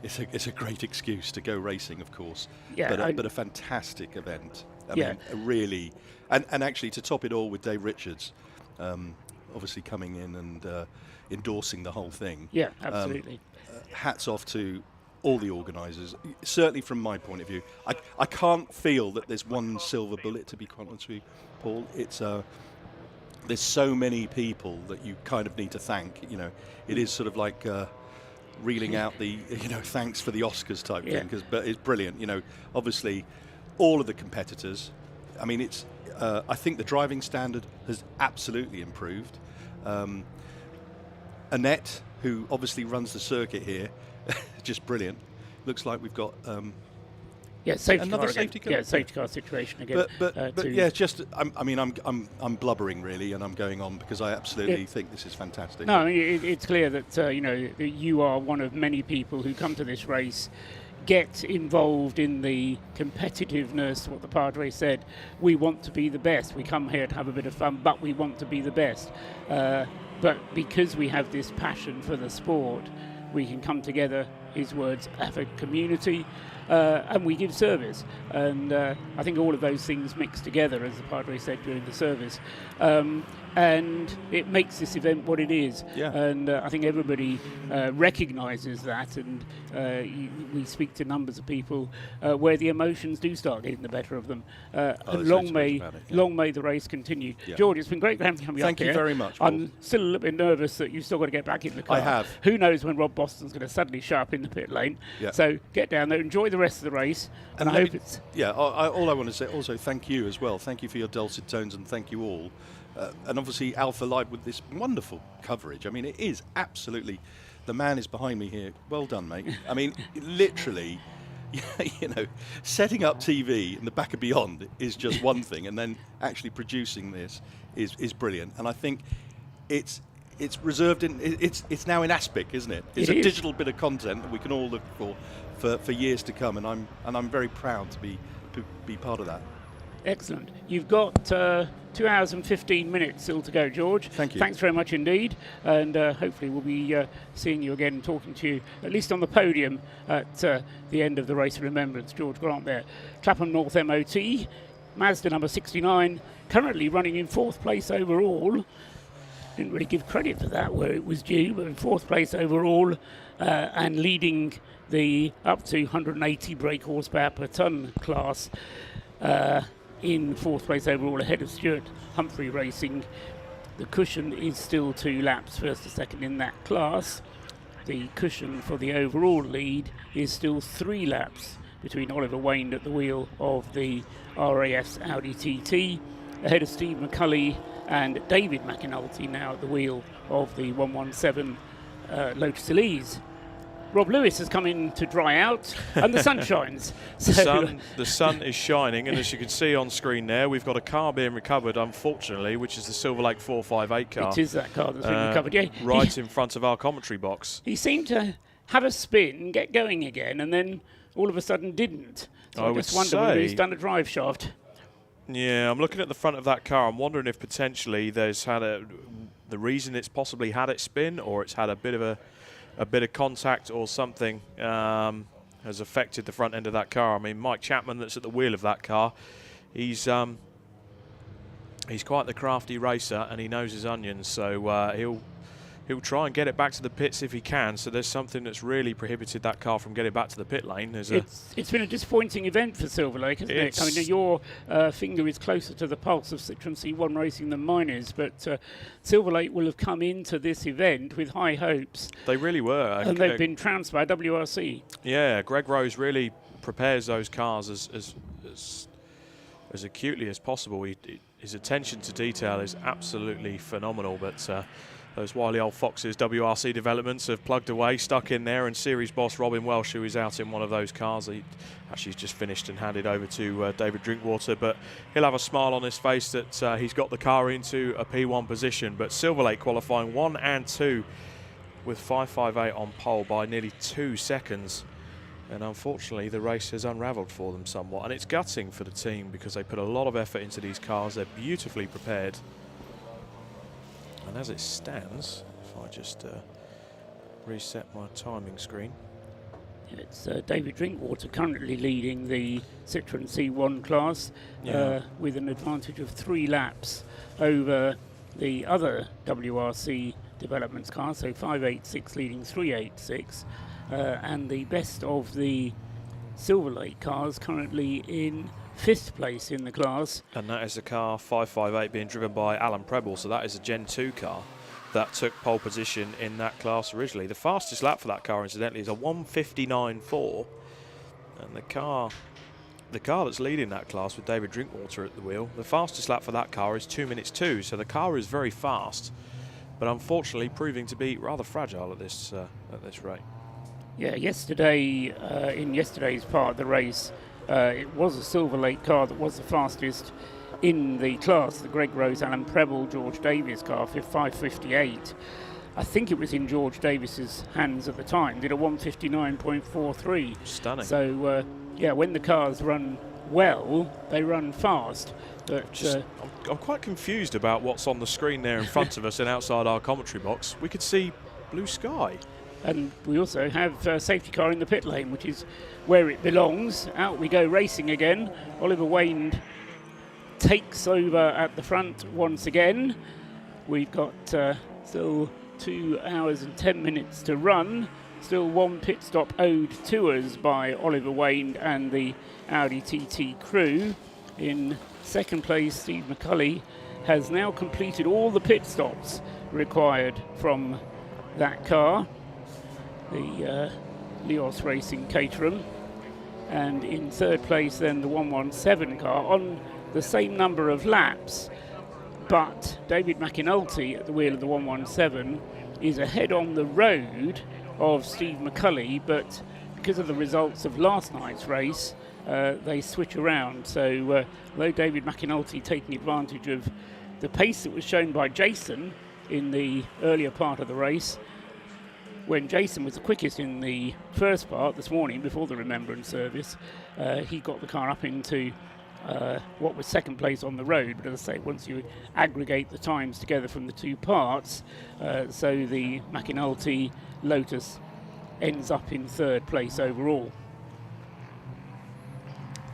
V: it's a great excuse to go racing, of course, but a fantastic event. I mean, really, and actually to top it all with Dave Richards, obviously coming in and endorsing the whole thing.
E: Yeah, absolutely.
V: Hats off to all the organisers. Certainly from my point of view, I can't feel that there's one silver bullet, to be quite honest with you, Paul. It's there's so many people that you kind of need to thank. You know, it is sort of like reeling out the thanks for the Oscars type thing, but it's brilliant. You know, obviously all of the competitors. I mean, it's I think the driving standard has absolutely improved. Annette, who obviously runs the circuit here, just brilliant. Looks like we've got another safety car.
E: Yeah, safety car situation again.
V: But yeah, it's just I'm blubbering really, and I'm going on because I absolutely think this is fantastic.
E: No, it's clear that that you are one of many people who come to this race, get involved in the competitiveness. What the Padre said, we want to be the best. We come here to have a bit of fun, but we want to be the best. But because we have this passion for the sport, we can come together, his words, have a community, and we give service. And I think all of those things mix together, as the Padre said during the service. And it makes this event what it is.
V: Yeah.
E: And I think everybody recognises that, and we speak to numbers of people where the emotions do start getting the better of them. Long may the race continue.
V: Yeah.
E: George, it's been great having you up here.
V: Thank you very much, Paul.
E: I'm still a little bit nervous that you've still got to get back in the car.
V: I have.
E: Who knows when Rob Boston's going to suddenly show up in the pit lane.
V: Yeah.
E: So get down there, enjoy the rest of the race, and I hope it's...
V: Yeah, all I want to say also, thank you as well. Thank you for your dulcet tones, and thank you all. And obviously Alpha Live with this wonderful coverage. I mean, it is absolutely... The man is behind me here. Well done, mate. I mean, literally, setting up TV in the back of Beyond is just one thing, and then actually producing this is brilliant. And I think it's reserved in... It's now in Aspic, isn't it? It's a digital bit of content that we can all look for years to come, and I'm very proud to be part of that.
E: Excellent. You've got 2 hours and 15 minutes still to go, George.
V: Thank you.
E: Thanks very much indeed. And hopefully we'll be seeing you again, talking to you, at least on the podium at the end of the Race of Remembrance. George Grant there. Clapham North MOT, Mazda number 69, currently running in 4th place overall. Didn't really give credit for that where it was due, but in 4th place overall and leading the up to 180 brake horsepower per tonne class. In 4th place overall, ahead of Stuart Humphrey Racing. The cushion is still 2 laps, first to second in that class. The cushion for the overall lead is still 3 laps between Oliver Wayne at the wheel of the RAF's Audi TT, ahead of Steve McCulley and David McAnulty now at the wheel of the 117 Lotus Elise. Rob Lewis has come in to dry out, and the sun shines.
D: The sun is shining, and as you can see on screen there, we've got a car being recovered, unfortunately, which is the Silver Lake 458 car.
E: It is that car that's been recovered, yeah.
D: Right in front of our commentary box.
E: He seemed to have a spin, get going again, and then all of a sudden didn't. So I just wonder whether he's done a drive shaft.
D: Yeah, I'm looking at the front of that car. I'm wondering if potentially there's had the reason it's possibly had it spin, or it's had a bit of contact or something has affected the front end of that car. I mean, Mike Chapman, that's at the wheel of that car, he's quite the crafty racer, and he knows his onions, so he'll try and get it back to the pits if he can. So there's something that's really prohibited that car from getting back to the pit lane.
E: It's been a disappointing event for Silver Lake, hasn't it? I mean, your finger is closer to the pulse of Citroen C1 Racing than mine is, but Silver Lake will have come into this event with high hopes.
D: They really were.
E: And they've been trounced by WRC.
D: Yeah, Greg Rose really prepares those cars as acutely as possible. His attention to detail is absolutely phenomenal, but those wily old foxes, WRC Developments, have plugged away, stuck in there, and series boss Robin Welsh, who is out in one of those cars, he actually just finished and handed over to David Drinkwater, but he'll have a smile on his face that he's got the car into a P1 position. But Silver Lake qualifying 1 and 2 with 5.58 on pole by nearly 2 seconds. And unfortunately, the race has unravelled for them somewhat. And it's gutting for the team because they put a lot of effort into these cars. They're beautifully prepared. And as it stands, if I just reset my timing screen.
E: It's David Drinkwater currently leading the Citroën C1 class with an advantage of 3 laps over the other WRC developments car, so 586 leading 386, and the best of the Silver Lake cars currently in 5th place in the class.
D: And that is the car 558 being driven by Alan Preble, so that is a Gen 2 car that took pole position in that class originally. The fastest lap for that car, incidentally, is a 1:59.4, and the car that's leading that class with David Drinkwater at the wheel, the fastest lap for that car is 2 minutes 2, so the car is very fast, but unfortunately proving to be rather fragile at this rate.
E: Yeah, yesterday, in yesterday's part of the race, it was a Silver Lake car that was the fastest in the class, the Greg Rose, Alan Preble, George Davis car, 558. I think it was in George Davis's hands at the time, did a 1:59.43.
D: Stunning.
E: So, yeah, when the cars run well, they run fast. But
D: I'm quite confused about what's on the screen there in front of us and outside our commentary box. We could see blue sky.
E: And we also have a safety car in the pit lane, which is where it belongs. Out we go racing again. Oliver Wayne takes over at the front once again. We've got still 2 hours and 10 minutes to run. Still 1 pit stop owed to us by Oliver Wayne and the Audi TT crew. In second place, Steve McCulley has now completed all the pit stops required from that car, the Leos Racing Caterham. And in third place then the 117 car on the same number of laps, but David McAnulty at the wheel of the 117 is ahead on the road of Steve McCulley, but because of the results of last night's race, they switch around. So although David McAnulty taking advantage of the pace that was shown by Jason in the earlier part of the race, when Jason was the quickest in the first part this morning before the Remembrance service, he got the car up into what was second place on the road. But as I say, once you aggregate the times together from the 2 parts, so the McAnulty Lotus ends up in third place overall.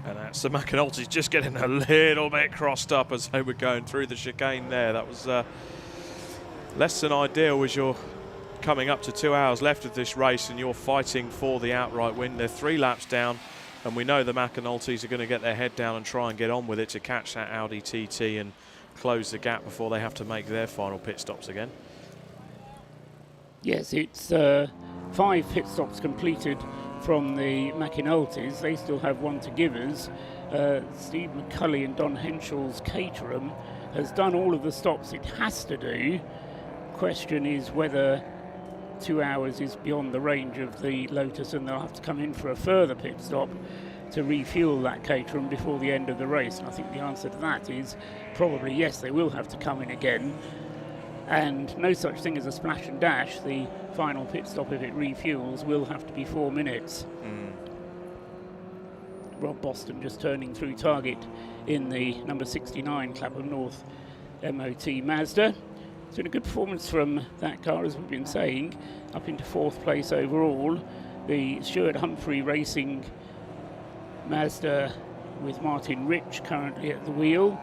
D: And that's the McAnulty's just getting a little bit crossed up as they were going through the chicane there. That was less than ideal as you're coming up to 2 hours left of this race and you're fighting for the outright win. They're 3 laps down, and we know the McAnultys are going to get their head down and try and get on with it to catch that Audi TT and close the gap before they have to make their final pit stops again.
E: Yes, it's 5 pit stops completed from the McAnultys. They still have 1 to give us. Steve McCulley and Don Henschel's Caterham has done all of the stops it has to do. Question is whether 2 hours is beyond the range of the Lotus and they'll have to come in for a further pit stop to refuel that Caterham before the end of the race. And I think the answer to that is probably yes, they will have to come in again. And no such thing as a splash and dash. The final pit stop, if it refuels, will have to be 4 minutes. Rob Boston just turning through target in the number 69 Clapham North MOT Mazda. It's been a good performance from that car, as we've been saying, up into 4th place overall. The Stuart Humphrey Racing Mazda with Martin Rich currently at the wheel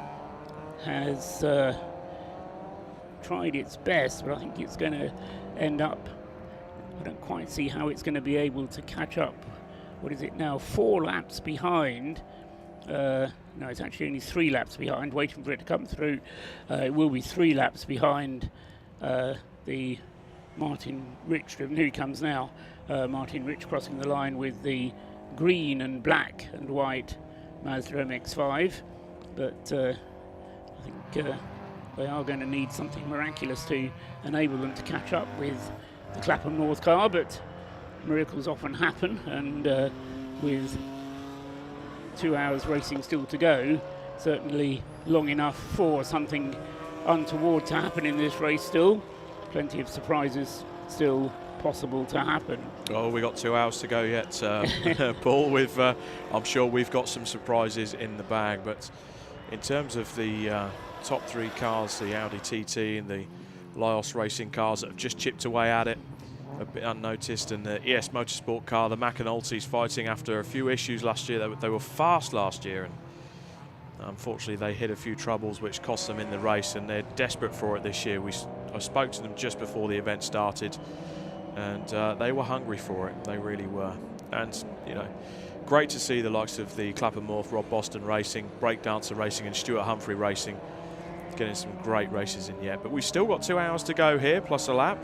E: has tried its best, but I think it's going to end up, I don't quite see how it's going to be able to catch up. What is it now? 4 laps behind. No, it's actually only 3 laps behind, waiting for it to come through. It will be 3 laps behind the Martin Rich driven. Here he comes now. Martin Rich crossing the line with the green and black and white Mazda MX-5. But I think they are going to need something miraculous to enable them to catch up with the Clapham North car, but miracles often happen, and with 2 hours racing still to go, certainly long enough for something untoward to happen in this race still. Plenty of surprises still possible to happen.
D: Oh, we got 2 hours to go yet, Paul. I'm sure we've got some surprises in the bag, but in terms of the top 3 cars, the Audi TT and the Laos Racing cars that have just chipped away at it a bit unnoticed, and the ES Motorsport car, the McAnulty's fighting after a few issues last year. They were fast last year, and unfortunately they hit a few troubles which cost them in the race, and they're desperate for it this year. I spoke to them just before the event started, and they were hungry for it. They really were. And you know, great to see the likes of the Clapham Morph, Rob Boston Racing, Breakdancer Racing and Stuart Humphrey Racing getting some great races in yet. But we've still got 2 hours to go here, plus a lap,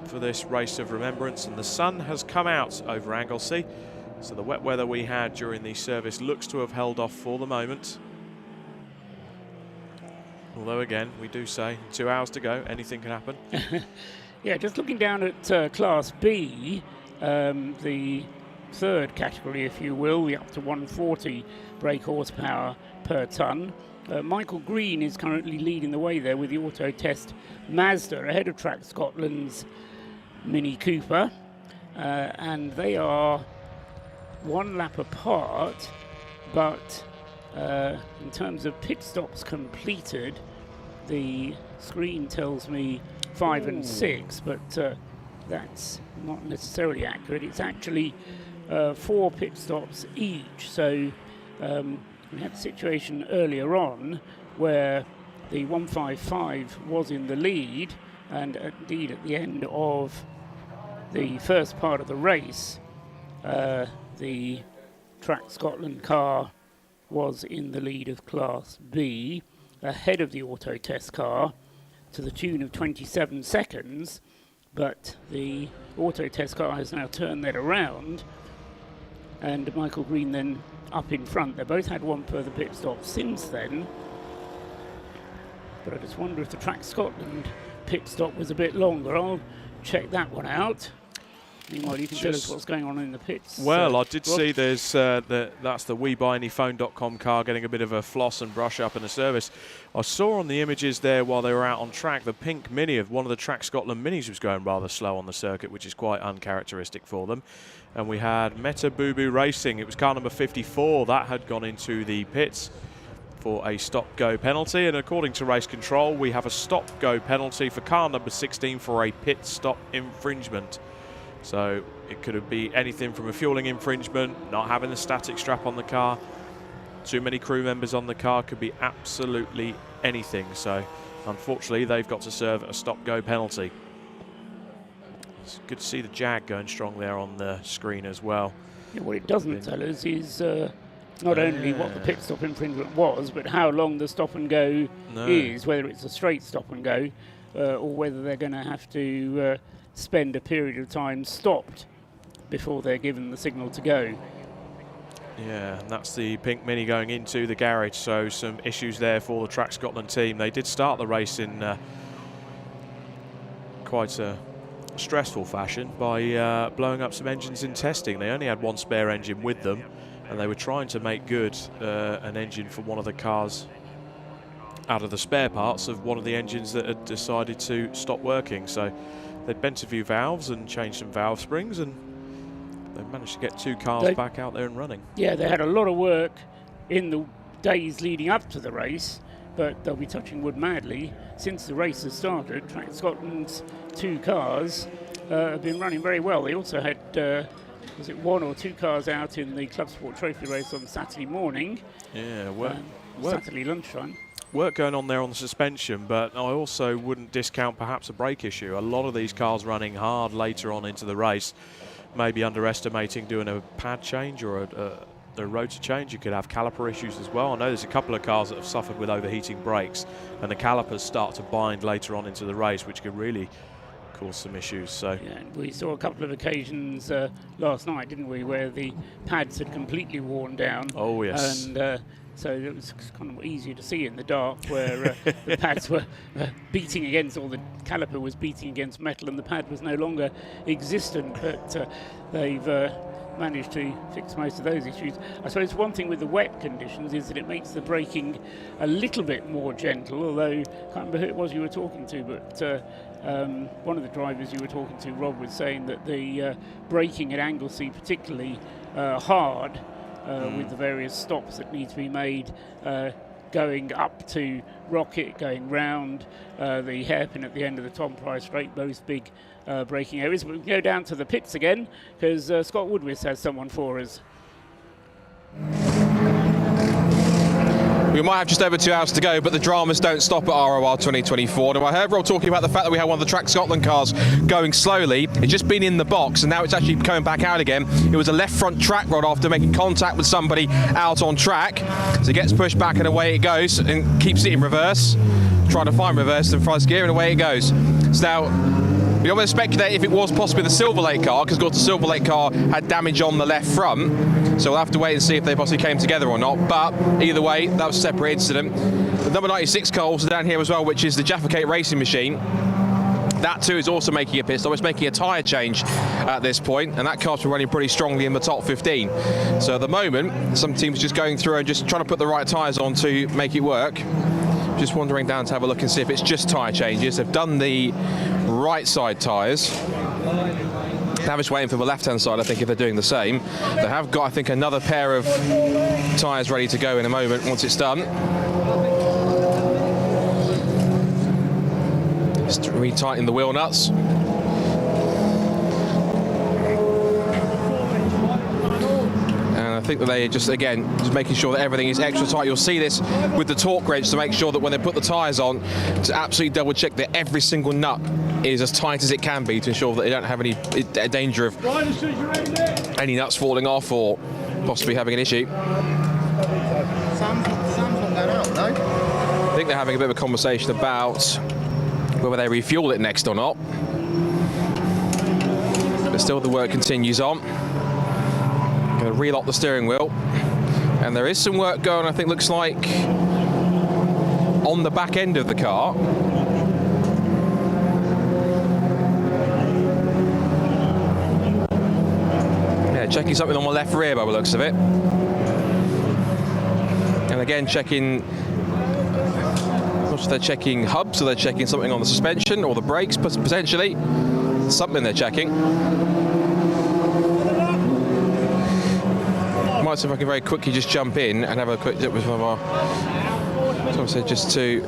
D: for this Race of Remembrance, and the sun has come out over Anglesey, so the wet weather we had during the service looks to have held off for the moment. Although again, we do say 2 hours to go, anything can happen.
E: Yeah, just looking down at Class B, the third category, if you will, we're up to 140 brake horsepower per tonne. Michael Green is currently leading the way there with the Auto Test Mazda ahead of Track Scotland's Mini Cooper, and they are 1 lap apart, but in terms of pit stops completed, the screen tells me 5 and 6, but that's not necessarily accurate. It's actually 4 pit stops each. So we had a situation earlier on where the 155 was in the lead, and indeed at the end of the first part of the race, the Track Scotland car was in the lead of Class B, ahead of the Auto Test car to the tune of 27 seconds, but the Auto Test car has now turned that around, and Michael Green then up in front. They both had 1 further pit stop since then, but I just wonder if the Track Scotland pit stop was a bit longer. I'll check that one out. Meanwhile, you can tell us what's going on in the pits.
D: Well, I did see there's that's the WeBuyAnyPhone.com car getting a bit of a floss and brush up in the service. I saw on the images there while they were out on track, the pink Mini of one of the Track Scotland Minis was going rather slow on the circuit, which is quite uncharacteristic for them. And we had Meta Boo Boo Racing. It was car number 54 that had gone into the pits for a stop-go penalty, and according to race control, we have a stop-go penalty for car number 16 for a pit stop infringement. So it could be anything from a fueling infringement, not having the static strap on the car, too many crew members on the car, could be absolutely anything. So unfortunately they've got to serve a stop-go penalty. It's good to see the Jag going strong there on the screen as well.
E: Yeah, what it doesn't tell us is not only what the pit stop infringement was, but how long the stop and go is, whether it's a straight stop and go or whether they're going to have to spend a period of time stopped before they're given the signal to go.
D: Yeah, and that's the pink Mini going into the garage, so some issues there for the Track Scotland team. They did start the race in quite a stressful fashion by blowing up some engines in testing. They only had 1 spare engine with them, and they were trying to make good an engine for one of the cars out of the spare parts of one of the engines that had decided to stop working. So they'd bent a few valves and changed some valve springs, and they managed to get 2 cars back out there and running.
E: Yeah, they had a lot of work in the days leading up to the race, but they'll be touching wood madly. Since the race has started, Track Scotland's 2 cars have been running very well. They also had, was it 1 or 2 cars out in the Club Sport Trophy race on Saturday morning?
D: Yeah,
E: Saturday lunchtime.
D: Work going on there on the suspension, but I also wouldn't discount perhaps a brake issue. A lot of these cars running hard later on into the race, maybe underestimating doing a pad change or a rotor change. You could have caliper issues as well. I know there's a couple of cars that have suffered with overheating brakes, and the calipers start to bind later on into the race, which could really cause some issues. So
E: yeah, we saw a couple of occasions last night, didn't we, where the pads had completely worn down.
D: Oh yes.
E: And so it was kind of easier to see in the dark, where the pads were beating against, or the caliper was beating against metal, and the pad was no longer existent. But they've managed to fix most of those issues. I suppose one thing with the wet conditions is that it makes the braking a little bit more gentle, although I can't remember who it was you were talking to, but one of the drivers you were talking to, Rob, was saying that the braking at Anglesey particularly hard with the various stops that need to be made, going up to Rocket, going round the hairpin at the end of the Tom Price straight, both big braking areas. We'll go down to the pits again, because Scott Woodwith has someone for us.
B: We might have just over 2 hours to go, but the dramas don't stop at ROR 2024. Now, I heard Rob talking about the fact that we had one of the Track Scotland cars going slowly. It's just been in the box, and now it's actually coming back out again. It was a left front track rod after making contact with somebody out on track. So it gets pushed back and away it goes, and keeps it in reverse. Trying to find reverse and first gear, and away it goes. So now, we don't want to speculate if it was possibly the Silver Lake car, because of course the Silver Lake car had damage on the left front. So we'll have to wait and see if they possibly came together or not. But either way, that was a separate incident. The number 96 car also down here as well, which is the Jaffa Cake Racing machine. That too is also making a pit stop. It's making a tyre change at this point, and that car's been running pretty strongly in the top 15. So at the moment, some teams just going through and just trying to put the right tyres on to make it work. Just wandering down to have a look and see if it's just tyre changes. They've done the right side tyres. Now just waiting for the left hand side, I think, if they're doing the same. They have got, I think, another pair of tyres ready to go in a moment once it's done. Just retightening the wheel nuts. I think that they just, again, just making sure that everything is extra tight. You'll see this with the torque wrench to make sure that when they put the tyres on, to absolutely double check that every single nut is as tight as it can be, to ensure that they don't have any danger of any nuts falling off or possibly having an issue.
O: Sam's not going out, no?
B: I think they're having a bit of a conversation about whether they refuel it next or not. But still the work continues on. Going to relock the steering wheel, and there is some work going, I think, looks like on the back end of the car. Yeah, checking something on my left rear by the looks of it, and again checking, not sure if they're checking hubs, or they're checking something on the suspension or the brakes, potentially something they're checking. Might see if I can very quickly just jump in and have a quick look with one of our, so I said, just to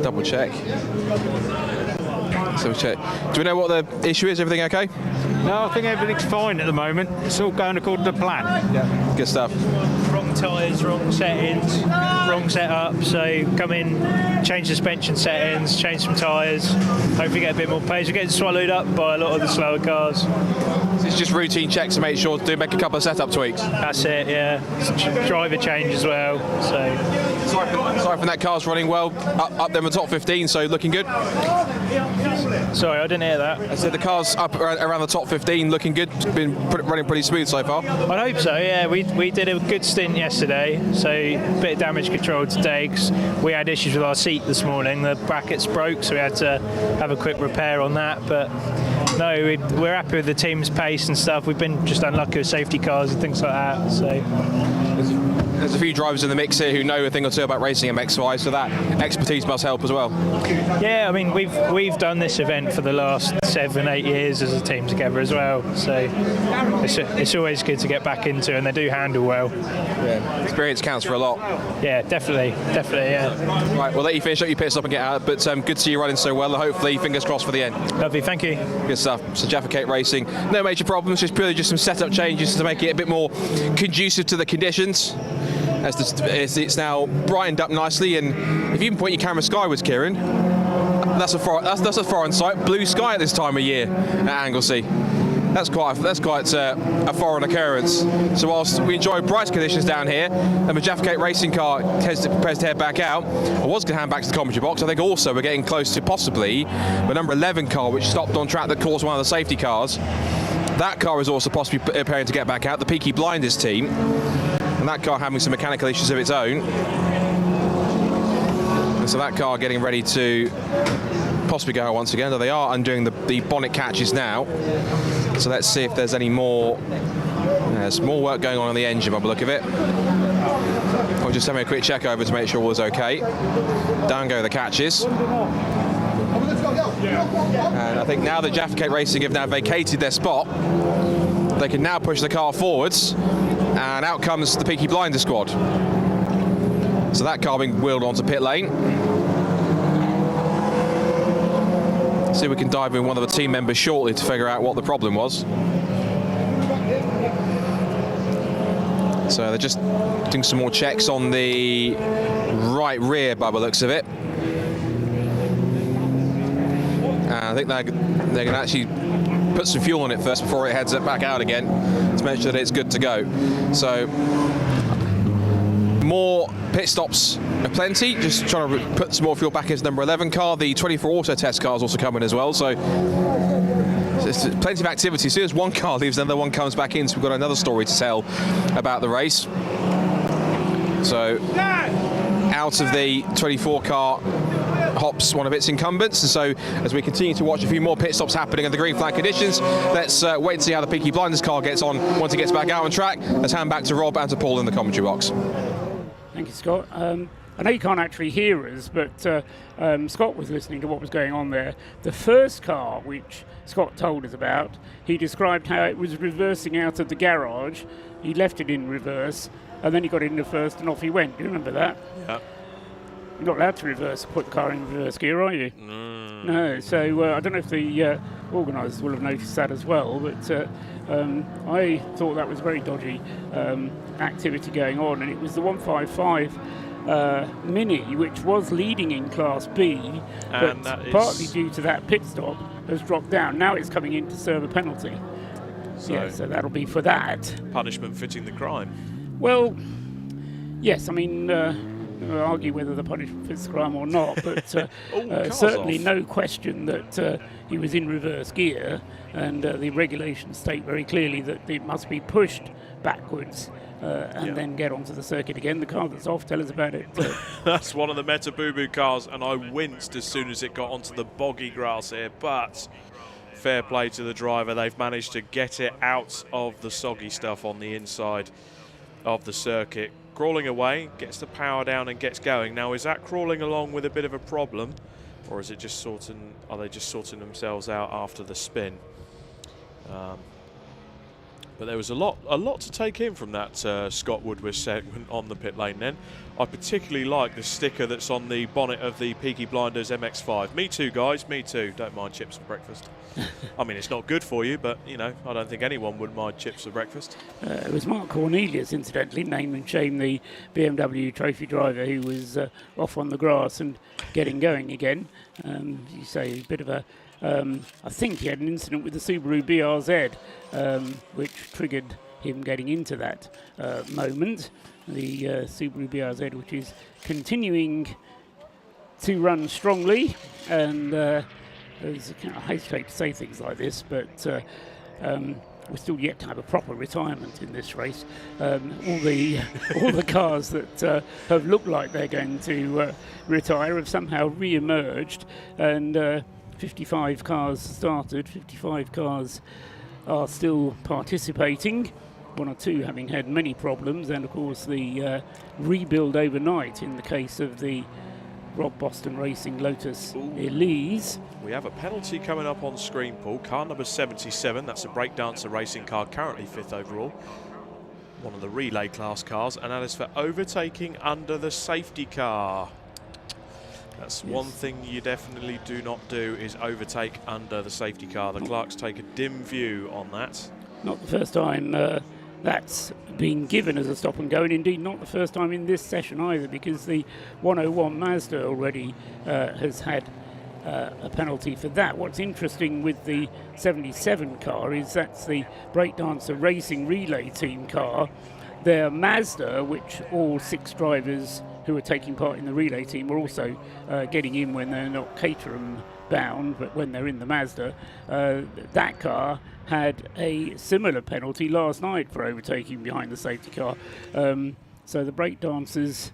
B: double check. So check. Do we know what the issue is? Everything okay?
F: No, I think everything's fine at the moment. It's all going according to plan.
B: Yeah. Good stuff.
F: Wrong tyres, wrong settings, wrong setup. So come in, change suspension settings, change some tyres. Hopefully get a bit more pace. We're getting swallowed up by a lot of the slower cars.
B: So it's just routine checks to make sure to make a couple of setup tweaks.
F: That's it. Yeah. It's driver change as well. So.
B: Aside from that, car's running well up there in the top 15, so looking good.
F: Sorry, I didn't hear that.
B: I said the car's up around the top 15, looking good. It's been running pretty smooth so far.
F: I hope so, yeah. We did a good stint yesterday, so a bit of damage control today, because we had issues with our seat this morning. The brackets broke, so we had to have a quick repair on that. But no, we're happy with the team's pace and stuff. We've been just unlucky with safety cars and things like that. So
B: there's a few drivers in the mix here who know a thing or two about racing MXY, so that expertise must help as well.
F: Yeah, I mean, we've done this event for the last 7-8 years as a team together as well, so it's always good to get back into, and they do handle well.
B: Yeah, experience counts for a lot.
F: Yeah, definitely, yeah.
B: Right, we'll let you finish up your pit stop and get out, but good to see you running so well, and hopefully fingers crossed for the end.
F: Lovely, thank you.
B: Good stuff. So Jaffa Cake Racing, no major problems, just purely some setup changes to make it a bit more conducive to the conditions. As it's now brightened up nicely, and if you can point your camera skyward, Kieran, that's a foreign sight. Blue sky at this time of year at Anglesey. That's quite a foreign occurrence. So whilst we enjoy bright conditions down here, and the Jaffa Cake Racing car prepares to head back out, I was going to hand back to the commentary box. I think also we're getting close to possibly the number 11 car, which stopped on track that caused one of the safety cars. That car is also possibly preparing to get back out, the Peaky Blinders team. And And that car having some mechanical issues of its own. And so that car getting ready to possibly go once again. So they are undoing the bonnet catches now. So let's see if there's any more. There's more work going on the engine by the look of it. We're just having a quick check over to make sure all is okay. Down go the catches. And I think now that Jaffa Cake Racing have now vacated their spot, they can now push the car forwards, and out comes the Peaky Blinders squad. So that car being wheeled onto pit lane. See if we can dive in one of the team members shortly to figure out what the problem was. So they're just doing some more checks on the right rear by the looks of it. And I think they're going to actually put some fuel on it first before it heads it back out again to make sure that it's good to go. So more pit stops aplenty, just trying to put some more fuel back into number 11 car. The 24 auto test car is also coming as well, so there's plenty of activity. As soon as one car leaves, another one comes back in, so we've got another story to tell about the race. So out of the 24 car hops one of its incumbents, and so as we continue to watch a few more pit stops happening in the green flag conditions, let's wait and see how the Peaky Blinders car gets on once it gets back out on track. Let's hand back to Rob and to Paul in the commentary box.
E: Thank you, Scott. I know you can't actually hear us, but Scott was listening to what was going on there. The first car, which Scott told us about, he described how it was reversing out of the garage. He left it in reverse, and then he got into first and off he went. Do you remember that?
D: Yeah.
E: You're not allowed to put the car in reverse gear, are you? No. So I don't know if the organisers will have noticed that as well, but I thought that was very dodgy activity going on, and it was the 155 Mini, which was leading in Class B, but partly due to that pit stop has dropped down. Now it's coming in to serve a penalty. So that'll be for that.
D: Punishment fitting the crime.
E: Well, yes, I mean, I'll argue whether the punishment fits the crime or not, but certainly no question that he was in reverse gear, and the regulations state very clearly that it must be pushed backwards and then get onto the circuit again. The car that's off, tell us about it.
D: That's one of the Meta Boo Boo cars, and I winced as soon as it got onto the boggy grass here, but fair play to the driver. They've managed to get it out of the soggy stuff on the inside of the circuit. Crawling away, gets the power down and gets going. Now, is that crawling along with a bit of a problem, or is it just are they just sorting themselves out after the spin? But there was a lot to take in from that Scott Woodward segment on the pit lane then. I particularly like the sticker that's on the bonnet of the Peaky Blinders MX-5. Me too, guys, me too. Don't mind chips for breakfast. I mean, it's not good for you, but, you know, I don't think anyone would mind chips for breakfast.
E: It was Mark Cornelius, incidentally, name and shame, the BMW trophy driver who was off on the grass and getting going again. You say a bit of a... I think he had an incident with the Subaru BRZ, which triggered him getting into that moment. The Subaru BRZ, which is continuing to run strongly, and I hesitate to say things like this, but we're still yet to have a proper retirement in this race. All the cars that have looked like they're going to retire have somehow re-emerged, and 55 cars started, 55 cars are still participating, one or two having had many problems, and of course the rebuild overnight in the case of the Rob Boston Racing Lotus Elise.
D: We have a penalty coming up on screen, Paul. Car number 77, that's a breakdancer racing car, currently 5th overall. One of the relay class cars, and that is for overtaking under the safety car. That's one thing you definitely do not do, is overtake under the safety car. The clerks take a dim view on that.
E: Not the first time that's been given as a stop and go, and indeed not the first time in this session either, because the 101 Mazda already has had a penalty for that. What's interesting with the 77 car is that's the Breakdancer Racing Relay Team car. Their Mazda, which all 6 drivers who are taking part in the relay team are also getting in when they're not Caterham bound, but when they're in the Mazda, that car had a similar penalty last night for overtaking behind the safety car. So the brake dancers,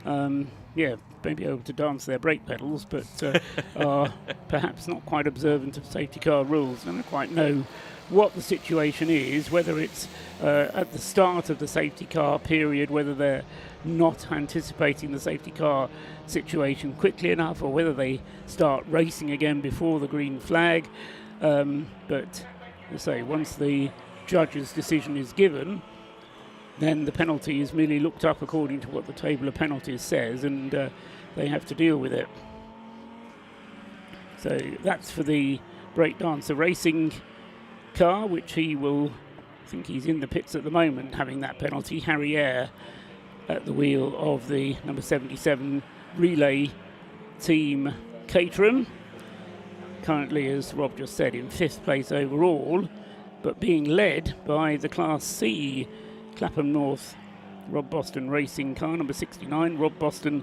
E: maybe able to dance their brake pedals, but are perhaps not quite observant of safety car rules. I don't quite know what the situation is, whether it's at the start of the safety car period, whether they're not anticipating the safety car situation quickly enough, or whether they start racing again before the green flag. But as I say, once the judge's decision is given, then the penalty is merely looked up according to what the table of penalties says, and they have to deal with it. So that's for the breakdancer racing car, which he will, I think he's in the pits at the moment having that penalty. Harry Eyre at the wheel of the number 77 relay team Caterham, currently, as Rob just said, in 5th place overall, but being led by the Class C Clapham North Rob Boston racing car, number 69. Rob Boston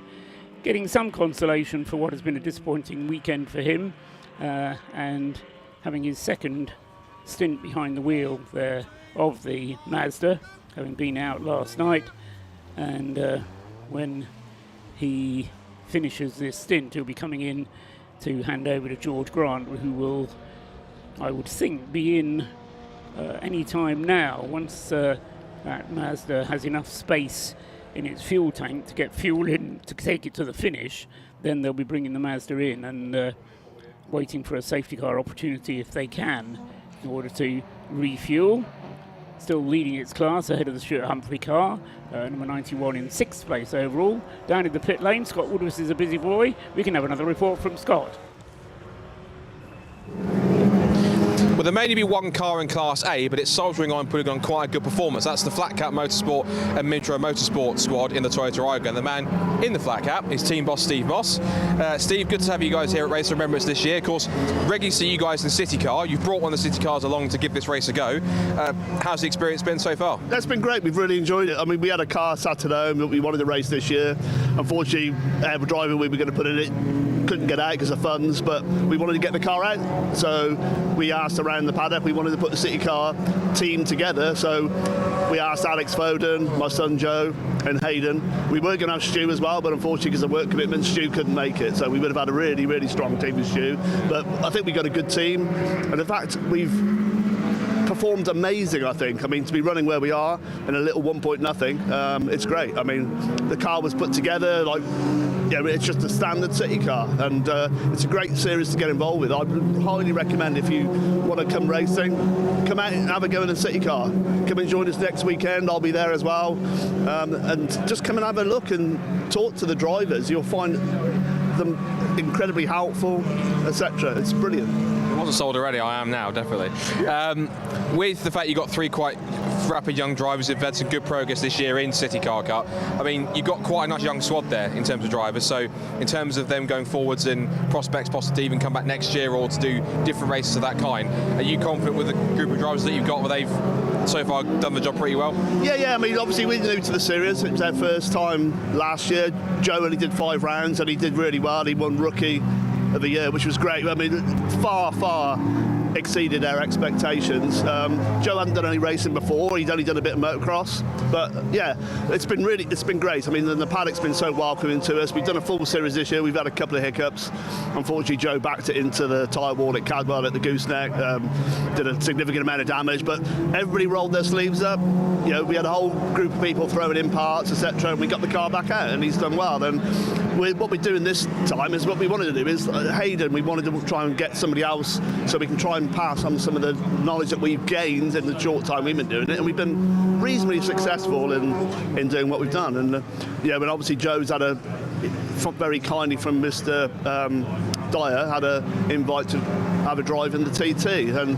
E: getting some consolation for what has been a disappointing weekend for him, and having his second stint behind the wheel there of the Mazda, having been out last night. And when he finishes this stint, he'll be coming in to hand over to George Grant, who will, I would think, be in any time now. Once that Mazda has enough space in its fuel tank to get fuel in to take it to the finish, then they'll be bringing the Mazda in and waiting for a safety car opportunity if they can, in order to refuel. Still leading its class ahead of the Stuart Humphrey car, number 91 in 6th place overall. Down in the pit lane, Scott Woodward is a busy boy. We can have another report from Scott.
B: Well, there may only be one car in Class A, but it's soldiering on, putting on quite a good performance. That's the Flat Cap Motorsport and Midro Motorsport squad in the Toyota Aygo. And the man in the Flat Cap is team boss Steve Moss. Steve, good to have you guys here at Race of Remembrance this year. Of course, regularly see you guys in the City Car. You've brought one of the City Cars along to give this race a go. How's the experience been so far?
H: That's been great. We've really enjoyed it. I mean, we had a car sat at home that we wanted to race this year. Unfortunately, the driver we were going to put in it couldn't get out because of funds, but we wanted to get the car out. So we asked around the paddock. We wanted to put the City Car team together. So we asked Alex Foden, my son Joe, and Hayden. We were going to have Stu as well, but unfortunately, because of work commitments, Stu couldn't make it. So we would have had a really, really strong team with Stu. But I think we got a good team. And in fact, we've performed amazing, I think. I mean, to be running where we are in a little 1.0, it's great. I mean, the car was put together like, it's just a standard City Car, and it's a great series to get involved with. I would highly recommend, if you want to come racing, come out and have a go in a City Car. Come and join us next weekend. I'll be there as well, and just come and have a look and talk to the drivers. You'll find them incredibly helpful, etc. It's brilliant.
B: I wasn't sold already, I am now, definitely. With the fact you got 3 quite rapid young drivers who've had some good progress this year in City Car Cup, I mean, you've got quite a nice young squad there in terms of drivers. So in terms of them going forwards and prospects possibly to even come back next year or to do different races of that kind, are you confident with the group of drivers that you've got, where they've so far done the job pretty well?
H: Yeah, I mean, obviously we're new to the series. It was our first time last year. Joe only did 5 rounds and he did really well. He won Rookie of the Year, which was great. I mean, far exceeded our expectations. Joe hadn't done any racing before. He'd only done a bit of motocross, but yeah, it's been great. I mean, the paddock's been so welcoming to us. We've done a full series this year. We've had a couple of hiccups. Unfortunately, Joe backed it into the tyre wall at Cadwell at the Gooseneck. Did a significant amount of damage, but everybody rolled their sleeves up. You know, we had a whole group of people throwing in parts, etc., and we got the car back out, and he's done well. And what we're doing this time is what we wanted to do is Hayden. We wanted to try and get somebody else so we can try and pass on some of the knowledge that we've gained in the short time we've been doing it, and we've been reasonably successful in doing what we've done. And but obviously Joe's had very kindly from Mr. Dyer had an invite to have a drive in the TT, and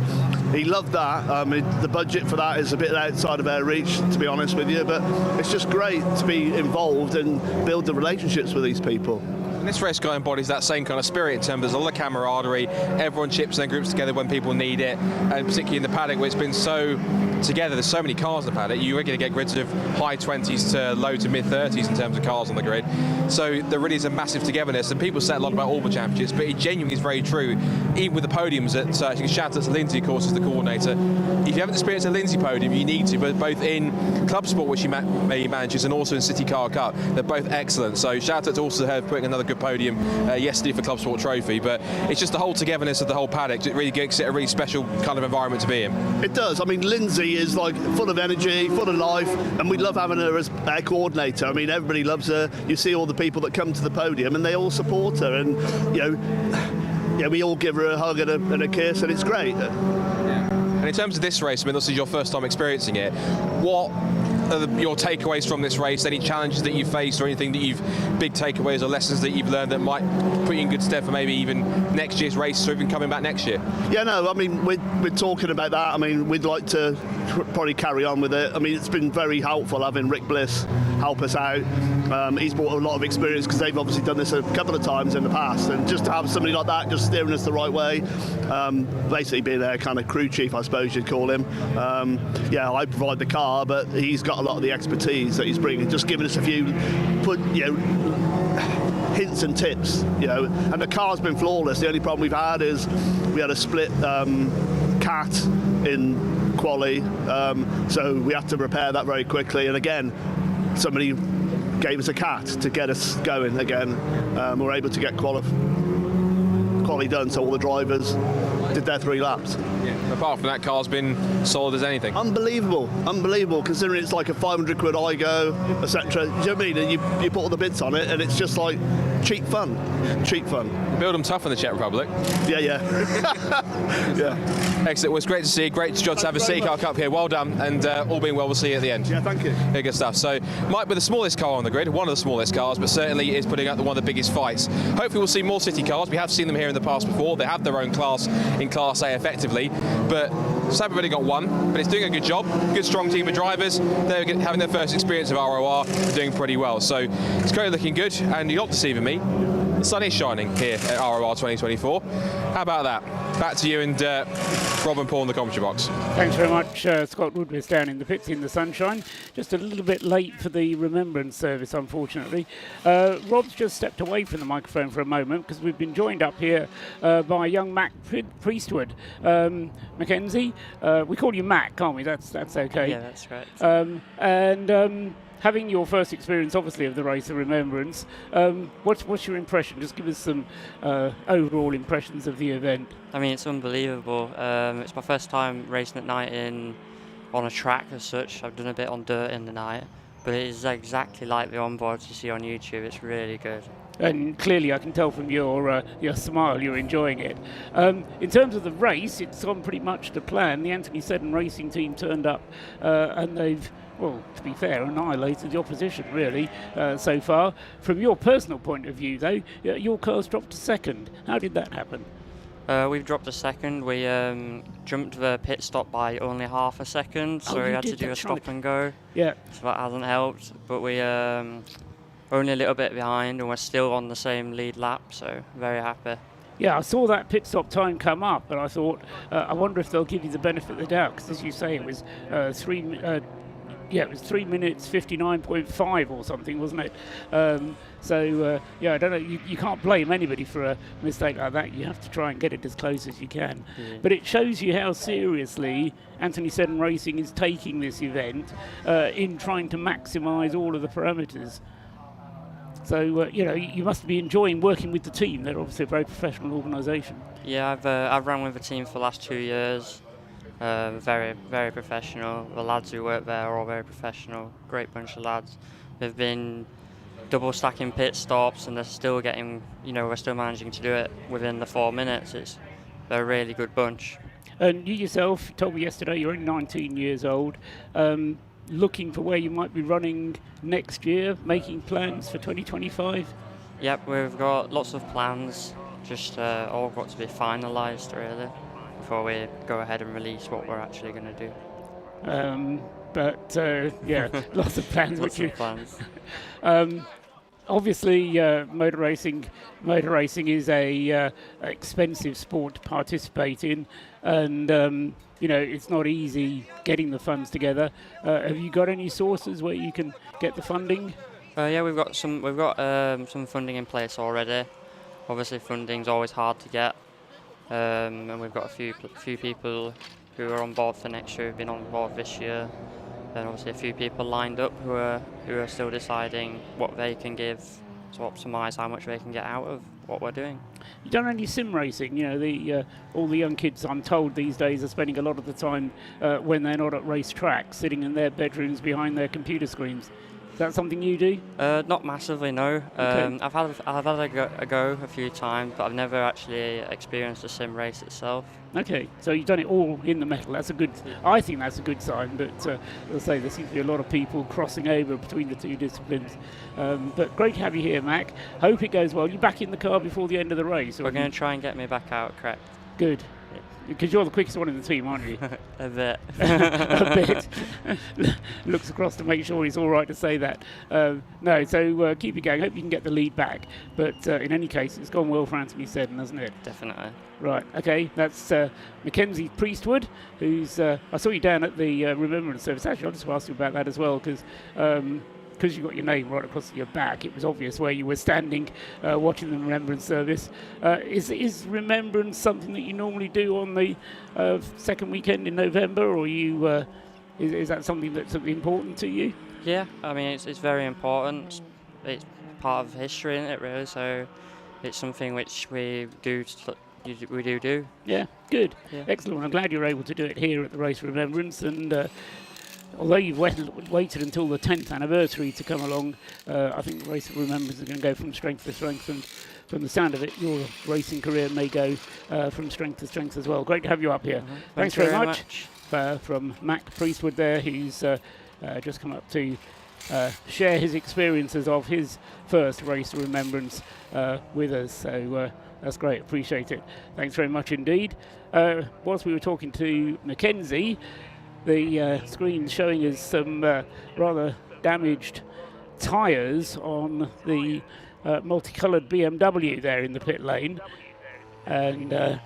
H: he loved that. I mean, the budget for that is a bit outside of our reach, to be honest with you, but it's just great to be involved and build the relationships with these people.
B: And this race guy embodies that same kind of spirit in terms of there's a lot of camaraderie, everyone chips their groups together when people need it, and particularly in the paddock where it's been so together, there's so many cars in the paddock, you're going to get grids of high 20s to low to mid 30s in terms of cars on the grid. So there really is a massive togetherness, and people say a lot about all the championships, but it genuinely is very true. Even with the podiums, you can shout out to Lindsay, of course, as the coordinator. If you haven't experienced a Lindsay podium, you need to, but both in Club Sport, which he manages, and also in City Car Cup, they're both excellent. So shout out to also her putting another good podium yesterday for Club Sport Trophy, but it's just the whole togetherness of the whole paddock. It really makes it a really special kind of environment to be in.
H: It does. I mean, Lindsay is like full of energy, full of life, and we love having her as our coordinator. I mean, everybody loves her. You see all the people that come to the podium, and they all support her, and we all give her a hug and a kiss, and it's great.
B: And in terms of this race, I mean, this is your first time experiencing it. What are your takeaways from this race? Any challenges that you've faced, or anything that big takeaways or lessons that you've learned that might put you in good stead for maybe even next year's race, or even coming back next year?
H: Yeah, no, I mean, we're talking about that. I mean, we'd like to probably carry on with it. I mean, it's been very helpful having Rick Bliss help us out. He's brought a lot of experience because they've obviously done this a couple of times in the past, and just to have somebody like that just steering us the right way, basically being their kind of crew chief, I suppose you'd call him. I provide the car, but he's got a lot of the expertise that he's bringing, just giving us a few hints and tips, and the car's been flawless. The only problem we've had is we had a split cat in quali, so we had to repair that very quickly, and again somebody gave us a cat to get us going again. We were able to get quali done, so all the drivers did their 3 laps.
B: Yeah. Apart from that, car's been solid as anything.
H: Unbelievable, considering it's like a 500 quid IGO, etc. Do you know what I mean? And you put all the bits on it, and it's just like cheap fun.
B: You build them tough in the Czech Republic.
H: Yeah.
B: Yeah. Excellent. Well, it's great to see you. Great to have a City Car Cup here. Well done, and all being well, we'll see you at the end.
H: Yeah, thank you.
B: Yeah, good stuff. So, might be the smallest car on the grid, one of the smallest cars, but certainly is putting up one of the biggest fights. Hopefully we'll see more City cars. We have seen them here in the past before. They have their own class in Class A effectively, but so haven't really got one, but it's doing a good job. Good, strong team of drivers. They're having their first experience of ROR, doing pretty well. So it's currently looking good, and you're not deceiving me. The sun is shining here at ROR 2024. How about that? Back to you and Rob and Paul in the commentary box.
E: Thanks very much, Scott Woodward's down in the pits in the sunshine. Just a little bit late for the Remembrance service, unfortunately. Rob's just stepped away from the microphone for a moment because we've been joined up here by young Mac Priestwood. Mackenzie, we call you Mac, can't we? That's okay.
I: Yeah, that's right.
E: Having your first experience, obviously, of the Race of Remembrance, what's your impression? Just give us some overall impressions of the event.
I: I mean, it's unbelievable. It's my first time racing at night on a track as such. I've done a bit on dirt in the night, but it is exactly like the onboards you see on YouTube. It's really good.
E: And clearly, I can tell from your smile, you're enjoying it. In terms of the race, it's gone pretty much to plan. The Anthony Seddon racing team turned up, and they've, well, to be fair, annihilated the opposition, really, so far. From your personal point of view, though, your car's dropped to second. How did that happen?
I: We've dropped a second. We jumped the pit stop by only half a second, so we had to do a stop and go.
E: Yeah.
I: So that hasn't helped, but we only a little bit behind, and we're still on the same lead lap, so very happy.
E: Yeah, I saw that pit stop time come up, and I thought, I wonder if they'll give you the benefit of the doubt, because as you say, it was 3 minutes 59.5 or something, wasn't it? I don't know. You can't blame anybody for a mistake like that. You have to try and get it as close as you can.
I: Yeah.
E: But it shows you how seriously Anthony Seddon Racing is taking this event in trying to maximise all of the parameters. So, you must be enjoying working with the team. They're obviously a very professional organisation.
I: Yeah, I've run with the team for the last 2 years. Very, very professional. The lads who work there are all very professional. Great bunch of lads. They've been double stacking pit stops, and they're still getting, we're still managing to do it within the 4 minutes. They're a really good bunch.
E: And you yourself told me yesterday you're only 19 years old. Looking for where you might be running next year, making plans for 2025?
I: Yep, we've got lots of plans, just all got to be finalised really before we go ahead and release what we're actually going to do.
E: Lots of plans.
I: Lots of plans.
E: Obviously, motor racing is a expensive sport to participate in, and it's not easy getting the funds together. Have you got any sources where you can get the funding?
I: Yeah, we've got some funding in place already. Obviously, funding's always hard to get, and we've got a few people who are on board for next year, who've been on board this year. And obviously a few people lined up who are still deciding what they can give to optimise how much they can get out of what we're doing.
E: You done any sim racing? All the young kids, I'm told, these days are spending a lot of the time when they're not at race tracks, sitting in their bedrooms behind their computer screens. Is that something you do?
I: Not massively, no.
E: Okay.
I: I've had a go a few times, but I've never actually experienced a sim race itself.
E: Okay, so you've done it all in the metal. I think that's a good sign, but as I say, there seems to be a lot of people crossing over between the two disciplines. But great to have you here, Mac. Hope it goes well. You're back in the car before the end of the race?
I: We're going to try and get me back out, correct.
E: Good. Because you're the quickest one in the team, aren't you?
I: A bit.
E: A bit. Looks across to make sure he's all right to say that. So keep it going. Hope you can get the lead back. But in any case, it's gone well for Anthony Seddon, hasn't it?
I: Definitely.
B: Right, okay, that's Mackenzie Priestwood, who's, I saw you down at the Remembrance service. Actually, I'll just ask you about that as well, because you've got your name right across your back, it was obvious where you were standing watching the Remembrance service. Is Remembrance something that you normally do on the second weekend in November, or is that something that's important to you?
I: Yeah, I mean, it's very important. It's part of history, isn't it, really? So it's something which we do.
B: Yeah, good.
I: Yeah.
B: Excellent. I'm glad you're able to do it here at the Race of Remembrance, and although you've waited until the 10th anniversary to come along, I think the Race of Remembrance is going to go from strength to strength, and from the sound of it, your racing career may go from strength to strength as well. Great to have you up here. Thanks very much. From Mac Priestwood there, who's just come up to share his experiences of his first Race of Remembrance with us. So that's great, appreciate it. Thanks very much indeed. Whilst we were talking to Mackenzie, the screen showing us some rather damaged tyres on the multicoloured BMW there in the pit lane, and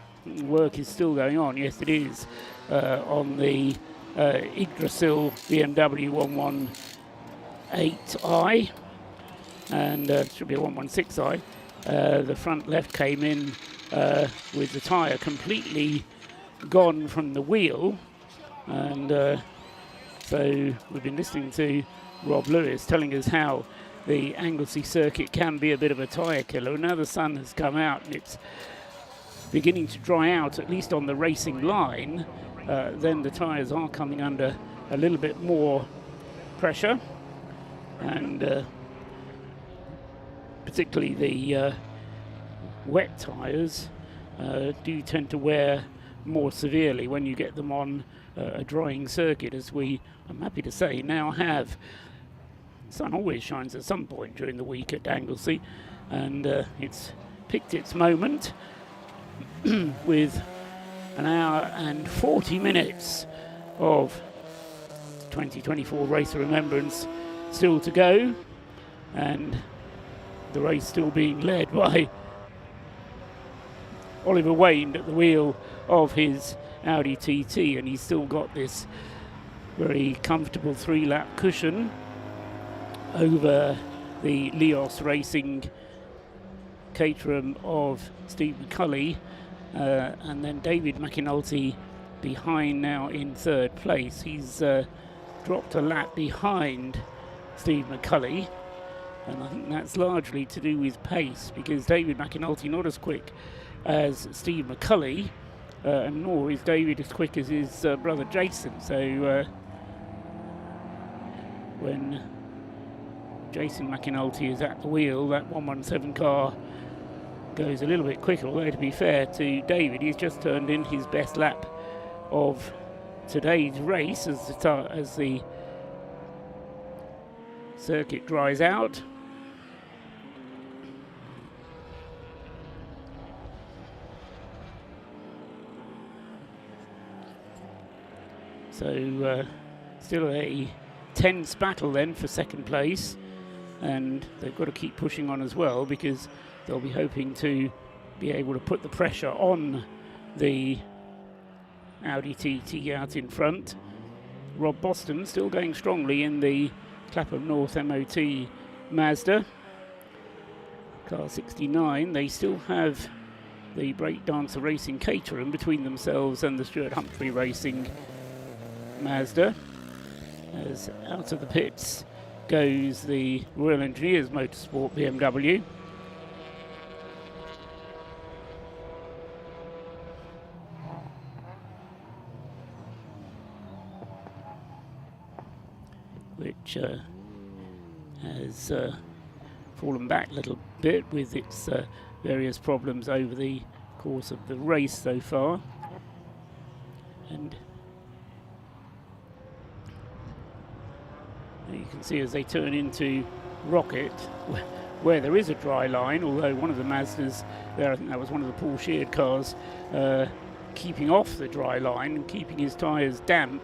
B: work is still going on. Yes, it is on the Yggdrasil BMW 118i, and it should be a 116i. The front left came in with the tyre completely gone from the wheel, and so we've been listening to Rob Lewis telling us how the Anglesey Circuit can be a bit of a tyre killer. And now the sun has come out and it's beginning to dry out, at least on the racing line, then the tyres are coming under a little bit more pressure, and particularly the wet tyres do tend to wear more severely when you get them on a drying circuit, as we, I'm happy to say, now have. The sun always shines at some point during the week at Anglesey, and it's picked its moment with an hour and 40 minutes of 2024 Race of Remembrance still to go, and the race still being led by Oliver Wayne at the wheel of his Audi TT, and he's still got this very comfortable 3-lap cushion over the Leos Racing Caterham of Steve McCulley, and then David McAnulty behind now in third place. He's dropped a lap behind Steve McCulley, and I think that's largely to do with pace, because David McAnulty not as quick as Steve McCulley, and nor is David as quick as his brother Jason. So when Jason McAnulty is at the wheel, that 117 car goes a little bit quicker, although to be fair to David, he's just turned in his best lap of today's race as the circuit dries out. So still a tense battle then for second place.
E: and they've got to keep pushing on as well, because they'll be hoping to be able to put the pressure on the Audi TT out in front. Rob Boston still going strongly in the Clapham North MOT Mazda. Car 69, they still have the Breakdancer Racing Caterham between themselves and the Stuart Humphrey Racing Mazda. As out of the pits goes the Royal Engineers Motorsport BMW. Which has fallen back a little bit with its various problems over the course of the race so far. And you can see as they turn into Rocket, where there is a dry line, although one of the Mazdas there, I think that was one of the Paul Sheard cars, keeping off the dry line and keeping his tyres damp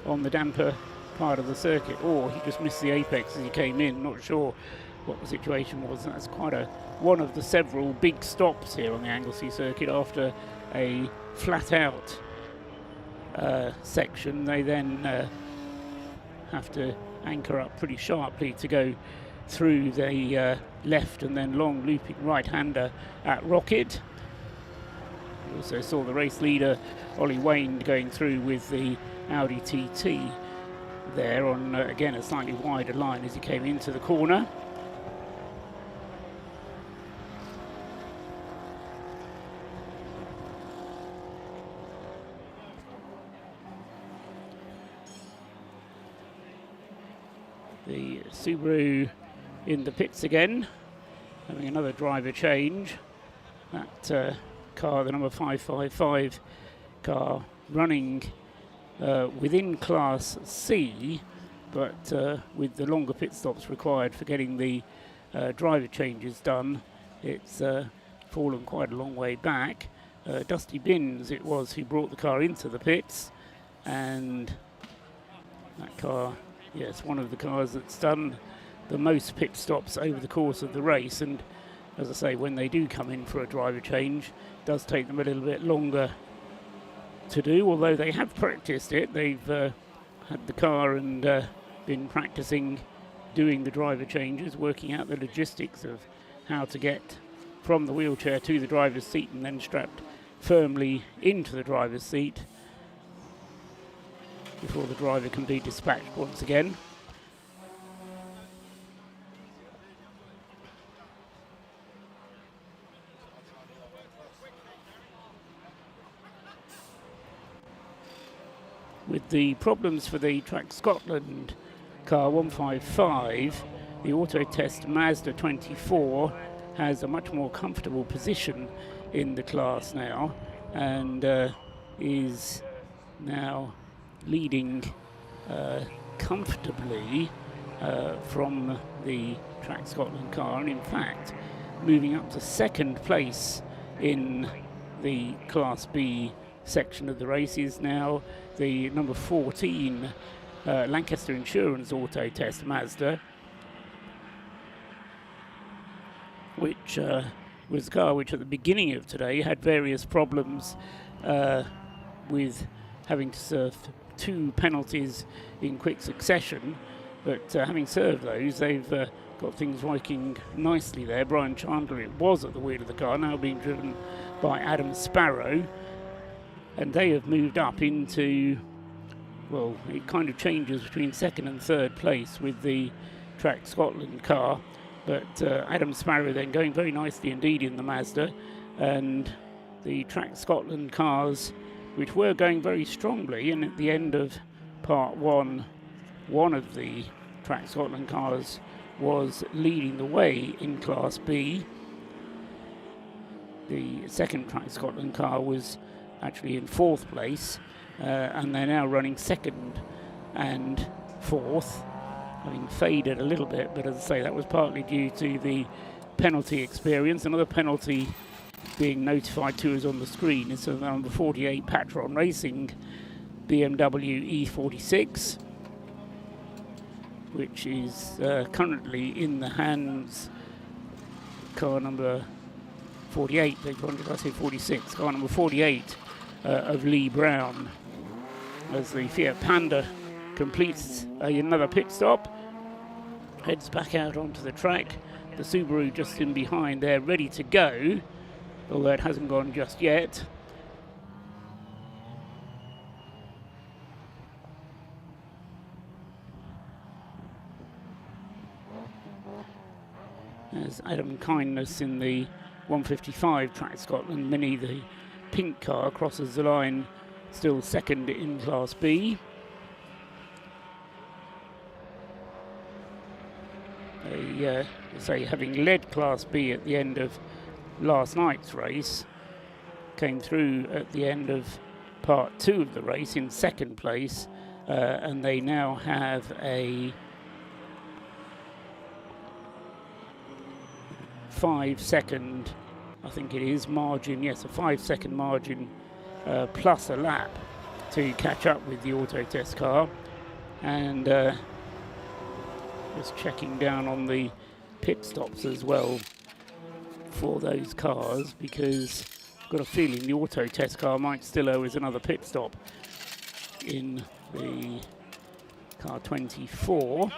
E: on the damper part of the circuit, or he just missed the apex as he came in. Not sure what the situation was. That's quite one of the several big stops here on the Anglesey Circuit after a flat out section. They then have to anchor up pretty sharply to go through the left and then long looping right-hander at Rocket. We also saw the race leader Ollie Wayne going through with the Audi TT there on again a slightly wider line as he came into the corner. The Subaru in the pits again, having another driver change. That car, the number 555 car, running within Class C, but with the longer pit stops required for getting the driver changes done, it's fallen quite a long way back. Dusty Binns it was who brought the car into the pits, and that car, yes, one of the cars that's done the most pit stops over the course of the race. And as I say, when they do come in for a driver change, it does take them a little bit longer to do, although they have practiced it. They've had the car and been practicing doing the driver changes, working out the logistics of how to get from the wheelchair to the driver's seat and then strapped firmly into the driver's seat before the driver can be dispatched once again. With the problems for the Track Scotland car 155, the Auto Test Mazda 24 has a much more comfortable position in the class now, and is now leading comfortably from the Track Scotland car, and in fact moving up to second place in the Class B section of the race is now the number 14 Lancaster Insurance Auto Test Mazda, which was a car which at the beginning of today had various problems with having to serve 2 penalties in quick succession, but having served those, they've got things working nicely there. Brian Chandler, it was at the wheel of the car, now being driven by Adam Sparrow, and they have moved up into, well, it kind of changes between second and third place with the Track Scotland car, but Adam Sparrow then going very nicely indeed in the Mazda, and the Track Scotland cars, which were going very strongly, and at the end of part one of the Track Scotland cars was leading the way in Class B. The second Track Scotland car was actually in fourth place, and they're now running second and fourth, having faded a little bit, but as I say, that was partly due to the penalty experience. Another penalty being notified to us on the screen is the number 48 Patron Racing BMW E46, which is currently in the hands, car number 48, did I say 46? Car number 48 of Lee Brown, as the Fiat Panda completes another pit stop, heads back out onto the track. The Subaru just in behind there, ready to go, although it hasn't gone just yet. As Adam Kindness in the 155 Track Scotland Mini, the pink car, crosses the line, still second in Class B. Having led Class B at the end of last night's race, came through at the end of part 2 of the race in second place, and they now have a 5-second, I think it is, margin, yes, a 5-second margin plus a lap to catch up with the auto test car. And just checking down on the pit stops as well for those cars, because I've got a feeling the auto test car might still owe us another pit stop in the car 24.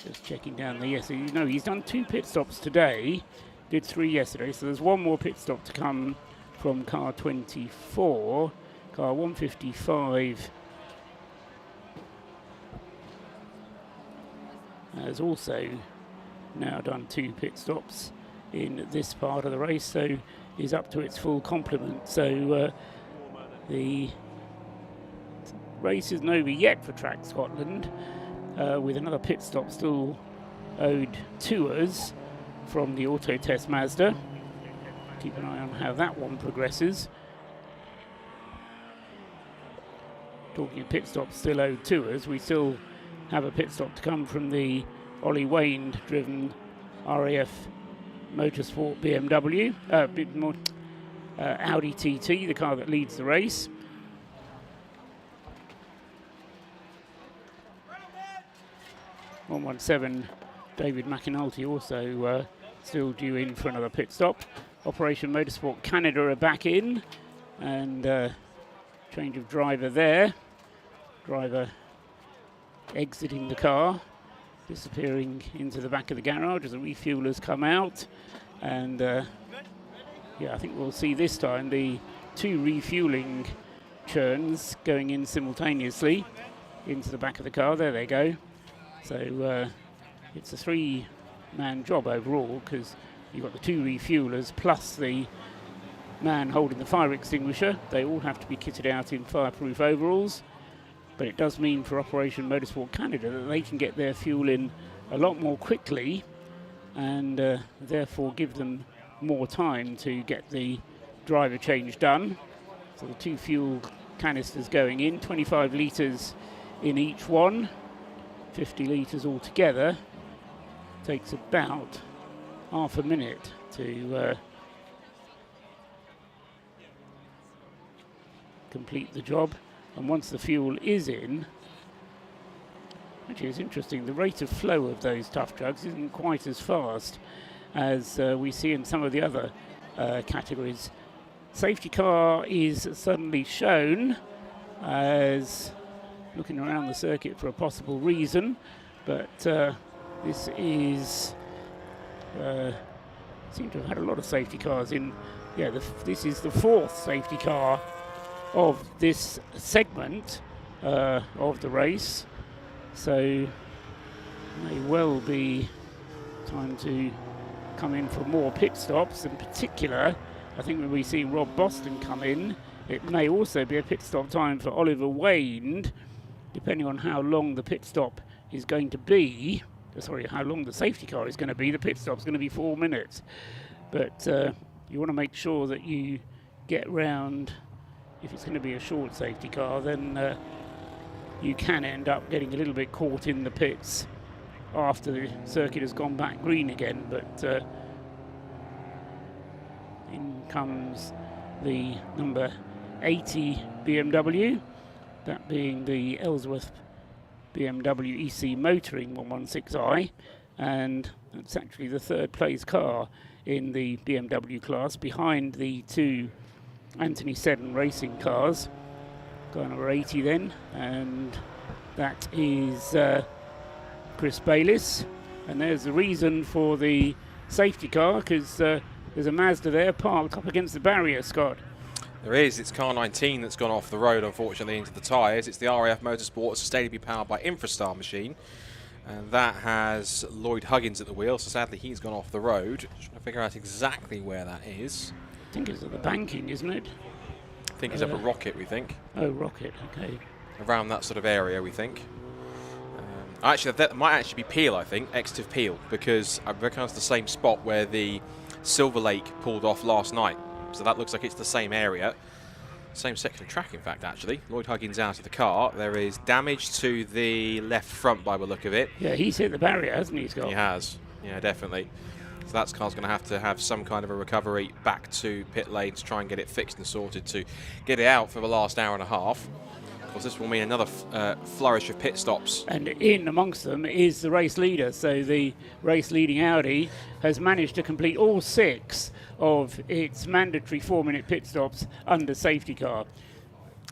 E: Just checking down the, yes, you know, he's done 2 pit stops today, did 3 yesterday, so there's 1 more pit stop to come from car 24. Car 155 has also now done 2 pit stops in this part of the race, so is up to its full complement. So the race isn't over yet for Track Scotland, with another pit stop still owed to us from the Auto Test Mazda. Keep an eye on how that one progresses. Talking of pit stops still owed to us, we still have a pit stop to come from the Ollie Wayne driven RAF Motorsport BMW, Audi TT, the car that leads the race. .117 David McAnulty also still due in for another pit stop. Operation Motorsport Canada are back in, and change of driver there. Driver exiting the car, disappearing into the back of the garage as the refuelers come out. And yeah, I think we'll see this time the 2 refueling churns going in simultaneously into the back of the car. There they go. So it's a 3-man job overall, because you've got the 2 refuelers plus the man holding the fire extinguisher. They all have to be kitted out in fireproof overalls. But it does mean for Operation Motorsport Canada that they can get their fuel in a lot more quickly, and therefore give them more time to get the driver change done. So the 2 fuel canisters going in, 25 litres in each one, 50 litres altogether. Takes about half a minute to complete the job. And once the fuel is in, which is interesting, the rate of flow of those tough drugs isn't quite as fast as we see in some of the other categories. Safety car is suddenly shown as looking around the circuit for a possible reason, but this is seem to have had a lot of safety cars in. Yeah, this is the 4th safety car of this segment of the race, so may well be time to come in for more pit stops. In particular, I think when we see Rob Boston come in, it may also be a pit stop time for Oliver Wayne, depending on how long the pit stop is going to be. Sorry, how long the safety car is going to be. The pit stop's going to be 4 minutes, but you want to make sure that you get round. If it's going to be a short safety car, then you can end up getting a little bit caught in the pits after the circuit has gone back green again. But in comes the number 80 BMW, that being the Ellsworth BMW EC Motoring 116i, and it's actually the third place car in the BMW class, behind the two Anthony Seddon racing cars. Car number 80 then, and that is Chris Bayliss. And there's the reason for the safety car, because there's a Mazda there parked up against the barrier, Scott.
G: There is. It's car 19 that's gone off the road, unfortunately, into the tyres. It's the RAF Motorsport, sustainably powered by Infrastar machine. And that has Lloyd Huggins at the wheel, so sadly he's gone off the road. Just trying to figure out exactly where that is.
E: I think it's at the banking, isn't it?
G: I think he's up at Rocket, we think.
E: Oh, Rocket, okay.
G: Around that sort of area, we think. Actually, that might actually be Peel, I think, Exeter Peel, because I reckon it's the same spot where the Silver Lake pulled off last night. So that looks like it's the same area. Same section of track, in fact, actually. Lloyd Huggins out of the car. There is damage to the left front by the look of it.
E: Yeah, he's hit the barrier, hasn't he, Scott?
G: He has. Yeah, definitely. So that car's going to have some kind of a recovery back to pit lane to try and get it fixed and sorted to get it out for the last hour and a half. Of course, this will mean another flourish of pit stops.
E: And in amongst them is the race leader. So the race leading Audi has managed to complete all 6 of its mandatory 4-minute pit stops under safety car.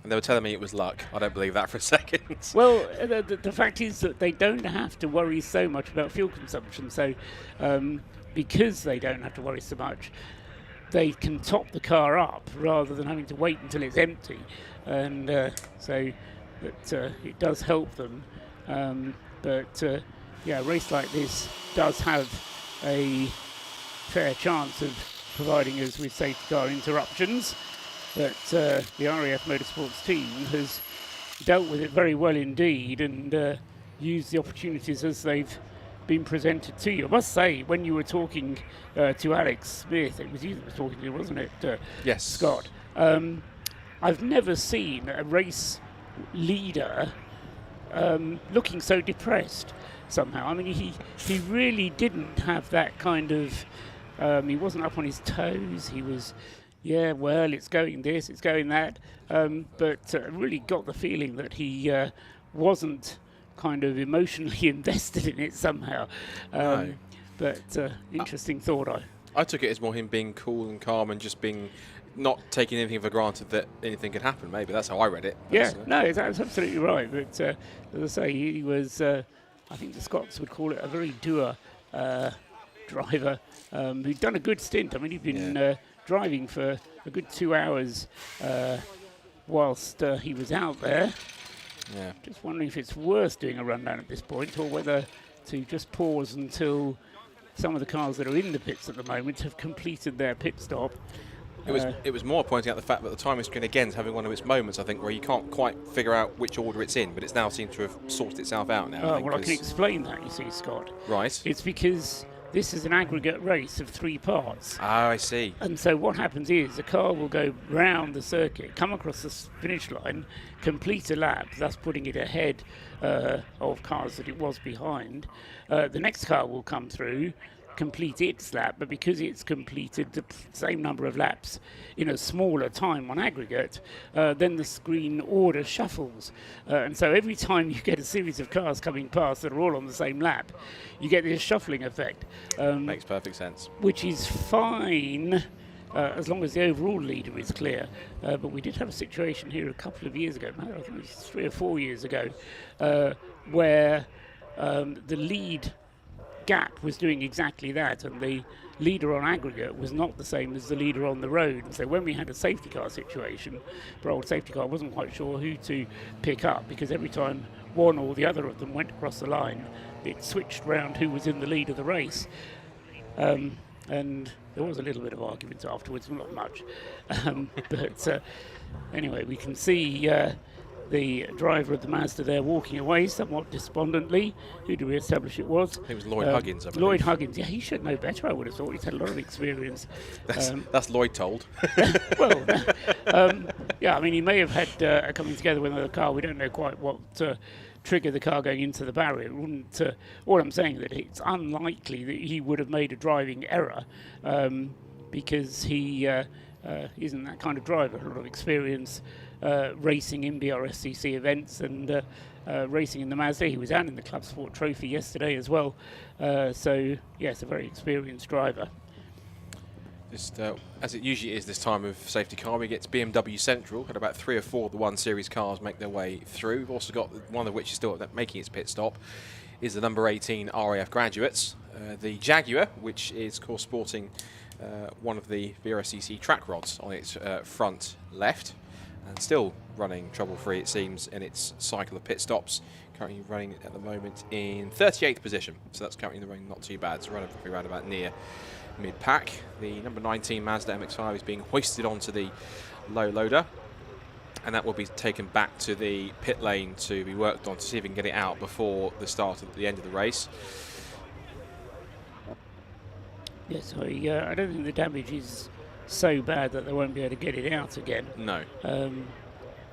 G: And they were telling me it was luck. I don't believe that for a second.
E: Well, the fact is that they don't have to worry so much about fuel consumption. So because they don't have to worry so much, they can top the car up rather than having to wait until it's empty. And so that it does help them. Yeah, a race like this does have a fair chance of providing us with safety car interruptions. But the RAF Motorsports team has dealt with it very well indeed, and used the opportunities as they've been presented to you. I must say, when you were talking to Alex Smith, it was you that was talking to you, wasn't it,
G: yes,
E: Scott? I've never seen a race leader looking so depressed somehow. I mean, he really didn't have that kind of, he wasn't up on his toes. He was, yeah, well, it's going this, it's going that, but really got the feeling that he wasn't kind of emotionally invested in it somehow.
G: No.
E: But interesting thought.
G: I took it as more him being cool and calm and just being not taking anything for granted that anything could happen. Maybe that's how I read it.
E: Yeah, no, that's absolutely right. But as I say, he was, I think the Scots would call it a very dour driver who'd done a good stint. I mean, he'd been driving for a good 2 hours whilst he was out there.
G: Yeah.
E: Just wondering if it's worth doing a rundown at this point, or whether to just pause until some of the cars that are in the pits at the moment have completed their pit stop.
G: It was more pointing out the fact that the timing screen again is having one of its moments, I think, where you can't quite figure out which order it's in, but it's now seemed to have sorted itself out now.
E: Well, I can explain that, you see, Scott.
G: Right.
E: It's because this is an aggregate race of 3 parts.
G: Ah, I see.
E: And so what happens is the car will go round the circuit, come across the finish line, complete a lap, thus putting it ahead of cars that it was behind. The next car will come through, complete its lap, but because it's completed the same number of laps in a smaller time on aggregate, then the screen order shuffles. And so every time you get a series of cars coming past that are all on the same lap, you get this shuffling effect.
G: Makes perfect sense.
E: Which is fine as long as the overall leader is clear. But we did have a situation here a couple of years ago, I think it was 3 or 4 years ago, where the lead gap was doing exactly that, and the leader on aggregate was not the same as the leader on the road. So when we had a safety car situation, our old safety car wasn't quite sure who to pick up, because every time one or the other of them went across the line, it switched round who was in the lead of the race. And there was a little bit of argument afterwards, not much. But anyway, we can see the driver of the Mazda there walking away somewhat despondently. Who do we establish it was?
G: It was Lloyd Huggins, I believe.
E: Lloyd Huggins, yeah, he should know better, I would have thought. He's had a lot of experience.
G: That's Lloyd told.
E: Well, yeah, I mean, he may have had a coming together with another car. We don't know quite what triggered the car going into the barrier. It wouldn't, all I'm saying that it's unlikely that he would have made a driving error because he isn't that kind of driver. A lot of experience racing in Brscc events and racing in the Mazda. He was out in the Club Sport Trophy yesterday as well. So, yes, a very experienced driver.
G: Just as it usually is this time of safety car, we get to BMW Central. Had about 3 or 4 of the 1 Series cars make their way through. We've also got one of which is still making its pit stop, is the number 18 RAF Graduates. The Jaguar, which is, of course, sporting one of the Brscc track rods on its front left, and still running trouble-free, it seems, in its cycle of pit stops. Currently running at the moment in 38th position, so that's currently in the running not too bad. So running probably around about near mid-pack. The number 19 Mazda MX-5 is being hoisted onto the low loader, and that will be taken back to the pit lane to be worked on to see if we can get it out before the start at the end of the race.
E: Yes, I don't think the damage is so bad that they won't be able to get it out again.
G: No.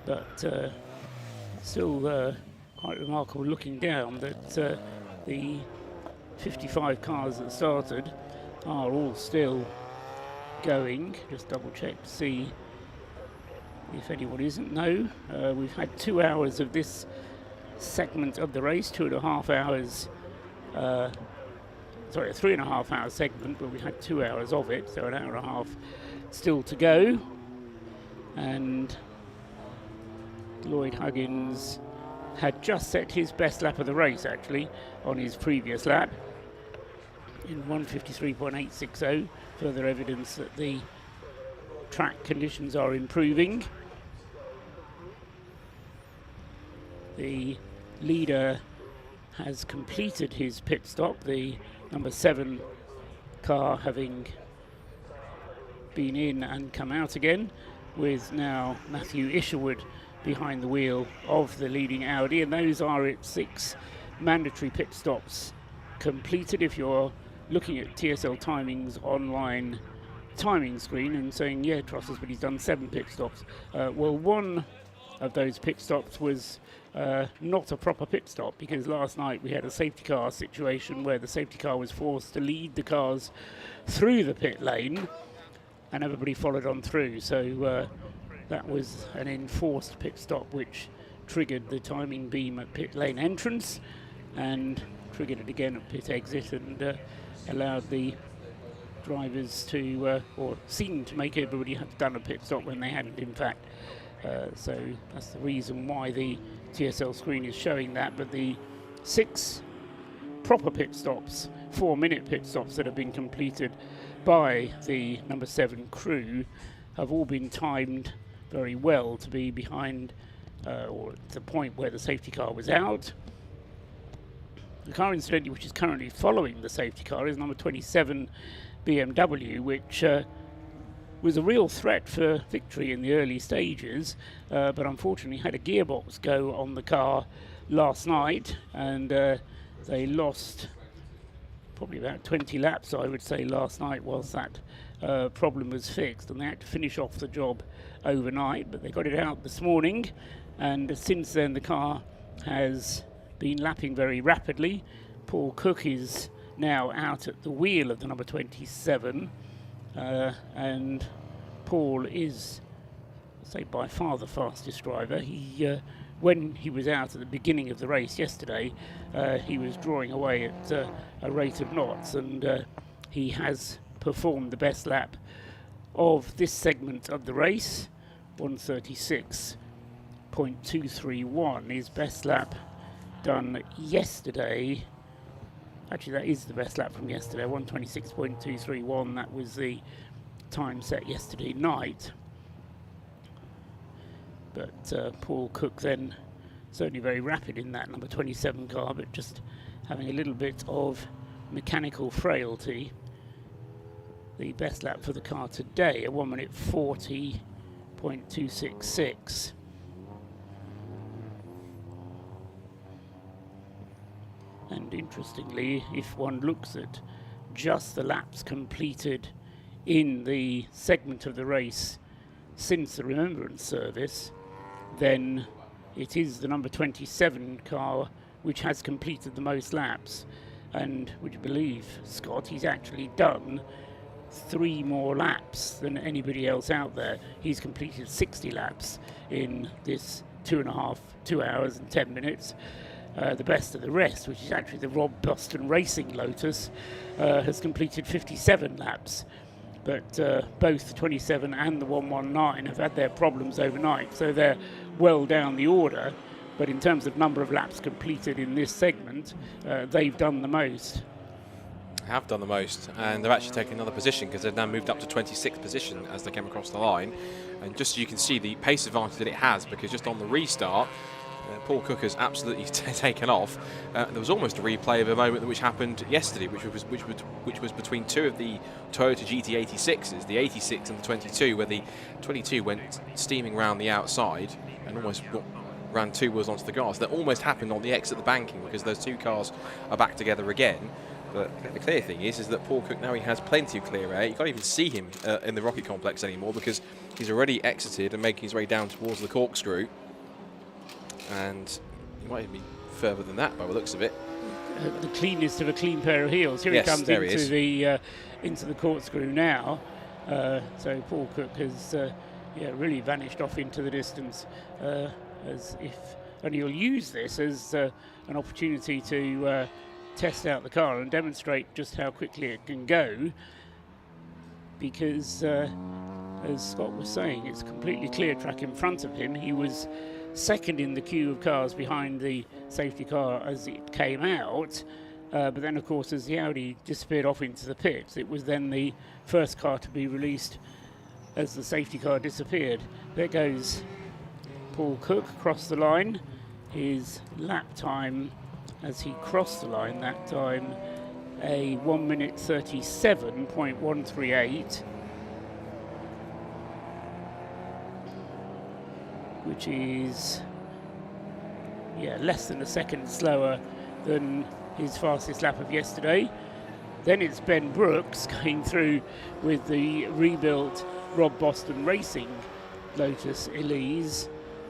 E: But still quite remarkable looking down that the 55 cars that started are all still going. Just double check to see if anyone isn't. No, we've had 2 hours of this segment of the race, 2.5 hours. Sorry, a 3.5 hour segment, but we had 2 hours of it, so an hour and a half still to go. And Lloyd Huggins had just set his best lap of the race, actually, on his previous lap in 1:53.860. Further evidence that the track conditions are improving. The leader has completed his pit stop, the number 7 car having been in and come out again, with now Matthew Isherwood behind the wheel of the leading Audi, and those are its 6 mandatory pit stops completed. If you're looking at TSL Timing's online timing screen and saying, yeah, Trosses, but he's done 7 pit stops. Well, one of those pit stops was not a proper pit stop, because last night we had a safety car situation where the safety car was forced to lead the cars through the pit lane and everybody followed on through. So that was an enforced pit stop which triggered the timing beam at pit lane entrance and triggered it again at pit exit, and allowed the drivers to, or seemed to make everybody have done a pit stop when they hadn't in fact. So that's the reason why the TSL screen is showing that. But the 6 proper pit stops, 4-minute pit stops that have been completed by the number 7 crew have all been timed very well to be behind or at the point where the safety car was out. The car, incidentally, which is currently following the safety car is number 27 BMW, which was a real threat for victory in the early stages, but unfortunately had a gearbox go on the car last night, and they lost probably about 20 laps, I would say, last night whilst that problem was fixed, and they had to finish off the job overnight, but they got it out this morning, and since then the car has been lapping very rapidly. Paul Cook is now out at the wheel of the number 27, and Paul is, I'd say, by far the fastest driver. He, when he was out at the beginning of the race yesterday, he was drawing away at a rate of knots, and he has performed the best lap of this segment of the race, 136.231. His best lap done yesterday. Actually, that is the best lap from yesterday, 126.231. That was the time set yesterday night. But Paul Cook then certainly very rapid in that number 27 car, but just having a little bit of mechanical frailty. The best lap for the car today, a 1:40.266. And interestingly, if one looks at just the laps completed in the segment of the race since the Remembrance service, then it is the number 27 car which has completed the most laps. And would you believe, Scott, he's actually done 3 more laps than anybody else out there. He's completed 60 laps in this 2 hours and 10 minutes. The best of the rest, which is actually the Rob Boston Racing Lotus, has completed 57 laps. But both the 27 and the 119 have had their problems overnight, so they're well down the order. But in terms of number of laps completed in this segment, they've done the most.
G: Have done the most, and they're actually taking another position because they've now moved up to 26th position as they came across the line. And just so you can see the pace advantage that it has, because just on the restart, Paul Cook has absolutely taken off. There was almost a replay of a moment which happened yesterday, which was between two of the Toyota GT86s, the 86 and the 22, where the 22 went steaming round the outside and almost ran 2 wheels onto the grass. That almost happened on the exit of the banking because those 2 cars are back together again. But the clear thing is that Paul Cook, now he has plenty of clear air. You can't even see him in the rocket complex anymore because he's already exited and making his way down towards the corkscrew. And he might even be further than that by the looks of it.
E: The cleanest of a clean pair of heels. Here he comes into the corkscrew now. So Paul Cook has really vanished off into the distance, as if, and he'll use this as an opportunity to test out the car and demonstrate just how quickly it can go, because as Scott was saying, it's a completely clear track in front of him. He was second in the queue of cars behind the safety car as it came out, but then of course as the Audi disappeared off into the pits, it was then the first car to be released as the safety car disappeared. There goes Paul Cook across the line. His lap time as he crossed the line that time, a 1 minute 37.138, which is less than a second slower than his fastest lap of yesterday. Then it's Ben Brooks going through with the rebuilt Rob Boston Racing Lotus Elise,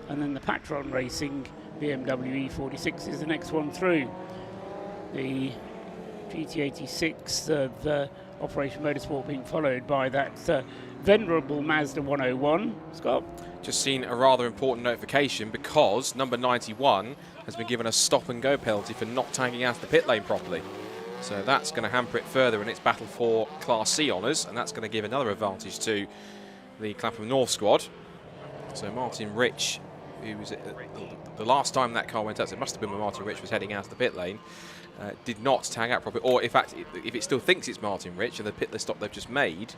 E: and then the Patron Racing BMW E46 is the next one through. The GT86 of Operation Motorsport being followed by that venerable Mazda 101. Scott?
G: Just seen a rather important notification because number 91 has been given a stop and go penalty for not tagging out the pit lane properly. So that's going to hamper it further in its battle for Class C honours, and that's going to give another advantage to the Clapham North squad. So Martin Rich, who was the last time that car went out, so it must have been when Martin Rich was heading out of the pit lane, did not tag out properly, or in fact, if it still thinks it's Martin Rich and the pit stop they've just made,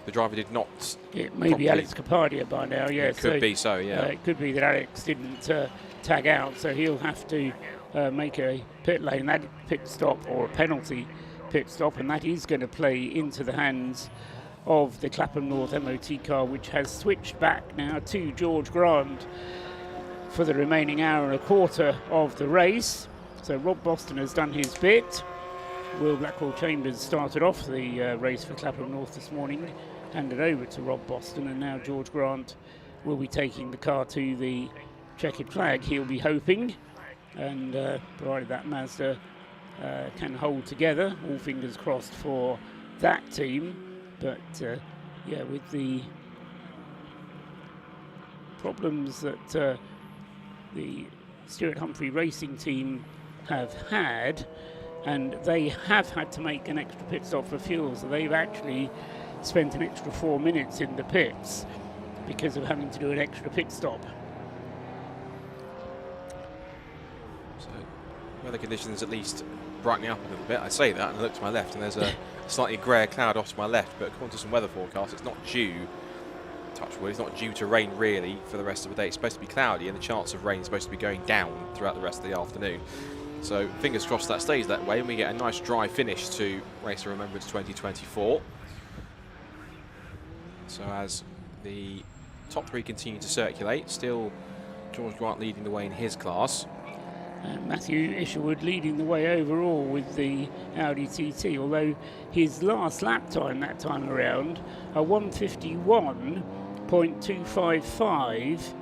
G: the driver did not.
E: It may be Alex Capadia by now,
G: It could be so, yeah.
E: It could be that Alex didn't tag out, so he'll have to make a pit lane, that pit stop, or a penalty pit stop, and that is going to play into the hands of the Clapham North MOT car, which has switched back now to George Grant for the remaining hour and a quarter of the race. So Rob Boston has done his bit. Will Blackwell Chambers started off the race for Clapham North this morning, handed over to Rob Boston, and now George Grant will be taking the car to the checkered flag, he'll be hoping, and provided that Mazda can hold together, all fingers crossed for that team. But with the problems that the Stuart Humphrey Racing team have had, and they have had to make an extra pit stop for fuel, so they've actually spent an extra 4 minutes in the pits because of having to do an extra pit stop.
G: So weather conditions at least brightening up a little bit. I say that and I look to my left and there's a slightly grey cloud off to my left, but according to some weather forecasts, it's not due, touch wood, it's not due to rain really for the rest of the day. It's supposed to be cloudy and the chance of rain is supposed to be going down throughout the rest of the afternoon. So fingers crossed that stays that way and we get a nice dry finish to Race of Remembrance 2024. So as the top 3 continue to circulate, still George Grant leading the way in his class.
E: Matthew Isherwood leading the way overall with the Audi TT, although his last lap time that time around, a 1:51.255,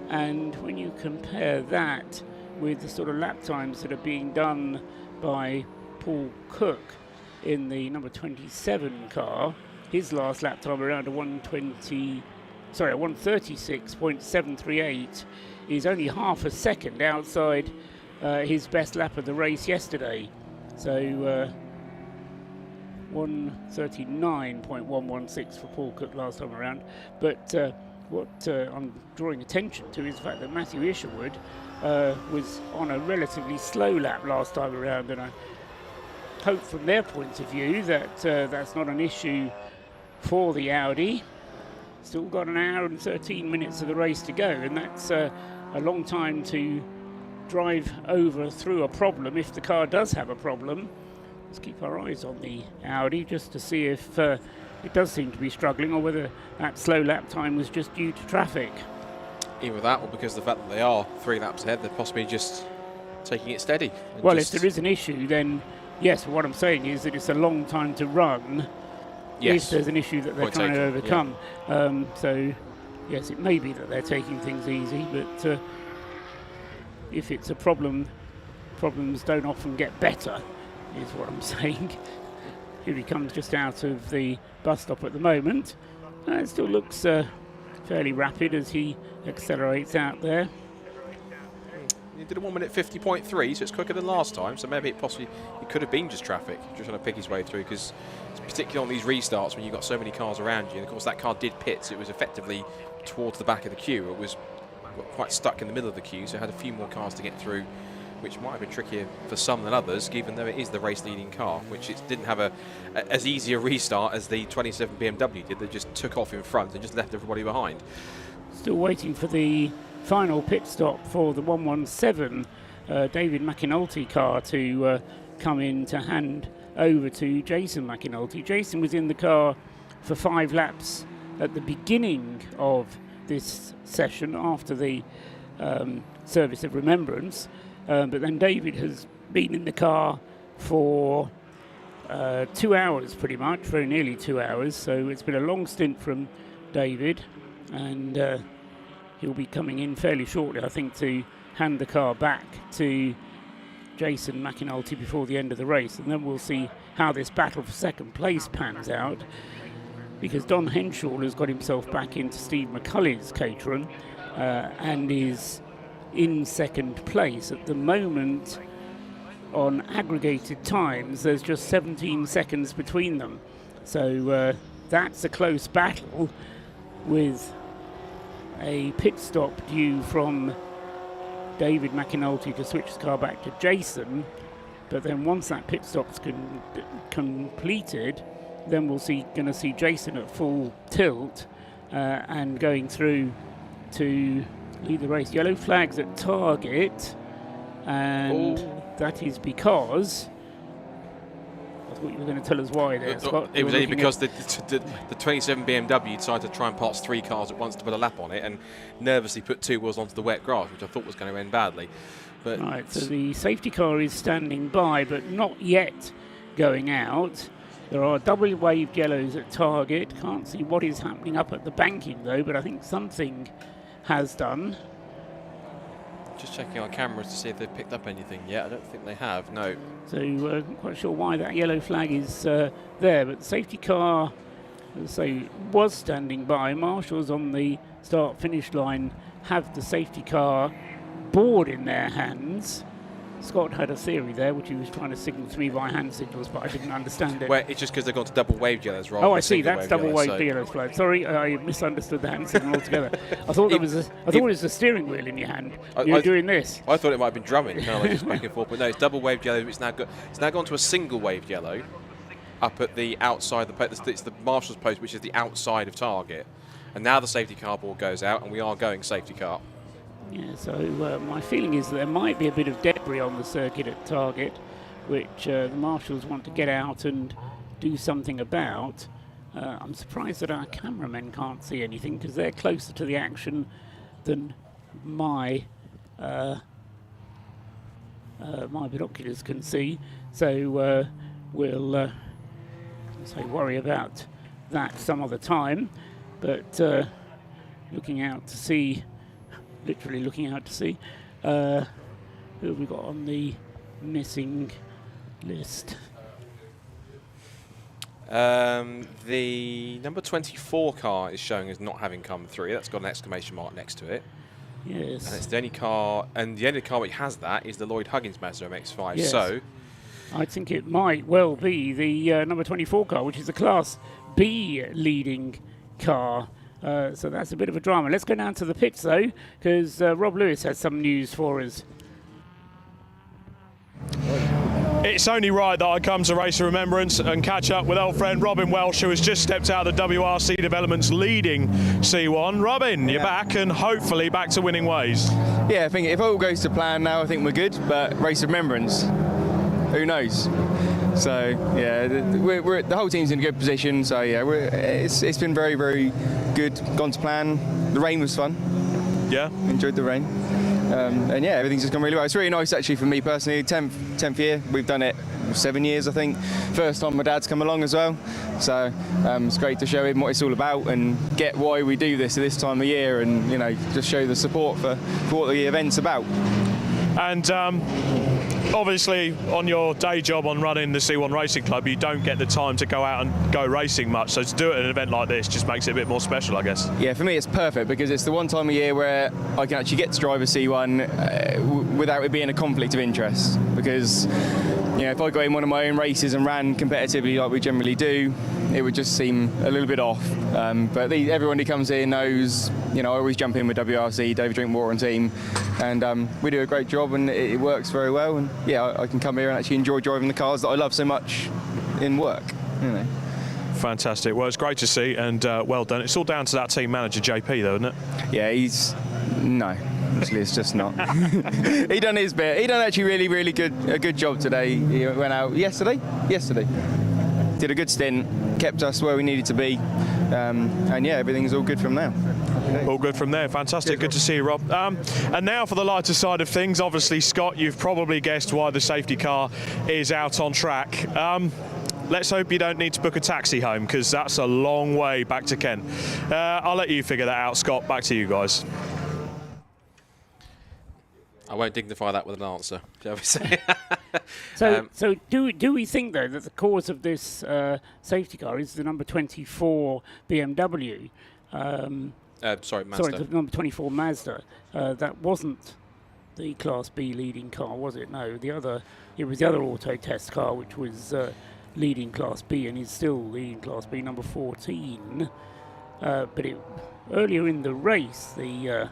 E: and when you compare that with the sort of lap times that are being done by Paul Cook in the number 27 car, his last lap time around a 136.738 is only half a second outside his best lap of the race yesterday. So 139.116 for Paul Cook last time around. But what I'm drawing attention to is the fact that Matthew Isherwood was on a relatively slow lap last time around, and I hope from their point of view that that's not an issue for the Audi. Still got an hour and 13 minutes of the race to go, and that's a long time to drive over through a problem if the car does have a problem. Let's keep our eyes on the Audi just to see if it does seem to be struggling, or whether that slow lap time was just due to traffic.
G: Either that, or because of the fact that they are 3 laps ahead, they're possibly just taking it steady.
E: Well, if there is an issue, then yes, what I'm saying is that it's a long time to run.
G: Yes.
E: If there's an issue that they're
G: Point
E: trying to
G: taken,
E: overcome. So, yes, it may be that they're taking things easy, but if it's a problem, problems don't often get better, is what I'm saying. Here he comes just out of the bus stop at the moment. It still looks fairly rapid as he accelerates out there.
G: He did a 1 minute 50.3, so it's quicker than last time. So maybe it could have been just traffic, just trying to pick his way through. Because particularly on these restarts, when you've got so many cars around you, and of course that car did pit, so it was effectively towards the back of the queue. It was quite stuck in the middle of the queue, so it had a few more cars to get through, which might have been trickier for some than others, given though it is the race-leading car, which it didn't have as easy a restart as the 27 BMW did. They just took off in front and just left everybody behind.
E: Still waiting for the final pit stop for the 117 David McAnulty car to come in to hand over to Jason McAnulty. Jason was in the car for 5 laps at the beginning of this session after the service of remembrance, but then David has been in the car for 2 hours pretty much, very nearly 2 hours, so it's been a long stint from David, and he'll be coming in fairly shortly, I think, to hand the car back to Jason McAnulty before the end of the race, and then we'll see how this battle for second place pans out, because Don Henshaw has got himself back into Steve McCulley's Caterham and is in second place. At the moment, on aggregated times, there's just 17 seconds between them, so that's a close battle, with a pit stop due from David McAnulty to switch the car back to Jason. But then once that pit stop's completed, then we'll going to see Jason at full tilt and going through to lead the race. Yellow flags at target, and that is because I thought you were going to tell us why there, Scott.
G: It was only because the 27 BMW decided to try and pass 3 cars at once to put a lap on it, and nervously put 2 wheels onto the wet grass, which I thought was going to end badly. But
E: right, so the safety car is standing by, but not yet going out. There are double waved yellows at target. Can't see what is happening up at the banking though, but I think something has done.
G: Just checking our cameras to see if they've picked up anything yet. I don't think they have, no.
E: So not quite sure why that yellow flag is there, but the safety car, as I say, was standing by. Marshals on the start-finish line have the safety car board in their hands. Scott had a theory there, which he was trying to signal to me by hand signals, but I didn't understand it.
G: Well, it's just because they've gone to double waved yellows rather
E: Oh,
G: than
E: I see. That's double waved yellows flag. Sorry, I misunderstood the hand signal altogether. I thought it was a steering wheel in your hand. You were doing this.
G: I thought it might have been drumming, kind of like just back and forth, but no, it's double waved yellow. It's now gone to a single waved yellow up at the outside. It's the marshal's post, which is the outside of target, and now the safety car board goes out, and we are going safety car.
E: Yeah, so my feeling is that there might be a bit of debris on the circuit at target, which the marshals want to get out and do something about. I'm surprised that our cameramen can't see anything, because they're closer to the action than my binoculars can see. So we'll worry about that some other time. But looking out to see. Literally looking out to see who have we got on the missing list.
B: The number 24 car is showing as not having come through. That's got an exclamation mark next to it.
E: Yes.
B: And it's the only car, and the only car which has that is the Lloyd Huggins Mazda MX-5.
E: Yes.
B: So
E: I think it might well be the number 24 car, which is a Class B leading car. So that's a bit of a drama. Let's go down to the pits, though, because Rob Lewis has some news for us.
A: It's only right that I come to Race of Remembrance and catch up with old friend Robin Welsh, who has just stepped out of the WRC Development's leading C1. Robin, you're back and hopefully back to winning ways.
J: Yeah, I think if all goes to plan now, I think we're good, but Race of Remembrance, who knows? So, yeah, the whole team's in a good position, so yeah, it's been very, very good, gone to plan. The rain was fun.
A: Yeah.
J: Enjoyed the rain. And yeah, everything's just gone really well. It's really nice actually for me personally, 10th year. We've done it 7 years, I think. First time my dad's come along as well. So it's great to show him what it's all about and get why we do this at this time of year, and you know, just show the support for what the event's about.
A: And obviously on your day job on running the C1 Racing Club, you don't get the time to go out and go racing much, so to do it at an event like this just makes it a bit more special, I guess.
J: Yeah, for me it's perfect because it's the one time a year where I can actually get to drive a C1 without it being a conflict of interest, because you know, if I got in one of my own races and ran competitively like we generally do, it would just seem a little bit off. But everyone who comes here knows, you know, I always jump in with WRC, David Drinkwater and team, and we do a great job and it works very well. And yeah, I can come here and actually enjoy driving the cars that I love so much in work, you know.
A: Fantastic. Well, it's great to see, and well done. It's all down to that team manager, JP, though, isn't it?
J: Yeah, no. Actually, it's just not. He done his bit. He done actually really a good job today. He went out yesterday. Did a good stint, kept us where we needed to be, and yeah, everything's all good from now.
A: All good from there. Fantastic. Good to see you, Rob. And now for the lighter side of things. Obviously, Scott, you've probably guessed why the safety car is out on track. Let's hope you don't need to book a taxi home, because that's a long way back to Kent. I'll let you figure that out, Scott. Back to you guys.
G: I won't dignify that with an answer, shall we say?
E: So do we think, though, that the cause of this safety car is the number 24 BMW?
G: Mazda.
E: Sorry, the number 24 Mazda. That wasn't the Class B leading car, was it? No, it was the other auto test car, which was leading Class B and is still leading Class B, number 14. But earlier in the race, the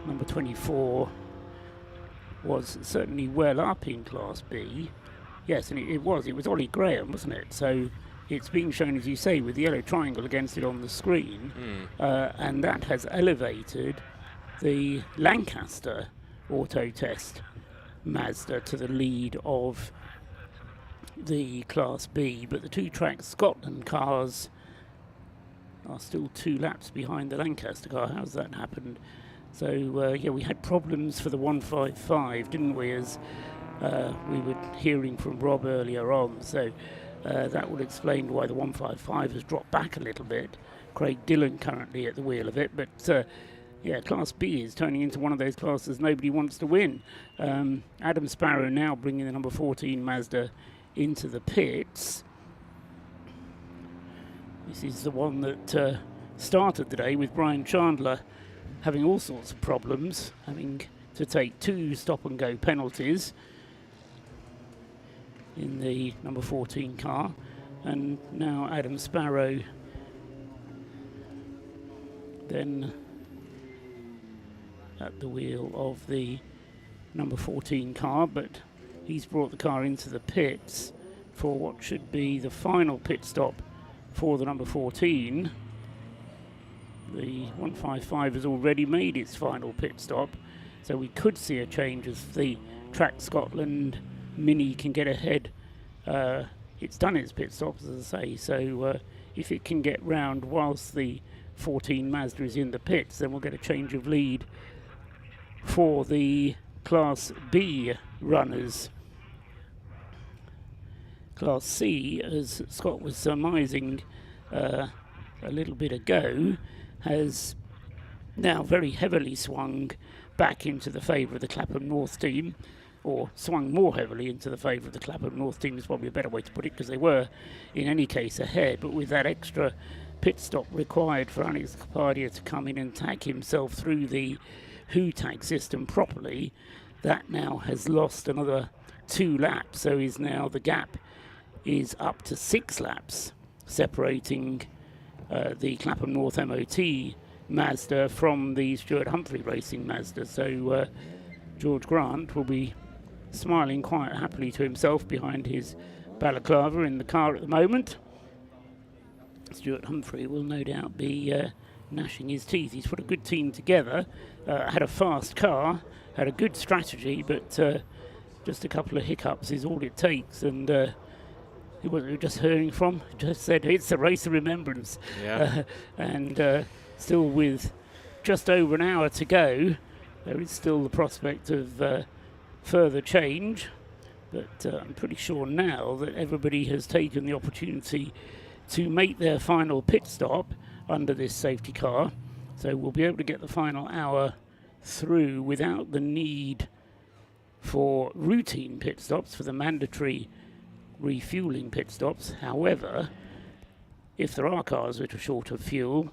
E: number 24 was certainly well up in Class B. Yes, and it was Ollie Graham, wasn't it? So it's being shown, as you say, with the yellow triangle against it on the screen, and that has elevated the Lancaster auto test Mazda to the lead of the Class B, but the two Trac Scotland cars are still 2 laps behind the Lancaster car. How's that happened? So, yeah, we had problems for the 155, didn't we, as we were hearing from Rob earlier on. So that would explain why the 155 has dropped back a little bit. Craig Dillon currently at the wheel of it. But, yeah, Class B is turning into one of those classes nobody wants to win. Adam Sparrow now bringing the number 14 Mazda into the pits. This is the one that started the day with Brian Chandler having all sorts of problems, having to take 2 stop-and-go penalties in the number 14 car. And now Adam Sparrow then at the wheel of the number 14 car, but he's brought the car into the pits for what should be the final pit stop for the number 14. The 155 has already made its final pit stop, so we could see a change as the Trac Scotland Mini can get ahead. It's done its pit stops, as I say, so if it can get round whilst the 14 Mazda is in the pits, then we'll get a change of lead for the Class B runners. Class C, as Scott was surmising a little bit ago, has now very heavily swung back into the favour of the Clapham North team. or swung more heavily into the favour of the Clapham North team is probably a better way to put it, because they were in any case ahead, but with that extra pit stop required for Alex Kapadia to come in and tag himself through the Who tag system properly, that now has lost another 2 laps, so is now the gap is up to 6 laps separating the Clapham North MOT Mazda from the Stuart Humphrey Racing Mazda. So George Grant will be smiling quite happily to himself behind his balaclava in the car at the moment. Stuart Humphrey will no doubt be gnashing his teeth. He's put a good team together, had a fast car, had a good strategy, but just a couple of hiccups is all it takes. And what we were just hearing from, just said it's a race of remembrance.
D: Yeah.
E: And still with just over an hour to go, there is still the prospect of further change, but I'm pretty sure now that everybody has taken the opportunity to make their final pit stop under this safety car, so we'll be able to get the final hour through without the need for routine pit stops, for the mandatory refueling pit stops. However, if there are cars which are short of fuel,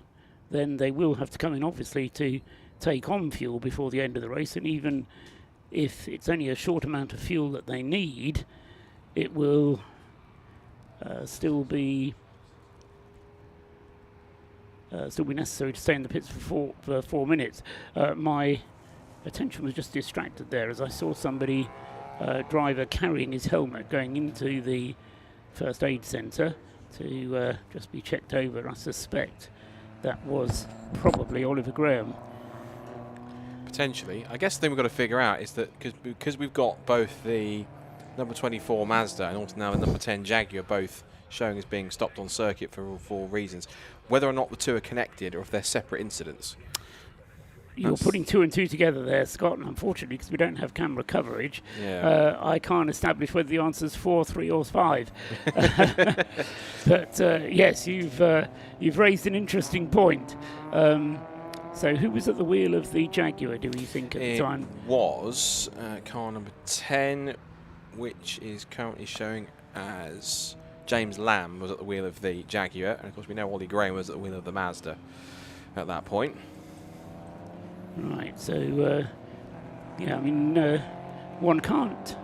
E: then they will have to come in obviously to take on fuel before the end of the race, and even if it's only a short amount of fuel that they need, it will still be necessary to stay in the pits for 4 minutes. My attention was just distracted there as I saw somebody, driver, carrying his helmet going into the first aid centre to just be checked over. I suspect that was probably Oliver Graham.
B: Potentially. I guess the thing we've got to figure out is that because we've got both the number 24 Mazda and also now the number 10 Jaguar both showing as being stopped on circuit for reasons, whether or not the two are connected or if they're separate incidents.
E: You're putting 2 and 2 together there, Scott, and unfortunately, because we don't have camera coverage, I can't establish whether the answer's 4, 3 or 5. But yes, you've raised an interesting point. So who was at the wheel of the Jaguar, do we think, at the time?
B: It was car number 10, which is currently showing as James Lamb was at the wheel of the Jaguar, and of course we know Ollie Graham was at the wheel of the Mazda at that point.
E: Right, so yeah, I mean, one can't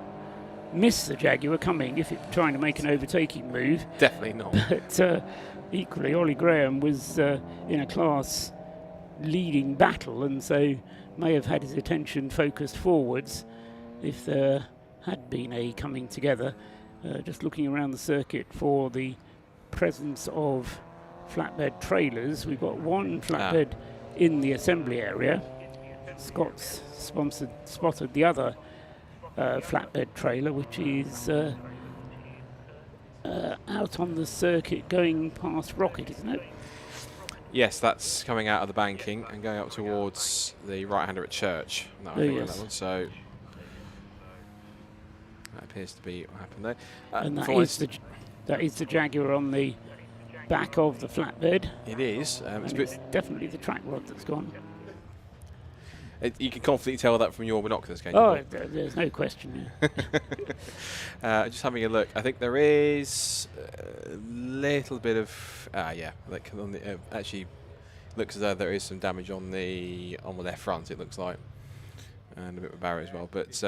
E: miss the Jaguar coming if it's trying to make an overtaking move.
B: Definitely not.
E: But equally, Ollie Graham was in a class leading battle, and so may have had his attention focused forwards if there had been a coming together. Just looking around the circuit for the presence of flatbed trailers, we've got one flatbed in the assembly area. Scott's spotted the other flatbed trailer, which is out on the circuit going past Rocket, isn't it?
B: Yes, that's coming out of the banking and going up towards the right-hander at Church. No, I think that one. So that appears to be what happened there.
E: And that is the Jaguar on the back of the flatbed.
B: It is.
E: It's definitely the track rod that's gone.
B: You can confidently tell that from your binoculars, can you?
E: Oh, there's no question.
B: Just having a look. I think there is a little bit of like on the, actually looks as though there is some damage on the left front. It looks like, and a bit of a barrier as well. But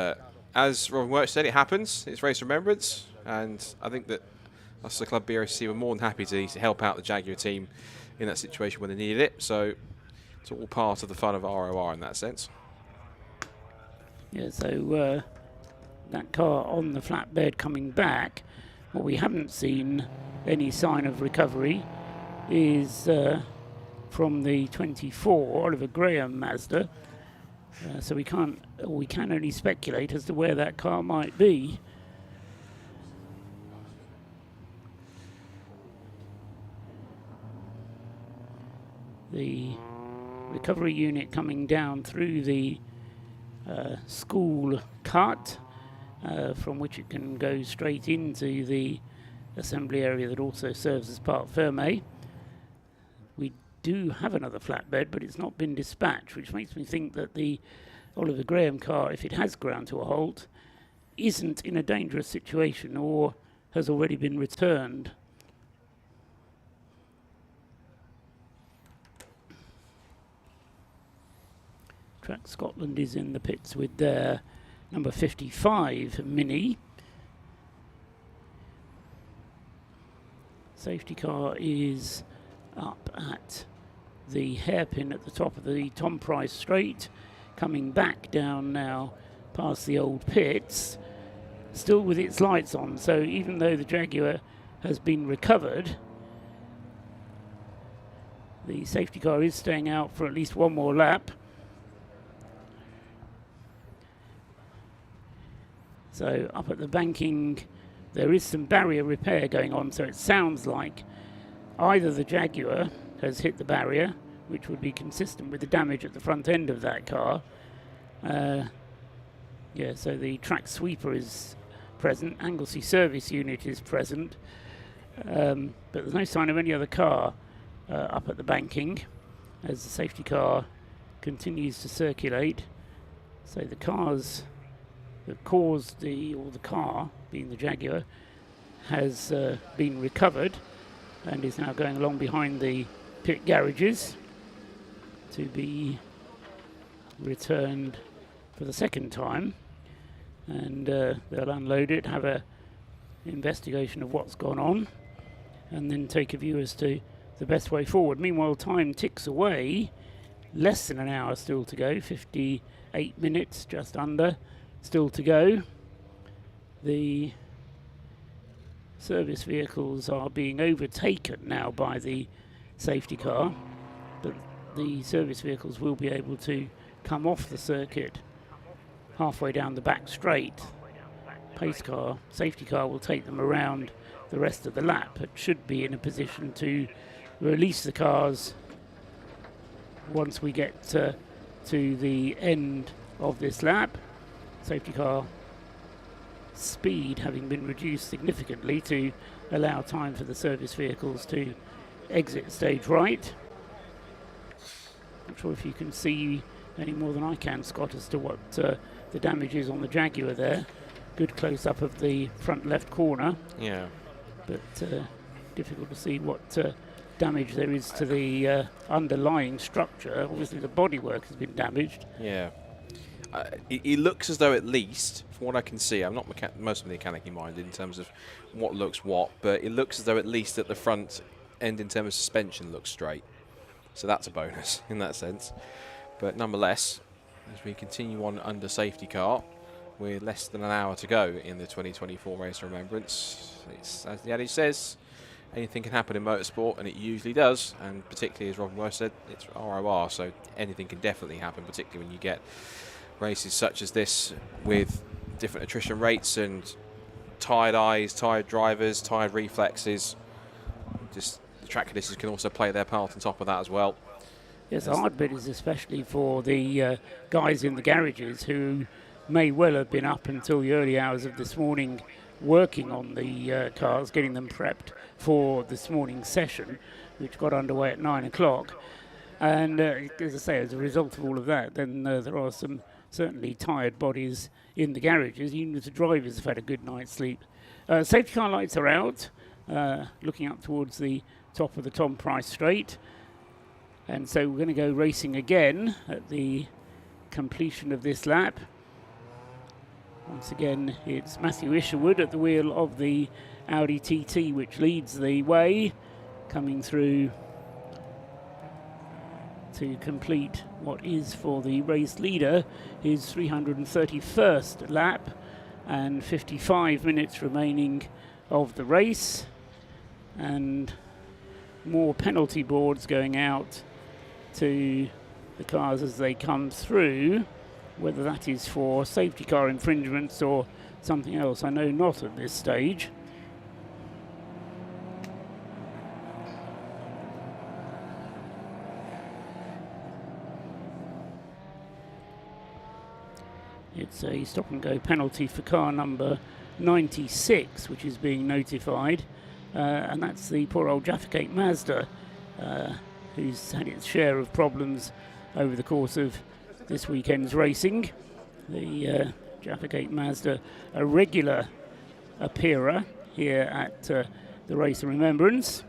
B: as Robin Wirch said, it happens. It's Race Remembrance, and I think that us, the club Brscc, were more than happy to help out the Jaguar team in that situation when they needed it. So it's all part of the fun of ROR in that sense.
E: Yeah, so that car on the flatbed coming back, what we haven't seen any sign of recovery is from the 24 Oliver Graham Mazda. So we can only speculate as to where that car might be. The recovery unit coming down through the school cut, from which it can go straight into the assembly area that also serves as Parc Fermé. We do have another flatbed, but it's not been dispatched, which makes me think that the Oliver Graham car, if it has ground to a halt, isn't in a dangerous situation or has already been returned. Trac Scotland is in the pits with their number 55 Mini. Safety car is up at the hairpin at the top of the Tom Price straight, coming back down now past the old pits, still with its lights on. So even though the Jaguar has been recovered, the safety car is staying out for at least one more lap. So up at the banking, there is some barrier repair going on, so it sounds like either the Jaguar has hit the barrier, which would be consistent with the damage at the front end of that car. Yeah, so the track sweeper is present, Anglesey service unit is present, but there's no sign of any other car up at the banking as the safety car continues to circulate. So the cars that caused the car, being the Jaguar, has been recovered and is now going along behind the pit garages to be returned for the second time, and they'll unload it, have a investigation of what's gone on, and then take a view as to the best way forward. Meanwhile, time ticks away, less than an hour still to go, 58 minutes just under still to go. The service vehicles are being overtaken now by the safety car, but the service vehicles will be able to come off the circuit halfway down the back straight. Pace car, safety car will take them around the rest of the lap. It should be in a position to release the cars once we get to the end of this lap. Safety car speed having been reduced significantly to allow time for the service vehicles to exit stage right. Not sure if you can see any more than I can, Scott, as to what the damage is on the Jaguar there. Good close-up of the front left corner.
B: Yeah.
E: But difficult to see what damage there is to the underlying structure. Obviously the bodywork has been damaged.
B: Yeah. It looks as though, at least, from what I can see, I'm not most mechanically minded in terms of what looks what, but it looks as though at least at the front end in terms of suspension looks straight. So that's a bonus in that sense. But nonetheless, as we continue on under safety car, with less than an hour to go in the 2024 Race of Remembrance, it's, as the adage says, anything can happen in motorsport, and it usually does, and particularly, as Robin West said, it's ROR, so anything can definitely happen, particularly when you get races such as this with different attrition rates and tired eyes, tired drivers, tired reflexes. Just the track conditions can also play their part on top of that as well.
E: Yes, the hard bit is especially for the guys in the garages who may well have been up until the early hours of this morning working on the cars, getting them prepped for this morning's session, which got underway at 9 o'clock. And as I say, as a result of all of that, then there are some certainly tired bodies in the garages, even if the drivers have had a good night's sleep. Safety car lights are out, looking up towards the top of the Tom Price straight. And so we're going to go racing again at the completion of this lap. Once again, it's Matthew Isherwood at the wheel of the Audi TT, which leads the way, coming through to complete what is for the race leader his 331st lap, and 55 minutes remaining of the race, and more penalty boards going out to the cars as they come through, whether that is for safety car infringements or something else, I know not at this stage. It's a stop and go penalty for car number 96, which is being notified, and that's the poor old Jaffa Cake Mazda, who's had its share of problems over the course of this weekend's racing. The Jaffa Gate Mazda, a regular appearer here at the Race of Remembrance.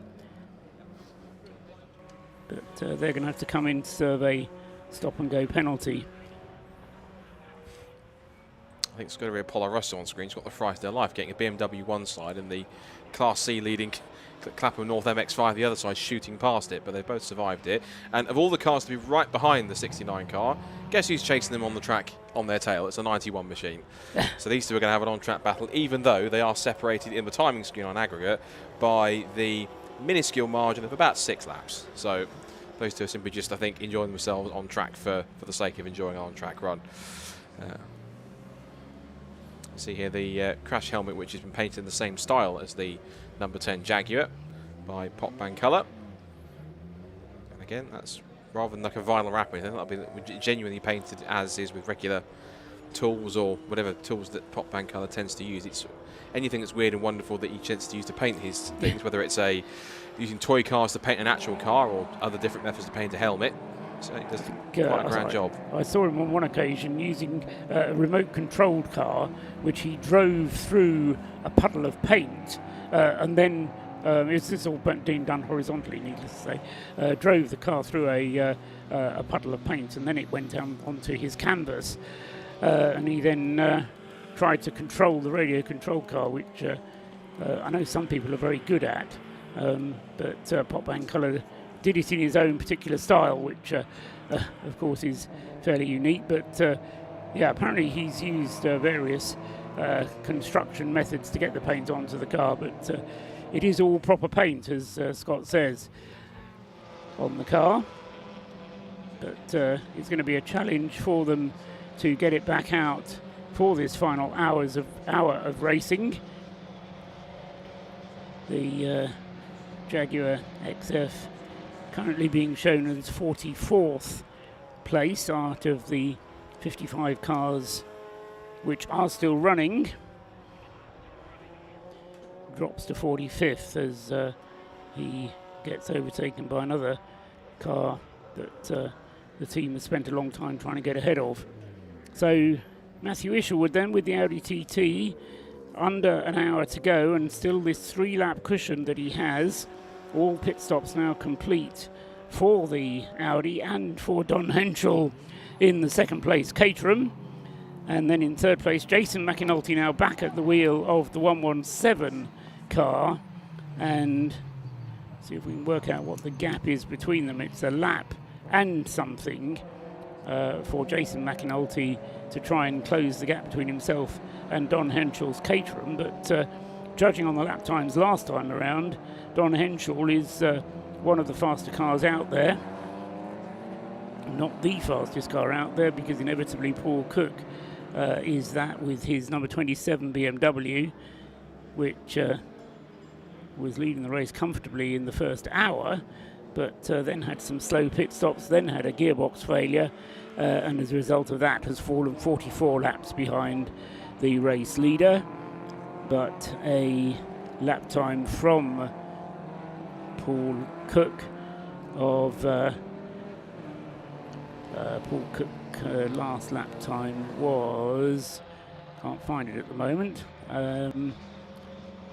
E: But they're going to have to come in to serve a stop-and-go penalty.
G: I think it's going to be Apollo Russell on screen. He's got the fright of their life, getting a BMW one side and the Class C leading Clapham North MX-5 the other side, shooting past it, but they both survived it. And of all the cars to be right behind the 69 car, guess who's chasing them on the track on their tail? It's a 91 machine. So these two are going to have an on-track battle, even though they are separated in the timing screen on aggregate by the minuscule margin of about 6 laps. So those two are simply just, I think, enjoying themselves on track for the sake of enjoying an on-track run. See here the crash helmet, which has been painted in the same style as the number 10 Jaguar by Pop Bang Colour. And again, that's rather than like a vinyl wrap or anything, that'll be genuinely painted as is with regular tools or whatever tools that Pop Bang Colour tends to use. It's anything that's weird and wonderful that he tends to use to paint his things, whether it's using toy cars to paint an actual car or other different methods to paint a helmet. So he does quite a grand job. I saw him on one occasion using a remote-controlled car, which he drove through a puddle of paint, and then it's all being done horizontally, needless to say. Drove the car through a puddle of paint, and then it went down onto his canvas, and he then tried to control the radio-controlled car, which I know some people are very good at, but Pop Bang Colour did it in his own particular style, which of course is fairly unique, but yeah, apparently he's used various construction methods to get the paint onto the car, but it is all proper paint, as Scott says, on the car. But it's going to be a challenge for them to get it back out for this final hour of racing. The Jaguar XF currently being shown as 44th place out of the 55 cars which are still running. Drops to 45th as he gets overtaken by another car that the team has spent a long time trying to get ahead of. So Matthew Isherwood then with the Audi TT, under an hour to go, and still this 3-lap cushion that he has. All pit stops now complete for the Audi and for Don Henschel in the second place Caterham. And then in third place, Jason McAnulty now back at the wheel of the 117 car. And see if we can work out what the gap is between them. It's a lap and something for Jason McAnulty to try and close the gap between himself and Don Henschel's Caterham. But judging on the lap times last time around, Don Henschel is one of the faster cars out there. Not the fastest car out there, because inevitably Paul Cook is that with his number 27 BMW, which was leading the race comfortably in the first hour, but then had some slow pit stops, then had a gearbox failure, and as a result of that has fallen 44 laps behind the race leader. But a lap time from Paul Cook of Paul Cook last lap time was, can't find it at the moment,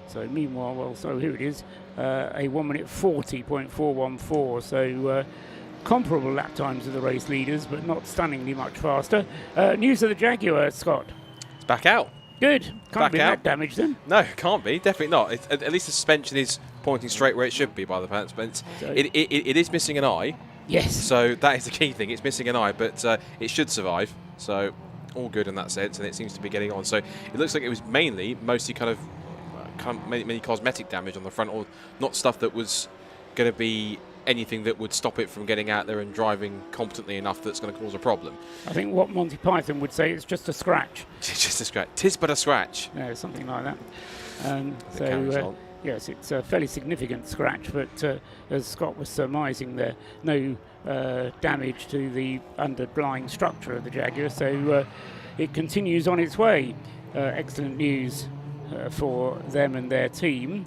G: so meanwhile, so here it is, a 1 minute 40.414, so comparable lap times of the race leaders, but not stunningly much faster. News of the Jaguar, Scott. It's back out.
E: Good. Can't be that damaged then.
G: No, can't be. Definitely not. At least the suspension is pointing straight where it should be by the pants, but it is missing an eye.
E: Yes.
G: So that is the key thing. It's missing an eye, but it should survive. So all good in that sense, and it seems to be getting on. So it looks like it was mostly kind of many cosmetic damage on the front, or not stuff that was going to be anything that would stop it from getting out there and driving competently enough that's going to cause a problem.
E: I think what Monty Python would say is just a scratch.
G: Just a scratch. 'Tis but a scratch.
E: Yeah, something like that. So yes, it's a fairly significant scratch, but as Scott was surmising there, no damage to the underlying structure of the Jaguar, so it continues on its way. Excellent news for them and their team.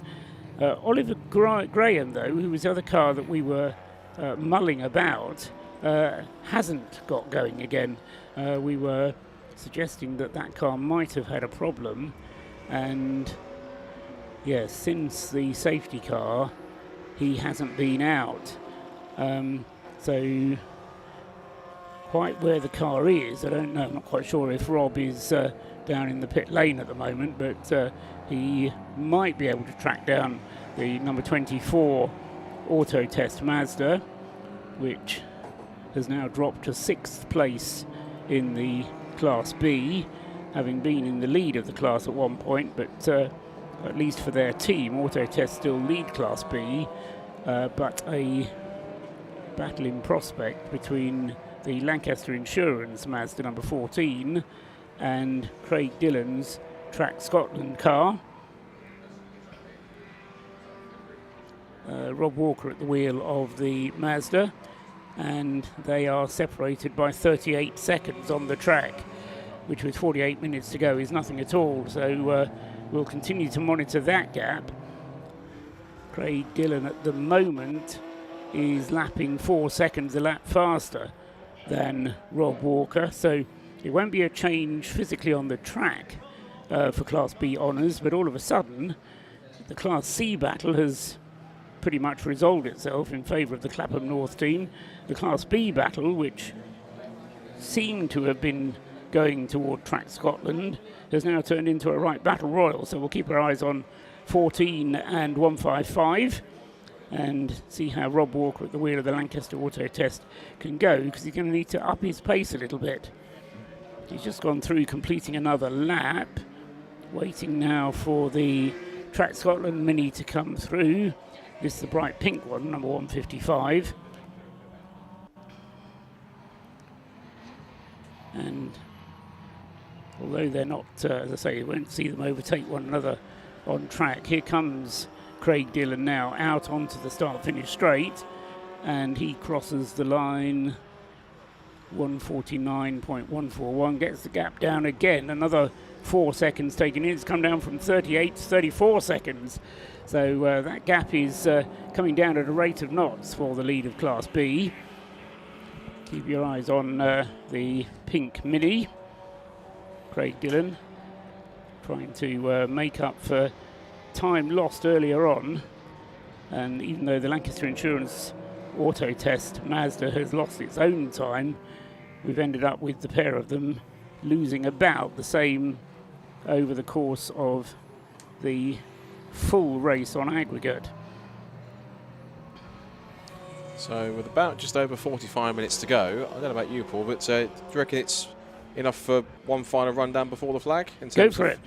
E: Oliver Graham, though, who was the other car that we were mulling about, hasn't got going again. We were suggesting that that car might have had a problem. And yes, since the safety car, he hasn't been out. So quite where the car is, I don't know, I'm not quite sure if Rob is down in the pit lane at the moment, but he might be able to track down the number 24 Auto Test Mazda, which has now dropped to 6th place in the Class B, having been in the lead of the class at one point, but at least for their team, Auto Test still lead Class B, but a battle in prospect between the Lancaster Insurance Mazda number 14 and Craig Dillon's Trac Scotland car. Rob Walker at the wheel of the Mazda, and they are separated by 38 seconds on the track, which with 48 minutes to go is nothing at all. So we'll continue to monitor that gap. Craig Dillon at the moment is lapping 4 seconds a lap faster than Rob Walker, so it won't be a change physically on the track for Class B honours, but all of a sudden the Class C battle has pretty much resolved itself in favour of the Clapham North team. The Class B battle, which seemed to have been going toward Trac Scotland, has now turned into a right battle royal, so we'll keep our eyes on 14 and 155 and see how Rob Walker at the wheel of the Lancaster Auto Test can go, because he's going to need to up his pace a little bit. He's just gone through completing another lap, waiting now for the Trac Scotland Mini to come through. This is the bright pink one, number 155. And although they're not, as I say, you won't see them overtake one another on track, here comes Craig Dillon now out onto the start-finish straight, and he crosses the line 149.141, gets the gap down again, another 4 seconds taken in. It's come down from 38 to 34 seconds. So that gap is coming down at a rate of knots for the lead of Class B. Keep your eyes on the pink Mini. Craig Dillon trying to make up for time lost earlier on. And even though the Lancaster Insurance Auto Test Mazda has lost its own time, we've ended up with the pair of them losing about the same over the course of the full race on aggregate.
G: So with about just over 45 minutes to go, I don't know about you, Paul, but do you reckon it's enough for one final rundown before the flag?
E: Go for it.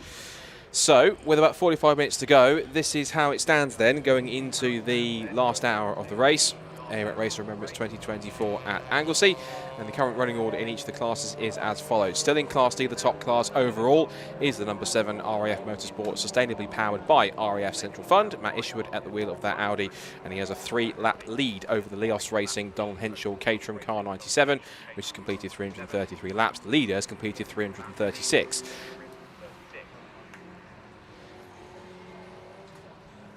G: So with about 45 minutes to go, this is how it stands then going into the last hour of the race here at Race of Remembrance 2024 at Anglesey, and the current running order in each of the classes is as follows. Still in Class D, the top class overall is the number 7 RAF Motorsport, sustainably powered by RAF Central Fund. Matt Isherwood at the wheel of that Audi, and he has a 3-lap lead over the Leos Racing Donald Henshaw Caterham Car 97, which has completed 333 laps. The leader has completed 336.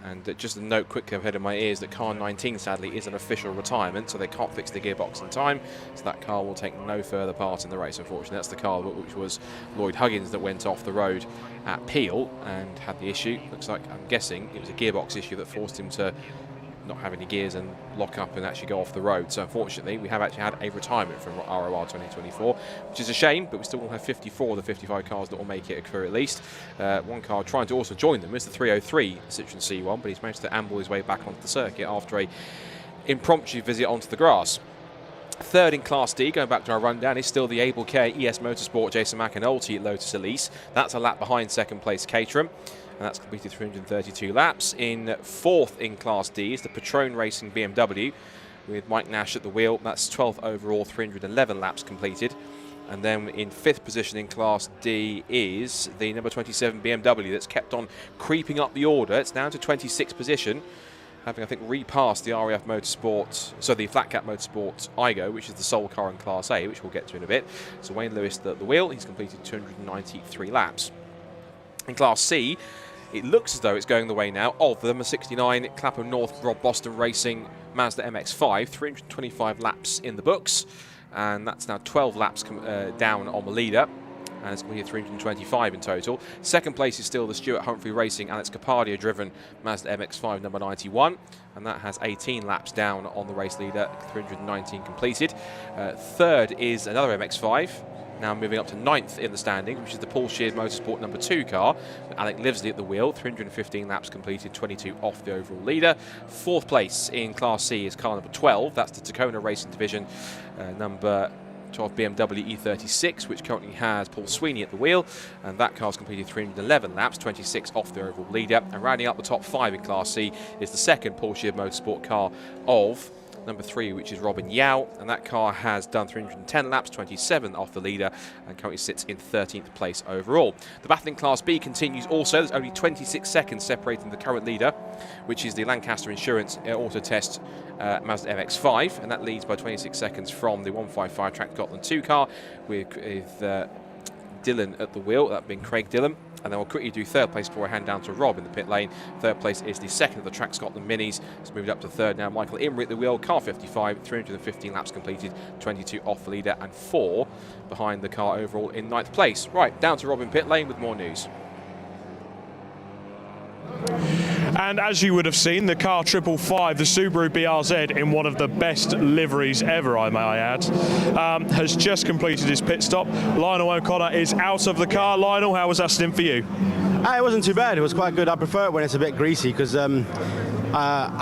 G: And just a note quickly ahead of my ears that car 19 sadly is an official retirement, so they can't fix the gearbox in time, so that car will take no further part in the race, unfortunately. That's the car which was Lloyd Huggins that went off the road at Peel and had the issue. Looks like, I'm guessing, it was a gearbox issue that forced him to not have any gears and lock up and actually go off the road. So unfortunately we have actually had a retirement from ROR 2024, which is a shame, but we still will have 54 of the 55 cars that will make it occur at least. One car trying to also join them is the 303 Citroen C1, but he's managed to amble his way back onto the circuit after a impromptu visit onto the grass. Third in Class D, going back to our rundown, is still the Able Care ES Motorsport Jason McAnulty at Lotus Elise. That's a lap behind second place Caterham, and that's completed 332 laps. In fourth in Class D is the Patron Racing BMW with Mike Nash at the wheel. That's 12th overall, 311 laps completed. And then in fifth position in Class D is the number 27 BMW that's kept on creeping up the order. It's down to 26th position, having, I think, repassed the RAF Motorsport, so the Flat Cap Motorsport Igo, which is the sole car in Class A, which we'll get to in a bit. So Wayne Lewis at the wheel, he's completed 293 laps. In Class C, it looks as though it's going the way now of the number 69 Clapham North Rob Boston Racing Mazda MX-5, 325 laps in the books, and that's now 12 laps down on the leader. and it's completed 325 in total. Second place is still the Stuart Humphrey Racing Alex Capardia driven Mazda MX-5 number 91, and that has 18 laps down on the race leader, 319 completed. Third is another MX-5, now moving up to 9th in the standings, which is the Mission Motorsport number 2 car. Alec Livesley at the wheel, 315 laps completed, 22 off the overall leader. Fourth place in Class C is car number 12, that's the Tacona Racing Division number 12 BMW E36, which currently has Paul Sweeney at the wheel, and that car's completed 311 laps, 26 off the overall leader. And rounding up the top 5 in Class C is the second Porsche Motorsport car of number 3, which is Robin Yao, and that car has done 310 laps, 27 off the leader, and currently sits in 13th place overall. The battle in Class B continues also. There's only 26 seconds separating the current leader, which is the Lancaster Insurance Auto Test Mazda MX-5, and that leads by 26 seconds from the 155 Trac Scotland 2 car with Dillon at the wheel, that being Craig Dillon. And then we'll quickly do third place before I hand down to Rob in the pit lane. Third place is the second of the Trac Scotland Minis. It's moved up to third now. Michael Imrie at the wheel, car 55, 315 laps completed, 22 off the leader, and 4 behind the car overall in 9th place. Right, down to Rob in pit lane with more news.
A: And as you would have seen, the car 555, the Subaru BRZ, in one of the best liveries ever, I may add, has just completed his pit stop. Lionel O'Connor is out of the car. Lionel, how was that stint for you?
K: It wasn't too bad. It was quite good. I prefer it when it's a bit greasy because I've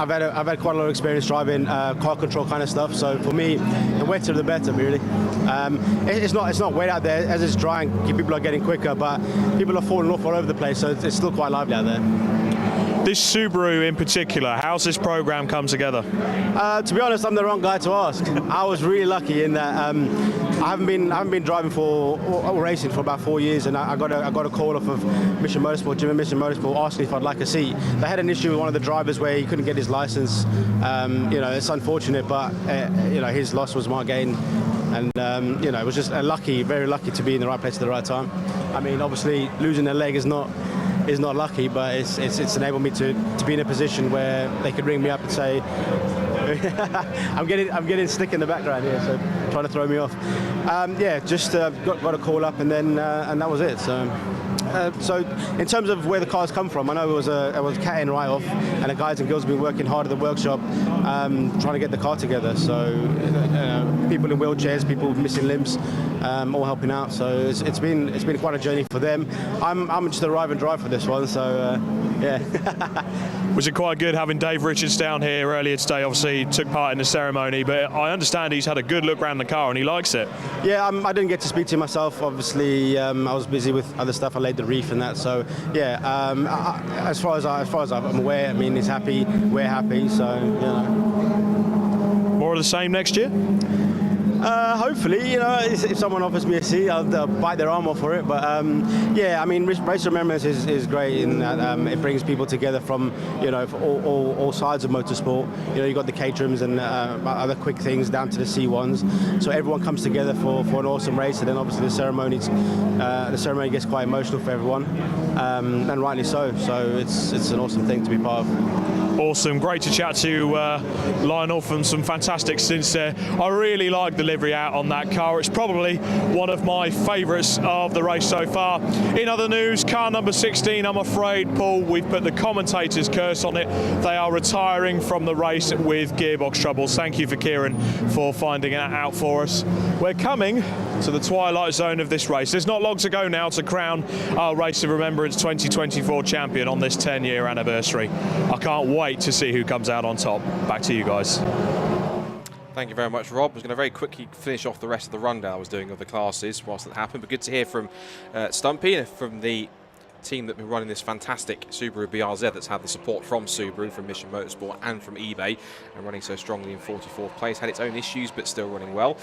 K: had quite a lot of experience driving car control kind of stuff. So for me, the wetter the better, really. It's not wet out there. As it's drying, people are getting quicker, but people are falling off all over the place. So it's still quite lively out there.
A: This Subaru in particular, how's this program come together?
K: To be honest, I'm the wrong guy to ask. I was really lucky in that I haven't been driving or racing for about 4 years, and I got a call off of Mission Motorsport, Jim and Mission Motorsport, asking if I'd like a seat. They had an issue with one of the drivers where he couldn't get his license. It's unfortunate, but his loss was my gain. And it was just very lucky to be in the right place at the right time. I mean, obviously losing a leg is not lucky, but it's enabled me to be in a position where they could ring me up and say, I'm getting slick in the background here, so trying to throw me off. Got a call up, and then and that was it. So in terms of where the cars come from, I know it was a cat in write-off, and the guys and girls have been working hard at the workshop trying to get the car together. So people in wheelchairs, people missing limbs, all helping out. So it's been quite a journey for them. I'm just arrive and drive for this one. So yeah.
A: Was it quite good having Dave Richards down here earlier today? Obviously took part in the ceremony, but I understand he's had a good look around the car and he likes it.
K: Yeah, I didn't get to speak to him myself. Obviously, I was busy with other stuff. I laid the reef and that. So yeah, as far as I'm aware, I mean, he's happy. We're happy. So
A: More of the same next year?
K: Hopefully, if someone offers me a seat, I'll bite their arm off for it. But yeah, I mean, Race of Remembrance is great in that it brings people together from all sides of motorsport. You've got the caterums and other quick things down to the C1s. So everyone comes together for an awesome race, and then obviously the ceremony gets quite emotional for everyone, and rightly so. So it's an awesome thing to be part of.
A: Awesome, great to chat to Lionel from some fantastic stints there. I really like the livery out on that car. It's probably one of my favourites of the race so far. In other news, car number 16, I'm afraid, Paul, we've put the commentator's curse on it. They are retiring from the race with gearbox troubles. Thank you for Kieran for finding that out for us. We're coming to the twilight zone of this race. There's not long to go now to crown our Race of Remembrance 2024 champion on this 10-year anniversary. I can't wait to see who comes out on top. Back to you guys.
G: Thank you very much, Rob. I was going to very quickly finish off the rest of the rundown I was doing of the classes whilst that happened, but good to hear from Stumpy and from the team that have been running this fantastic Subaru BRZ that's had the support from Subaru, from Mission Motorsport and from eBay, and running so strongly in 44th place. Had its own issues but still running well.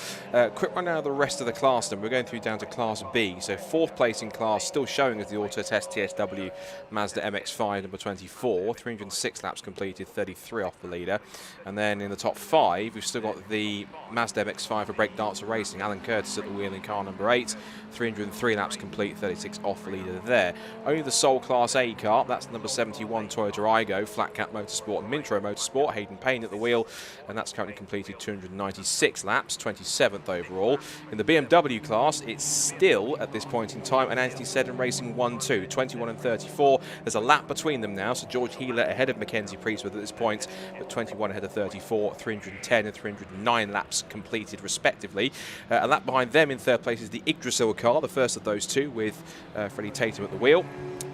G: Quick run now of the rest of the class, and we're going through down to Class B. So 4th place in class, still showing as the Auto Test TSW Mazda MX-5 number 24, 306 laps completed, 33 off the leader. And then in the top 5 we've still got the Mazda MX-5 for Break Dancer Racing, Alan Curtis at the wheel in car number 8, 303 laps complete, 36 off the leader there. only the sole Class A car. That's number 71 Toyota Aygo, Flat Cap Motorsport and Mintro Motorsport. Hayden Payne at the wheel, and that's currently completed 296 laps, 27th overall. In the BMW class, it's still, at this point in time, an Anglesey Circuit Racing 1-2, 21 and 34. There's a lap between them now, so George Healer ahead of Mackenzie Priestwood at this point, but 21 ahead of 34, 310 and 309 laps completed respectively. A lap behind them in third place is the Yggdrasil car, the first of those two, with Freddie Tatum at the wheel,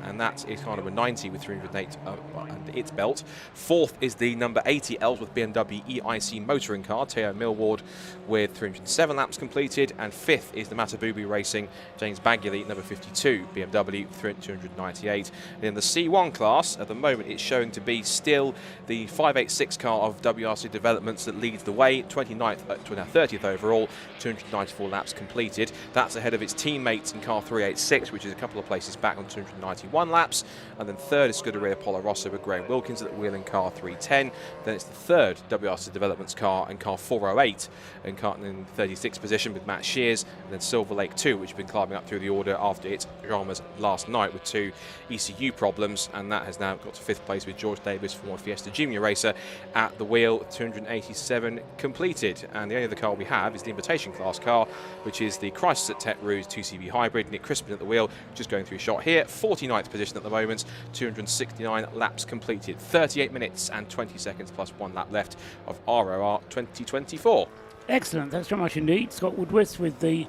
G: and that is car number 90 with 308 under its belt. Fourth is the number 80 Ellsworth BMW EIC motoring car, Theo Millward, with 307 laps completed, and fifth is the Matabubi Racing James Bagley, number 52 BMW, 298. And in the C1 class, at the moment, it's showing to be still the 586 car of WRC Developments that leads the way, 30th overall, 294 laps completed. That's ahead of its teammates in car 386, which is a couple of places back on 291 laps. And then third is Scuderia Polo Rosso with Graham Wilkins at the wheel in car 310. Then it's the third WRC Developments car in car 408 and car in 36th position with Matt Shears. And then Silver Lake 2, which has been climbing up through the order after its dramas last night with 2 ECU problems. And that has now got to 5th place with George Davis, former Fiesta Junior racer, at the wheel, 287 completed. And the only other car we have is the Invitation Class car, which is the Chrysler Tech Rouge 2CV Hybrid. Nick Crispin at the wheel, just going through shot here, 49th position at the moment, 269 laps completed, 38 minutes and 20 seconds plus 1 lap left of ROR 2024.
E: Excellent, thanks very much indeed. Scott Woodward with the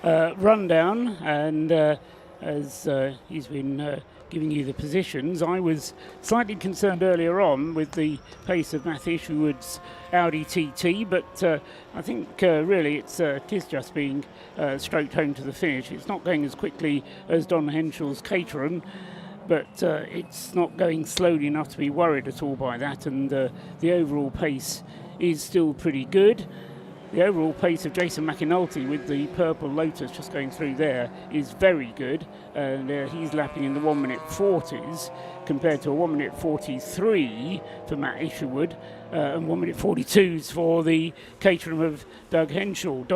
E: rundown, and as he's been giving you the positions, I was slightly concerned earlier on with the pace of Matt Isherwood's Audi TT, but I think really it is just being stroked home to the finish. It's not going as quickly as Don Henschel's Caterham, but it's not going slowly enough to be worried at all by that, and the overall pace is still pretty good. The overall pace of Jason McAnulty with the purple Lotus just going through there is very good, and he's lapping in the 1 minute 40s compared to a 1 minute 43 for Matt Isherwood, and 1 minute 42s for the Caterham of Don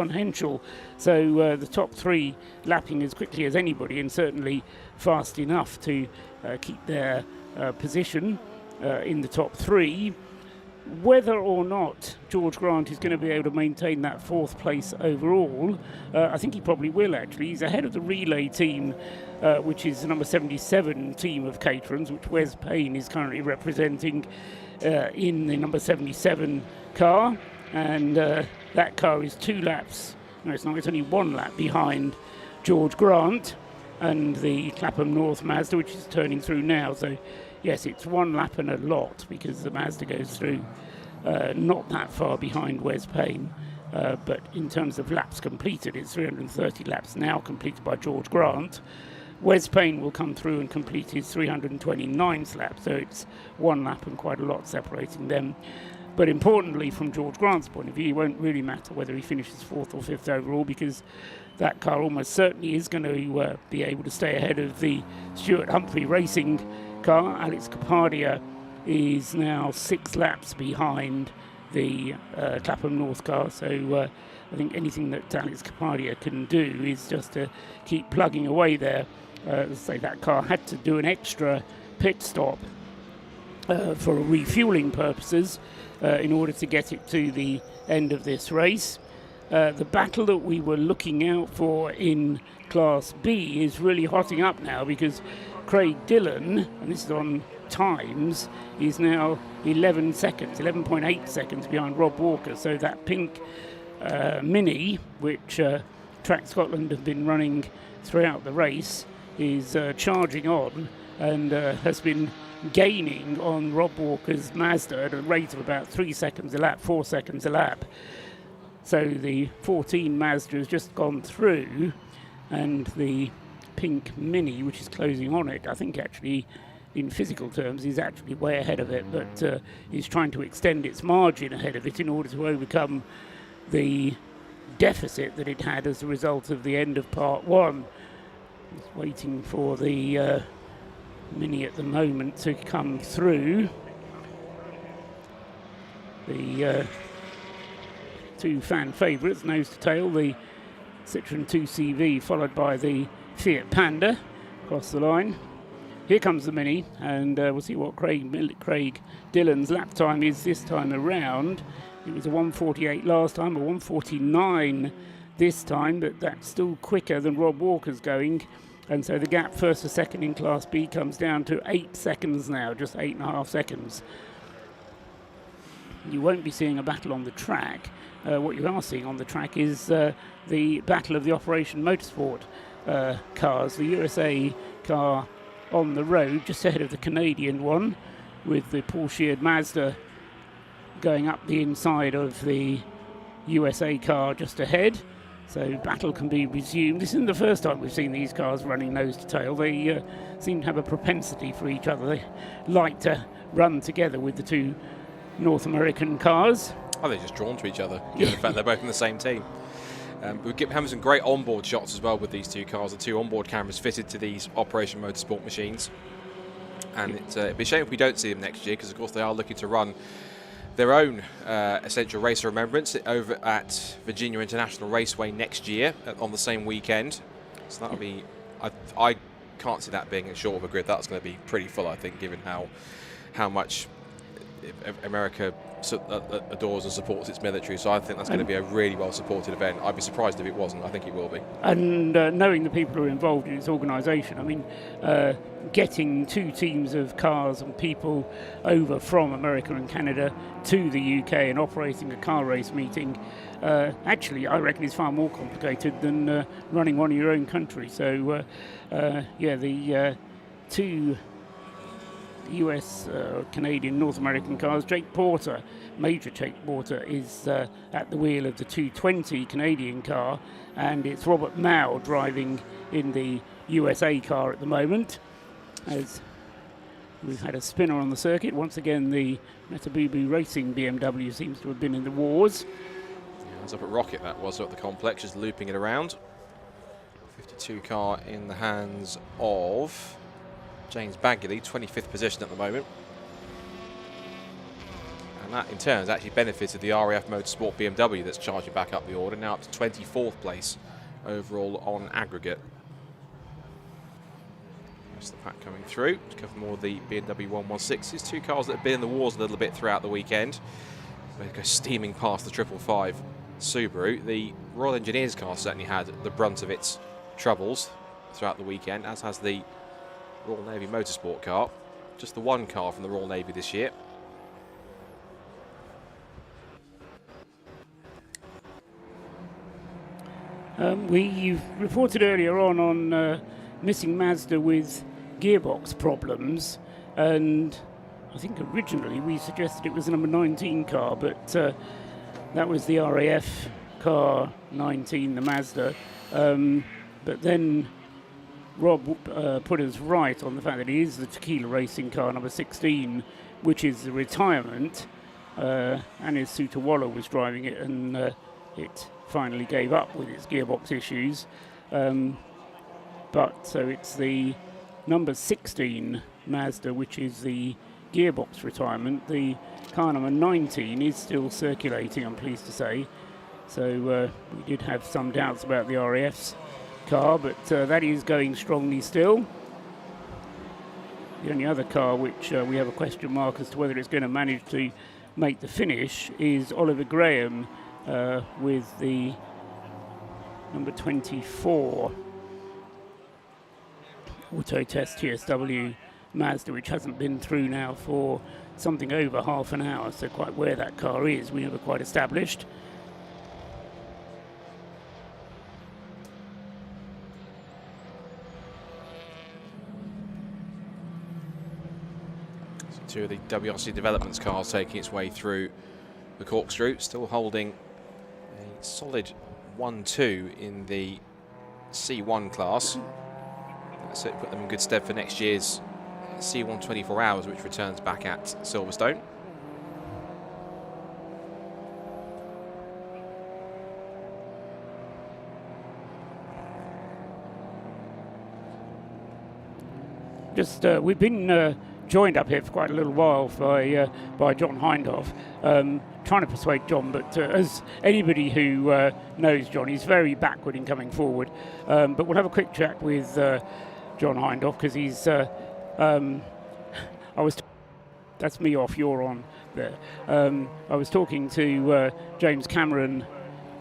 E: Henschel. So the top three lapping as quickly as anybody, and certainly fast enough to keep their position in the top three. Whether or not George Grant is going to be able to maintain that 4th place overall, I think he probably will actually. He's ahead of the relay team, which is the number 77 team of Caterhams, which Wes Payne is currently representing in the number 77 car. And that car is 2 laps, no it's not, it's only 1 lap behind George Grant and the Clapham North Mazda, which is turning through now. So yes, it's 1 lap and a lot, because the Mazda goes through not that far behind Wes Payne. But in terms of laps completed, it's 330 laps now completed by George Grant. Wes Payne will come through and complete his 329th lap, so it's 1 lap and quite a lot separating them. But importantly, from George Grant's point of view, it won't really matter whether he finishes 4th or 5th overall, because that car almost certainly is going to be able to stay ahead of the Stuart Humphrey Racing car. Alex Capadia is now 6 laps behind the Clapham North car, so I think anything that Alex Capadia can do is just to keep plugging away there. Say that car had to do an extra pit stop for refueling purposes in order to get it to the end of this race. The battle that we were looking out for in Class B is really hotting up now, because Craig Dillon, and this is on times, is now 11.8 seconds behind Rob Walker. So that pink Mini, which Track Scotland have been running throughout the race, is charging on and has been gaining on Rob Walker's Mazda at a rate of about 3 seconds a lap, 4 seconds a lap. So the 14 Mazda has just gone through, and the pink Mini, which is closing on it, I think actually in physical terms is actually way ahead of it, but is trying to extend its margin ahead of it in order to overcome the deficit that it had as a result of the end of part 1. Just waiting for the Mini at the moment to come through. The 2 fan favourites, nose to tail, the Citroen 2CV followed by the Fiat Panda across the line. here comes the Mini, and we'll see what Craig Dillon's lap time is this time around. It was a 1:48 last time, a 1:49 this time, but that's still quicker than Rob Walker's going. And so the gap first to second in Class B comes down to 8 seconds now, just 8.5 seconds. You won't be seeing a battle on the track. What you are seeing on the track is the battle of the Operation Motorsport cars. The USA car on the road, just ahead of the Canadian one, with the Porsche Mazda going up the inside of the USA car just ahead. So battle can be resumed. This isn't the first time we've seen these cars running nose to tail. They seem to have a propensity for each other. They like to run together with the two North American cars.
G: Oh, they're just drawn to each other, given the fact they're both in the same team. We're having some great onboard shots as well with these two cars. The two onboard cameras fitted to these Operation Motorsport machines. And it'd be a shame if we don't see them next year, because of course they are looking to run their own essential Race of Remembrance over at Virginia International Raceway next year on the same weekend. So that'll be, I can't see that being a short of a grid. That's going to be pretty full, I think, given how much America adores and supports its military. So I think that's going to be a really well supported event. I'd be surprised if it wasn't. I think it will be.
E: And knowing the people who are involved in its organisation, I mean, getting two teams of cars and people over from America and Canada to the UK and operating a car race meeting, actually I reckon is far more complicated than running one in your own country. So yeah, the two US, Canadian, North American cars. Jake Porter, Major Jake Porter, is at the wheel of the 220 Canadian car, and it's Robert Mao driving in the USA car at the moment. As we've had a spinner on the circuit, once again the Metabubu Racing BMW seems to have been in the wars.
G: Yeah, it was up at Rocket, that was at the complex, just looping it around. 52 car in the hands of James Bagley, 25th position at the moment. And that in turn has actually benefited the RAF Motorsport BMW that's charging back up the order, now up to 24th place overall on aggregate. That's the pack coming through. Let's cover more of the BMW 116s, two cars that have been in the wars a little bit throughout the weekend. They go steaming past the 555 Subaru. The Royal Engineers car certainly had the brunt of its troubles throughout the weekend, as has the Royal Navy Motorsport car. Just the one car from the Royal Navy this year.
E: We reported earlier on missing Mazda with gearbox problems, and I think originally we suggested it was the number 19 car, but that was the RAF car 19, the Mazda. But then Rob put us right on the fact that it is the Tequila Racing car number 16, which is the retirement. Anis Sutawala was driving it, and it finally gave up with its gearbox issues. But so it's the number 16 Mazda, which is the gearbox retirement. The car number 19 is still circulating, I'm pleased to say. So we did have some doubts about the RAF's car, but that is going strongly still. The only other car which we have a question mark as to whether it's going to manage to make the finish is Oliver Graham with the number 24 Auto Test TSW Mazda, which hasn't been through now for something over half an hour, so quite where that car is we never quite established.
G: So two of the WRC Developments cars taking its way through the corkscrew, still holding a solid 1-2 in the C1 class. So it put them in good stead for next year's C1 24 Hours, which returns back at Silverstone.
E: Just we've been joined up here for quite a little while by John Hindhoff, trying to persuade John, but as anybody who knows John, he's very backward in coming forward. But we'll have a quick chat with John Hindhoff, because he's That's me off, you're on there. I was talking to James Cameron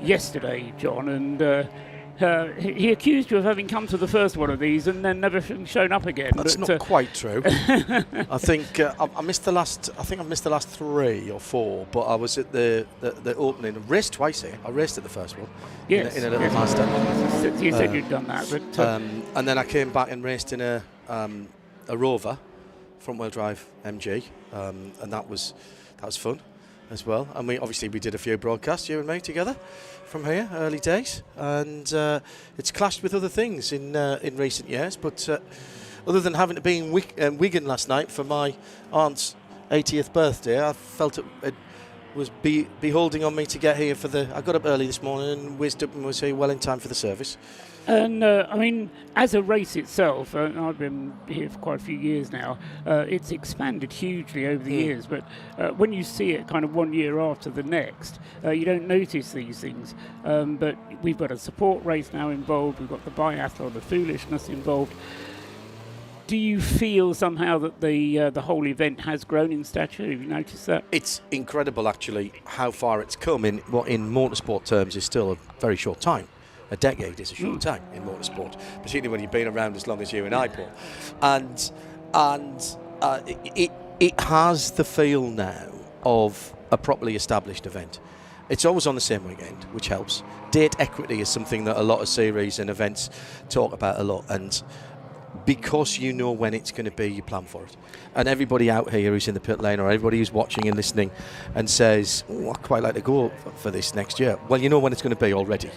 E: yesterday, John, and he accused you of having come to the first one of these and then never shown up again.
L: That's not quite true. I think I missed the last. I think I missed the last 3 or 4, but I was at the opening. I raced twice here. I raced at the first one.
E: Yes,
L: in a little Mazda.
E: You said you'd done that, but
L: and then I came back and raced in a Rover, front-wheel drive MG, and that was fun as well. And we did a few broadcasts, you and me, together from here, early days, and it's clashed with other things in recent years. But other than having to be in Wigan last night for my aunt's 80th birthday, I felt it was beholding on me to get here I got up early this morning and whizzed up and was here well in time for the service.
E: And I mean, as a race itself, I've been here for quite a few years now, it's expanded hugely over the years, but when you see it kind of 1 year after the next, you don't notice these things. But we've got a support race now involved, we've got the biathlon, the foolishness involved. Do you feel somehow that the whole event has grown in stature? Have you noticed that?
L: It's incredible, actually, how far it's come in what in motorsport terms is still a very short time. A decade is a short time in motorsport, particularly when you've been around as long as you and I, Paul. And it has the feel now of a properly established event. It's always on the same weekend, which helps. Date equity is something that a lot of series and events talk about a lot, and because you know when it's going to be, you plan for it. And everybody out here who's in the pit lane, or everybody who's watching and listening and says, I'd quite like to go for this next year. Well, you know when it's going to be already.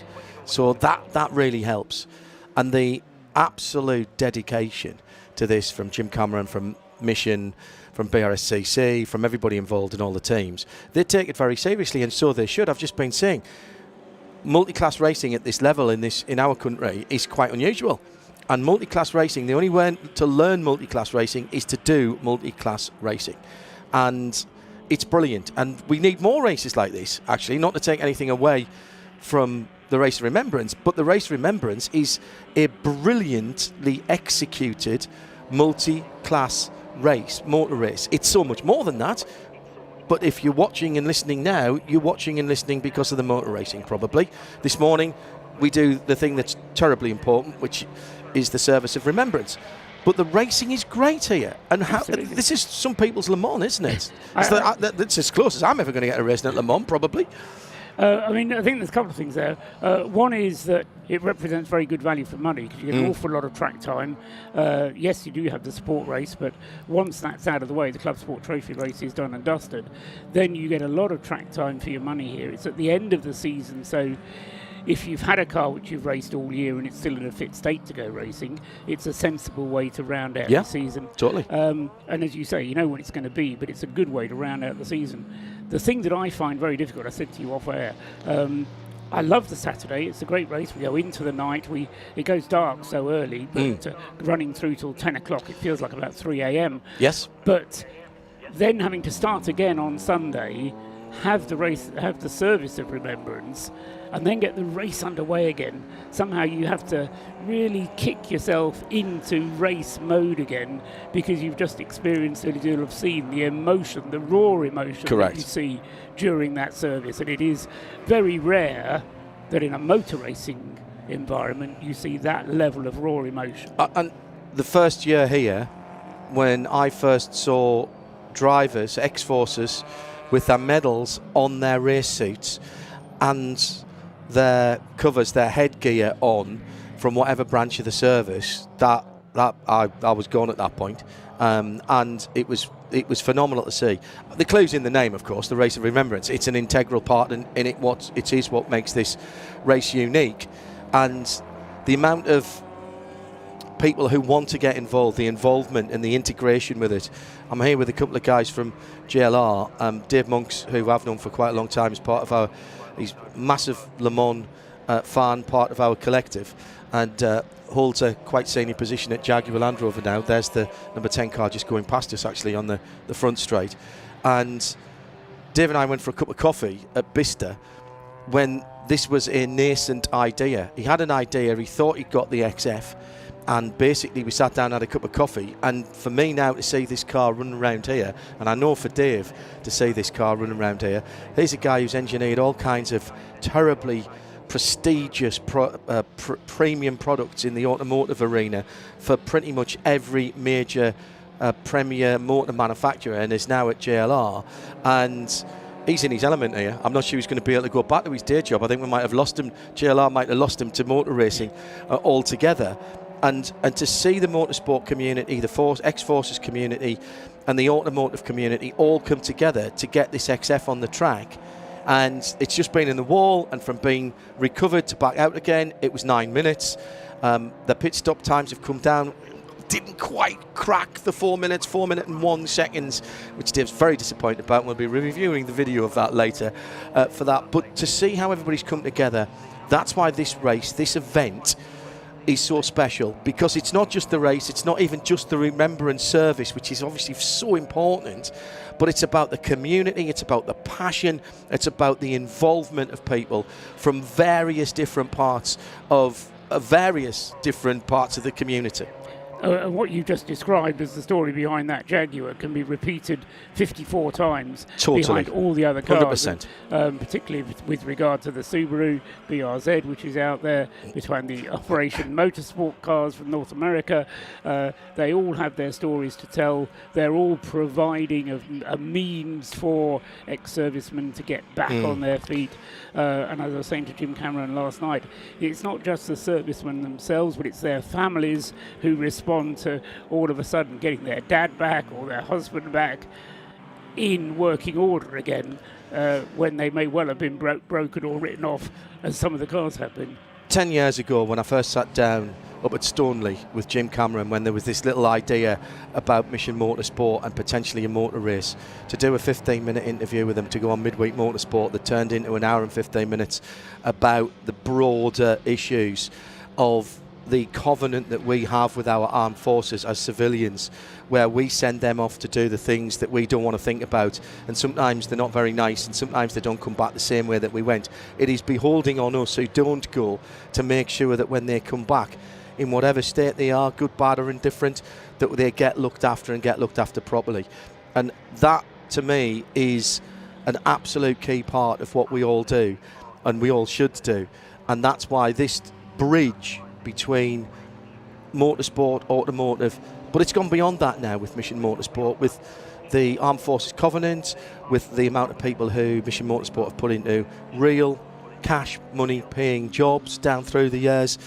L: So that really helps. And the absolute dedication to this from Jim Cameron, from Mission, from Brscc, from everybody involved in all the teams, they take it very seriously, and so they should. I've just been saying, multi-class racing at this level in our country is quite unusual. And multi-class racing, the only way to learn multi-class racing is to do multi-class racing. And it's brilliant. And we need more races like this, actually, not to take anything away from the Race of Remembrance, but the Race of Remembrance is a brilliantly executed multi-class race, motor race. It's so much more than that. But if you're watching and listening now, you're watching and listening because of the motor racing, probably. This morning, we do the thing that's terribly important, which is the service of remembrance. But the racing is great here. And this is some people's Le Mans, isn't it? That's as close as I'm ever going to get a racing at Le Mans, probably.
E: I think there's a couple of things there. One is that it represents very good value for money because you get an awful lot of track time. Yes, you do have the support race, but once that's out of the way, the Club Sport Trophy race is done and dusted, then you get a lot of track time for your money here. It's at the end of the season, so if you've had a car which you've raced all year and it's still in a fit state to go racing, it's a sensible way to round out the season.
L: Totally.
E: And as you say, you know when it's going to be, but it's a good way to round out the season. The thing that I find very difficult, I said to you off air, I love the Saturday. It's a great race. We go into the night. It goes dark so early, but running through till 10 o'clock, it feels like about 3 a.m.
L: Yes.
E: But then having to start again on Sunday, have the service of remembrance, and then get the race underway again. Somehow you have to really kick yourself into race mode again because you've just experienced, and you'll have seen the emotion, the raw emotion that you see during that service. And it is very rare that in a motor racing environment you see that level of raw emotion.
L: And the first year here, when I first saw drivers, ex-forces, with their medals on their race suits and their covers, their headgear on from whatever branch of the service, that I was gone at that point. And it was phenomenal to see. The clue's in the name, of course, the Race of Remembrance. It's an integral part in it. It is what makes this race unique. And the amount of people who want to get involved, the involvement and the integration with it. I'm here with a couple of guys from JLR. Dave Monks, who I've known for quite a long time, is part of he's massive Le Mans fan, part of our collective, and holds a quite senior position at Jaguar Land Rover now. There's the number 10 car just going past us, actually, on the front straight. And Dave and I went for a cup of coffee at Bicester when this was a nascent idea. He had an idea, he thought he'd got the XF, and basically we sat down and had a cup of coffee. And for me now to see this car running around here, and I know for Dave to see this car running around here, he's a guy who's engineered all kinds of terribly prestigious premium products in the automotive arena for pretty much every major premier motor manufacturer, and is now at JLR, and he's in his element here. I'm not sure he's going to be able to go back to his day job. I think we might have lost him. JLR might have lost him to motor racing altogether. And to see the motorsport community, the ex-Forces community and the automotive community all come together to get this XF on the track, and it's just been in the wall, and from being recovered to back out again, it was 9 minutes. The pit stop times have come down. Didn't quite crack the 4 minutes, 4 minute and 1 seconds, which Dave's very disappointed about. We'll be reviewing the video of that later for that. But to see how everybody's come together, that's why this race, this event, is so special, because it's not just the race, it's not even just the remembrance service, which is obviously so important, but it's about the community, it's about the passion, it's about the involvement of people from various different parts of the community.
E: What you just described as the story behind that Jaguar can be repeated 54 times behind all the other cars.
L: 100%.
E: Particularly with regard to the Subaru BRZ, which is out there, between the Operation Motorsport cars from North America. They all have their stories to tell. They're all providing a means for ex-servicemen to get back on their feet. And as I was saying to Jim Cameron last night, it's not just the servicemen themselves, but it's their families who respond to all of a sudden getting their dad back or their husband back in working order again, when they may well have been broken or written off, as some of the cars have been.
L: 10 years ago, when I first sat down up at Stoneleigh with Jim Cameron, when there was this little idea about Mission Motorsport and potentially a motor race, to do a 15-minute interview with them to go on Midweek Motorsport that turned into an hour and 15 minutes about the broader issues of the covenant that we have with our armed forces as civilians, where we send them off to do the things that we don't want to think about, and sometimes they're not very nice, and sometimes they don't come back the same way that we went. It is beholding on us who don't go to make sure that when they come back, in whatever state they are, good, bad or indifferent, that they get looked after and get looked after properly. And that, to me, is an absolute key part of what we all do, and we all should do. And that's why this bridge between motorsport, automotive, but it's gone beyond that now with Mission Motorsport, with the Armed Forces Covenant, with the amount of people who Mission Motorsport have put into real cash money paying jobs down through the years.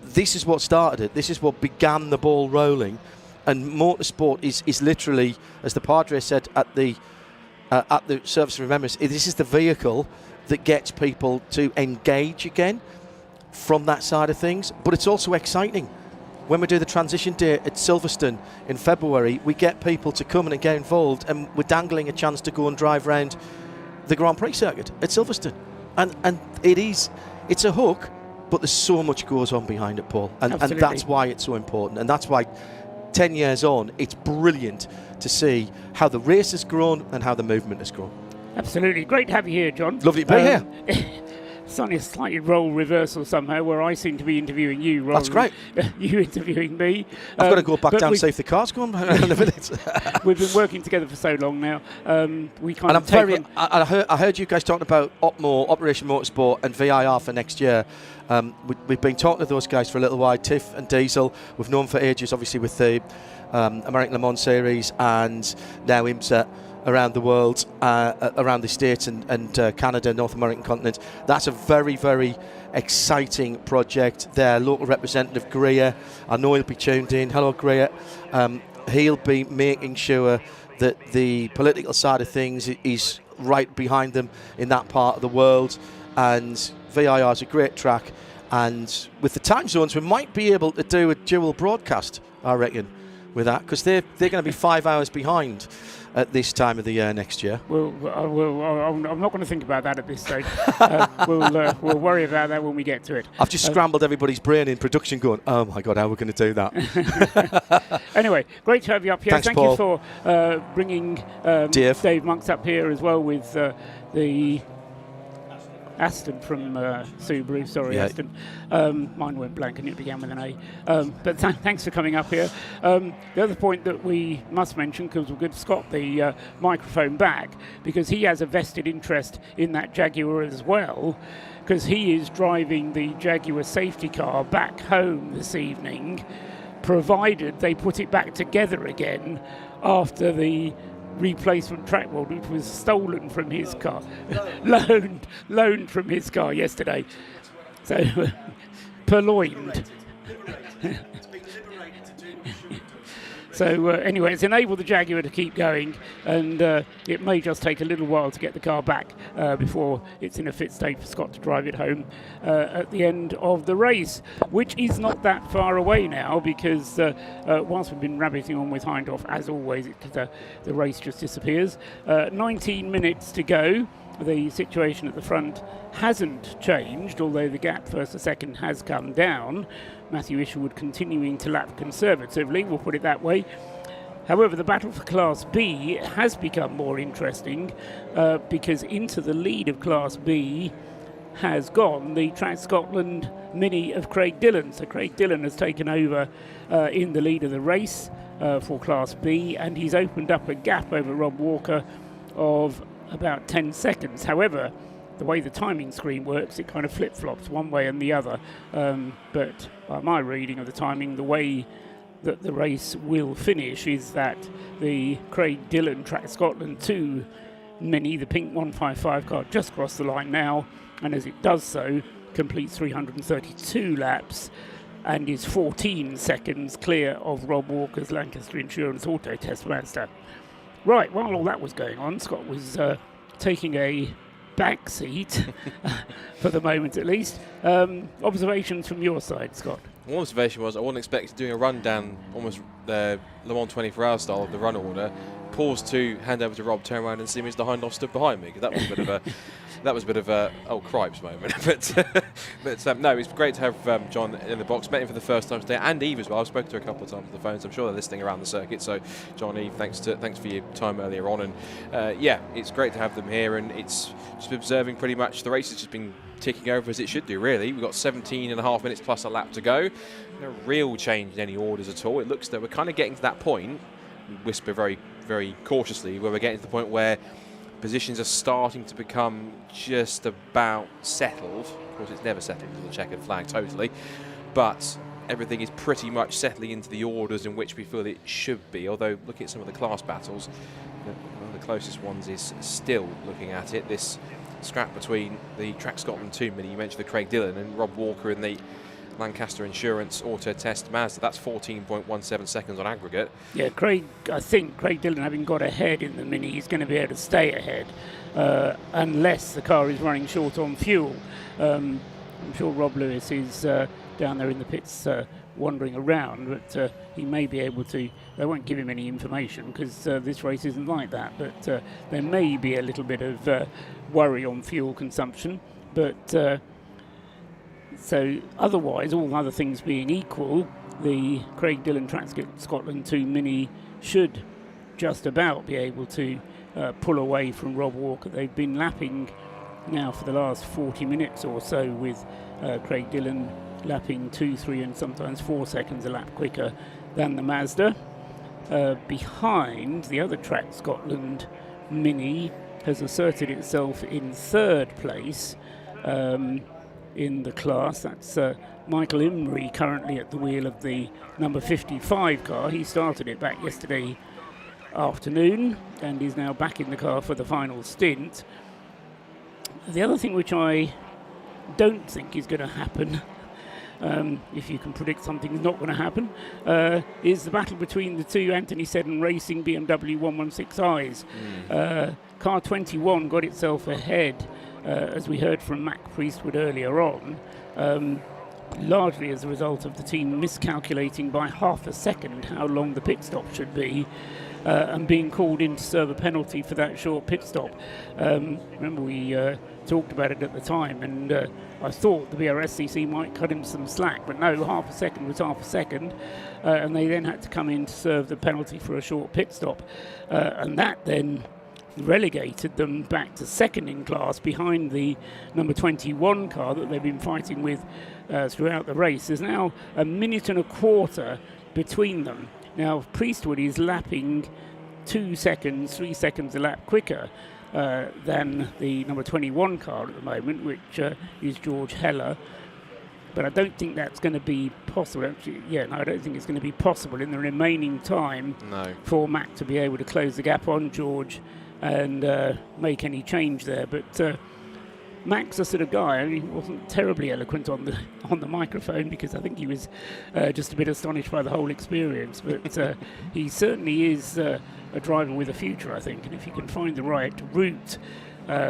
L: This is what started it. This is what began the ball rolling. And motorsport is literally, as the Padre said at the Service of Remembrance, this is the vehicle that gets people to engage again from that side of things. But it's also exciting. When we do the transition day at Silverstone in February, we get people to come and get involved, and we're dangling a chance to go and drive around the Grand Prix circuit at Silverstone. And it's a hook, but there's so much goes on behind it, Paul. And that's why it's so important. And that's why 10 years on, it's brilliant to see how the race has grown and how the movement has grown.
E: Absolutely. Great to have you here, John.
L: Lovely to be here.
E: It's only a slightly role reversal somehow, where I seem to be interviewing you rather
L: That's
E: than you interviewing me.
L: I've got to go back down and see if the car's gone in a minute.
E: We've been working together for so long now. We kind
L: and
E: of take on.
L: I heard you guys talking about Operation Motorsport and VIR for next year. We've been talking to those guys for a little while, Tiff and Diesel. We've known for ages, obviously, with the American Le Mans Series and now IMSA around the world, around the States and Canada, North American continent. That's a very, very exciting project. Their local representative, Greer, I know he'll be tuned in. Hello, Greer. He'll be making sure that the political side of things is right behind them in that part of the world. And VIR is a great track. And with the time zones, we might be able to do a dual broadcast, I reckon, with that, because they're going to be 5 hours behind at this time of the year next year.
E: I'm not going to think about that at this stage. We'll worry about that when we get to it.
L: I've just scrambled everybody's brain in production going, oh my God, how are we going to do
E: that? Anyway, great to have you up here.
L: Thanks,
E: Thank
L: Paul.
E: you for bringing Dave Monks up here as well with the Aston from Subaru, sorry,
L: Yeah.
E: Aston. Mine went blank and it began with an A. But thanks for coming up here. The other point that we must mention, because we'll give Scott the microphone back, because he has a vested interest in that Jaguar as well, because he is driving the Jaguar safety car back home this evening, provided they put it back together again after the replacement track wheel, which was stolen from his car, loaned from his car yesterday. So, purloined. So anyway, it's enabled the Jaguar to keep going, and it may just take a little while to get the car back before it's in a fit state for Scott to drive it home at the end of the race, which is not that far away now, because whilst we've been rabbiting on with Hindhoff, as always, the race just disappears. 19 minutes to go. The situation at the front hasn't changed, although the gap first to second has come down. Matthew Isherwood continuing to lap conservatively, we'll put it that way. However, the battle for Class B has become more interesting because into the lead of Class B has gone the Track Scotland Mini of Craig Dillon. So Craig Dillon has taken over in the lead of the race for Class B, and he's opened up a gap over Rob Walker of about 10 seconds. However, the way the timing screen works, it kind of flip-flops one way and the other. But by my reading of the timing, the way that the race will finish is that the Craig Dillon Track Scotland 2 Mini, the pink 155 car, just crossed the line now, and as it does so, completes 332 laps and is 14 seconds clear of Rob Walker's Lancaster Insurance Auto Test Mazda. Right, while all that was going on, Scott was taking a back seat for the moment at least. Observations from your side, Scott?
G: One observation was I wasn't expecting doing a rundown, almost the Le Mans 24-hour style of the run order. Pause to hand over to Rob, turn around and see Mr. Hindhoff stood behind me, because that was a bit of a oh cripes moment. but no, it's great to have John in the box. Met him for the first time today, and Eve as well. I've spoken to her a couple of times on the phone, so I'm sure they're listening around the circuit. So John, Eve, thanks for your time earlier on, and yeah, it's great to have them here, and it's just observing pretty much the race has just been ticking over as it should do, really. We've got 17 and a half minutes plus a lap to go. No real change in any orders at all. It looks that we're kind of getting to that point, we whisper very, very cautiously, where we're getting to the point where positions are starting to become just about settled. Of course, it's never settled to the checkered flag totally, but everything is pretty much settling into the orders in which we feel it should be, although looking at some of the class battles, one of the closest ones is still looking at it. This scrap between the Track Scotland 2 Mini, you mentioned the Craig Dillon, and Rob Walker in the Lancaster Insurance Auto Test Mazda. That's 14.17 seconds on aggregate.
E: Yeah, I think Craig Dillon, having got ahead in the Mini, is going to be able to stay ahead unless the car is running short on fuel. I'm sure Rob Lewis is down there in the pits wandering around, but he may be able to. They won't give him any information because this race isn't like that, but there may be a little bit of worry on fuel consumption. But so otherwise, all other things being equal, the Craig Dillon Track Scotland 2 Mini should just about be able to pull away from Rob Walker. They've been lapping now for the last 40 minutes or so, with Craig Dillon lapping 2, 3 and sometimes 4 seconds a lap quicker than the Mazda. Behind, the other Track Scotland Mini has asserted itself in third place in the class. That's Michael Imrie currently at the wheel of the number 55 car. He started it back yesterday afternoon and is now back in the car for the final stint. The other thing which I don't think is going to happen, if you can predict something's not going to happen, is the battle between the two Anthony Seddon Racing BMW 116i's. Car 21 got itself ahead, as we heard from Mac Priestwood earlier on, largely as a result of the team miscalculating by half a second how long the pit stop should be, and being called in to serve a penalty for that short pit stop. Remember we talked about it at the time, and I thought the Brscc might cut him some slack, but no, half a second was half a second, and they then had to come in to serve the penalty for a short pit stop, and that then relegated them back to second in class behind the number 21 car that they've been fighting with throughout the race. There's now a minute and a quarter between them. Now, Priestwood is lapping 2 seconds, 3 seconds a lap quicker than the number 21 car at the moment, which is George Heller. But I don't think that's going to be possible. Actually, I don't think it's going to be possible in the remaining time for Mac to be able to close the gap on George and make any change there. But Mac's a sort of guy. He wasn't terribly eloquent on the microphone because I think he was just a bit astonished by the whole experience. But he certainly is a driver with a future, I think. And if he can find the right route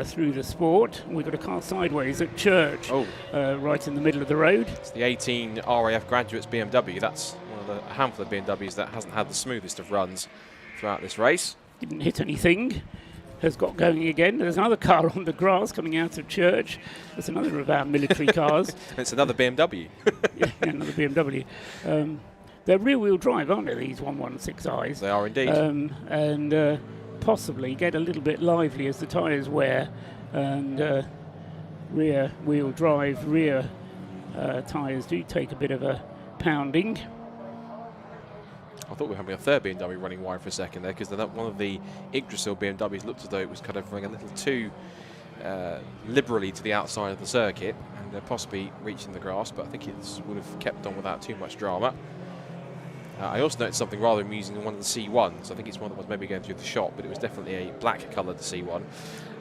E: through the sport. We've got a car sideways at Church, right in the middle of the road.
G: It's the 18 RAF Graduates BMW. That's one of the handful of BMWs that hasn't had the smoothest of runs throughout this race.
E: Didn't hit anything. Has got going again. There's another car on the grass coming out of Church. There's another of our military cars.
G: It's another BMW.
E: Yeah, another BMW. They're rear-wheel drive, aren't they, these 116Is?
G: They are indeed.
E: And possibly get a little bit lively as the tyres wear, and rear-wheel drive, rear tyres do take a bit of a pounding.
G: I thought we were having a third BMW running wide for a second there, because one of the Yggdrasil BMWs looked as though it was kind of running a little too liberally to the outside of the circuit, and possibly reaching the grass, but I think it would have kept on without too much drama. I also noticed something rather amusing in one of the C1s. I think it's one that was maybe going through the shop, but it was definitely a black coloured C1.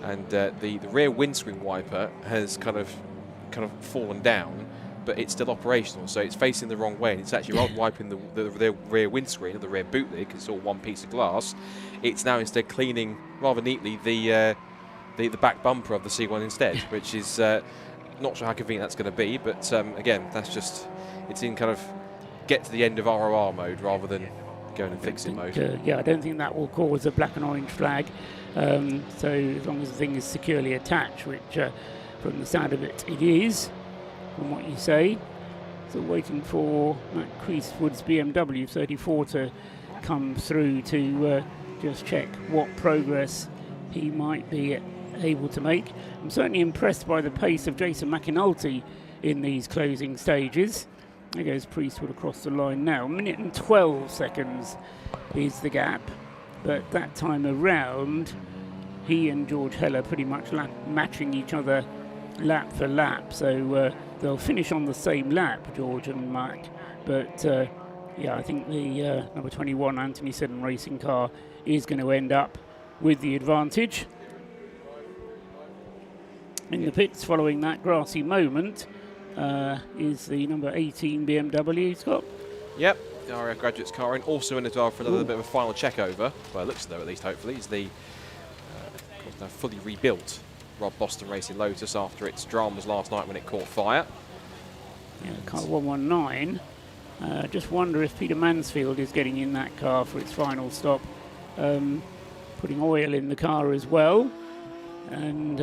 G: And the rear windscreen wiper has kind of fallen down, but it's still operational. So it's facing the wrong way, and it's actually not wiping the rear windscreen or the rear boot lid, 'cause it's all one piece of glass. It's now instead cleaning rather neatly the back bumper of the C1 instead, which is not sure how convenient that's going to be. But again, that's just, it's in kind of get to the end of ROR mode rather than going and fix it mode.
E: I don't think that will cause a black and orange flag. So as long as the thing is securely attached, which from the sound of it, it is, from what you say. So waiting for Matt Priestwood's BMW 34 to come through to just check what progress he might be able to make. I'm certainly impressed by the pace of Jason McAnulty in these closing stages. There goes Priestwood across the line now. 1 minute and 12 seconds is the gap. But that time around, he and George Heller pretty much matching each other lap for lap. So they'll finish on the same lap, George and Mac. But I think the number 21 Anthony Seddon racing car is going to end up with the advantage. In the pits following that grassy moment, is the number 18 BMW, Scott?
G: Yep, the RAF Graduates car in, also in as well for a little bit of a final check over. Well, it looks as though at least, hopefully, is the fully rebuilt Rob Boston Racing Lotus after its dramas last night when it caught fire.
E: Yeah, car 119. Just wonder if Peter Mansfield is getting in that car for its final stop, putting oil in the car as well. And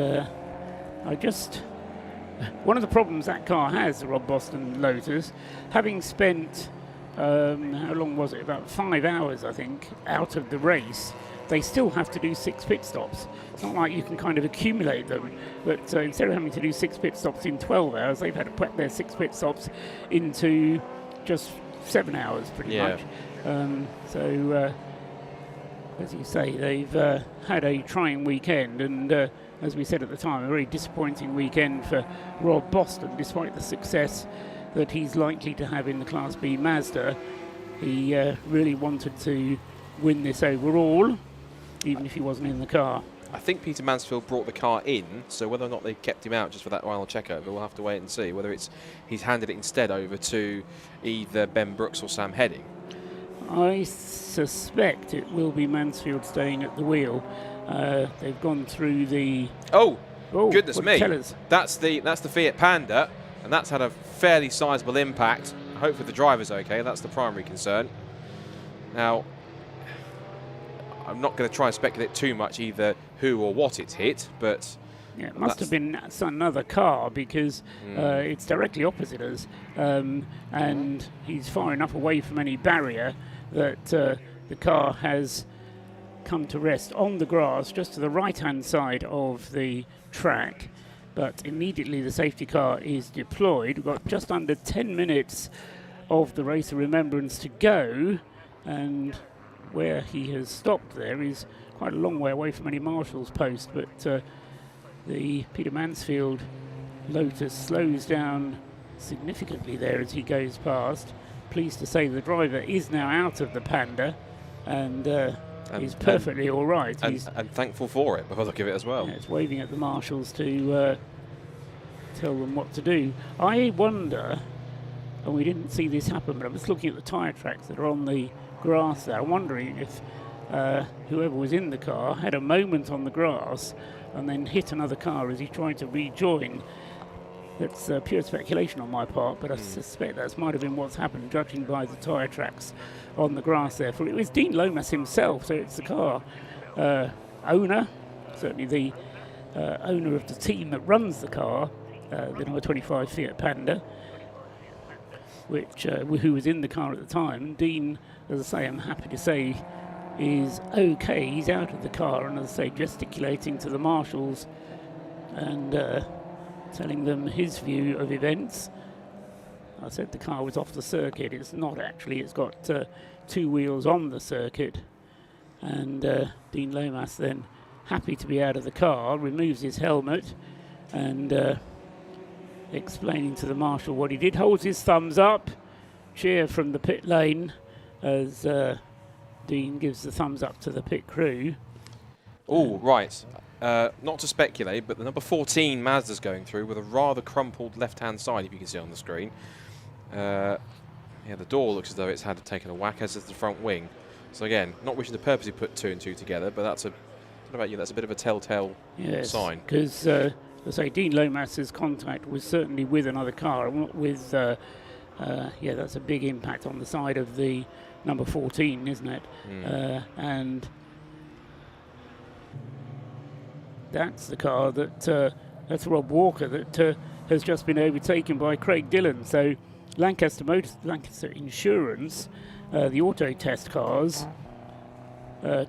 E: one of the problems that car has, the Rob Boston Lotus, having spent, how long was it? About 5 hours, I think, out of the race, they still have to do 6 pit stops. It's not like you can kind of accumulate them, but instead of having to do 6 pit stops in 12 hours, they've had to put their 6 pit stops into just 7 hours, pretty much. So, as you say, they've had a trying weekend, and as we said at the time, a very disappointing weekend for Rob Boston, despite the success that he's likely to have in the Class B Mazda. He really wanted to win this overall, even if he wasn't in the car.
G: I think Peter Mansfield brought the car in, so whether or not they kept him out just for that final check over, we'll have to wait and see. Whether he's handed it instead over to either Ben Brooks or Sam Heading. I
E: suspect it will be Mansfield staying at the wheel. They've gone through the...
G: Oh goodness me.
E: Tell us.
G: That's the Fiat Panda, and that's had a fairly sizable impact. Hopefully the driver's okay. That's the primary concern. Now, I'm not going to try and speculate too much either who or what it's hit, but...
E: Yeah, it must have been another car, because it's directly opposite us, and he's far enough away from any barrier that the car has come to rest on the grass just to the right-hand side of the track. But immediately the safety car is deployed. We've got just under 10 minutes of the Race of Remembrance to go, and where he has stopped there is quite a long way away from any marshal's post, but the Peter Mansfield Lotus slows down significantly there as he goes past. Pleased to say the driver is now out of the Panda, and he's perfectly all right.
G: And thankful for it, because I give it as well.
E: Yeah, it's waving at the marshals to tell them what to do. I wonder, and we didn't see this happen, but I was looking at the tyre tracks that are on the grass there. I'm wondering if whoever was in the car had a moment on the grass and then hit another car as he tried to rejoin. That's pure speculation on my part, but I suspect that might have been what's happened, judging by the tyre tracks on the grass there. For it was Dean Lomas himself, so it's the car owner, certainly the owner of the team that runs the car, the number 25 Fiat Panda, who was in the car at the time. Dean, as I say, I'm happy to say, is okay. He's out of the car, and as I say, gesticulating to the marshals and telling them his view of events. I said the car was off the circuit. It's not actually. It's got two wheels on the circuit. And Dean Lomas then, happy to be out of the car, removes his helmet and explaining to the marshal what he did, holds his thumbs up, cheer from the pit lane as Dean gives the thumbs up to the pit crew.
G: Oh, right. Not to speculate, but the number 14 Mazda's going through with a rather crumpled left-hand side, if you can see on the screen. Yeah, the door looks as though it's had taken a whack, as is the front wing. So again, not wishing to purposely put two and two together, but that's I don't know about you, that's a bit of a telltale sign.
E: Because, as I say, Dean Lomas's contact was certainly with another car, not with, yeah, that's a big impact on the side of the number 14, isn't it? And that's the car that, that's Rob Walker, that has just been overtaken by Craig Dillon. So Lancaster Insurance, the auto test cars,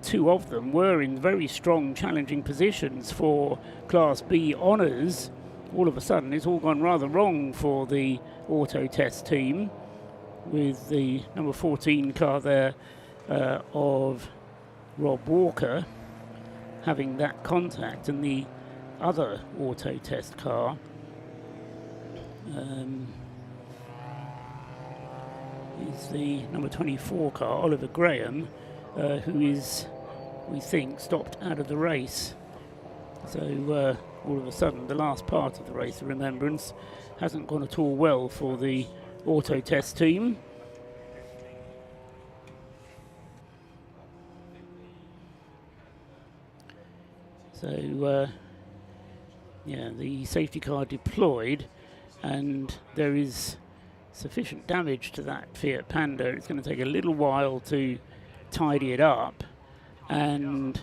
E: two of them were in very strong challenging positions for Class B honours. All of a sudden it's all gone rather wrong for the auto test team, with the number 14 car there of Rob Walker having that contact, and the other auto test car is the number 24 car, Oliver Graham, who is, we think, stopped out of the race. So all of a sudden the last part of the Race of Remembrance hasn't gone at all well for the auto test team. So yeah, the safety car deployed, and there is sufficient damage to that Fiat Panda. It's going to take a little while to tidy it up, and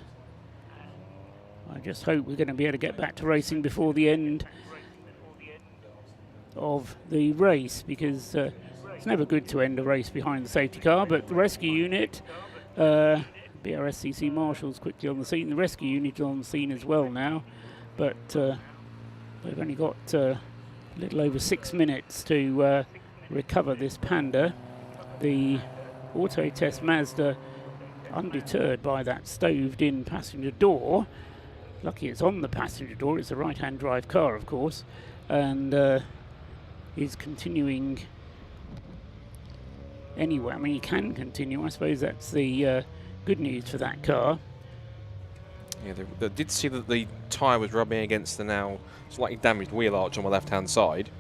E: I just hope we're going to be able to get back to racing before the end of the race, because it's never good to end a race behind the safety car. But the rescue unit, Brscc marshals quickly on the scene. The rescue unit is on the scene as well now, but they've only got a little over 6 minutes to recover this Panda. The auto test Mazda, undeterred by that stoved-in passenger door. Lucky it's on the passenger door. It's a right-hand drive car, of course, and is continuing anyway. I mean, he can continue. I suppose that's the good news for that car.
G: Yeah, they did see that the tyre was rubbing against the now slightly damaged wheel arch on the left-hand side,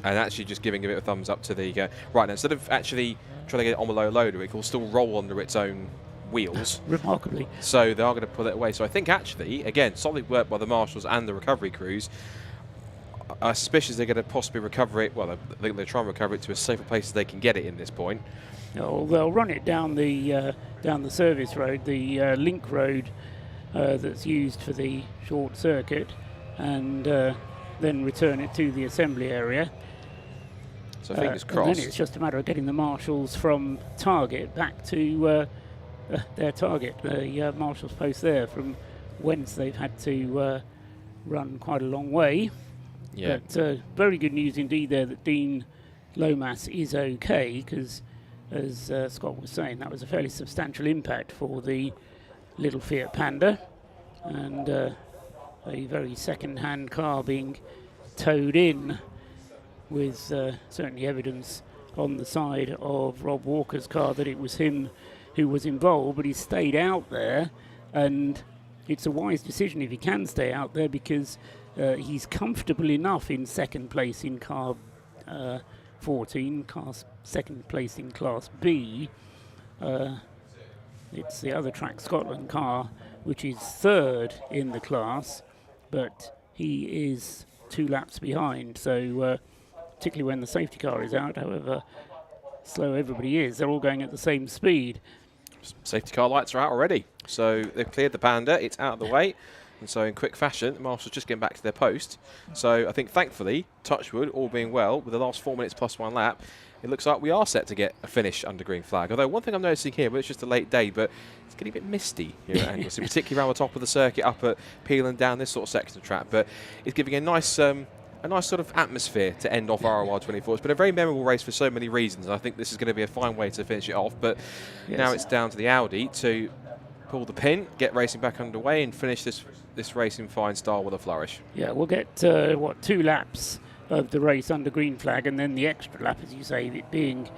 G: and actually just giving a bit of a thumbs up to the right now. Instead of actually trying to get it on the low loader, it will still roll under its own wheels.
E: Remarkably.
G: So they are going to pull it away. So I think actually, again, solid work by the marshals and the recovery crews. I suspicious they're going to possibly recover it. Well, I think they'll try and recover it to as safe a place as they can get it in this point.
E: No, they'll run it down the service road, the link road that's used for the short circuit, and then return it to the assembly area.
G: So fingers crossed.
E: And then it's just a matter of getting the marshals from Target back to their target, the marshal's post there, from whence they've had to run quite a long way.
B: Yeah.
E: But very good news indeed there that Dean Lomas is okay, because as Scott was saying, that was a fairly substantial impact for the little Fiat Panda, and a very second-hand car being towed in with certainly evidence on the side of Rob Walker's car that it was him who was involved, but he stayed out there, and it's a wise decision if he can stay out there, because he's comfortable enough in second place in car 14, second place in Class B. It's the other Track Scotland car, which is third in the class, but he is 2 laps behind. So particularly when the safety car is out, however slow everybody is, they're all going at the same speed.
G: Safety car lights are out already. So they've cleared the Panda, it's out of the way. And so in quick fashion, the marshals just getting back to their post. So I think thankfully, touchwood, all being well, with the last 4 minutes plus 1 lap, it looks like we are set to get a finish under green flag. Although one thing I'm noticing here, but it's just a late day, but it's getting a bit misty here at Anglesey, particularly around the top of the circuit, up at Peel and down this sort of section of track. But it's giving a nice sort of atmosphere to end off ROR24. It's been a very memorable race for so many reasons, and I think this is going to be a fine way to finish it off. But now it's down to the Audi to pull the pin, get racing back underway, and finish this race in fine style with a flourish.
E: Yeah, we'll get 2 laps of the race under green flag, and then the extra lap, as you say, it being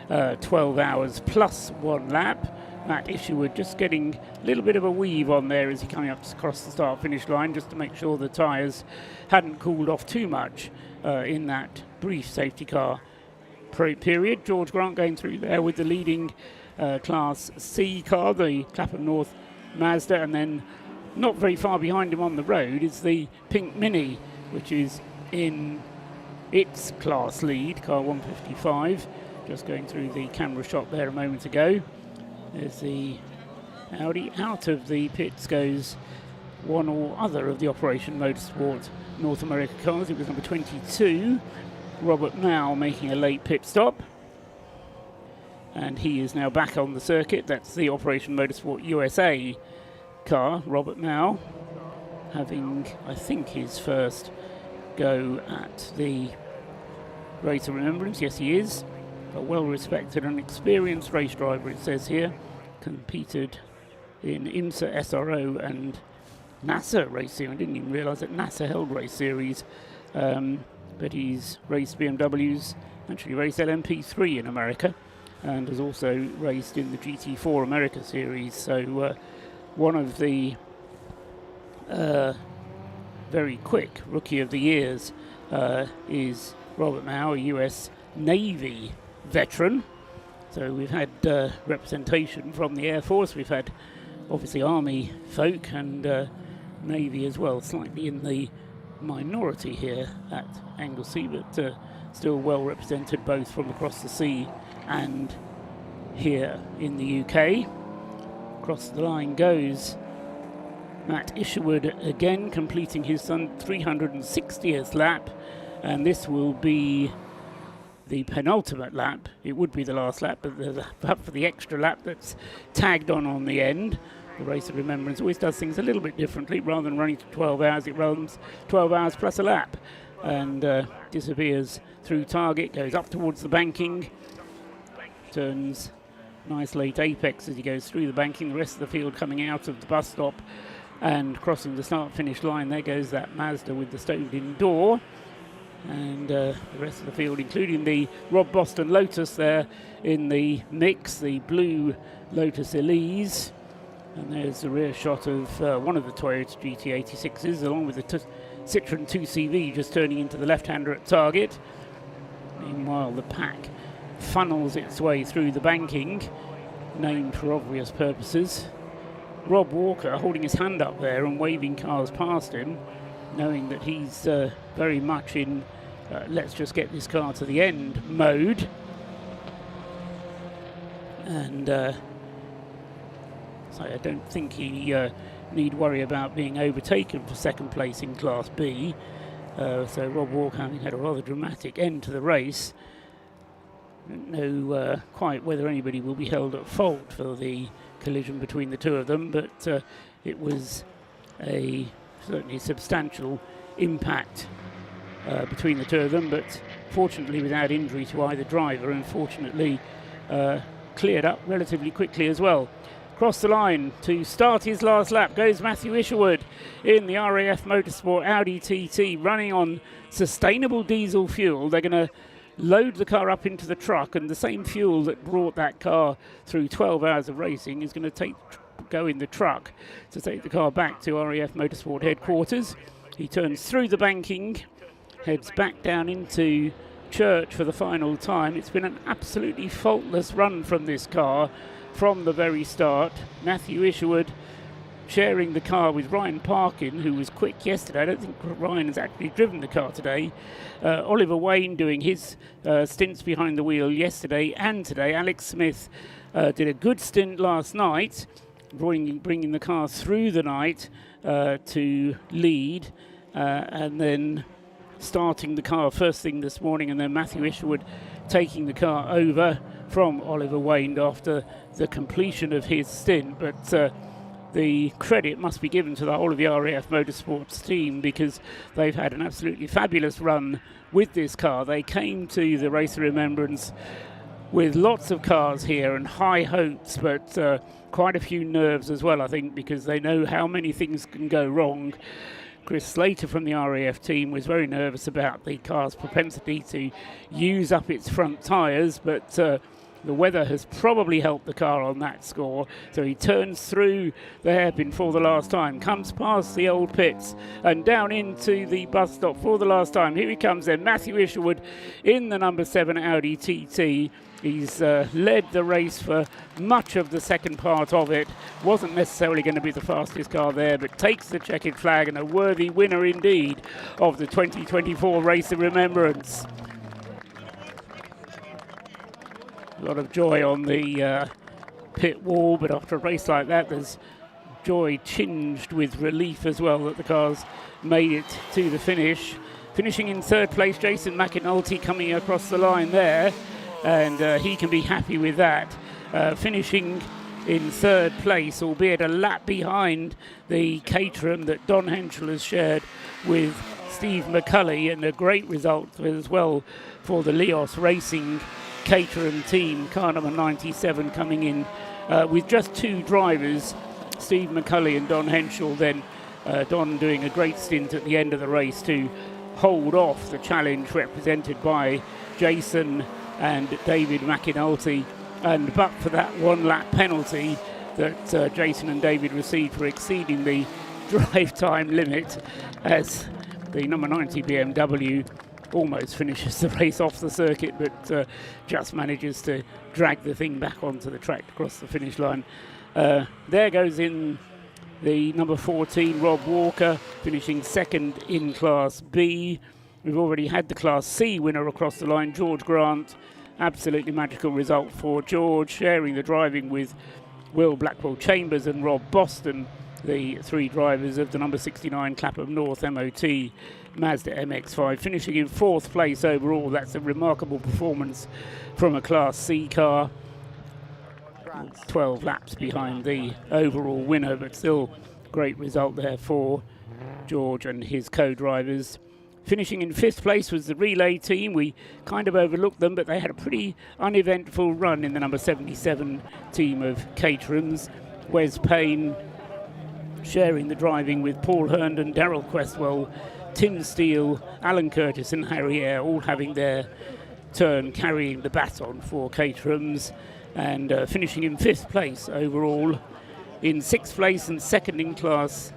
E: 12 hours plus 1 lap. Matt Isherwood just getting a little bit of a weave on there as he coming up across the start-finish line, just to make sure the tyres hadn't cooled off too much in that brief safety car period. George Grant going through there with the leading Class C car, the Clapham North Mazda, and then not very far behind him on the road is the Pink Mini, which is in its class lead, car 155, just going through the camera shot there a moment ago. There's the Audi. Out of the pits goes one or other of the Operation Motorsport North America cars. It was number 22, Robert Mao, making a late pit stop. And he is now back on the circuit. That's the Operation Motorsport USA car. Robert Mao having, I think, his first go at the Race of Remembrance. Yes, he is. A well-respected and experienced race driver, it says here. Competed in IMSA, SRO and NASA race series. I didn't even realise that NASA held race series. But he's raced BMWs, actually raced LMP3 in America, and has also raced in the GT4 America series. So one of the very quick Rookie of the Years is Robert Mao, a US Navy veteran. So we've had representation from the Air Force, we've had obviously Army folk and Navy as well, slightly in the minority here at Anglesey, but still well represented both from across the sea and here in the UK. Across the line goes Matt Isherwood again, completing his 360th lap, and this will be the penultimate lap. It would be the last lap, but for the extra lap that's tagged on the end. The Race of Remembrance always does things a little bit differently. Rather than running to 12 hours, it runs 12 hours plus a lap and disappears through target, goes up towards the banking, turns nice late apex as he goes through the banking. The rest of the field coming out of the bus stop and crossing the start-finish line. There goes that Mazda with the stoved-in door. And the rest of the field, including the Rob Boston Lotus there in the mix, the blue Lotus Elise. And there's the rear shot of one of the Toyota GT86s, along with the Citroen 2CV just turning into the left-hander at target. Meanwhile, the pack funnels its way through the banking, named for obvious purposes. Rob Walker holding his hand up there and waving cars past him, knowing that he's very much in let's just get this car to the end mode. And so I don't think he need worry about being overtaken for second place in Class B. So Rob Walker, having had a rather dramatic end to the race, don't know quite whether anybody will be held at fault for the collision between the two of them, but it was a certainly substantial impact between the two of them, but fortunately without injury to either driver, and fortunately cleared up relatively quickly as well. Across the line to start his last lap goes Matthew Isherwood in the RAF Motorsport Audi TT, running on sustainable diesel fuel. They're going to load the car up into the truck, and the same fuel that brought that car through 12 hours of racing is going to go in the truck to take the car back to RAF Motorsport headquarters. He turns through the banking, heads back down into Church for the final time. It's been an absolutely faultless run from this car from the very start. Matthew Isherwood sharing the car with Ryan Parkin, who was quick yesterday. I don't think Ryan has actually driven the car today. Oliver Wayne doing his stints behind the wheel yesterday and today. Alex Smith did a good stint last night, bringing the car through the night to lead, and then starting the car first thing this morning, and then Matthew Isherwood taking the car over from Oliver Wayne after the completion of his stint. But the credit must be given to the whole of the RAF Motorsports team, because they've had an absolutely fabulous run with this car. They came to the Race of Remembrance with lots of cars here and high hopes, but quite a few nerves as well, I think, because they know how many things can go wrong. Chris Slater from the RAF team was very nervous about the car's propensity to use up its front tyres, but the weather has probably helped the car on that score. So he turns through the hairpin for the last time, comes past the old pits and down into the bus stop for the last time. Here he comes then, Matthew Isherwood in the number 7 Audi TT. He's led the race for much of the second part of it. Wasn't necessarily going to be the fastest car there, but takes the checkered flag, and a worthy winner indeed of the 2024 Race of Remembrance. A lot of joy on the pit wall, but after a race like that, there's joy tinged with relief as well that the car's made it to the finish. Finishing in third place, Jason McAnulty coming across the line there, and he can be happy with that. Finishing in third place, albeit a lap behind the Caterham that Don Henschel has shared with Steve McCulley, and a great result as well for the Leos Racing Caterham team. Car number 97 coming in with just two drivers, Steve McCulley and Don Henschel. Then Don doing a great stint at the end of the race to hold off the challenge represented by Jason and David McAnulty, and but for that one lap penalty that Jason and David received for exceeding the drive time limit, as the number 90 BMW almost finishes the race off the circuit, but just manages to drag the thing back onto the track across the finish line. There goes in the number 14, Rob Walker, finishing second in Class B. We've already had the Class C winner across the line, George Grant. Absolutely magical result for George, sharing the driving with Will Blackwell Chambers and Rob Boston, the three drivers of the number 69 Clapham North MOT Mazda MX-5, finishing in fourth place overall. That's a remarkable performance from a Class C car. 12 laps behind the overall winner, but still great result there for George and his co-drivers. Finishing in fifth place was the relay team. We kind of overlooked them, but they had a pretty uneventful run in the number 77 team of Caterhams. Wes Payne sharing the driving with Paul Herndon, Darrell Questwell, Tim Steele, Alan Curtis and Harry Eyre, all having their turn carrying the baton for Caterhams, and finishing in fifth place overall. In sixth place and second in Class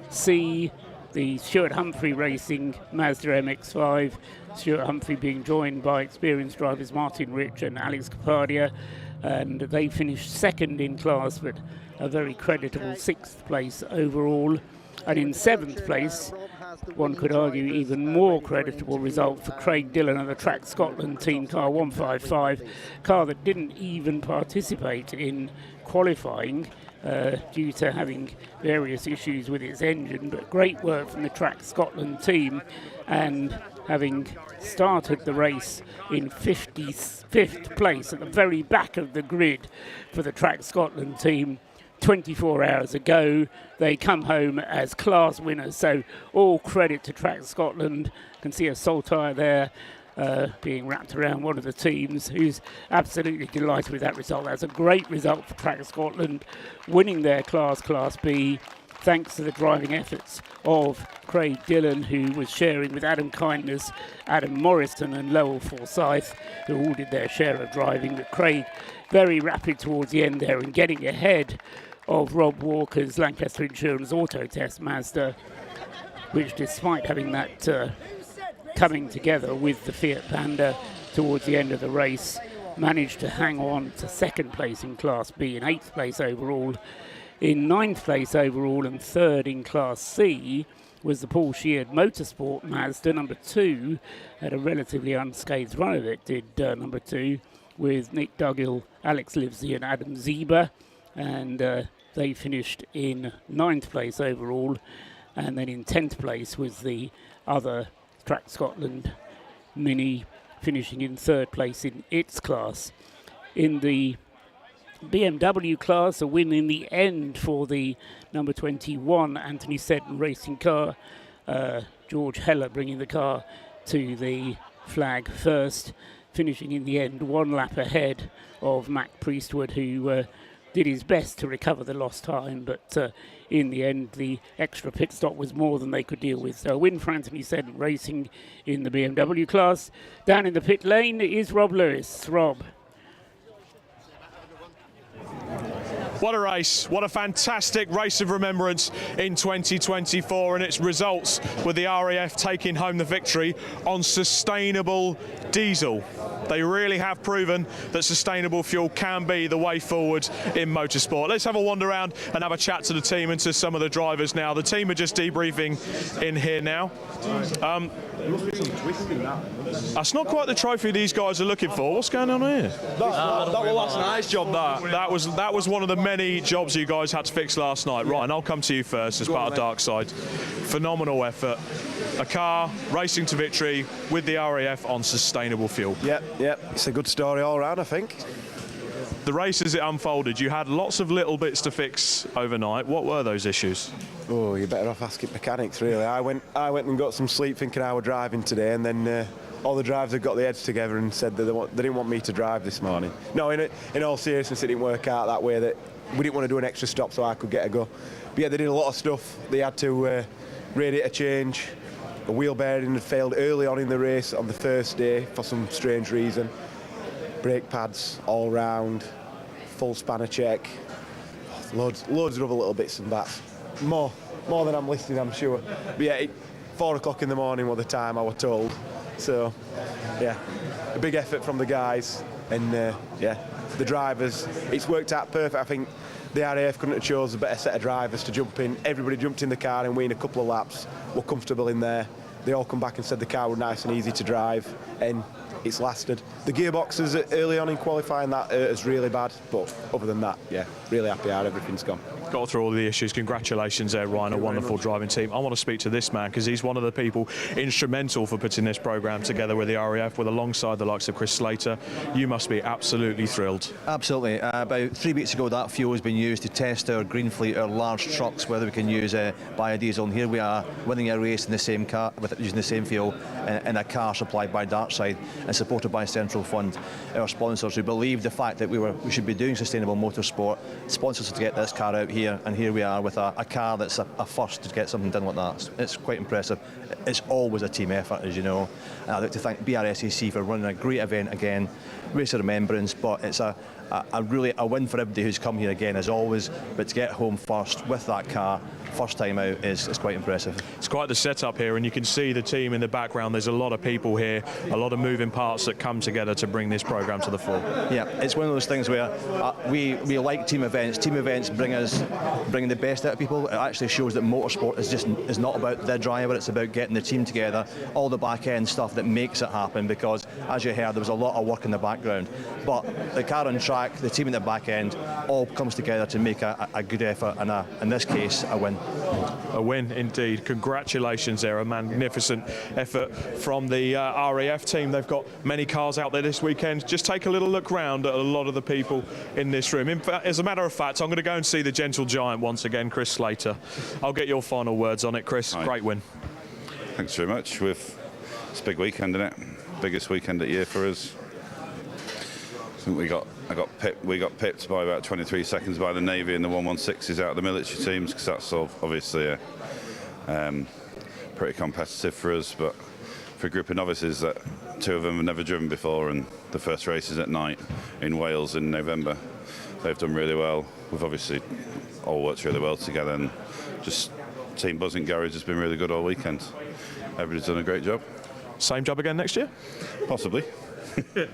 E: C, the Stuart Humphrey Racing Mazda MX-5. Stuart Humphrey being joined by experienced drivers Martin Rich and Alex Capadia, and they finished second in class, but a very creditable sixth place overall. And in seventh place, one could argue even more creditable result for Craig Dillon and the Track Scotland team car 155, car that didn't even participate in qualifying due to having various issues with its engine, but great work from the Trac Scotland team, and having started the race in 55th place at the very back of the grid for the Trac Scotland team 24 hours ago, they come home as class winners. So all credit to Trac Scotland. You can see a Saltire there being wrapped around one of the teams, who's absolutely delighted with that result. That's a great result for Trac Scotland, winning their Class B, thanks to the driving efforts of Craig Dillon, who was sharing with Adam Kindness, Adam Morrison and Lowell Forsyth, who all did their share of driving. But Craig very rapid towards the end there and getting ahead of Rob Walker's Lancaster Insurance Auto Test Mazda, which, despite having that coming together with the Fiat Panda towards the end of the race, managed to hang on to second place in Class B and 8th place overall. In 9th place overall and 3rd in Class C was the Paul Sheard Motorsport Mazda. Number 2 had a relatively unscathed run of it, did number 2, with Nick Duggill, Alex Livesey and Adam Zieber, and they finished in 9th place overall. And then in 10th place was the other Trac Scotland Mini, finishing in 3rd place in its class. In the BMW class, a win in the end for the number 21 Anthony Seddon racing car. George Heller bringing the car to the flag first, finishing in the end 1 lap ahead of Mac Priestwood, who did his best to recover the lost time, but in the end the extra pit stop was more than they could deal with. So a win for Anthony Seddon racing in the BMW class. Down in the pit lane is Rob Lewis. Rob.
A: What a race, what a fantastic Race of Remembrance in 2024, and its results with the RAF taking home the victory on sustainable diesel. They really have proven that sustainable fuel can be the way forward in motorsport. Let's have a wander around and have a chat to the team and to some of the drivers now. The team are just debriefing in here now. That's not quite the trophy these guys are looking for. What's going on here?
M: That's a nice job,
A: That was one of the many jobs you guys had to fix last night. Right, and I'll come to you first as part of Dark Side. Phenomenal effort. A car racing to victory with the RAF on sustainable fuel.
M: Yep. It's a good story all round, I think.
A: The race as it unfolded, you had lots of little bits to fix overnight. What were those issues?
M: Oh, you're better off asking mechanics, really. I went and got some sleep thinking I were driving today, and then all the drivers had got their heads together and said that they didn't want me to drive this morning. No, in all seriousness, it didn't work out that way. That we didn't want to do an extra stop so I could get a go. But yeah, they did a lot of stuff. They had to radiator change. A wheel bearing had failed early on in the race on the first day for some strange reason. Brake pads all round, full spanner check, loads of other little bits and bats. More than I'm listing, I'm sure. But yeah, 4 o'clock in the morning was the time I was told. So yeah, a big effort from the guys, and yeah, the drivers. It's worked out perfect. I think the RAF couldn't have chosen a better set of drivers to jump in. Everybody jumped in the car and we in a couple of laps were comfortable in there. They all come back and said the car was nice and easy to drive, and it's lasted. The gearboxes early on in qualifying, that is really bad, but other than that, yeah, really happy how everything's gone.
A: Got through all the issues. Congratulations there, Ryan. A wonderful driving team. I want to speak to this man because he's one of the people instrumental for putting this programme together with the RAF, with alongside the likes of Chris Slater. You must be absolutely thrilled.
N: Absolutely. About 3 weeks ago, that fuel has been used to test our green fleet, our large trucks, whether we can use biodiesel. And here we are winning a race in the same car, using the same fuel in a car supplied by Darkside and supported by Central Fund. Our sponsors who believe the fact that we should be doing sustainable motorsport sponsors us to get this car out here, and here we are with a car that's a first to get something done like that. It's quite impressive. It's always a team effort, as you know. And I'd like to thank Brscc for running a great event again, Race of Remembrance, but it's a really a win for everybody who's come here again, as always. But to get home first with that car, first time out, is quite impressive.
A: It's quite the setup here, and you can see the team in the background. There's a lot of people here, a lot of moving parts that come together to bring this programme to the fore.
N: Yeah, it's one of those things where we like team events. Team events bring the best out of people. It actually shows that motorsport is not about the driver, it's about getting the team together, all the back end stuff that makes it happen, because as you heard, there was a lot of work in the background. But the car and truck track, the team in the back end, all comes together to make a good effort and, in this case, a win.
D: A win indeed. Congratulations there. A magnificent effort from the RAF team. They've got many cars out there this weekend. Just take a little look round at a lot of the people in this room. In fact, as a matter of fact, I'm going to go and see the gentle giant once again, Chris Slater. I'll get your final words on it, Chris.
P: Hi.
D: Great win.
P: Thanks very much. It's a big weekend, isn't it? Biggest weekend of the year for us. I think we got pipped by about 23 seconds by the Navy and the 116s out of the military teams, because that's obviously pretty competitive for us. But for a group of novices, that 2 of them have never driven before, and the first race is at night in Wales in November, they've done really well. We've obviously all worked really well together, and just Team Buzzing Garage has been really good all weekend. Everybody's done a great job.
D: Same job again next year?
P: Possibly.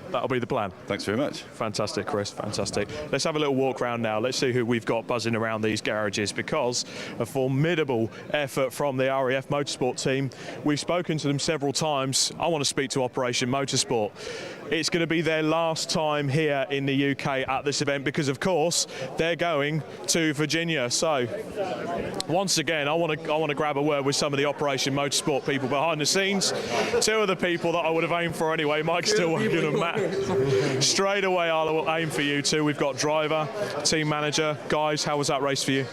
D: That'll be the plan.
P: Thanks very much.
D: Fantastic, Chris. Fantastic. Let's have a little walk around now. Let's see who we've got buzzing around these garages, because a formidable effort from the RAF Motorsport team. We've spoken to them several times. I want to speak to Operation Motorsport. It's going to be their last time here in the UK at this event, because of course they're going to Virginia. So once again, I want to grab a word with some of the Operation Motorsport people behind the scenes. 2 of the people that I would have aimed for anyway. Mike's still working on Matt. Straight away, I'll aim for you 2. We've got driver, team manager. Guys, how was that race for you?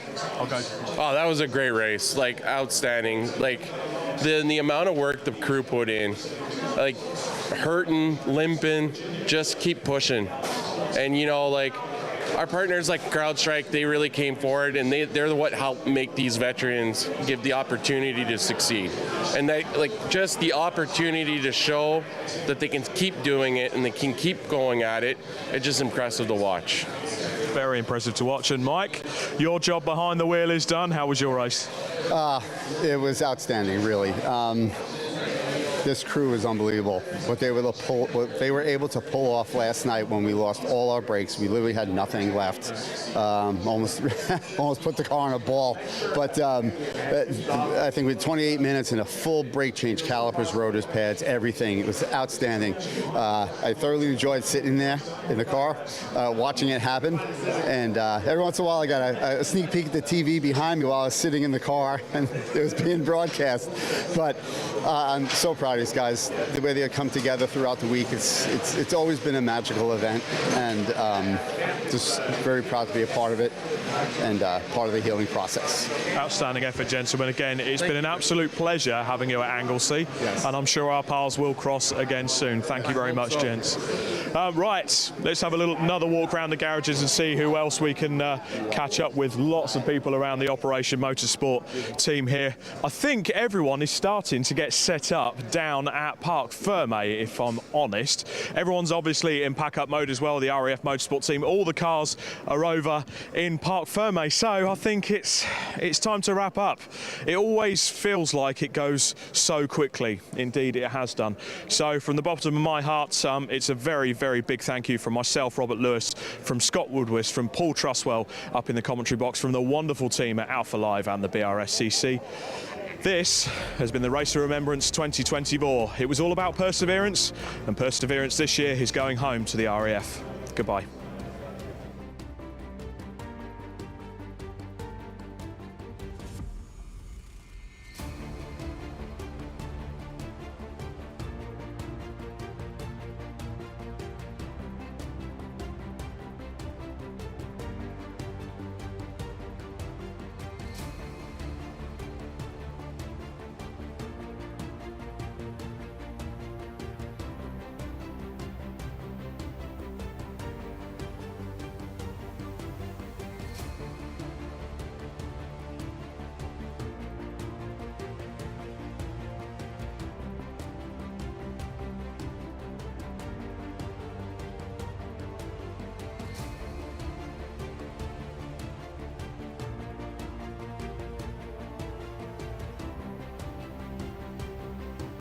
D: Okay.
Q: Oh, that was a great race. Like, outstanding. Like, the amount of work the crew put in, like, hurting, limping, just keep pushing. And, you know, like, our partners like CrowdStrike, they really came forward, and they're what helped make these veterans give the opportunity to succeed. And they, like, just the opportunity to show that they can keep doing it and they can keep going at it, it's just impressive to watch.
D: Very impressive to watch. And Mike, your job behind the wheel is done. How was your race?
W: It was outstanding, really. This crew is unbelievable. What they were able to pull off last night when we lost all our brakes. We literally had nothing left. Almost put the car on a ball. But I think with 28 minutes and a full brake change, calipers, rotors, pads, everything, it was outstanding. I thoroughly enjoyed sitting there in the car, watching it happen. And every once in a while, I got a sneak peek at the TV behind me while I was sitting in the car, and it was being broadcast. But I'm so proud of these guys. The way they come together throughout the week, it's always been a magical event, and just very proud to be a part of it and part of the healing process.
D: Outstanding effort, gentlemen. Again, it's been an absolute pleasure having you at Anglesey, and I'm sure our paths will cross again soon. Thank you very much, gents. Right, let's have another walk around the garages and see who else we can catch up with. Lots of people around the Operation Motorsport team here. I think everyone is starting to get set up down at Parc Fermé, if I'm honest. Everyone's obviously in pack-up mode as well, the RAF Motorsport team. All the cars are over in Parc Fermé, so I think it's time to wrap up. It always feels like it goes so quickly. Indeed, it has done. So from the bottom of my heart, it's a very, very big thank you from myself, Robert Lewis, from Scott Woodwist, from Paul Truswell up in the commentary box, from the wonderful team at Alpha Live and the Brscc. This has been the Race of Remembrance 2024. It was all about perseverance, and perseverance this year is going home to the RAF. Goodbye.